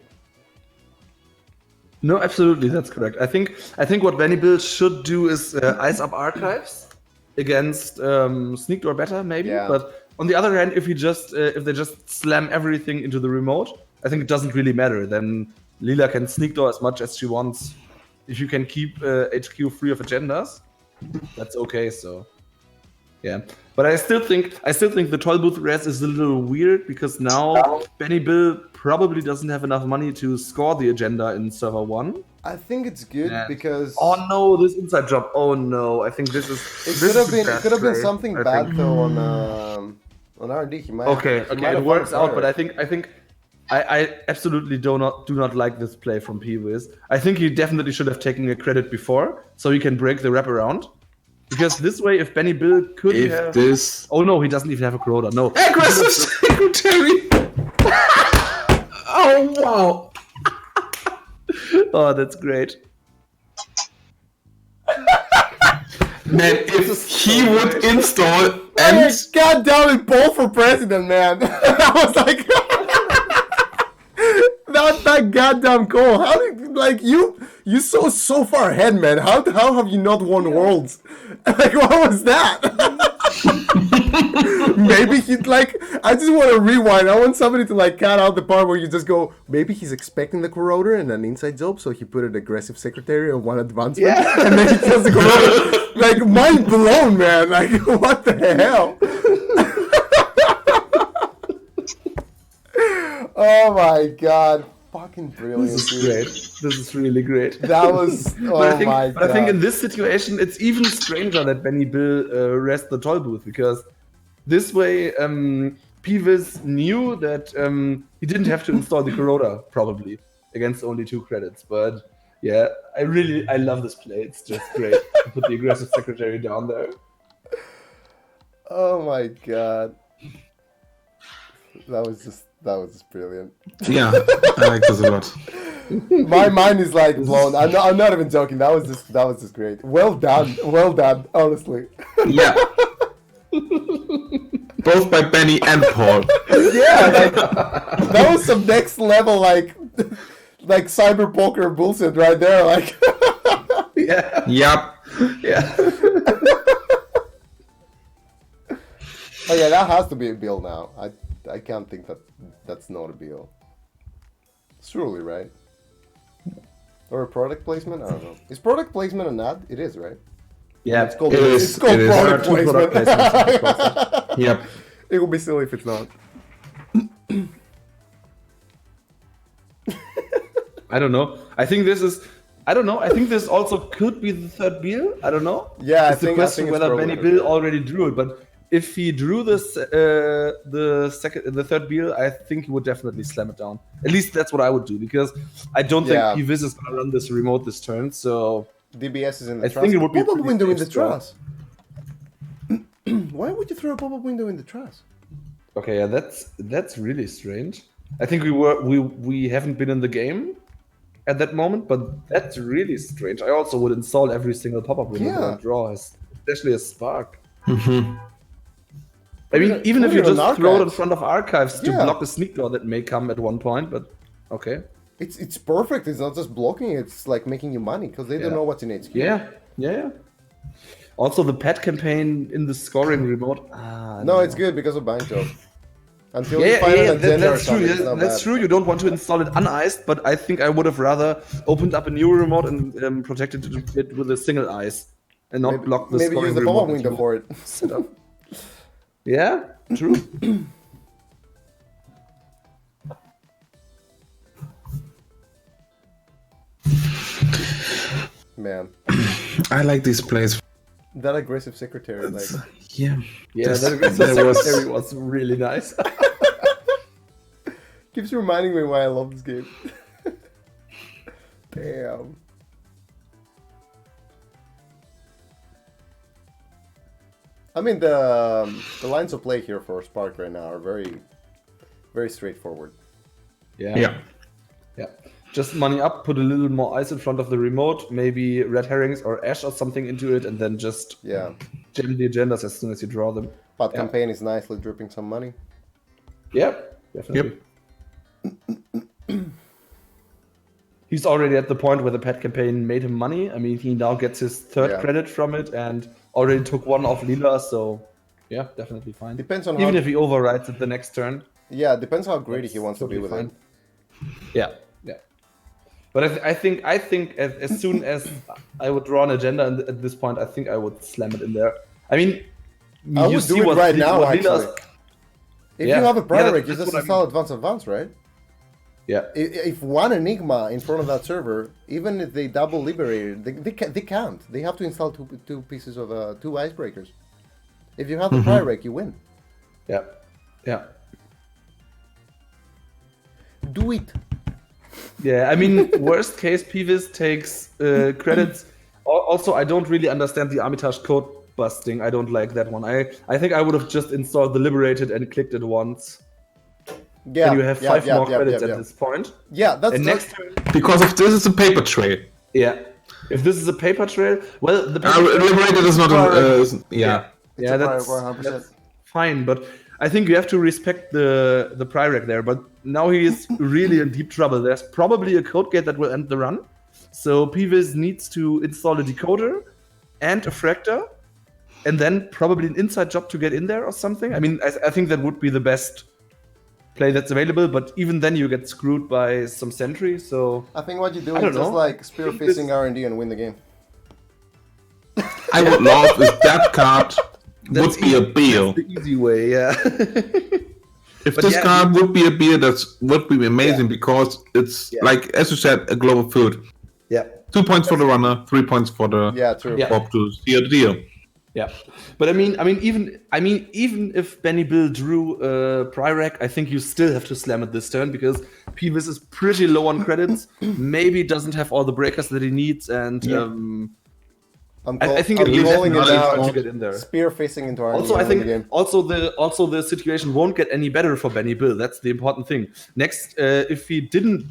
No, absolutely, that's correct. I think what Benny Bill should do is ice up archives against Sneak Door better, maybe. Yeah. But on the other hand, if they just slam everything into the remote, I think it doesn't really matter. Then Lila can Sneak Door as much as she wants. If you can keep HQ free of agendas, that's okay. So, yeah. But I still think the toll booth res is a little weird because now Benny Bill probably doesn't have enough money to score the agenda in server 1. I think it's good because... Oh no, this inside job. Oh no, I think this is... It could have been something bad though on RD. He might it works out, but I think I absolutely do not like this play from P-Wiz. I think he definitely should have taken a credit before, so he can break the wraparound. Because this way, if Benny Bill could have... Oh no, he doesn't even have a Crowder, no. Aggressive secretary! Oh, wow. Oh, that's great. Man, if he would install and... God damn it, Paul for president, man. I was like... that goddamn goal. How did, like, you so far ahead, man. How have you not won Worlds? Like, what was that? Maybe he'd like, I just want to rewind. I want somebody to like cut out the part where you just go, maybe he's expecting the Corroder and an inside job, so he put an aggressive secretary on 1 advancement, and then he kills the Corroder. Like, mind blown, man. Like, what the hell? Oh my god. Fucking brilliant. This is great. This is really great. That was, my god. But I think in this situation, it's even stranger that Benny Bill rests the toll booth, because this way, P-Wiz knew that he didn't have to install the Corroder, probably, against only 2 credits. But yeah, I love this play. It's just great to put the aggressive secretary down there. Oh my god. That was just brilliant. Yeah, I like this a lot. My mind is like blown. I'm not even joking. That was just great. Well done, honestly. Yeah. Both by Benny and Paul. Yeah, like, that was some next level like cyber poker bullshit right there. Like, yeah. Yep. Yeah. Oh yeah, that has to be a bill now. I can't think that's not a bill. Surely, right? Or a product placement? I don't know. Is product placement an ad? It is, right? Yeah, it's called it product placement. Yep. It would be silly if it's not. I don't know. I think this also could be the 3rd bill. I don't know. Yeah, it's the question whether Benny Bill already drew it, but if he drew this the 3rd bill, I think he would definitely slam it down. At least that's what I would do, because I don't think P-Wiz is gonna run this remote this turn. So DBS is in the I think it would be pop-up window in the truss. Why would you throw a pop-up window in the truss? Okay, yeah, that's really strange. I think we haven't been in the game at that moment, but that's really strange. I also would install every single pop-up window that I draw, especially a Spark. Mm-hmm. I mean, even if you just throw it in archives. front of archives to block a sneak draw that may come at one point, but okay. It's perfect. It's not just blocking. It's like making you money because they don't know what's in HQ. Yeah. Also, the pet campaign in the scoring remote. No, it's good because of bind job. Until you find an agenda that's true. That's true. You don't want to install it uniced, but I think I would have rather opened up a new remote and protected it with a single ice and not block the maybe scoring use the remote pop-up window for it. Yeah, true. Man, I like these plays. that aggressive secretary, like Yeah, that secretary was really nice. keeps reminding me why I love this game. Damn. I mean, the lines of play here for Spark right now are very, very straightforward. Yeah. Just money up, put a little more ice in front of the remote, maybe red herrings or ash or something into it, and then just jam the agendas as soon as you draw them. But campaign is nicely dripping some money. Yeah, definitely. Yep. He's already at the point where the pet campaign made him money. I mean, he now gets his third credit from it and already took one off Lila, so yeah, definitely fine. Depends on even if he overrides it the next turn. Yeah, depends how greedy he wants to be with it. Yeah. But I think as soon as I would draw an agenda at this point, I think I would slam it in there. I mean, I would do it right now, actually. If you have a priority, you just install advance, right? Yeah. If one Enigma in front of that server, even if they double liberated, they can't. They have to install two pieces of two icebreakers. If you have the priority, you win. Yeah. Do it. Yeah, I mean, worst case, Peeves takes credits. Also, I don't really understand the Armitage code busting. I don't like that one. I think I would have just installed the Liberated and clicked it once. Yeah, and you have five more credits at this point. Yeah, that's next because of this is a paper trail. Yeah, if this is a paper trail, well, the Liberated is not that's fine, but I think you have to respect the Pyrrhic there, but now he is really in deep trouble. There's probably a code gate that will end the run. So Peeves needs to install a decoder and a fractor, and then probably an inside job to get in there or something. I mean, I think that would be the best play that's available, but even then you get screwed by some sentry, so... I think what you do is just like spear phasing R&D and win the game. I would love if that card would be a beer. That's the easy way, yeah. If this card would be a beer, that would be amazing because it's like, as you said, a global food. Yeah. 2 points for the runner, 3 points for the pop to seal the deal. Yeah, but I mean, even if Benny Bill drew Pyrrhic, I think you still have to slam it this turn because Peeves is pretty low on credits. Maybe doesn't have all the breakers that he needs, and I think it leaves him to get in there. Spear facing into our Also, I think also the situation won't get any better for Benny Bill. That's the important thing. Next, if he didn't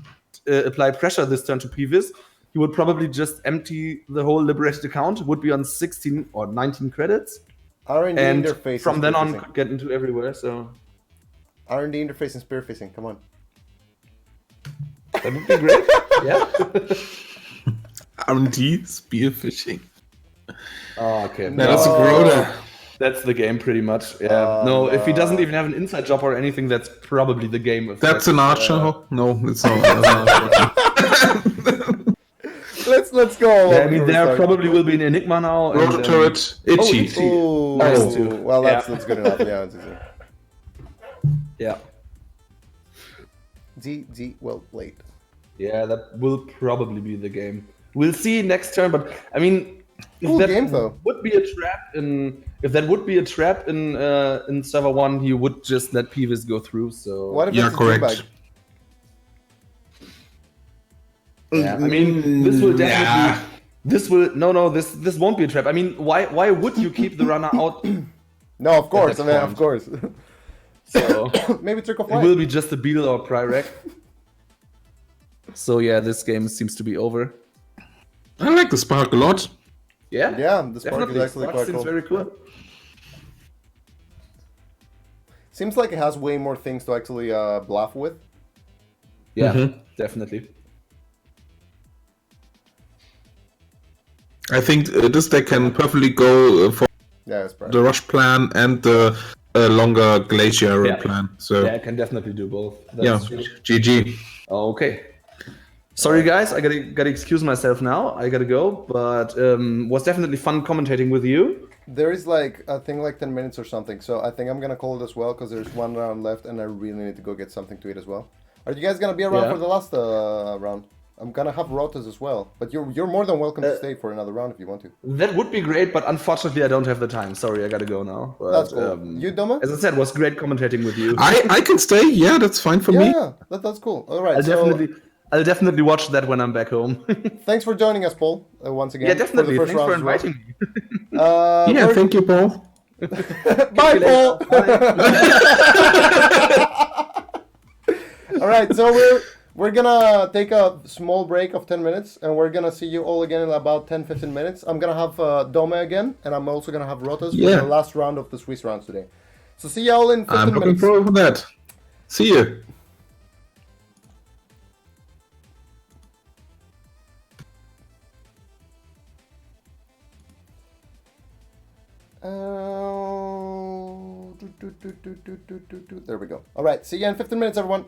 apply pressure this turn to Peeves, he would probably just empty the whole liberated account, would be on 16 or 19 credits. R&D and interface from then on could get into everywhere, so... R&D interface and spear phasing, come on. That would be great, yeah. R&D, spear fishing. Oh, okay. That's a Groda. That's the game, pretty much. Yeah. No, if he doesn't even have an inside job or anything, that's probably the game. That's an archer? No, it's not. Let's go. Yeah, I mean, there probably will be an Enigma now. Rotor turret, itchy. Oh, nice too. Well, that's good enough. Yeah. Z, well played. Yeah, that will probably be the game. We'll see next turn, but I mean, cool game though. Would be a trap if that would be a trap in server 1, he would just let Peeves go through. So what if it's correct. Yeah, I mean, this will definitely. This won't be a trap. I mean, why would you keep the runner out? No, of course. I mean, of course. So Maybe Trick of it Light. will be just a Beetle or Pyrrhec. So yeah, this game seems to be over. I like the Spark a lot. Yeah, Yeah, the Spark definitely. is actually Spark quite seems cool. very cool. Seems like it has way more things to actually bluff with. Yeah, definitely. I think this deck can perfectly go for Yeah, it's right. the Rush plan and the longer Glacier Yeah. plan. So Yeah, I can definitely do both. yeah, That's true. GG. Okay. Sorry, guys. I gotta excuse myself now. I gotta go. But was definitely fun commentating with you. There is like, I think like 10 minutes or something. So I think I'm going to call it as well because there's one round left and I really need to go get something to eat as well. Are you guys going to be around Yeah. for the last round? I'm going to have rotas as well. But you're more than welcome to stay for another round if you want to. That would be great, but unfortunately, I don't have the time. Sorry, I gotta go now. But, That's cool. You, Doma? As I said, it was great commentating with you. I can stay. Yeah, that's fine for me. Yeah, that's cool. All right. I'll definitely watch that when I'm back home. Thanks for joining us, Paul, once again. Yeah, definitely. For the first Thanks for round as well. inviting me. Yeah, thank you, Paul. Bye, Paul. All right, so we're gonna take a small break of 10 minutes, and we're gonna see you all again in about 10-15 minutes. I'm gonna have Dome again, and I'm also gonna have Rotas for the last round of the Swiss rounds today. So see you all in 15 I'm minutes. looking forward to that. See you. There we go. All right, see you in 15 minutes, everyone.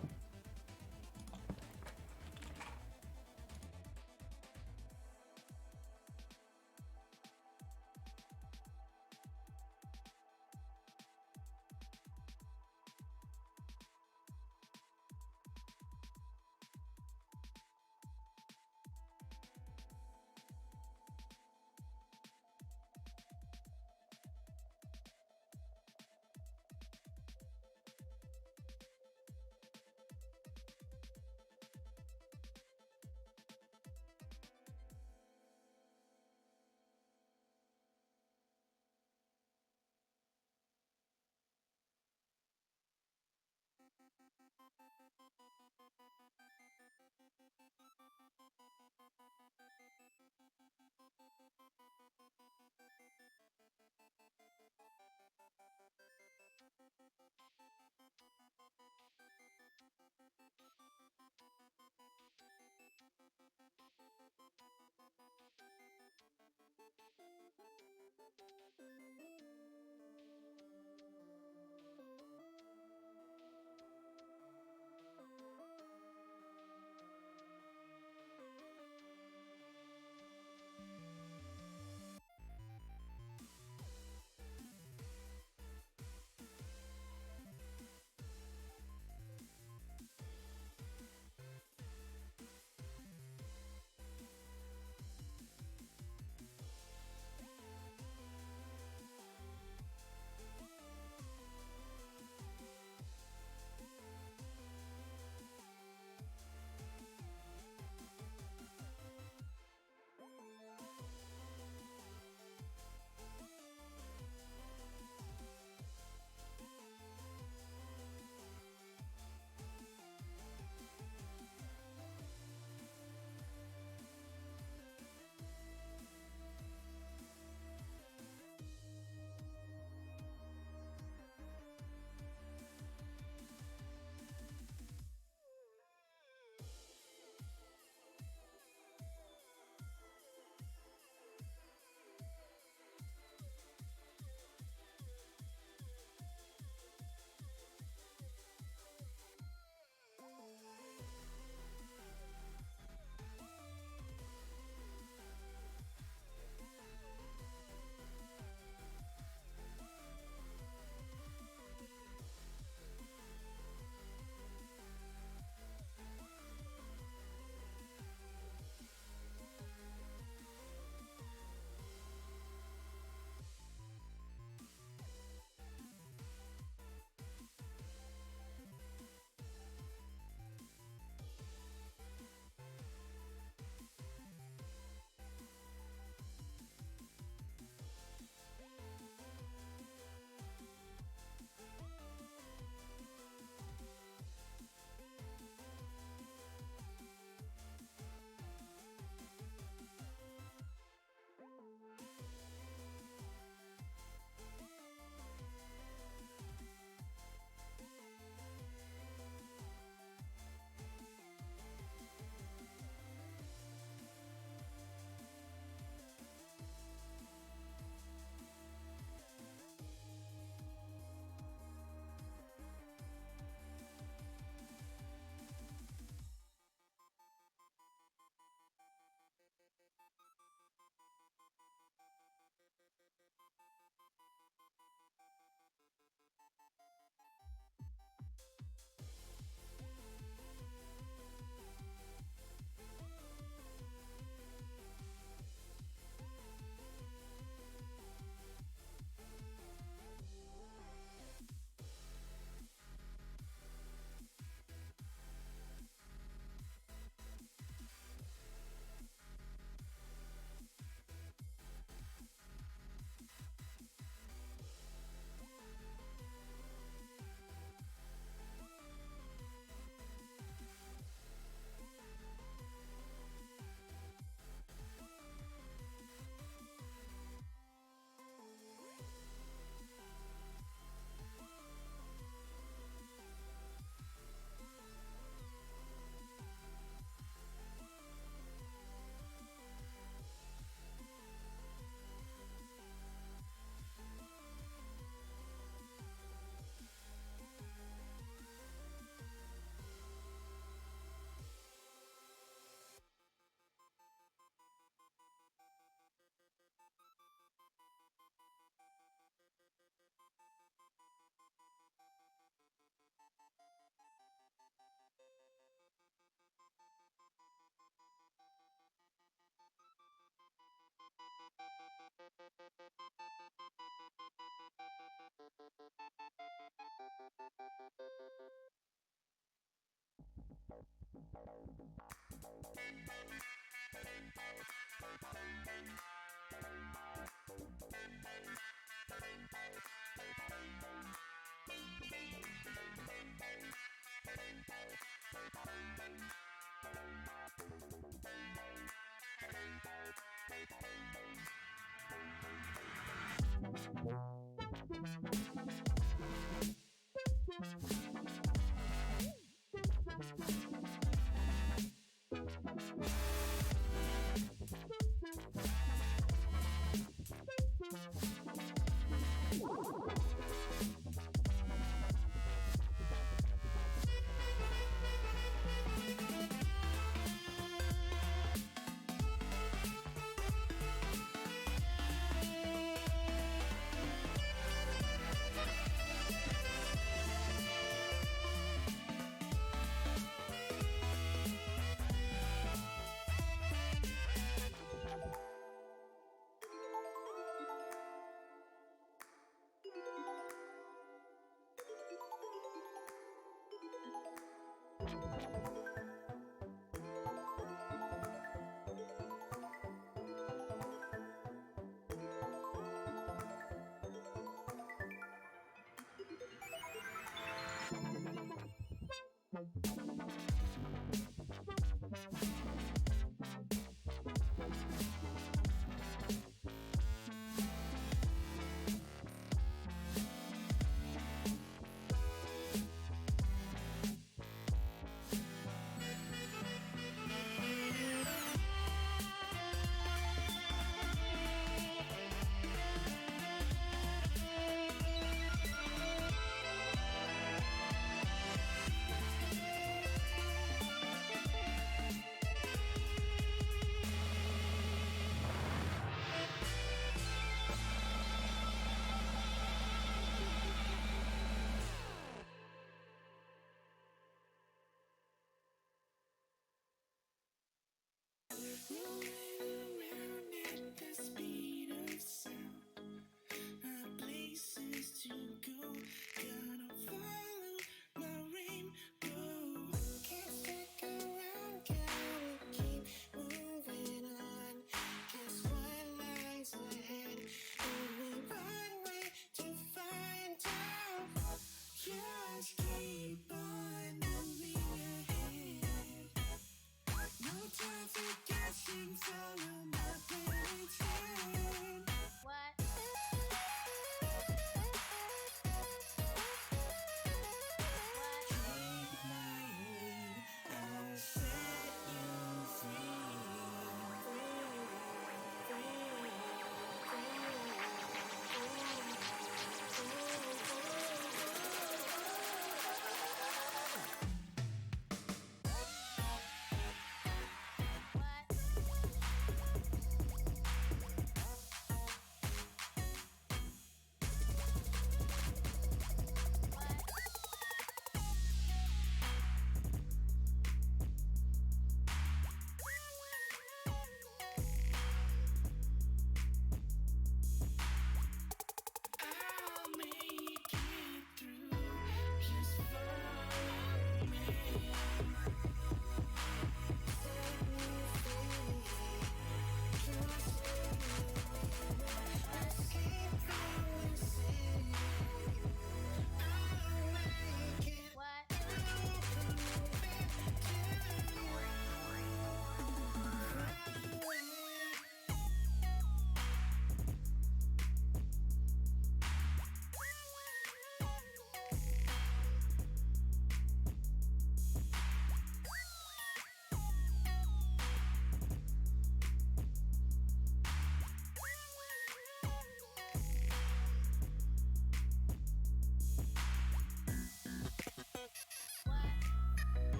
No time for guessing.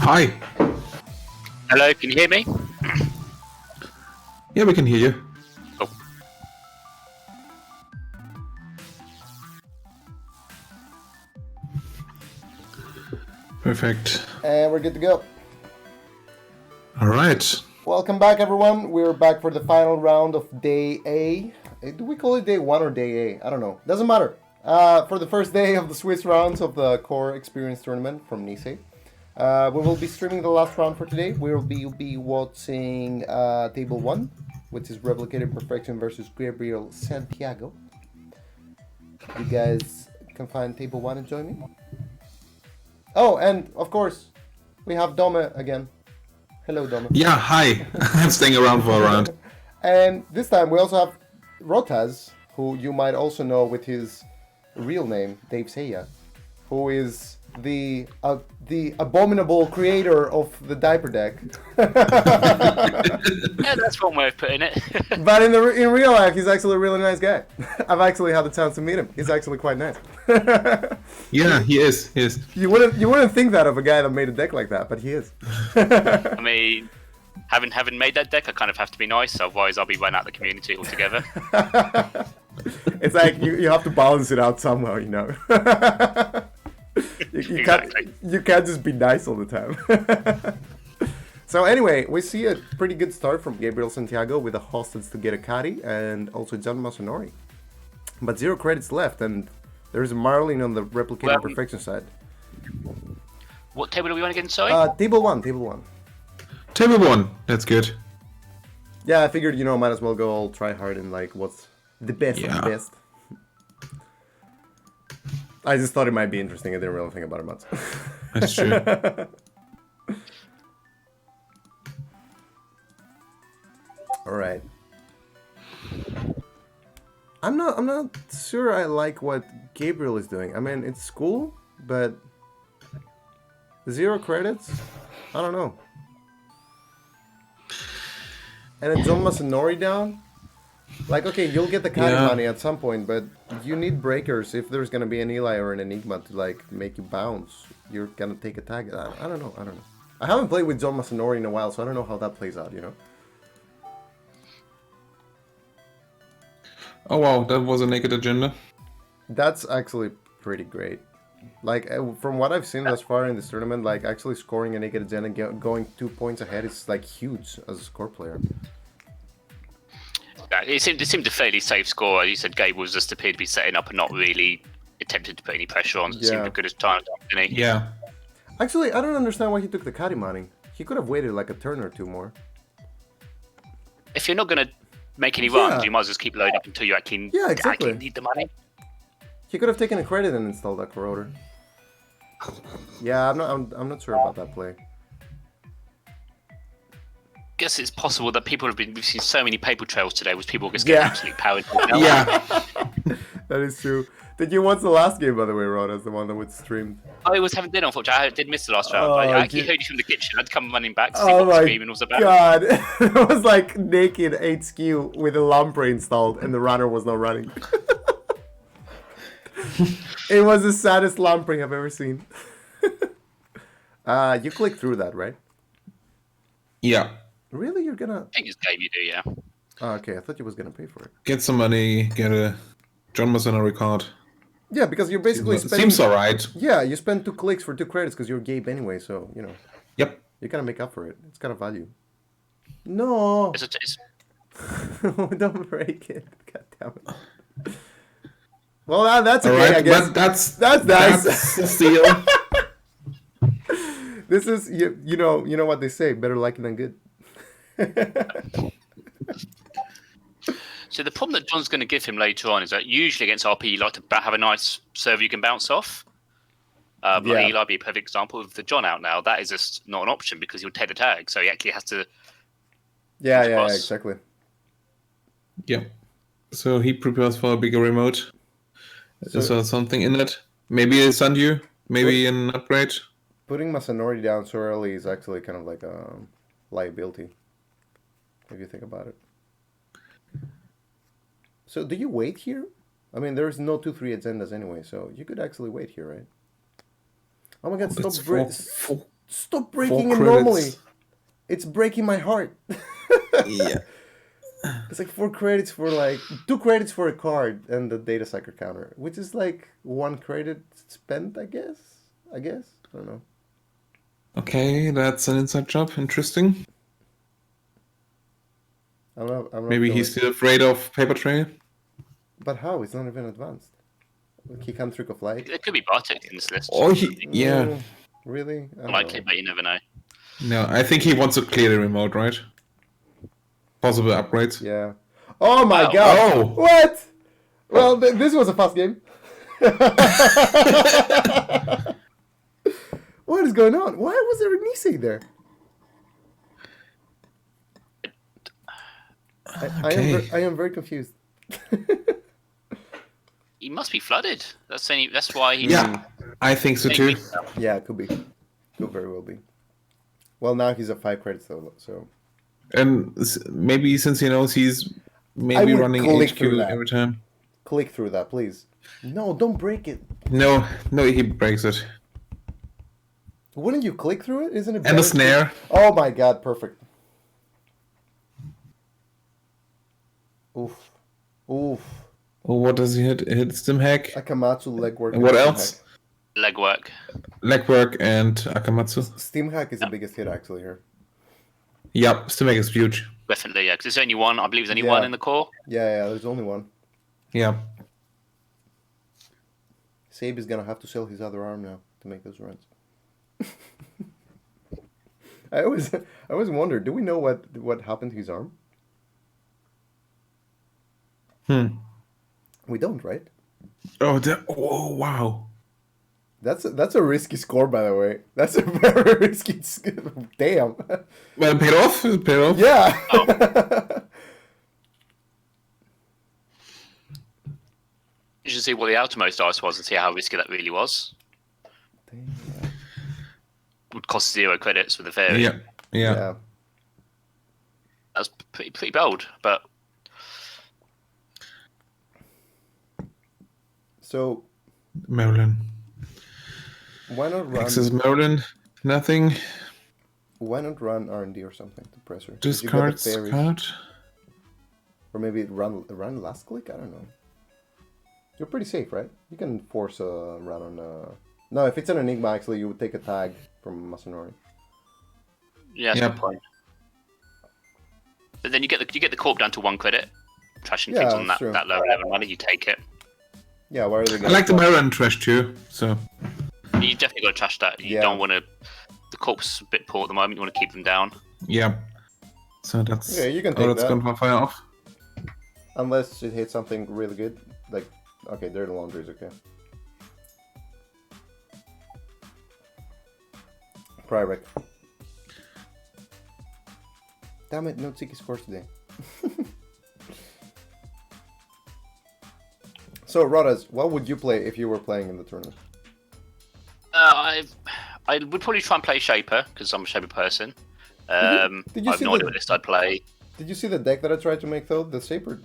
Hi. Hello, can you hear me? Yeah, we can hear you. Oh. Perfect. And we're good to go. All right. Welcome back, everyone. We're back for the final round of Day A. Do we call it Day 1 or Day A? I don't know. Doesn't matter. For the first day of the Swiss Rounds of the Core Experience Tournament from NISEI. We will be streaming the last round for today. We will be watching Table 1, which is Replicated Perfection versus Gabriel Santiago. You guys can find Table 1 and join me. Oh, and of course, we have Dome again. Hello, Dome. Yeah, hi. I'm staying around for a round. And this time we also have Rotaz, who you might also know with his real name, Dave Seiya, who is the abominable creator of the diaper deck. Yeah, that's one way of putting it. But in real life, he's actually a really nice guy. I've actually had the chance to meet him. He's actually quite nice. Yeah, he is. He is. You wouldn't think that of a guy that made a deck like that, but he is. I mean, having made that deck, I kind of have to be nice, otherwise I'll be run out of the community altogether. It's like you have to balance it out somehow, you know. Exactly. You can't just be nice all the time. So anyway, we see a pretty good start from Gabriel Santiago with a hostage to get a Kari and also John Masanori. But 0 credits left, and there's Marlin on the Replicated Perfection side. What table are we on again, sorry? Table 1. Table 1. That's good. Yeah, I figured, might as well go all try hard and like what's the best of the best. I just thought it might be interesting. I didn't really think about it much. That's true. All right. I'm not sure I like what Gabriel is doing. I mean, it's cool, but 0 credits? I don't know. And then John Masanori down? Like, okay, you'll get the Kari money at some point, but you need breakers if there's gonna be an Eli or an Enigma to like make you bounce. You're gonna take a tag. I don't know. I haven't played with John Masanori in a while, so I don't know how that plays out, Oh wow, that was a naked agenda. That's actually pretty great. Like, from what I've seen thus far in this tournament, like, actually scoring a naked agenda and going 2 points ahead is, like, huge as a score player. It seemed a fairly safe score. As you said, Gabe was just appeared to be setting up and not really attempted to put any pressure on. It seemed a good as time, didn't he? Yeah. Actually, I don't understand why he took the Kari money. He could have waited, like, a turn or two more. If you're not going to make any runs, you might as well just keep loading up until you actually need the money. He could have taken a credit and installed that corroder. Yeah, I'm not sure about that play. Guess it's possible that we've seen so many paper trails today, with people just getting absolutely powered. Yeah. That is true. Did you watch the last game, by the way, Rod, as the one that was streamed? I was having dinner, unfortunately. I did miss the last round. I actually heard you from the kitchen. I had to come running back to see what the streaming was about. God. It was like naked HQ with a lamprey installed and the runner was not running. It was the saddest lamprey I've ever seen. You click through that, right? Yeah. Really? You're gonna... I think it's game you do, yeah. Oh, okay, I thought you was gonna pay for it. Get some money, get a John Masanori card. Yeah, because you're basically spending... Seems alright. Yeah, you spend 2 clicks for 2 credits because you're Gabe anyway, so, Yep. You gotta make up for it. It's got a value. No! Don't break it. God damn it. Well, that's okay, I guess. But that's nice. That's a steal. This is, you know what they say, better lucky than good. So the problem that John's going to give him later on is that usually against RP you like to have a nice server you can bounce off. Like Eli would be a perfect example. With the John out now, that is just not an option because he'll take the tag, so he actually has to... Yeah, exactly. Yeah. So he prepares for a bigger remote. So something in it. Maybe a Sandu, maybe an upgrade. Putting Masanori down so early is actually kind of like a liability, if you think about it. So do you wait here? I mean, there's no 2-3 agendas anyway, so you could actually wait here, right? Oh my god, stop Stop breaking 4 it credits. normally. It's breaking my heart. Yeah. It's like 4 credits for like 2 credits for a card and the data cycle counter, which is like 1 credit spent, I guess. I don't know. Okay, that's an inside job. Interesting. I'm not Maybe feeling he's still afraid of paper trail. But how? It's not even advanced. Like he can't trick of light. It could be Bartek in this list. Oh, yeah. Really? I don't Likely, know. but you never know. No, I think he wants to clear the remote, right? Possible upgrades. Yeah. Oh my Wow. god! Oh. What? Well, this was a fast game. What is going on? Why was there a NISEI there? I am very confused. He must be flooded. That's why he's. Yeah, I think so too. Yeah, it could be. Could very well be. Well, now he's at 5 credits though, so. And maybe since he knows he's maybe would running click HQ through that. every time. Click through that, please. No, don't break it. No, he breaks it. Wouldn't you click through it? Isn't it? And better the to- snare. Oh my god, perfect. Oof. Oof. Oh, what does he hit? It hits Stim hack, Akamatsu legwork. And what Steam else? hack. Legwork. legwork, and Akamatsu. Steam hack is the biggest hit actually here. Yep, Stim hack is huge. Definitely, yeah. Because there's only one. I believe there's only Yeah. one in the core. Yeah, there's only one. Yeah. Sabe is gonna have to sell his other arm now to make those runs. I always wonder, do we know what happened to his arm? We don't, right? Oh, oh wow. That's a risky score, by the way. That's a very risky. Damn. Well, it paid off. It paid off. Yeah. You should see what the outermost dice was and see how risky that really was. Would cost 0 credits with a fairy. Yeah. That's pretty bold, but So Merlin. why not run? Access Merlin. Nothing. Why not run R&D or something to pressure? 'Cause you got the Discards fairies. card. Or maybe run last click. I don't know. You're pretty safe, right? You can force a run on. No, if it's an Enigma, actually, you would take a tag from Masanori. yeah, that's Yep. a good point. But then you get the corp down to 1 credit. Trashing Yeah, things on that's true. that low level money, you take it. Yeah, why are they? I like the Merlin trash too. So You definitely got to trash that. You Yeah. don't want to. The corp's a bit poor at the moment. You want to keep them down. yeah. So that's Yeah, you can oh, take that's that. gonna fire off. Unless it hits something really good, like okay, Dirty Laundry is okay. Pryrek. Damn it, no Tiki scores today. So, Rodas, what would you play if you were playing in the tournament? I would probably try and play Shaper because I'm a Shaper person. Did you I have see no the- idea what list I'd play. Did you see the deck that I tried to make though? The Saper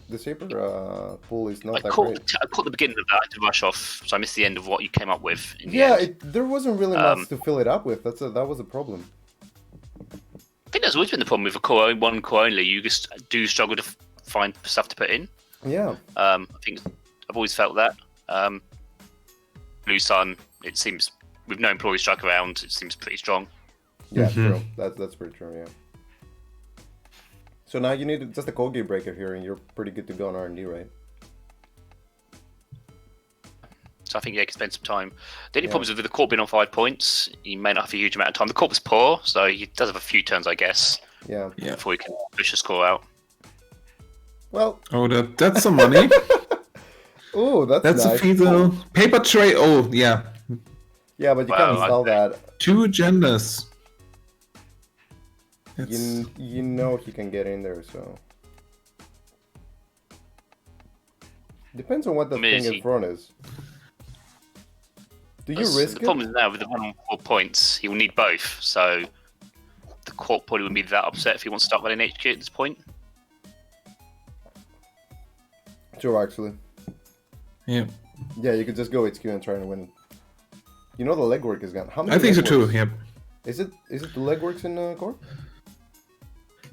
pool is not I that caught, great. I caught the beginning of that. I had to rush off, so I missed the end of what you came up with. In the Yeah, end. there wasn't really much to fill it up with. That was a problem. I think that's always been the problem with one core only. You just do struggle to find stuff to put in. Yeah. I think I've always felt that. Blue Sun, it seems with no employee strike around, it seems pretty strong. Yeah, true. That's pretty true. Yeah. So now you need just a cold game breaker here, and you're pretty good to go on R&D, right? So I think you can spend some time. The only problem is with the corp being on 5 points, he may not have a huge amount of time. The corp was poor, so he does have a few turns, I guess, Yeah. before he can push the score out. Well, Oh, that's some money. oh, That's nice. a feasible paper tray. Oh, yeah. Yeah, but you Wow, can't install that. 2 agendas. It's, You know he can get in there, so depends on what the thing in front is. Do you risk The it? problem is now with the one on 4 points, he will need both. So the corp probably wouldn't be that upset if he wants to start running HQ at this point. True, actually. yeah. Yeah, you could just go HQ and try and win. You know the legwork is gone. How many? I think so too. legworks? Yep. Is it the legworks in Core?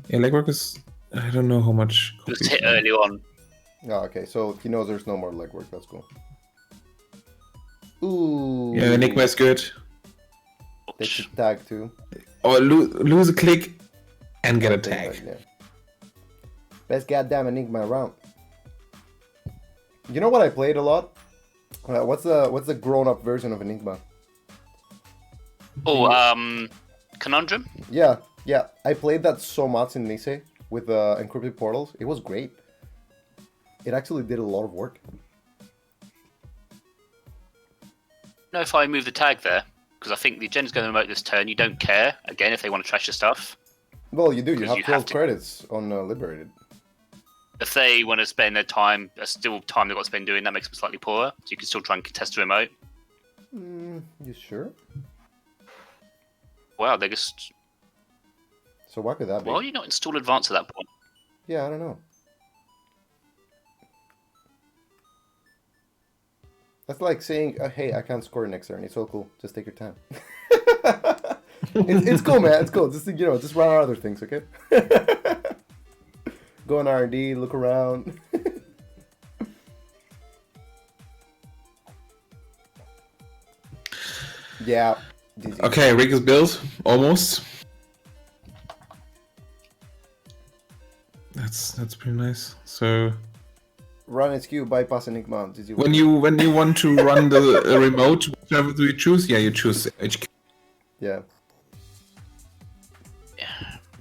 Yeah, legwork is. I don't know how much. It was hit early on. Oh, okay, so he knows there's no more legwork. That's cool. Ooh. Yeah, Enigma is good. They should tag too. Or lose a click and get a tag. Yeah. Best goddamn Enigma around. You know what I played a lot? What's the grown-up version of Enigma? Oh, Conundrum? Yeah. I played that so much in NISEI with encrypted portals. It was great. It actually did a lot of work. No, if I move the tag there, because I think the agenda's going to remote this turn. You don't care, again, if they want to trash your stuff. Well, you do. You have 12 have to... credits on Liberated. If they want to spend their time, there's still time they've got to spend doing that, makes them slightly poorer. So you can still try and contest the remote. You sure? Wow, they just... So why could that be? Why are you not install advanced at that point? Yeah, I don't know. That's like saying, hey, I can't score next turn. It's so cool. Just take your time. it's cool, man. It's cool. Just just run on other things, okay? Go on R&D, look around. Yeah. GG. Okay, rig is built almost. That's pretty nice. So run HQ, bypass Enigma. When you want to run the remote, whichever do you choose? Yeah, you choose HQ. Yeah.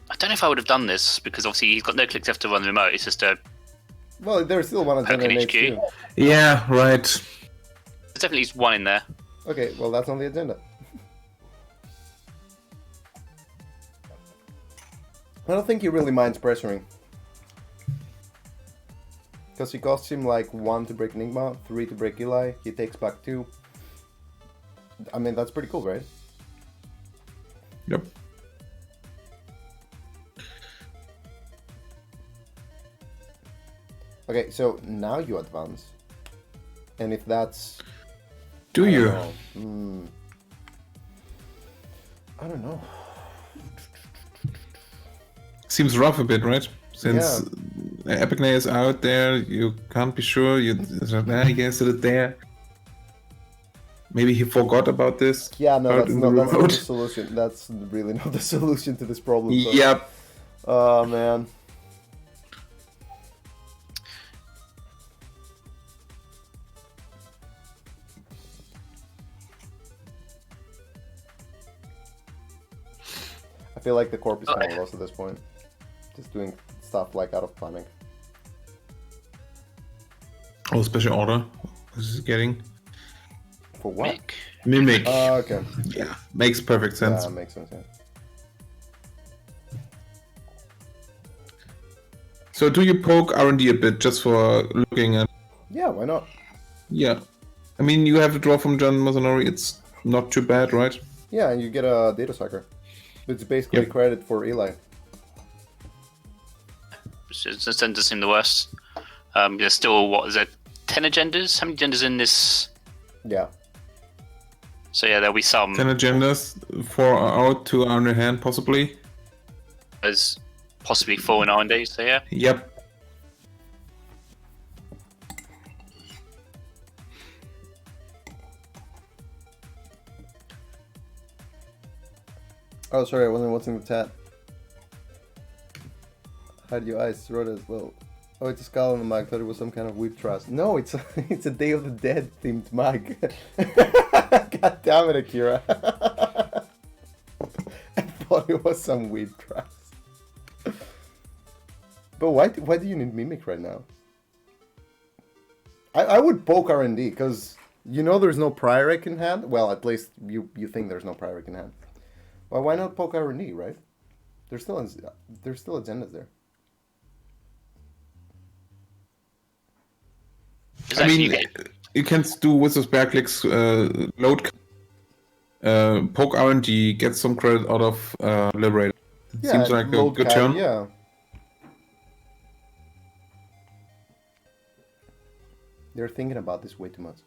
I don't know if I would have done this because obviously he's got no clicks left to run the remote. It's just a well, there's still one agenda in HQ. Yeah, right. There's definitely one in there. Okay, well that's on the agenda. I don't think he really minds pressuring. Because he costs him like 1 to break Enigma, 3 to break Eli, he takes back 2. I mean, that's pretty cool, right? Yep. Okay, so now you advance. And if that's... Do you? I don't know. Seems rough a bit, right? Since Epicnay is out there, you can't be sure. You guess it there. Maybe he forgot about this. Yeah, no, that's not the solution. That's really not the solution to this problem. So. Yep. Oh, man. I feel like the corp is kind of lost at this point. Just doing stuff like out of panic. Oh, special order. What is he getting? For what? Mimic. Oh, okay. Yeah, makes perfect sense. Yeah, makes sense, yeah. So do you poke R&D a bit just for looking at... Yeah, why not? Yeah. I mean, you have to draw from John Mazanori. It's not too bad, right? Yeah, and you get a data sucker. It's basically credit for Eli. It doesn't seem the worst. There's still, what is it, 10 agendas? How many agendas in this? Yeah. So yeah, there'll be some. 10 agendas, 4 are out, 2 are in your hand, possibly. There's possibly 4 in R&D, so yeah. Yep. Oh, sorry, I wasn't watching the chat. Hide your eyes, wrote as well. Oh, it's a skull on the mag. Thought it was some kind of weak trust. No, it's a Day of the Dead themed mag. God damn it, Akira. I thought it was some weird trust. But why do you need Mimic right now? I would poke R&D, because you know there's no prior in hand. Well, at least you think there's no prior in hand. Well, why not poke R&D, right? There's still agendas there. I mean, you can do with the spare clicks, load, poke R&D, get some credit out of Liberator. It seems like a good turn. Yeah. They're thinking about this way too much.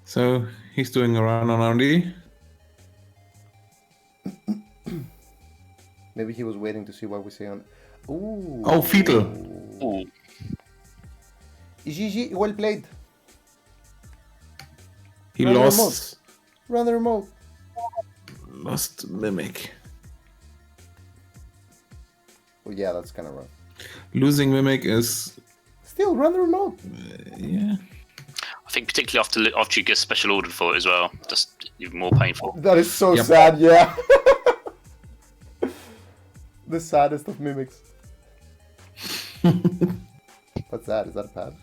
So he's doing a run on R&D. Maybe he was waiting to see what we say on. Ooh. Oh, Fetal. Ooh. GG, well played. He Run the lost. Run the remote. Lost Mimic. Well, yeah, that's kind of rough. Losing Mimic is. Still, run the remote. Yeah. I think particularly after you get special ordered for it as well, just even more painful. That is so Yep. sad, yeah. The saddest of mimics. What's that? Is that a pad?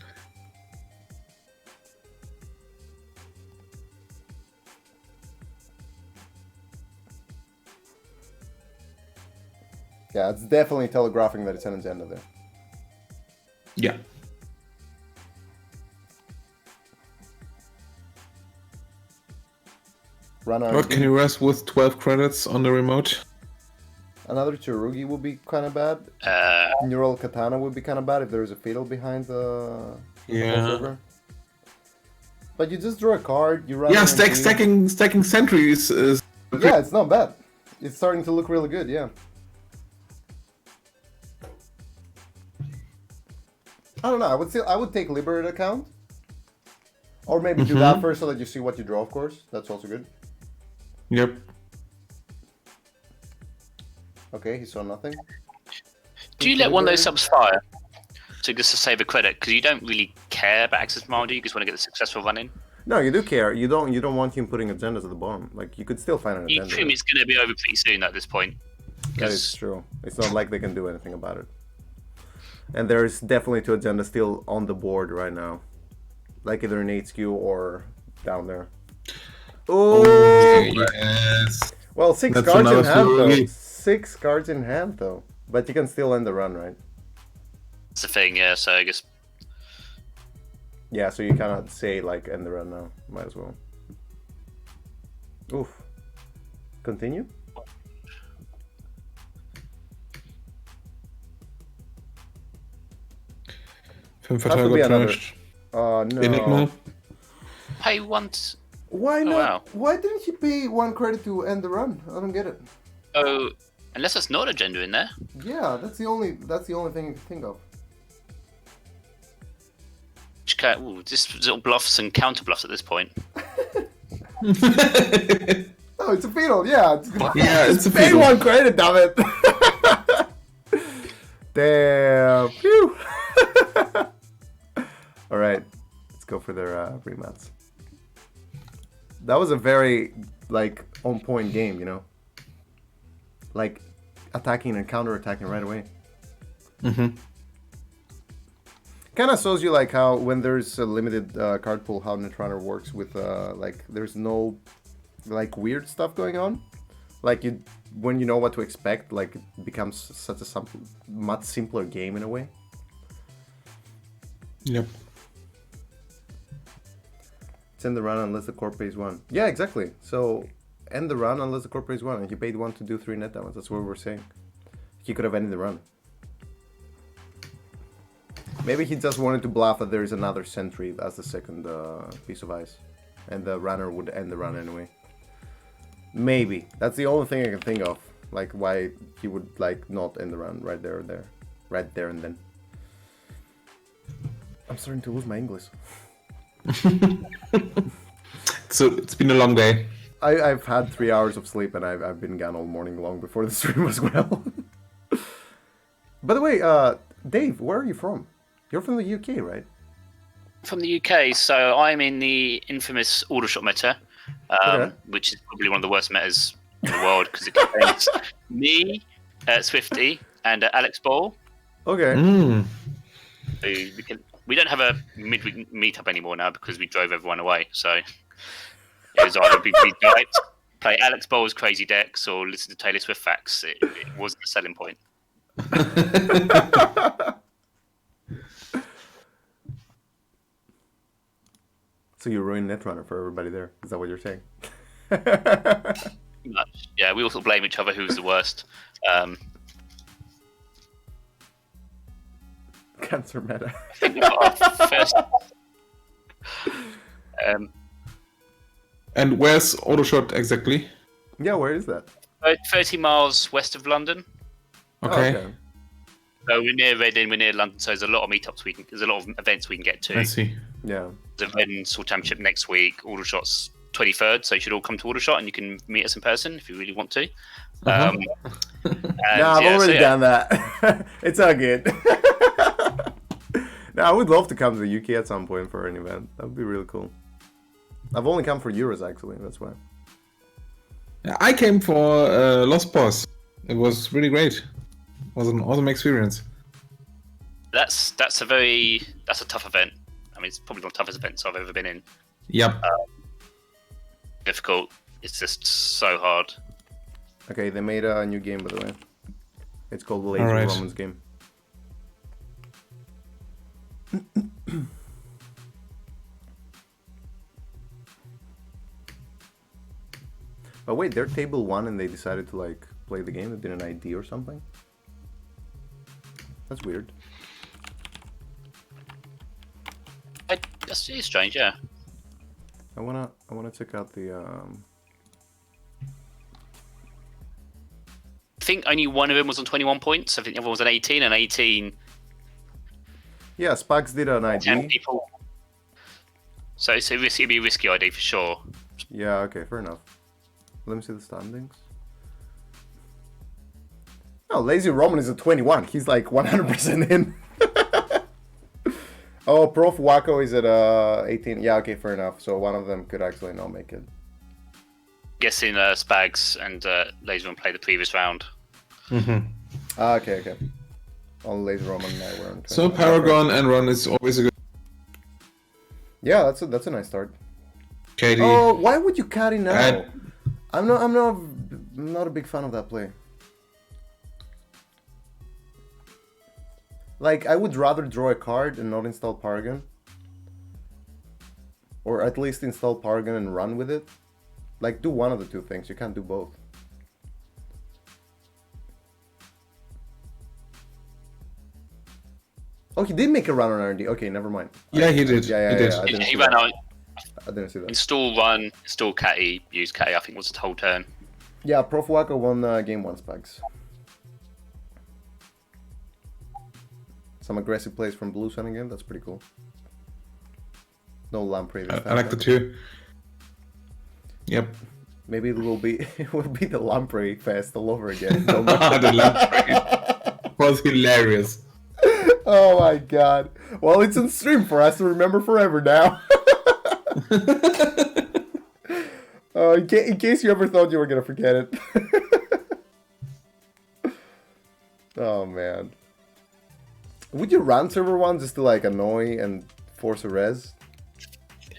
Yeah, it's definitely telegraphing that it's an agenda there. Yeah. Run What RNG. can you rest with 12 credits on the remote? Another Chirugi would be kind of bad. Neural Katana would be kind of bad if there is a fatal behind the server. But you just draw a card, you run. Yeah, RNG. stacking sentries is. Yeah, it's not bad. It's starting to look really good, yeah. I don't know, I would take Liberate account. Or maybe do that first so that you see what you draw, of course. That's also good. Yep. Okay, he saw nothing. Do you let one of those subs fire? So just to save a credit, because you don't really care about access command, do you? You just want to get the successful run in. No, you do care. You don't want him putting agendas at the bottom. Like, you could still find an You agenda. assume it's going to be over pretty soon at this point. That is true. It's not like they can do anything about it. And there's definitely 2 agendas still on the board right now. Like either in HQ or down there. Oh, yes. Well, 6 That's cards in another hand though. Fury. 6 cards in hand though. But you can still end the run, right? That's the thing, yeah, so I guess... Yeah, so you cannot say like end the run now. Might as well. Oof. Continue? Fünf Has to Verteidiger be another. trashed. No. Enigma. Pay once... Why not? wow. Why didn't you pay 1 credit to end the run? I don't get it. Oh, unless there's not agenda in there. Yeah, that's the only thing you can think of. Ooh, just little bluffs and counter bluffs at this point. Oh, it's a fatal, yeah. Yeah, it's a Pay fatal. 1 credit, damn it. Damn. Phew. Alright, let's go for their remats. That was a very, like, on-point game, you know? Like, attacking and counter-attacking right away. Mm-hmm. Kind of shows you, like, how when there's a limited card pool, how Netrunner works with, like, there's no, like, weird stuff going on. Like, when you know what to expect, like, it becomes such a much simpler game in a way. Yep. It's end the run unless the core pays 1. Yeah, exactly. So, end the run unless the core pays 1, and he paid 1 to do 3 net damage. That's what we're saying. He could have ended the run. Maybe he just wanted to bluff that there is another sentry as the second piece of ice. And the runner would end the run anyway. Maybe. That's the only thing I can think of. Like, why he would, like, not end the run right there or there. Right there and then. I'm starting to lose my English. So, it's been a long day. I've had 3 hours of sleep and I've been gone all morning long before the stream as well. By the way, Dave, where are you from? You're from the UK, right? From the UK, so I'm in the infamous Aldershot meta, Okay. which is probably one of the worst metas in the world because it contains me, Swifty, and Alex Ball. Okay. Mm. We don't have a midweek meetup anymore now because we drove everyone away. So it was either we play Alex Ball's crazy decks or listen to Taylor Swift facts. It wasn't a selling point. So you ruined Netrunner for everybody there. Is that what you're saying? Pretty much. Yeah, we also blame each other who's the worst. Cancer meta. I think we got our first. And where's Autoshot exactly? Yeah, where is that? 30 miles west of London. Okay. Okay. So we're near Reading, we're near London, so there's a lot of meetups there's a lot of events we can get to. I see. Yeah. The Reading Sword Championship next week, Aldershot's 23rd, so you should all come to Aldershot and you can meet us in person if you really want to. Uh-huh. I've already done that. It's all good. No, I would love to come to the UK at some point for an event. That would be really cool. I've only come for Euros, actually, that's why. I came for Lost Boss. It was really great. It was an awesome experience. That's a tough event. I mean, it's probably one of the toughest events I've ever been in. Yep. Difficult. It's just so hard. Okay, they made a new game, by the way. It's called the Lazy Alright. Romans game. Oh wait, they're table 1 and they decided to like play the game. They did an ID or something. That's weird. That's it's strange, yeah. I wanna check out the I think only one of them was on 21 points. I think the other one was on 18, and 18. Yeah, Spags did an 10 ID. people. So it'd be a risky ID for sure. Yeah, okay, fair enough. Let me see the standings. Oh, Lazy Roman is a 21. He's like 100% in. Oh, Prof Wacko is at 18. Yeah, okay, fair enough. So one of them could actually not make it. Guessing Spags and Laserman played the previous round. Mm-hmm. Okay. All Lazy Roman and I were on 20. So Paragon and Ron is always a good. Yeah, that's a nice start. Katie. Oh, why would you cut it now? I'm not a big fan of that play. Like, I would rather draw a card and not install Paragon. Or at least install Paragon and run with it. Like, do one of the two things. You can't do both. Oh, he did make a run on R&D. Okay, never mind. Yeah, he did. Yeah, he did. I didn't He see ran that. out. I didn't see that. Install run, install Catty, use Catty, I think was the whole turn. Yeah, Prof Wacko won game 1 Spags. Some aggressive plays from Blue Sun again. That's pretty cool. No Lamprey this time. I like the two. Yep. Maybe it will be the Lamprey fest all over again. No The Lamprey was hilarious. Oh my god. Well, it's on stream for us to remember forever now. In case you ever thought you were gonna forget it. Oh man. Would you run server 1 just to like annoy and force a res?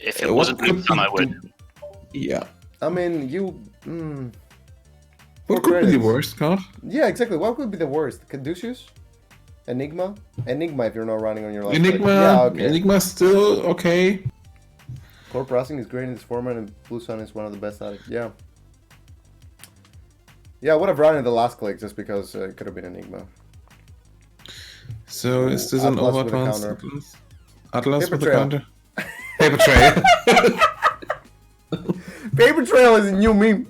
If it wasn't Blue Sun, I would. Yeah. I mean, you... What could be the worst card? Yeah, exactly. What would be the worst? Caduceus? Enigma? Enigma if you're not running on your last Enigma. click. Yeah, okay. Enigma's still okay. Core Processing is great in this format and Blue Sun is one of the best at it. Yeah. Yeah, I would have run in the last click just because it could have been Enigma. So is this an Atlas with a over-advanced counter. Atlas? Atlas Paper with a Trail. counter? Paper Trail. Paper Trail is a new meme.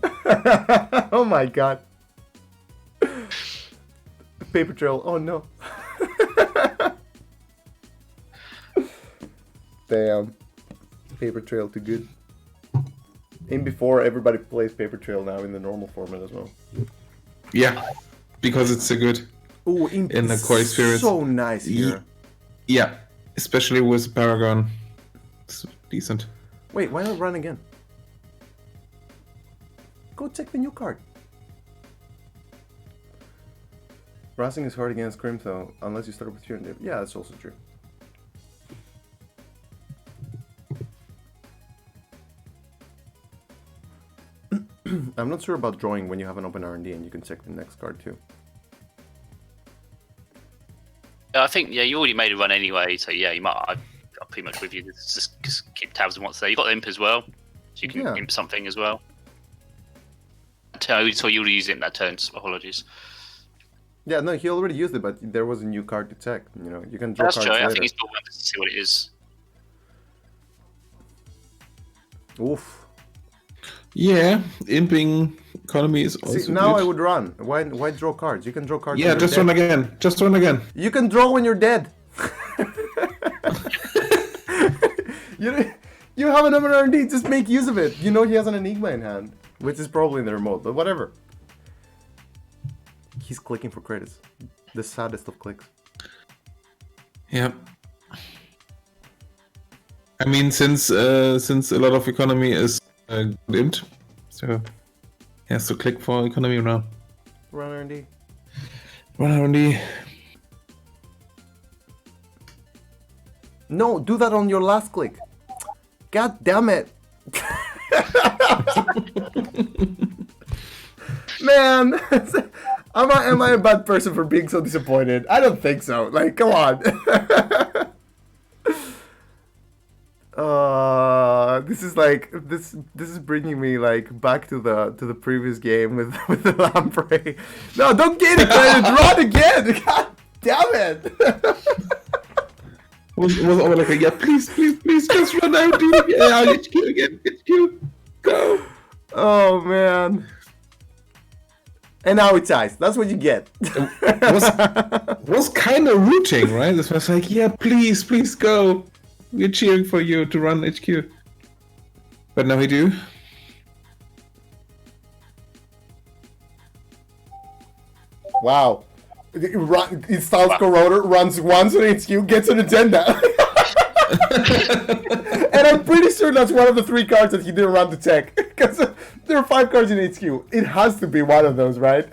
Oh my god. Paper Trail. Oh no. Damn. Paper Trail too good. In before everybody plays Paper Trail now in the normal format as well. Yeah, because it's so good. Ooh, In the Core Experience. So nice here. Yeah, especially with Paragon. It's decent. Wait, why not run again? Go check the new card. Racing is hard against Grim though, unless you start with your dip. Yeah, that's also true. I'm not sure about drawing when you have an open R&D and you can check the next card too. I think, yeah, you already made a run anyway, so yeah, you might. I'm pretty much with you. Just keep tabs on what's there. You got the imp as well, so you can imp something as well. So you already used it in that turn. So apologies. Yeah, no, he already used it, but there was a new card to check. You know, you can draw That's cards true. later. I think he's still wanting to see what it is. Oof. Yeah, imping economy is also See, now good. I would run. Why draw cards? You can draw cards. Yeah, when you're just dead. run again. Just run again. You can draw when you're dead. You have an R&D, just make use of it. You know he has an Enigma in hand, which is probably in the remote, but whatever. He's clicking for credits. The saddest of clicks. Yeah. I mean, since a lot of economy is int, so he has to click for economy now. Run R&D. Run R&D. No, do that on your last click. God damn it. Man, am I a bad person for being so disappointed? I don't think so. Like, come on. This is like this is bringing me like back to the previous game with the lamprey. No, don't get it, credit. Run again. God damn it. Was all like, yeah, please, just run out, dude. Yeah, HQ again, HQ, go. Oh man. And now it's ice. That's what you get. was kind of rooting, right? This was like, yeah, please go. We're cheering for you to run HQ. But now we do. Wow. It installs Corroder, runs once on HQ, gets an agenda. And I'm pretty sure that's one of the 3 cards that he didn't run to tech. Because there are 5 cards in HQ. It has to be one of those, right?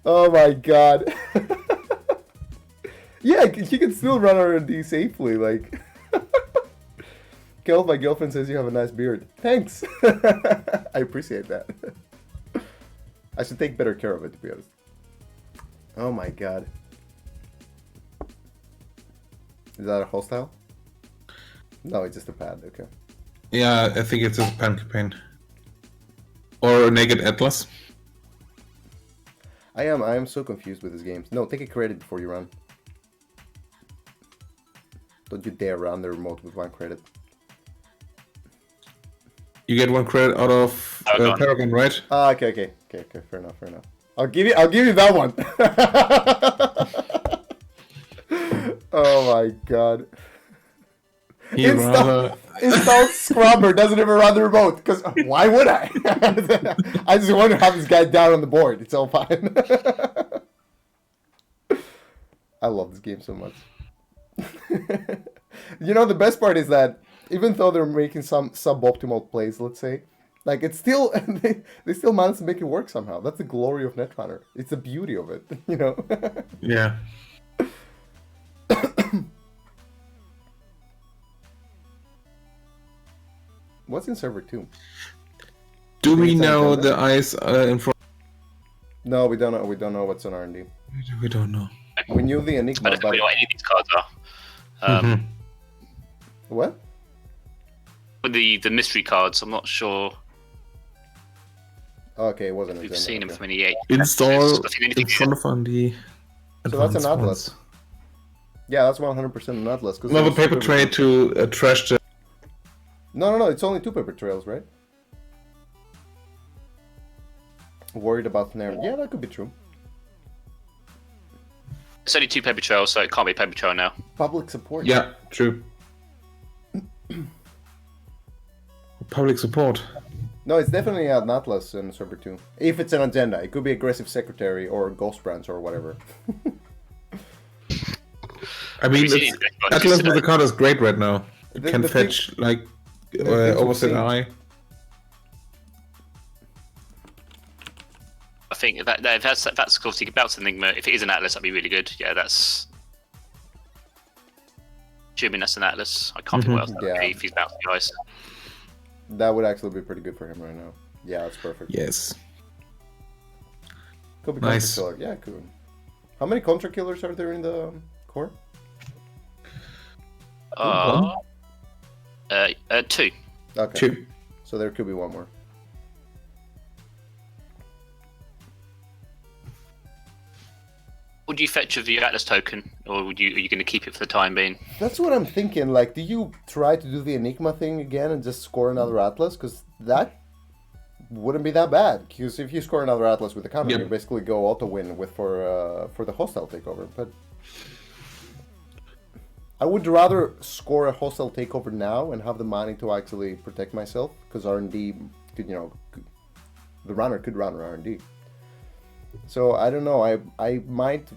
Oh my god. Yeah, he can still run R&D safely, like... Kel, my girlfriend says you have a nice beard. Thanks! I appreciate that. I should take better care of it, to be honest. Oh my god. Is that a hostile? No, it's just a pad, okay. Yeah, I think it's a pan campaign. Or a naked Atlas. I am so confused with this game. No, take a credit before you run. Don't you dare run the remote with 1 credit. You get 1 credit out of Paragon, right? Ah, okay, fair enough. I'll give you that one. Oh my god. Install Scrubber doesn't even run the remote, because why would I? I just want to have this guy down on the board. It's all fine. I love this game so much. You know, the best part is that even though they're making some suboptimal plays, let's say, like it's still they still manage to make it work somehow. That's the glory of Netrunner. It's the beauty of it, you know. Yeah. What's in server 2? Do we know the eyes in front? No, we don't know. We don't know what's on R&D. We don't know. We knew the Enigma. I don't know what any of these cards are. What? The mystery cards, I'm not sure. Okay, it wasn't. We've seen them from any Install in front of R&D. So that's an Atlas. Yeah, that's 100% an Atlas. Another paper tray to trash the... No, it's only 2 paper trails, right? Worried about snare. Yeah, that could be true. It's only 2 paper trails, so it can't be a paper trail now. Public support. Yeah, true. Public support. No, it's definitely an Atlas in server 2. If it's an agenda, it could be aggressive secretary or ghost branch or whatever. I mean, Atlas with the card is great right now. It can fetch like opposite eye. I think that's obviously about Enigma. If it is an Atlas, that'd be really good. Yeah, that's. Assuming that's an Atlas. I can't think what else that would be if he's bouncing the ice. That would actually be pretty good for him right now. Yeah, that's perfect. Yes. Could be nice. Contract Killer. Yeah, cool. How many Contract Killers are there in the core? 2. Okay. 2. So there could be 1 more. Would you fetch with your Atlas token, or are you going to keep it for the time being? That's what I'm thinking. Like, do you try to do the Enigma thing again and just score another Atlas? Because that wouldn't be that bad. Because if you score another Atlas with the counter, you basically go auto win with for the hostile takeover. But I would rather score a hostile takeover now and have the money to actually protect myself, because R&D could, the runner could run R&D. So I don't know. I might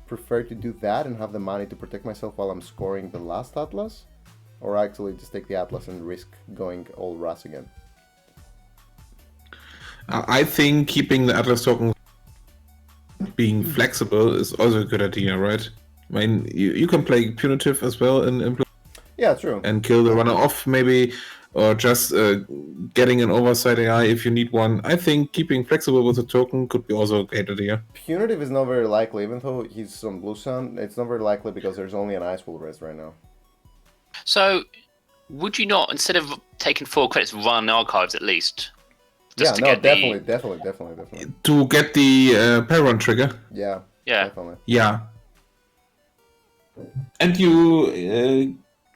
prefer to do that and have the money to protect myself while I'm scoring the last Atlas, or actually just take the Atlas and risk going all Ras again. I think keeping the Atlas token being flexible is also a good idea, right? I mean, you can play punitive as well in yeah, true, and kill the runner off maybe, or just getting an oversight AI if you need one. I think keeping flexible with the token could be also a great idea. Punitive is not very likely, even though he's on Blue Sun. It's not very likely because there's only an Ice Wall Res right now. So, would you not, instead of taking 4 credits, run archives at least? Just definitely. To get the Perron trigger. Yeah, definitely. Yeah. And you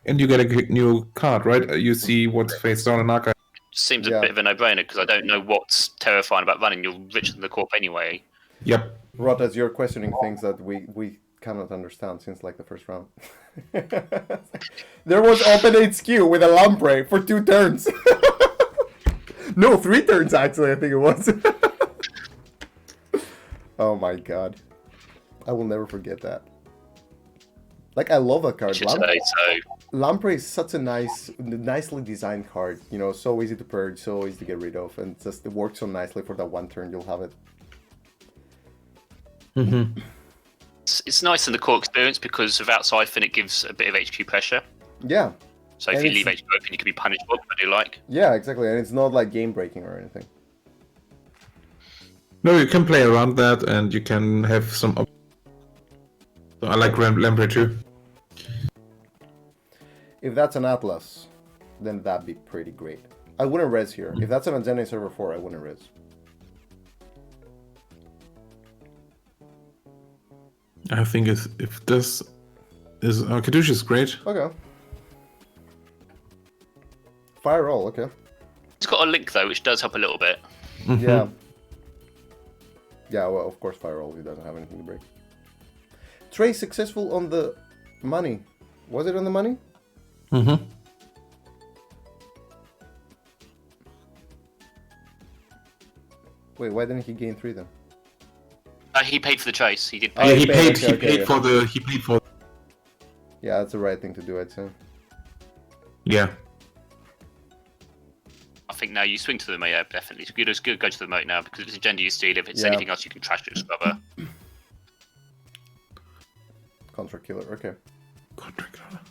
get a new card, right? You see what's face down in archive. Seems a bit of a no-brainer, because I don't know what's terrifying about running. You're richer than the Corp anyway. Yep. Rotas, you're questioning things that we cannot understand since like the first round. There was open HQ with a Lamprey for 2 turns. No, 3 turns actually, I think it was. Oh my god. I will never forget that. Like, I love that card. Lamprey is such a nicely designed card. So easy to purge, so easy to get rid of, and just it works so nicely for that 1 turn you'll have it. Mm-hmm. It's nice in the core experience because without Siphon it gives a bit of HQ pressure. Yeah. So if you leave HQ open, you can be punished for what you like. Yeah, exactly, and it's not like game breaking or anything. No, you can play around that, and you can have some. So I like Lamprey too. If that's an Atlas, then that'd be pretty great. I wouldn't res here. If that's an Agenda server 4, I wouldn't res. I think if this is Caduceus is great. Okay. Fire roll, okay. It's got a link though, which does help a little bit. Mm-hmm. Yeah. Yeah, well, of course, fire roll. He doesn't have anything to break. Trey successful on the money. Was it on the money? Mm-hmm. Wait, why didn't he gain 3 then? He paid for the chase. He did. He paid okay. for. Yeah, that's the right thing to do, I'd say. Yeah. I think now you swing to the moat, yeah, definitely. It's good go to the moat now, because if it's agenda you steal, if it's anything else you can trash it with Scrubber. Contract killer, okay. Contract killer.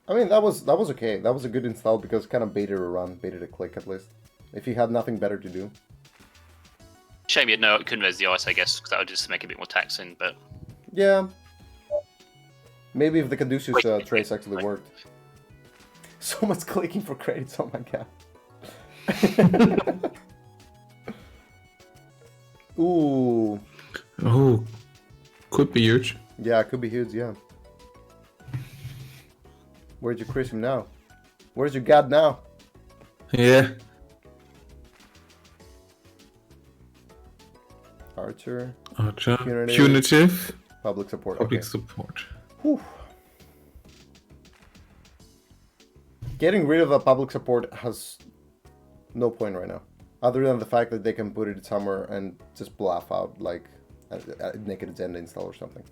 I mean, that was okay. That was a good install because it kind of baited a run, baited a click at least. If he had nothing better to do. Shame you couldn't res the ice, I guess, because that would just make it a bit more taxing, but... Yeah. Maybe if the Caduceus trace actually worked. So much clicking for credits, oh my god. Ooh. Oh, could be huge. Yeah, it could be huge, yeah. Where'd you cruise him now? Where's your god now? Yeah. Archer. Punitive. Public support. Public okay. support. Whew. Getting rid of a public support has no point right now. Other than the fact that they can put it somewhere and just bluff out like a naked agenda install or something.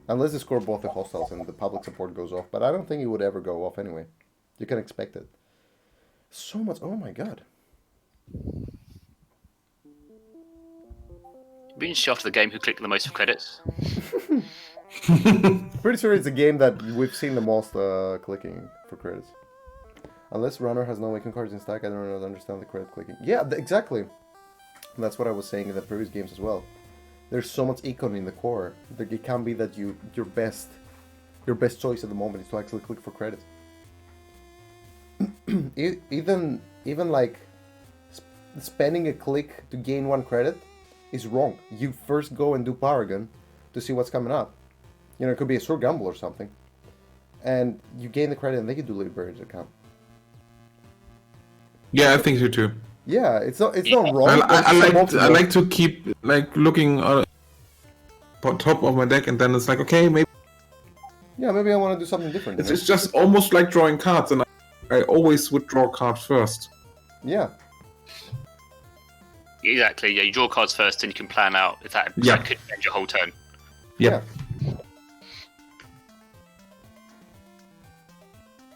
Unless they score both the hostiles and the public support goes off. But I don't think it would ever go off anyway. You can expect it. So much. Oh my god. Being shot after the game who clicked the most for credits. Pretty sure it's a game that we've seen the most clicking for credits. Unless runner has no awakened cards in stack, I don't really understand the credit clicking. Yeah, exactly. That's what I was saying in the previous games as well. There's so much econ in the core that it can be that your best choice at the moment is to actually click for credits. even like spending a click to gain 1 credit is wrong. You first go and do Power Gun to see what's coming up. You know, it could be a Sword Gamble or something. And you gain the credit and then you do Liberator's account. Yeah, I think so too. Yeah, it's not wrong. I like to keep like looking on top of my deck, and then it's like, okay, maybe. Yeah, maybe I want to do something different. It's just almost like drawing cards, and I always would draw cards first. Yeah. Exactly. Yeah, you draw cards first, and you can plan out if that could end your whole turn. Yeah.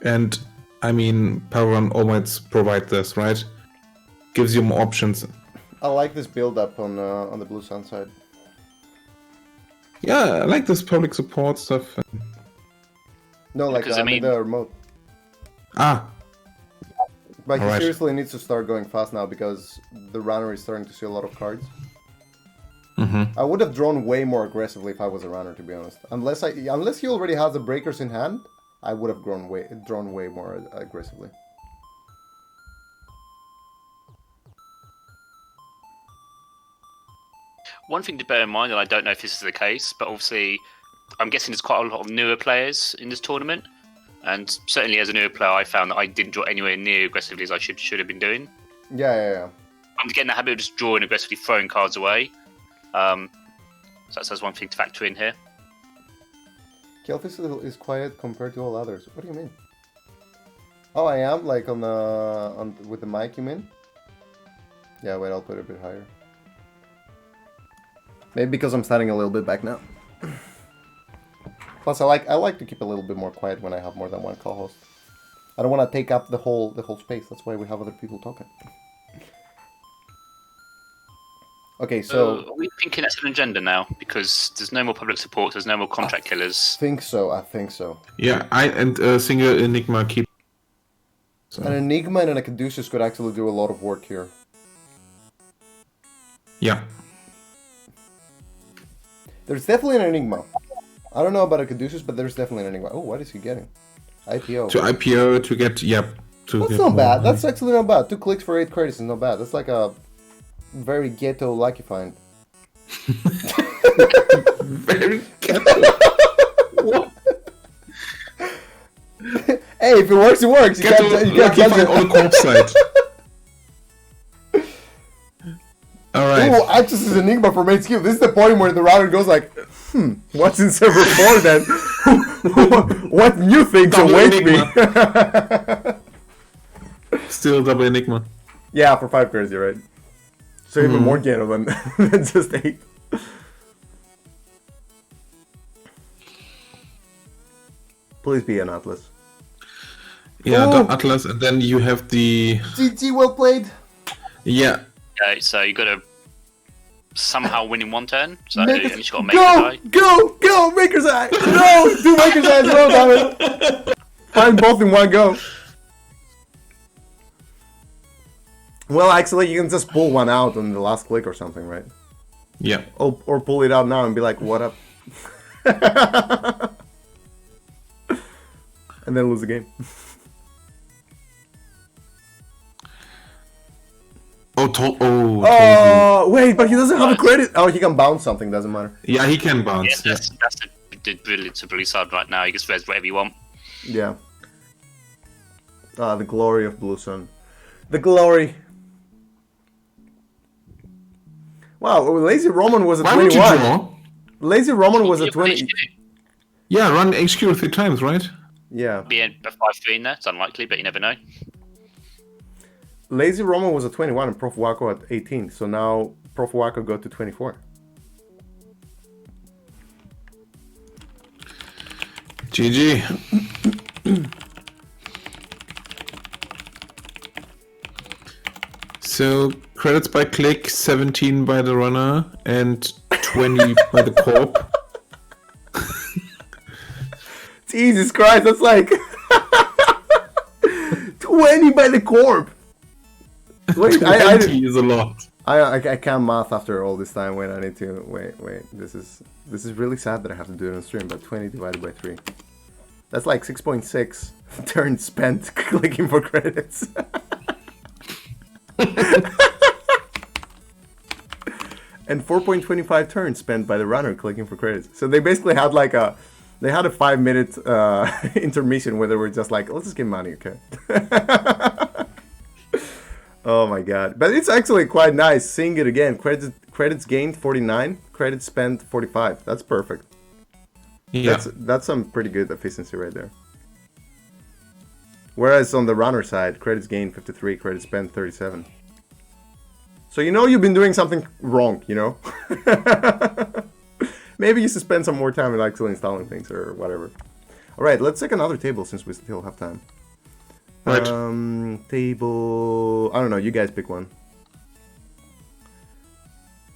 And I mean, Power Run Almights provide this, right? Gives you more options. I like this build up on the Blue Sun side. Yeah, I like this public support stuff. No, like Because, I mean- the remote. Ah, But he Alright. seriously needs to start going fast now because the runner is starting to see a lot of cards. mm-hmm. I would have drawn way more aggressively if I was a runner, to be honest. Unless he already has the breakers in hand, I would have drawn way more aggressively. One thing to bear in mind, and I don't know if this is the case, but obviously, I'm guessing there's quite a lot of newer players in this tournament, and certainly as a newer player, I found that I didn't draw anywhere near aggressively as I should have been doing. Yeah. I'm getting the habit of just drawing aggressively, throwing cards away. So that's one thing to factor in here. Kelfecil is quiet compared to all others. What do you mean? Oh, I am like with the mic. You mean? Yeah. Wait, I'll put it a bit higher. Maybe because I'm standing a little bit back now. Plus, I like to keep a little bit more quiet when I have more than one co-host. I don't want to take up the whole space. That's why we have other people talking. Okay, so Are we thinking that's an agenda now? Because there's no more public support, there's no more contract killers. I think so. Yeah, and single Enigma keep. So. An Enigma and a Caduceus could actually do a lot of work here. Yeah. There's definitely an Enigma. I don't know about a Caduceus, but there's definitely an Enigma. Oh, what is he getting? IPO. To IPO to get That's not bad. That's actually not bad. 2 clicks for 8 credits is not bad. That's like a very ghetto lucky find. Very ghetto. What? Hey, if it works, it works. You can't judge it. On the corp side. Alright. Ooh, Access is Enigma from HQ. This is the point where the router goes like, what's in server 4 then? What new things Double await me? Still double Enigma. Yeah, for 5 credits, you're right. So even more ghetto than just 8. Please be an Atlas. Yeah, Ooh. the Atlas, and then you have the... GG, well played. Yeah. Okay, so you got to somehow win in one turn. So Make you us- just got to make a die. Go, Maker's Eye! No, do Maker's Eye as well, damn it! Find both in one go. Well, actually, you can just pull one out on the last click or something, right? Yeah. Or pull it out now and be like, what up? And then lose the game. Oh, wait, but he doesn't have a credit. Oh, he can bounce something, doesn't matter. Yeah, he can bounce. Yeah, that's the brilliant to Blue Side right now. You can res whatever you want. Yeah. Ah, the glory of Blue Sun. The glory. Wow, Lazy Roman was a 21. Why would you draw? Lazy Roman was a 20. Yeah, run HQ 3 times, right? Yeah. Be a 5-3 in there. It's unlikely, but you never know. Lazy Roman was a 21 and Prof Wacko at 18. So now Prof Wacko got to 24. GG. So, credits by click, 17 by the runner, and 20 by the corp. Jesus Christ, that's like 20 by the corp. Wait, 20 is a lot. I can't math after all this time. Wait, I need to wait. This is really sad that I have to do it on stream. But 20 divided by 3, That's like 6.6 turns spent clicking for credits. And 4.25 turns spent by the runner clicking for credits. So they basically had like a 5-minute intermission where they were just like, let's just give money, okay? Oh my god. But it's actually quite nice seeing it again. Credits gained 49, credits spent 45. That's perfect. Yeah. That's some pretty good efficiency right there. Whereas on the runner side, credits gained 53, credits spent 37. So you know you've been doing something wrong, you know? Maybe you should spend some more time in actually installing things or whatever. Alright, let's take another table since we still have time. Right. Table... I don't know, you guys pick one.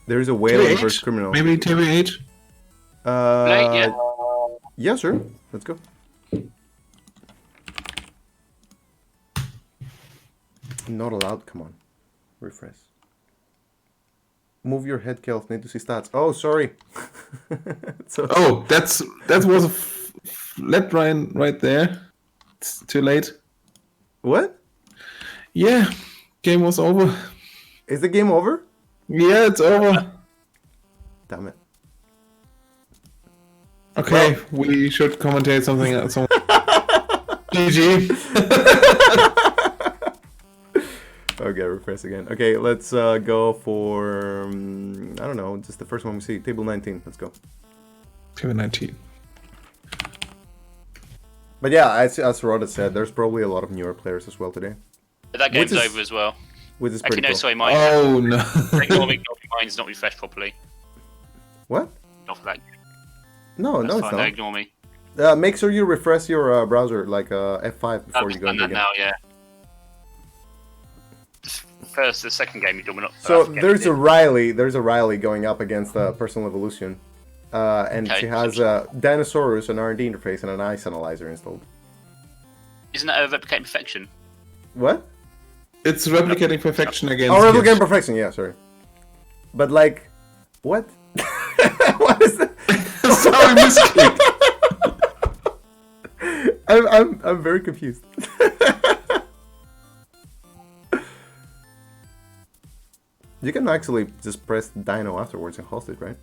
There's a whale versus criminal. Maybe table 8? Yeah. Yeah, sure. Let's go. Not allowed, come on. Refresh. Move your head, Kelf. Need to see stats. Oh, sorry. Oh, that was a flat line right there. It's too late. What? Yeah, game was over. Is the game over? Yeah, it's over. Damn it. Okay, we should commentate something else. GG. Okay, refresh again. Okay, let's go for, I don't know, just the first one we see. Table 19, let's go. Table 19. But yeah, as Rhoda said, there's probably a lot of newer players as well today. But that game's over as well. Which is pretty Actually, no, cool. sorry, mine. Oh, no. Mine's not refreshed properly. What? Not for that. No, That's no, fine, it's no, not. ignore me. Make sure you refresh your browser, like F5 before you go I've into done the that game. now, yeah. The second game you're doing up. So there's a Riley going up against Personal Evolution, and Okay. she has Dinosaurus, an R&D interface, and an ice analyzer installed. Isn't that a replicating perfection? What? It's replicating perfection against. Oh, replicating perfection. Yeah, sorry. But like, what? What is that? Sorry, misclick. I'm very confused. You can actually just press Dino afterwards and host it, right?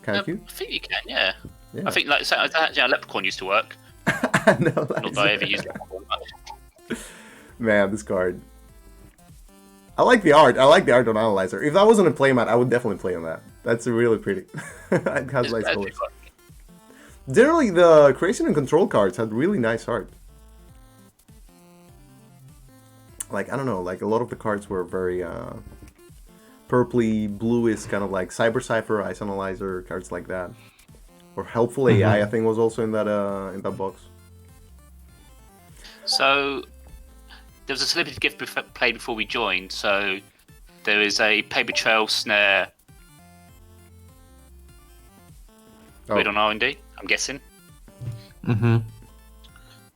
Can't you? I think you can, yeah. Yeah. I think like so, Leprechaun used to work. No, Not that I ever used Leprechaun much. Man, this card. I like the art. I like the art on Analyzer. If that wasn't a playmat, I would definitely play on that. That's really pretty. It has nice colors. Generally, the creation and control cards had really nice art. Like, I don't know, like a lot of the cards were very purpley, bluish, kind of like Cyber Cipher, Ice Analyzer, cards like that. Or Helpful AI, I think, was also in that box. So there was a celebrity gift played before we joined. So there is a paper trail snare. Read on R&D, I'm guessing. Mm-hmm.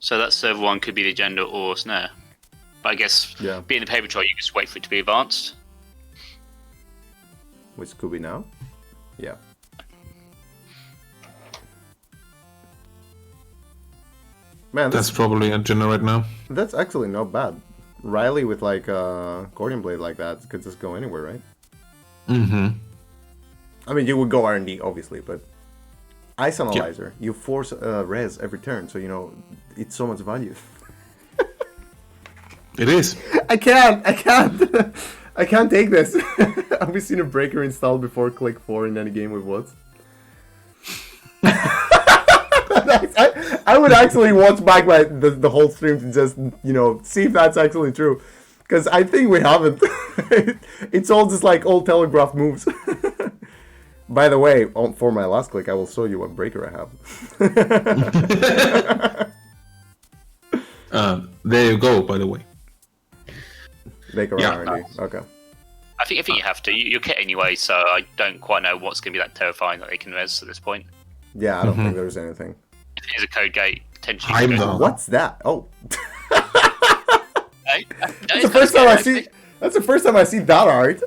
So that server one could be the agenda or snare. But I guess being the paper trail, you just wait for it to be advanced. Which could be now. Yeah. Man, That's probably agenda right now. That's actually not bad. Riley with like Gordian Blade like that could just go anywhere, right? Mm-hmm. I mean, you would go R&D, obviously, but Ice Analyzer, you force res every turn, so you know it's so much value. It is. I can't take this. Have we seen a breaker installed before click 4 in any game we've watched? I would actually watch back the whole stream to just, you know, see if that's actually true. Because I think we haven't. It's all just like old telegraph moves. By the way, for my last click, I will show you what breaker I have. There you go, by the way. Breaker R&D. Okay. I think you have to. You're kit anyway, so I don't quite know what's going to be that terrifying that they can res at this point. Yeah, I don't think there's anything. If it is a code gate, potentially. What's that? Oh. That's the first time I see. That's the first time I see that art.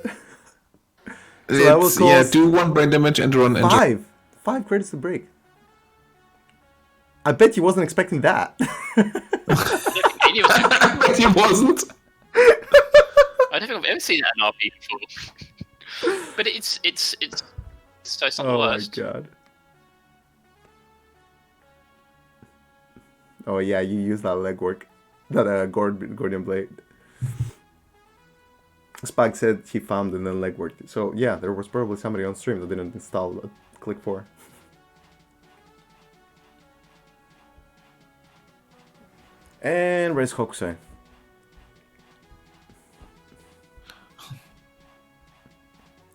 So that was do 1 brain damage and run engine. 5 credits to break. I bet you wasn't expecting that. But he wasn't. I don't think I've ever seen that in RP before. But it's so it's not the worst. Oh my god. Oh yeah, you use that legwork. That Gordian blade. Spag said he found and then legwork. So yeah, there was probably somebody on stream that didn't install Click 4. And raise Hokusai.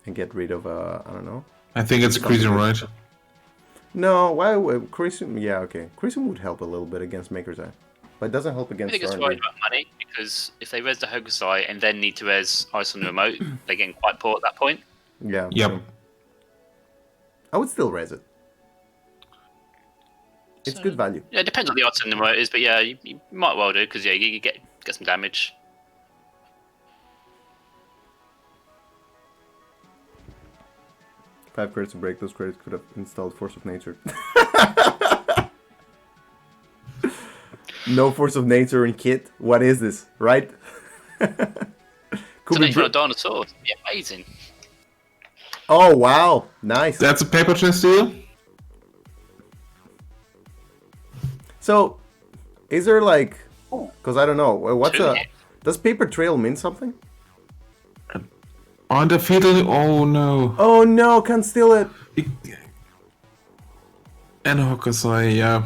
And get rid of, I don't know. I think it's Crisium, right? No, why? Crisium, yeah, okay. Crisium would help a little bit against Maker's Eye. But it doesn't help I against think it's R&D. worried about money, because if they res the Hokusai and then need to res Ice on the remote, they're getting quite poor at that point. Yeah. Yep. true. I would still res it. It's So, good value. Yeah, it depends on the Ice on the remote is, but yeah, you might well do, because yeah, you get some damage. 5 credits to break, those credits could have installed Force of Nature. No Force of Nature in kit? What is this, right? So for a dinosaur, it'd be amazing. Oh, wow. Nice. That's a paper chase deal. So, is there like... Because I don't know. What's a... Does Paper Trail mean something? On the fiddle. Oh no. Oh no, can't steal it. And Hokusai, yeah.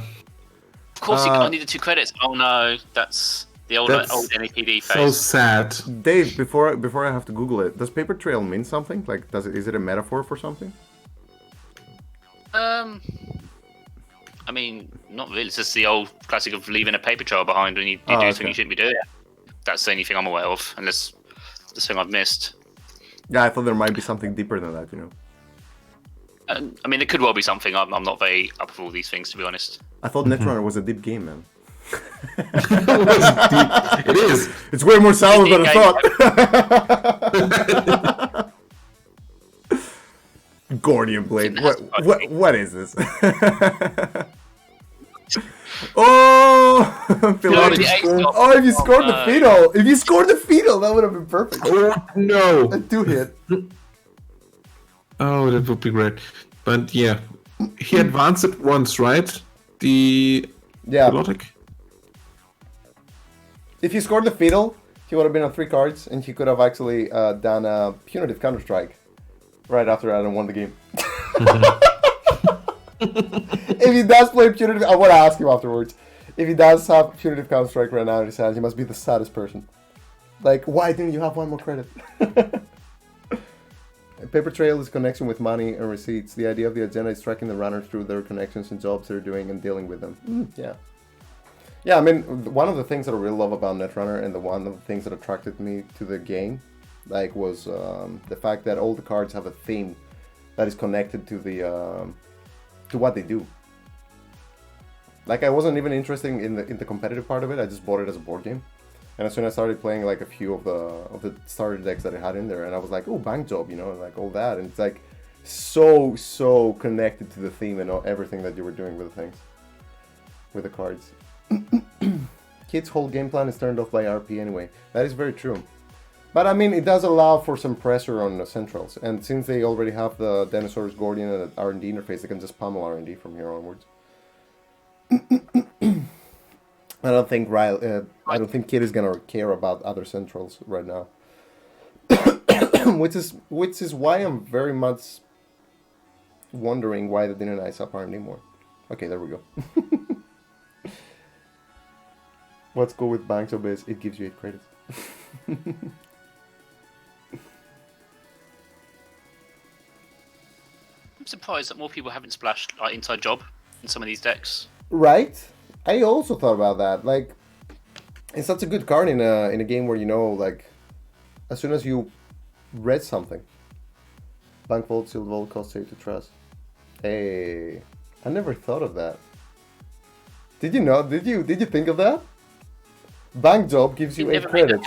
Of course, I need the 2 credits. Oh no, that's the old NAPD phase. So sad. Dave, before I have to Google it, does Paper Trail mean something? Like, is it a metaphor for something? I mean, not really. It's just the old classic of leaving a paper trail behind when you do something you shouldn't be doing. That's the only thing I'm aware of, unless the thing I've missed. Yeah, I thought there might be something deeper than that, you know. I mean, it could well be something. I'm not very up for all these things, to be honest. I thought Netrunner was a deep game, man. It is. It's way more solid than I thought. Gordian Blade. What is this? Oh! If you scored the Fetal! If you scored the Fetal, that would have been perfect. Oh no! A 2-hit. Oh, that would be great. But yeah, he advanced it once, right? The Pilotic? If he scored the Fetal, he would have been on 3 cards, and he could have actually done a Punitive Counter-Strike right after that and won the game. If he does play Punitive... I want to ask him afterwards. If he does have Punitive Counter-Strike right now in his hands, he must be the saddest person. Like, why didn't you have 1 more credit? Paper Trail is connection with money and receipts. The idea of the agenda is tracking the runner through their connections and jobs they're doing and dealing with them. Yeah. Yeah, I mean, one of the things that I really love about Netrunner and one of the things that attracted me to the game, like, was the fact that all the cards have a theme that is connected to the to what they do. Like, I wasn't even interested in the competitive part of it. I just bought it as a board game. And as soon as I started playing like a few of the starter decks that I had in there, and I was like, oh, Bank Job, you know, and like all that, and it's like so connected to the theme and everything that you were doing with the things, with the cards. Kid's whole game plan is turned off by RP anyway. That is very true. But I mean, it does allow for some pressure on the centrals, and since they already have the Dinosaurus Gordian and the R&D interface, they can just pummel R&D from here onwards. I don't think Kid is gonna care about other centrals right now, which is why I'm very much wondering why they didn't ice up R&D more. Okay, there we go. What's cool with Bank Job is it gives you 8 credits. I'm surprised that more people haven't splashed like Inside Job in some of these decks. Right? I also thought about that. Like, it's such a good card in a game where, you know, like, as soon as you read something, Bank Vault, Sealed Vault costs 8 to trust. Hey, I never thought of that. Did you know? Did you think of that? Bank Job gives you 8 credits.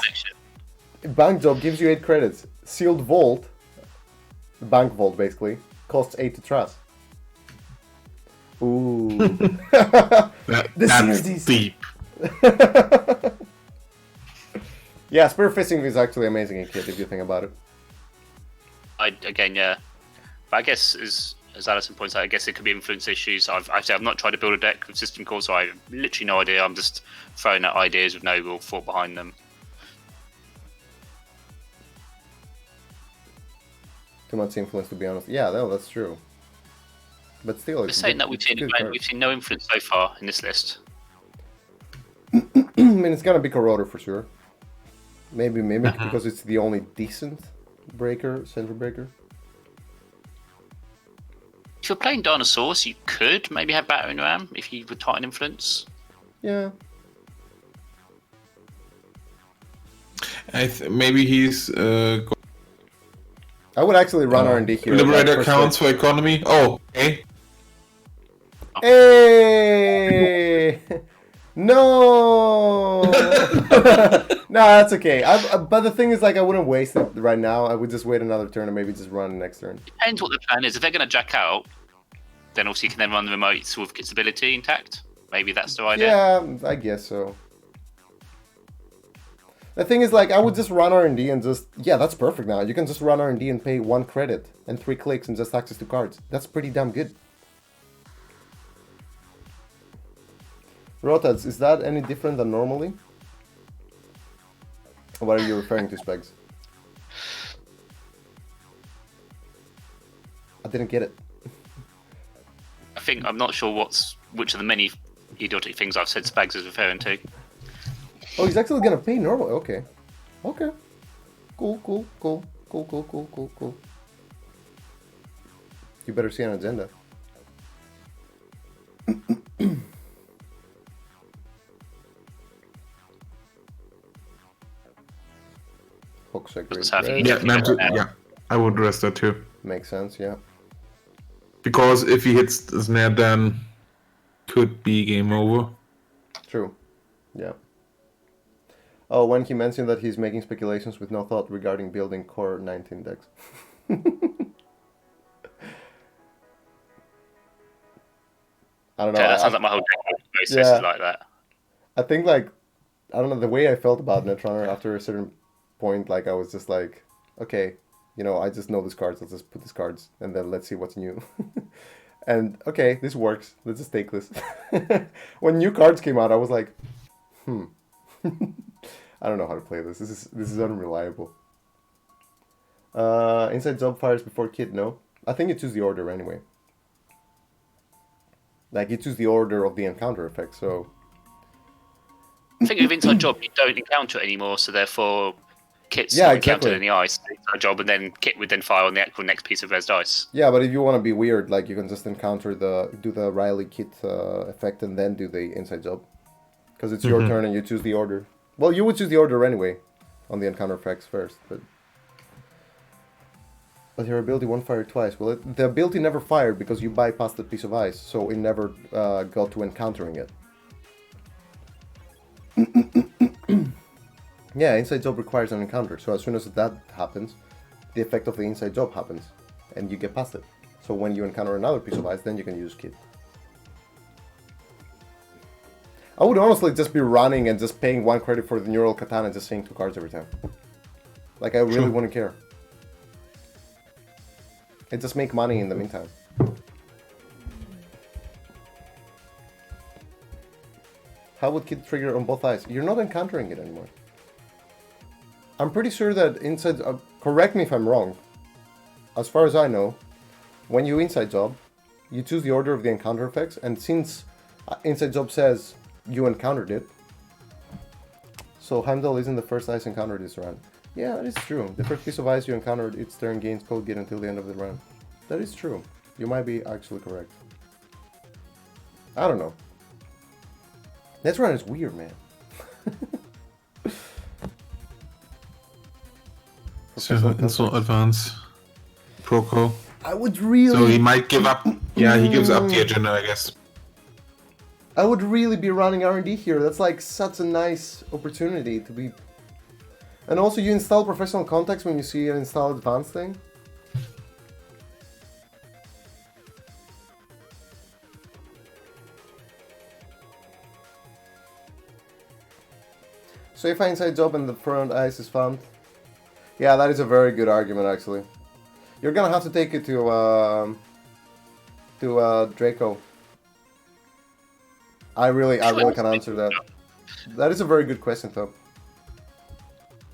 Bank Job gives you 8 credits. Sealed Vault, Bank Vault basically, costs 8 to trust. Ooh. That's deep. Yeah, spear fisting is actually amazing in Kit if you think about it. Yeah. But I guess as Alison points out, I guess it could be influence issues. I've not tried to build a deck with system core, so I have literally no idea. I'm just throwing out ideas with no real thought behind them. Too much influence, to be honest. Yeah, no, that's true. But still, We're saying that we've seen no influence so far in this list. I mean, it's gonna be Corroder for sure. Maybe Mimic because it's the only decent breaker, center breaker. If you're playing Dinosaurs, you could maybe have Battering Ram if you would Titan influence. Yeah. Maybe he's. I would actually run R&D here. Liberator counts for economy. Oh, okay. Hey! No! No, that's okay. But the thing is, like, I wouldn't waste it right now. I would just wait another turn and maybe just run next turn. Depends what the plan is. If they're going to jack out, then obviously you can then run the remotes with its ability intact. Maybe that's the idea. Yeah, I guess so. The thing is, like, I would just run R&D and just... Yeah, that's perfect now. You can just run R&D and pay 1 credit and 3 clicks and just access to cards. That's pretty damn good. Rotads, is that any different than normally? Or what are you referring to, Specs? I didn't get it. I'm not sure which of the many idiotic things I've said Spags is referring to. Oh, he's actually gonna pay normal. Okay. Okay. Cool. You better see an agenda. Hooks are great. Yeah, I would rest that too. Makes sense, yeah. Because if he hits the snare, then could be game over. True. Yeah. Oh, when he mentioned that he's making speculations with no thought regarding building Core 19 decks. I don't know. Yeah, that sounds like my whole deck process is like that. I think, like, I don't know, the way I felt about Netrunner after a certain point, like, I was just like, okay, you know, I just know these cards, let's just put these cards, and then let's see what's new. And, okay, this works, let's just take this. When new cards came out, I was like, I don't know how to play this. This is unreliable. Inside job fires before kit, no? I think you choose the order anyway. Like, you choose the order of the encounter effect, so... I think with inside job, you don't encounter it anymore, so therefore kit's not encountered in the ice. Inside job, and then kit would then fire on the actual next piece of res dice. Yeah, but if you want to be weird, like, you can just encounter do the Riley kit effect and then do the inside job. Because it's your turn and you choose the order. Well, you would choose the order anyway, on the encounter effects first, but your ability won't fire twice. Well, the ability never fired because you bypassed the piece of ice, so it never got to encountering it. Yeah, inside job requires an encounter, so as soon as that happens, the effect of the inside job happens, and you get past it. So when you encounter another piece of ice, then you can use kit. I would honestly just be running and just paying 1 credit for the Neural Katana and just saying 2 cards every time. Like, I really wouldn't care. And just make money in the meantime. How would kit trigger on both eyes? You're not encountering it anymore. I'm pretty sure that inside... correct me if I'm wrong. As far as I know, when you inside job, you choose the order of the encounter effects, and since inside job says you encountered it, so Heimdall isn't the first ice encountered this round. Yeah, that is true. The first piece of ice you encountered, its turn gains code gate until the end of the round. That is true. You might be actually correct. I don't know. That round is weird, man. So advance. Proco. I would really... So he might give up. Yeah, he gives up the agenda, I guess. I would really be running R&D here. That's like such a nice opportunity to be... And also you install professional contacts when you see an install advanced thing. So if I inside job and the front ice is found, yeah, that is a very good argument actually. You're gonna have to take it to Draco. I really can answer that. That is a very good question, though.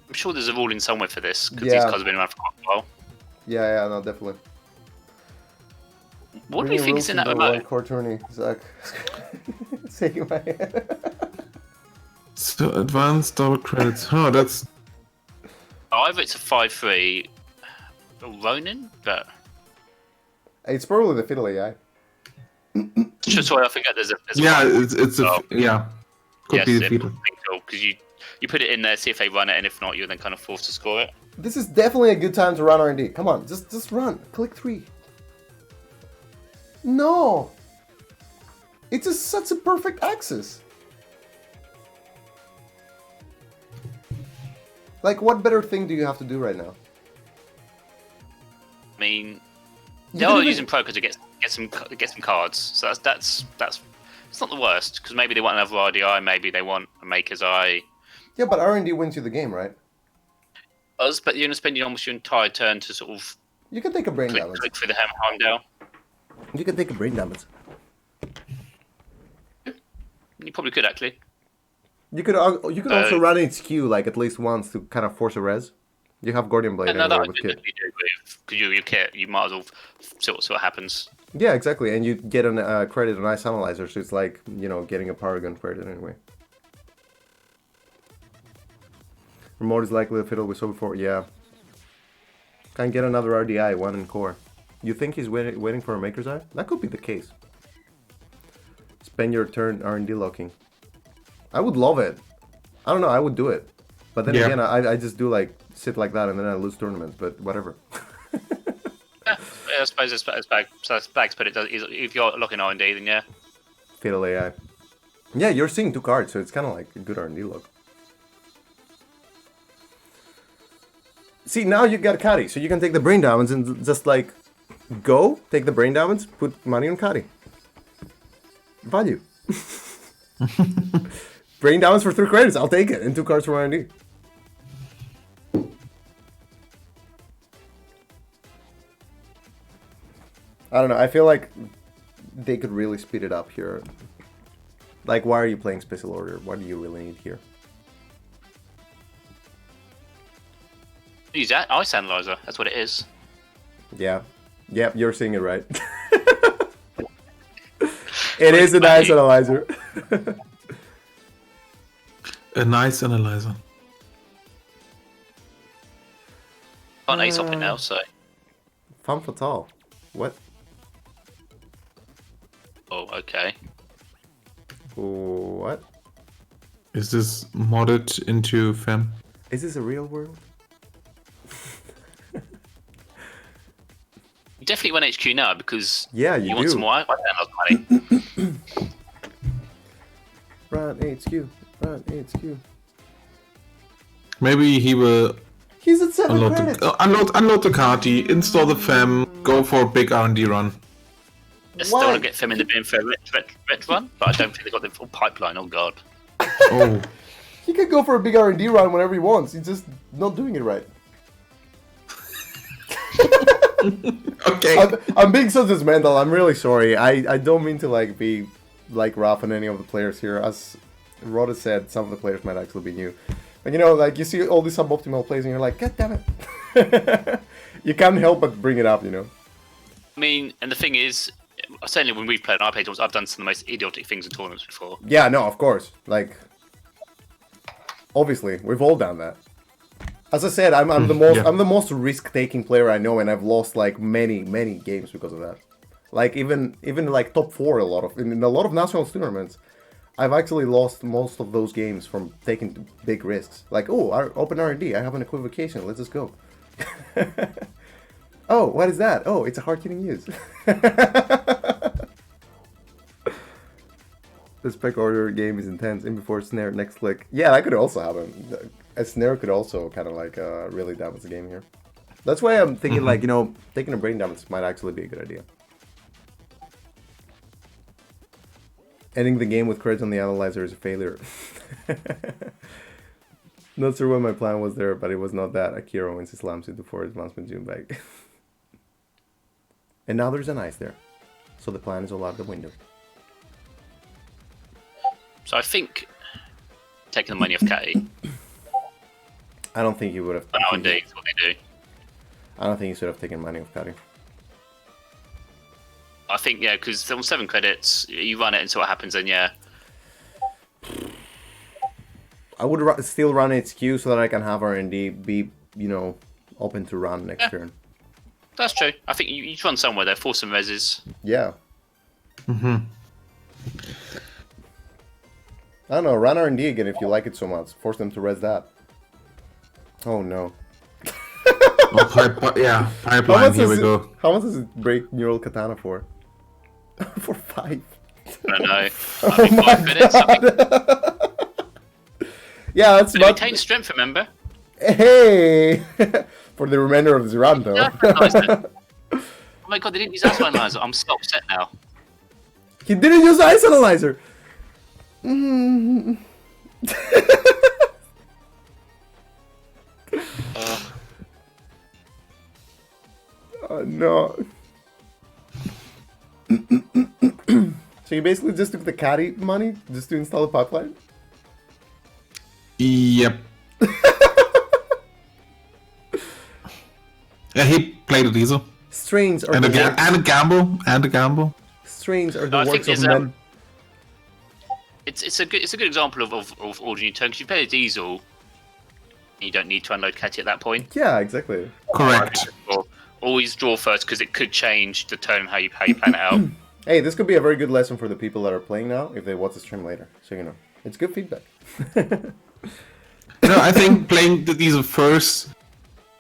I'm sure there's a ruling somewhere for this because Yeah. these cards have been around for quite a while. Yeah, no, definitely. What do you think is in that remote? Core tourney, Zach. Shaking my head. So advanced double credits. Oh, that's Either it's a 5-3 Ronin, but It's probably the fiddle AI. just why I forget there's a yeah. one. It's a yeah. Could be defeated. Because you put it in there, see if they run it, and if not, you're then kind of forced to score it. This is definitely a good time to run R&D. Come on, just run. Click 3. No! It's such a perfect axis. Like, what better thing do you have to do right now? I mean, You they can are even- using poker to get some cards, so that's it's not the worst because maybe they want another RDI, maybe they want a Maker's Eye. Yeah, but R&D wins you the game, right? But you're going to spend almost your entire turn to sort of You can take a brain damage. click through the Heimdall. You can take a brain damage. You probably could actually. You could also run HQ like at least once to kind of force a res. You have Guardian Blade No, anyway that with you Kit. do because you kit. You might as well see what happens. Yeah, exactly, and you get a credit on Ice Analyzer, so it's like, you know, getting a Power Gun credit anyway. Remote is likely the fiddle we saw before, yeah. Can get another RDI, one in core. You think he's waiting for a Maker's Eye? That could be the case. Spend your turn R&D locking. I would love it. I don't know, I would do it. But then again, I just do like, sit like that and then I lose tournaments, but whatever. I suppose it's bags, but it does. If you're looking R&D, then yeah. Fatal AI. Yeah, you're seeing 2 cards, so it's kind of like a good R&D look. See, now you got Kari, so you can take the brain diamonds and just like go, take the brain diamonds, put money on Kari. Value. Brain diamonds for 3 credits, I'll take it, and 2 cards for R&D. I don't know, I feel like they could really speed it up here. Like, why are you playing Special Order? What do you really need here? Use that Ice Analyzer. That's what it is. Yeah. Yep, you're seeing it right. It is a nice analyzer. a nice analyzer. Can't ace up it now, so. Femme fatale. What? Oh, okay. What? Is this modded into Fem? Is this a real world? You definitely want HQ now because yeah, you want do. some more money. Run HQ. Run HQ. Maybe he will He's at 7 credits. Unload the carty, install the Fem, go for a big R&D run. I still want to get Fem in the bin for a ret run, but I don't think they got the full pipeline. Oh god. Oh. He could go for a big R&D run whenever he wants. He's just not doing it right. Okay. I'm being so judgmental. I'm really sorry. I don't mean to like be like rough on any of the players here. As Rhoda said, some of the players might actually be new. But you know, like you see all these suboptimal plays and you're like, God damn it. You can't help but bring it up, you know. I mean, and the thing is, certainly when we've played on our page, I've done some of the most idiotic things in tournaments before. Yeah, no, of course. Like, obviously, we've all done that. As I said, I'm the most risk-taking player I know, and I've lost like many games because of that. Like even like top 4 in a lot of national tournaments, I've actually lost most of those games from taking big risks. Like, oh, open R&D, I have an equivocation, let's just go. Oh, what is that? Oh, it's a hard-hitting use. The spec order game is intense. In before snare, next click. Yeah, that could also happen. A snare could also kind of like really damage the game here. That's why I'm thinking like, you know, taking a brain damage might actually be a good idea. Ending the game with credits on the analyzer is a failure. Not sure what my plan was there, but it was not that. Akira wins his slams into 4 advancement June bag. And now there's an ice there. So the plan is all out the window. So I think taking the money off Catty. I don't think he would have. Oh, indeed, that's what they do. I don't think he should have taken money off Catty. I think, yeah, because on 7 credits, you run it and see what happens, and yeah. I would still run HQ so that I can have R&D be, you know, open to run next turn. That's true. I think you run somewhere there, force some reses. Yeah. I don't know, run R&D again if you like it so much. Force them to res that. Oh no. Pipeline, here we go. How much does it break Neural Katana for? For 5. I don't know. Oh my god. Yeah, that's But it retains strength, remember? Hey! For the remainder of this run, though. Oh my god, they didn't use Ice Analyzer. I'm so upset now. He didn't use Ice Analyzer! Oh no. So you basically just took the caddy money just to install the pipeline? Yep. Yeah, he played a diesel. Strains are and the a gamble. Strains are the works of men. It's a good example of ordering your turn, because you play a diesel, and you don't need to unload Catty at that point. Yeah, exactly. Correct. Always draw first, because it could change the turn how you plan it out. Hey, this could be a very good lesson for the people that are playing now if they watch the stream later. So you know, it's good feedback. No, I think playing the diesel first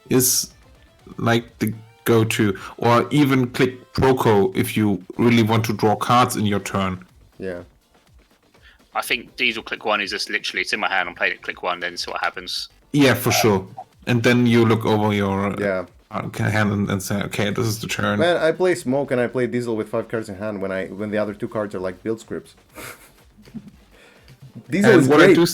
is like the go-to, or even click Proco if you really want to draw cards in your turn. Yeah. I think diesel click 1 is just literally, it's in my hand, I'm playing it click 1, then see what happens. Yeah, for sure. And then you look over your hand and say, okay, this is the turn. Man, I play Smoke and I play Diesel with 5 cards in hand when the other 2 cards are like build scripts. Diesel and is what great. I do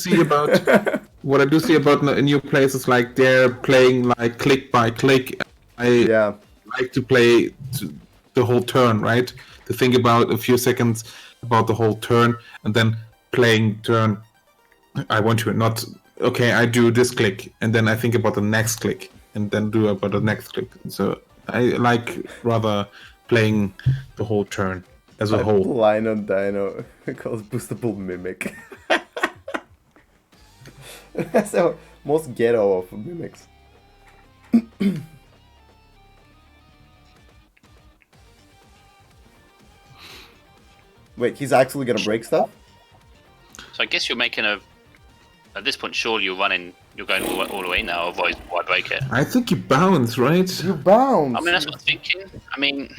see about new players is like they're playing like click by click. I like to play the whole turn, right? To think about a few seconds about the whole turn and then playing turn. I want to not okay. I do this click and then I think about the next click and then do about the next click. So I like rather playing the whole turn as a whole. Line on Dino calls boostable mimic. That's the most ghetto of mimics. Wait, he's actually gonna break stuff? So I guess you're making at this point, surely you're going all the way now, otherwise why break it? I think you bounce, right? You bounce! I mean, that's what I'm thinking. I mean,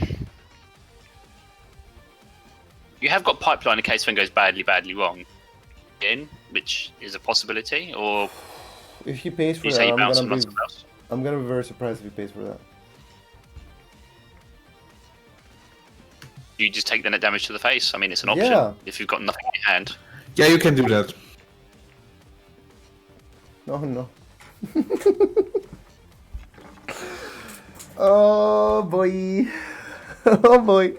you have got pipeline in case something goes badly wrong, which is a possibility, or if he pays for you that, say you bounce and I'm gonna be very surprised if he pays for that. You just take the net damage to the face. I mean, it's an option if you've got nothing in your hand. Yeah, you can do that. No. Oh boy. Oh boy.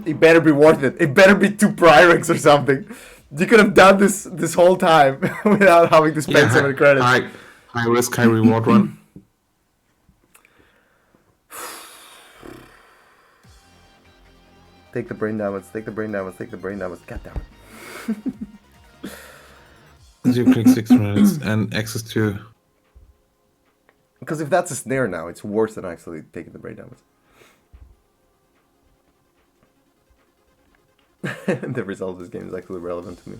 It better be worth it. It better be 2 Pyrex or something. You could have done this whole time without having to spend 7 credits. High risk, high reward run. Take the brain damage, take the brain damage, take the brain damage. God damn it. You click 6 minutes and access to. Because if that's a snare now, it's worse than actually taking the brain damage. The result of this game is actually relevant to me.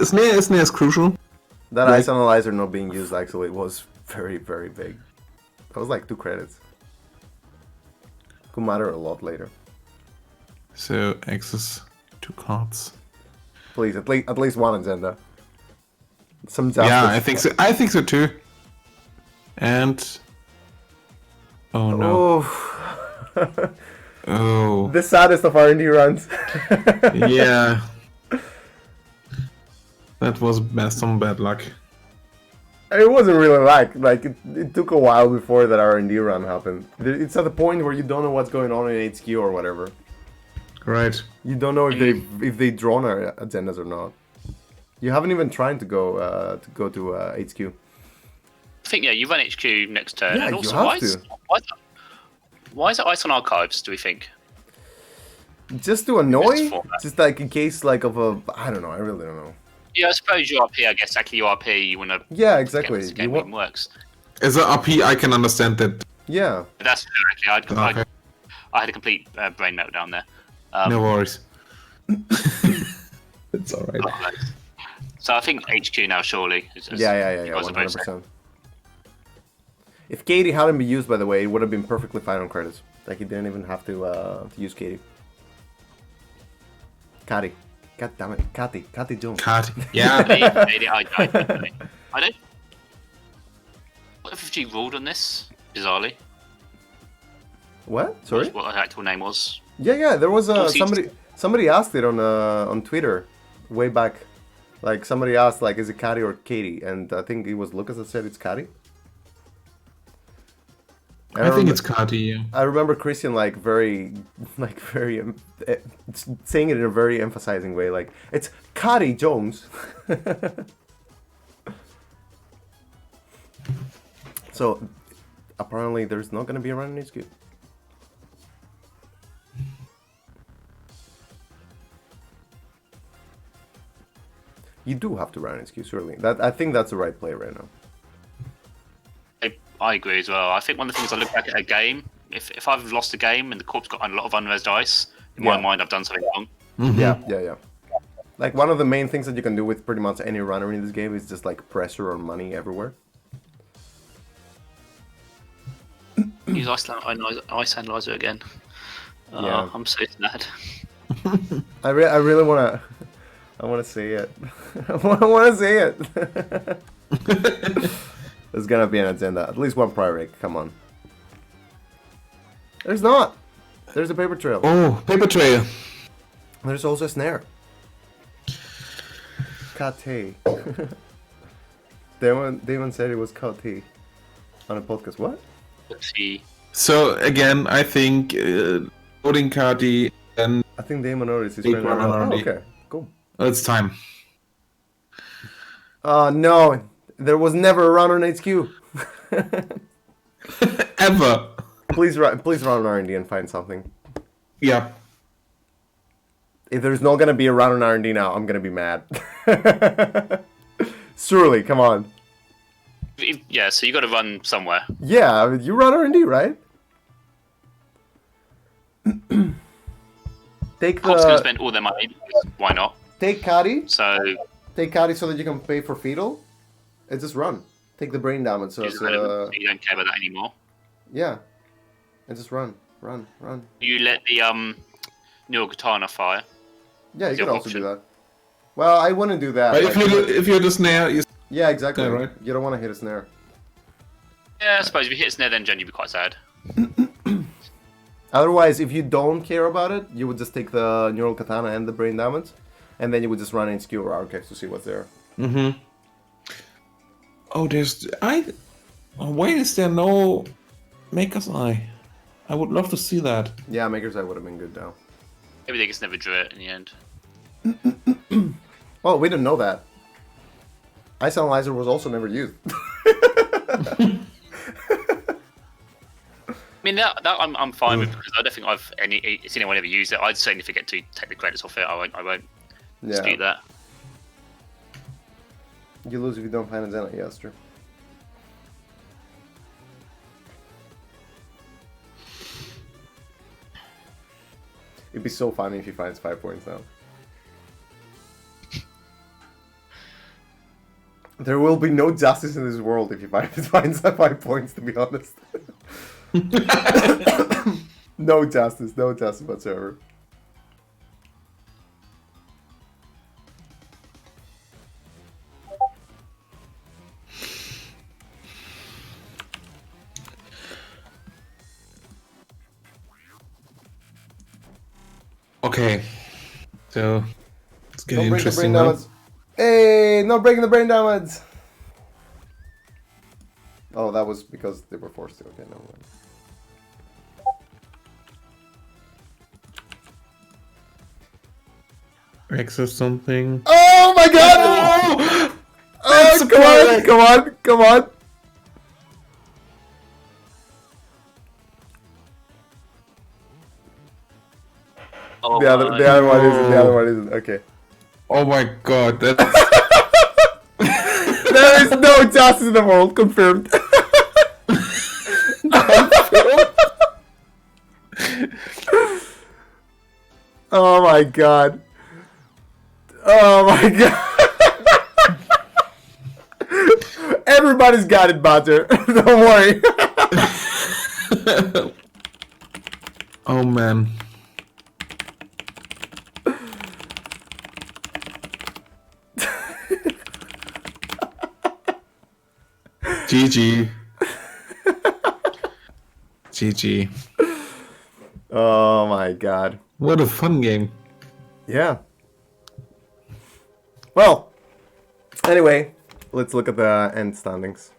Snare is crucial. That ice analyzer not being used actually was very, very big. That was like 2 credits. Could matter a lot later. So access 2 cards. Please, at least one agenda. Some justice. Yeah, I think so. I think so too. And oh no. Oh. The saddest of R&D runs. Yeah. That was some bad luck. It wasn't really like it took a while before that R&D run happened. It's at the point where you don't know what's going on in HQ or whatever. Right. You don't know if they've drawn our agendas or not. You haven't even tried to go to HQ. I think you run HQ next turn. Yeah, and also, you have to. Why is it ice on archives? Do we think? Just to annoy? Just for that. Just like in case like of a I don't know. I really don't know. Yeah, I suppose URP. I guess exactly URP. You want to. Yeah, exactly. This game even works. As an RP, I can understand that. Yeah. But that's correctly. Okay. I had a complete brain meltdown there. No worries. It's alright. So I think HQ now surely. Yeah, 100%. If Katie hadn't been used, by the way, it would have been perfectly fine on credits. Like you didn't even have to use Katie. Katie. God damn it, Katie Jones. Katie, yeah. I don't. What if she ruled on this? Bizarrely. What? Sorry? What her actual name was? Yeah. There was somebody asked it on Twitter, way back. Like somebody asked, like, is it Katie or Katie? And I think it was Lucas that said it's Katie. I think it's Katie. Yeah. I remember Christian very saying it in a very emphasizing way, like it's Katie Jones. So apparently there's not gonna be a run in HQ. You do have to run in HQ, surely. I think that's the right play right now. I agree as well. I think one of the things I look back at a game, if I've lost a game and the corp's got a lot of unresed dice, in my mind I've done something wrong. Mm-hmm. Yeah. Like one of the main things that you can do with pretty much any runner in this game is just like pressure on money everywhere. Use ice analyzer again. Yeah. I'm so sad. I really wanna say it. I wanna say it. There's gonna be an agenda. At least one prior rig. Come on. There's not. There's a paper trail. Oh, paper trail. There's also a snare. Kate. Damon said it was Kate on a podcast. What? Let's see. So again, I think loading Kati and I think Damon noticed his Big friend. run already. Okay, cool. It's time. No. There was never a run on HQ. Ever. Please run on R&D and find something. Yeah. If there's not gonna be a run on R&D now, I'm gonna be mad. Surely, come on. Yeah, so you got to run somewhere. Yeah, I mean, you run R&D, right? Take Corp's going to the spend all their money. Why not? take Kati. So Take Kati so that you can pay for fetal. And just run. Take the brain damage. So you don't care about that anymore. yeah, and just run. You let the Neural Katana fire. Yeah, you Your could also option. do that. Well, I wouldn't do that. But like- if you're the snare, you yeah, exactly. Yeah, right. You don't want to hit a snare. Yeah, I suppose if you hit a snare, then Jen, you'd be quite sad. Otherwise, if you don't care about it, you would just take the Neural Katana and the brain damage, and then you would just run HQ or Archives to see what's there. Mm-hmm. Oh, why is there no Maker's Eye? I would love to see that. Yeah, Maker's Eye would have been good now. Maybe they just never drew it in the end. Well, we didn't know that. Ice Analyzer was also never used. I mean, that I'm fine with because I don't think seen anyone ever use it. I'd certainly forget to take the credits off it. I won't dispute that. You lose if you don't find a Zenite. Yeah, that's true. It'd be so funny if he finds 5 points now. There will be no justice in this world if he finds 5 points, to be honest. No justice whatsoever. Okay. So it's getting Don't break the interesting brain now. damage. Hey, not breaking the brain damage. Oh, that was because they were forced to. Okay, no mind. Access something. Oh my god! Oh, come on! Oh, The other one isn't. Okay. Oh my god, that's There is no justice in the world. Confirmed. Oh my god. Oh my god. Everybody's got it, Butter. Don't worry. oh man. GG. GG. Oh my god. What a fun game. Yeah. Well, anyway, let's look at the end standings.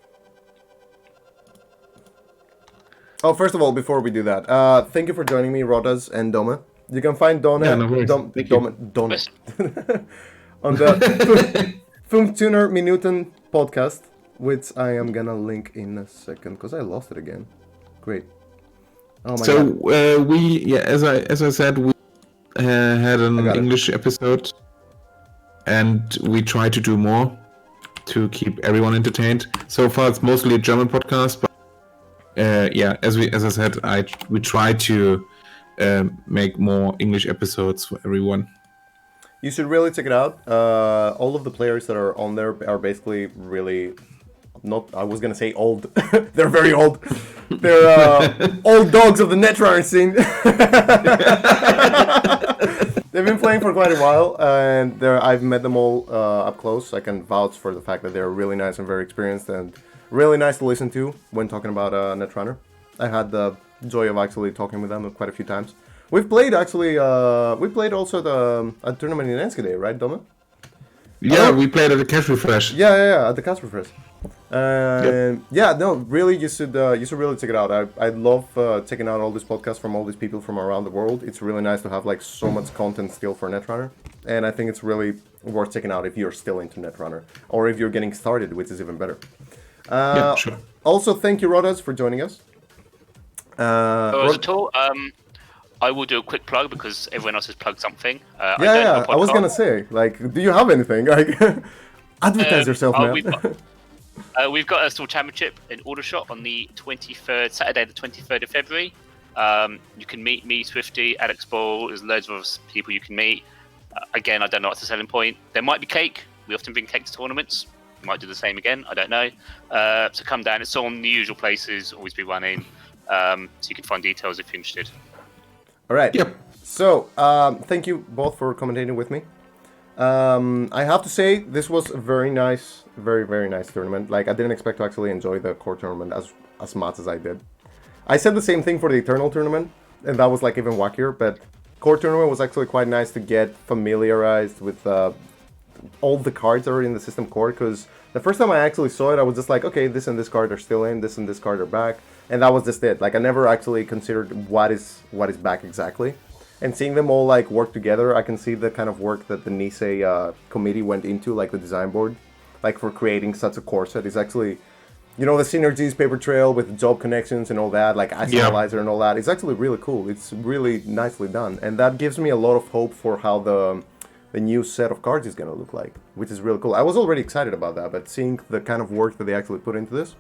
Oh, first of all, before we do that, thank you for joining me, Rodas and Dome. You can find Dome, Yeah, no worries. Thank you. Dome on the Funktuner Minuten podcast, which I am gonna link in a second because I lost it again. Great. Oh my god. We as I said, we had an English episode, and we try to do more to keep everyone entertained. So far, it's mostly a German podcast, but yeah, as I said, we try to make more English episodes for everyone. You should really check it out. All of the players that are on there are basically really not. I was gonna say old. They're very old. They're old dogs of the Netrunner scene. They've been playing for quite a while, and I've met them all up close. I can vouch for the fact that they're really nice and very experienced, and really nice to listen to when talking about Netrunner. I had the joy of actually talking with them quite a few times. We've played actually. We played also a tournament in Enschede, right, Doma? Yeah, we played at the Cash Refresh. Yeah, at the Cash Refresh. Yeah, no, really, you should really check it out. I love checking out all these podcasts from all these people from around the world. It's really nice to have like so much content still for Netrunner, and I think it's really worth checking out if you're still into Netrunner or if you're getting started, which is even better. Yeah, sure. Also, thank you, Rodas, for joining us. At all. I will do a quick plug because everyone else has plugged something. I was gonna say, like, do you have anything? Like, advertise yourself, man. We've got a small championship in Aldershot on the 23rd, Saturday, the 23rd of February. You can meet me, Swifty, Alex Ball. There's loads of people you can meet. Again, I don't know what's the selling point. There might be cake. We often bring cake to tournaments. We might do the same again. I don't know. So come down. It's on the usual places. Always be running. So you can find details if you're interested. All right. Yep. So, thank you both for commentating with me. I have to say, this was a very nice, very, very nice tournament. Like, I didn't expect to actually enjoy the core tournament as much as I did. I said the same thing for the Eternal tournament, and that was like even wackier, but core tournament was actually quite nice to get familiarized with all the cards that are in the system core, because the first time I actually saw it, I was just like, okay, this and this card are still in, this and this card are back, and that was just it. Like, I never actually considered what is back exactly. And seeing them all like work together, I can see the kind of work that the NISEI committee went into, like the design board, like for creating such a core set. Is actually, you know, the synergies, paper trail with job connections and all that, like ice analyzer and all that. It's actually really cool. It's really nicely done, and that gives me a lot of hope for how the new set of cards is gonna look like, which is really cool. I was already excited about that, but seeing the kind of work that they actually put into this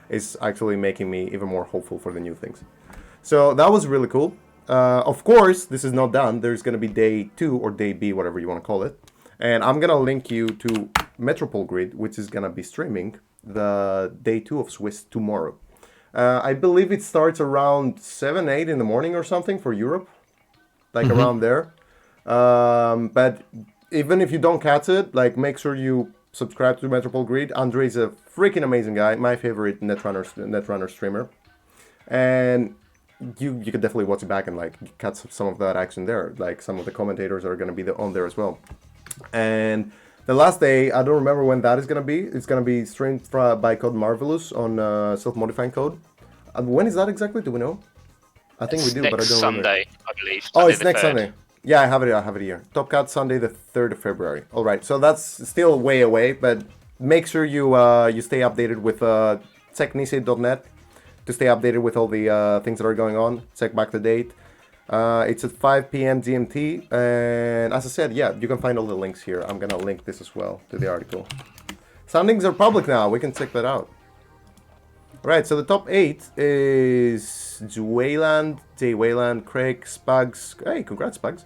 is actually making me even more hopeful for the new things. So that was really cool. Of course, this is not done. There's going to be day 2 or day B, whatever you want to call it. And I'm going to link you to Metropole Grid, which is going to be streaming the day 2 of Swiss tomorrow. I believe it starts around 7, 8 in the morning or something for Europe. Like around there. But even if you don't catch it, like make sure you subscribe to Metropole Grid. Andre is a freaking amazing guy. My favorite Netrunner streamer. And you could definitely watch it back and like catch some of that action there. Like some of the commentators are going to be on there as well. And the last day, I don't remember when that is going to be. It's going to be streamed by Code Marvelous on self-modifying code. When is that exactly? Do we know? I think we do, but I don't remember. Sunday, I believe. Oh, it's next Sunday. Yeah, I have it here. Top Cat Sunday, the 3rd of February. All right, so that's still way away, but make sure you you stay updated with technisei.net to stay updated with all the things that are going on. Check back the date. It's at 5 p.m. GMT, and as I said, yeah, you can find all the links here. I'm gonna link this as well to the article. Soundings are public now. We can check that out. All right, so the top 8 is Wayland, Jay Wayland, Craig, Spugs. Hey, congrats, Spugs.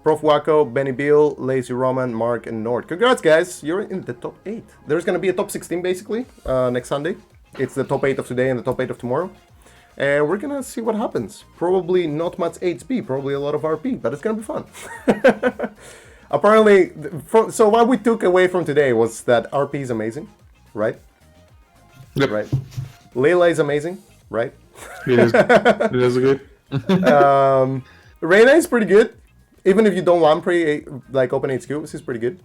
Prof. Wacko, Benny Beal, Lazy Roman, Mark, and Nord. Congrats, guys. You're in the top 8. There's going to be a top 16, basically, next Sunday. It's the top 8 of today and the top 8 of tomorrow. And we're going to see what happens. Probably not much HP, probably a lot of RP, but it's going to be fun. Apparently, so what we took away from today was that RP is amazing, right? Yep. Right. Layla is amazing, right? It is good. Reyna is pretty good. Even if you don't Lamprey, like Open HQ, she's pretty good.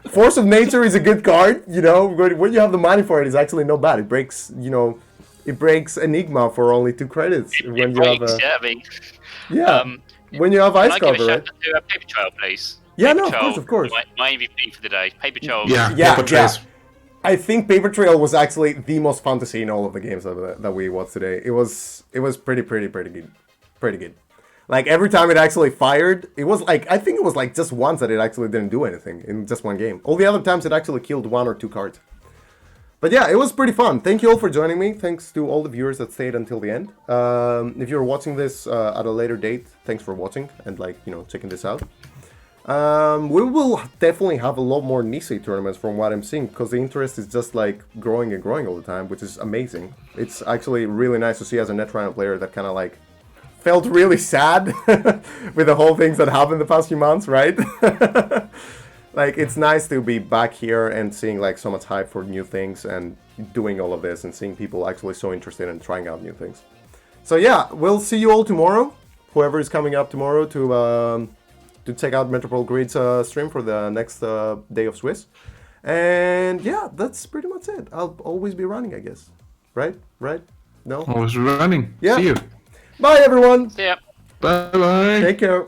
Force of Nature is a good card, you know. When you have the money for it, it's actually not bad. It breaks, you know, it breaks Enigma for only 2 credits. When you have a, yeah, I mean, when you have Ice can I give Cover, a right? shout out to Paper Trail, please? Yeah, Paper no, Trail, of course. My MVP for the day, Paper Trail. Yeah, Paper Trails. I think Paper Trail was actually the most fun to see in all of the games that we watched today. It was pretty good. Pretty good. Like every time it actually fired, it was like, I think it was like just once that it actually didn't do anything in just one game. All the other times it actually killed 1 or 2 cards. But yeah, it was pretty fun. Thank you all for joining me. Thanks to all the viewers that stayed until the end. If you're watching this at a later date, thanks for watching and like, you know, checking this out. We will definitely have a lot more NISEI tournaments from what I'm seeing, because the interest is just like growing and growing all the time, which is amazing. It's actually really nice to see as a Netrunner player that kind of like felt really sad with the whole things that happened the past few months, right? Like it's nice to be back here and seeing like so much hype for new things and doing all of this and seeing people actually so interested in trying out new things. So yeah, we'll see you all tomorrow. Whoever is coming up tomorrow to check out Metropole Grid's stream for the next day of Swiss. And yeah, that's pretty much it. I'll always be running, I guess. Right? No? Always running. Yeah. See you. Bye, everyone. See ya. Bye-bye. Take care.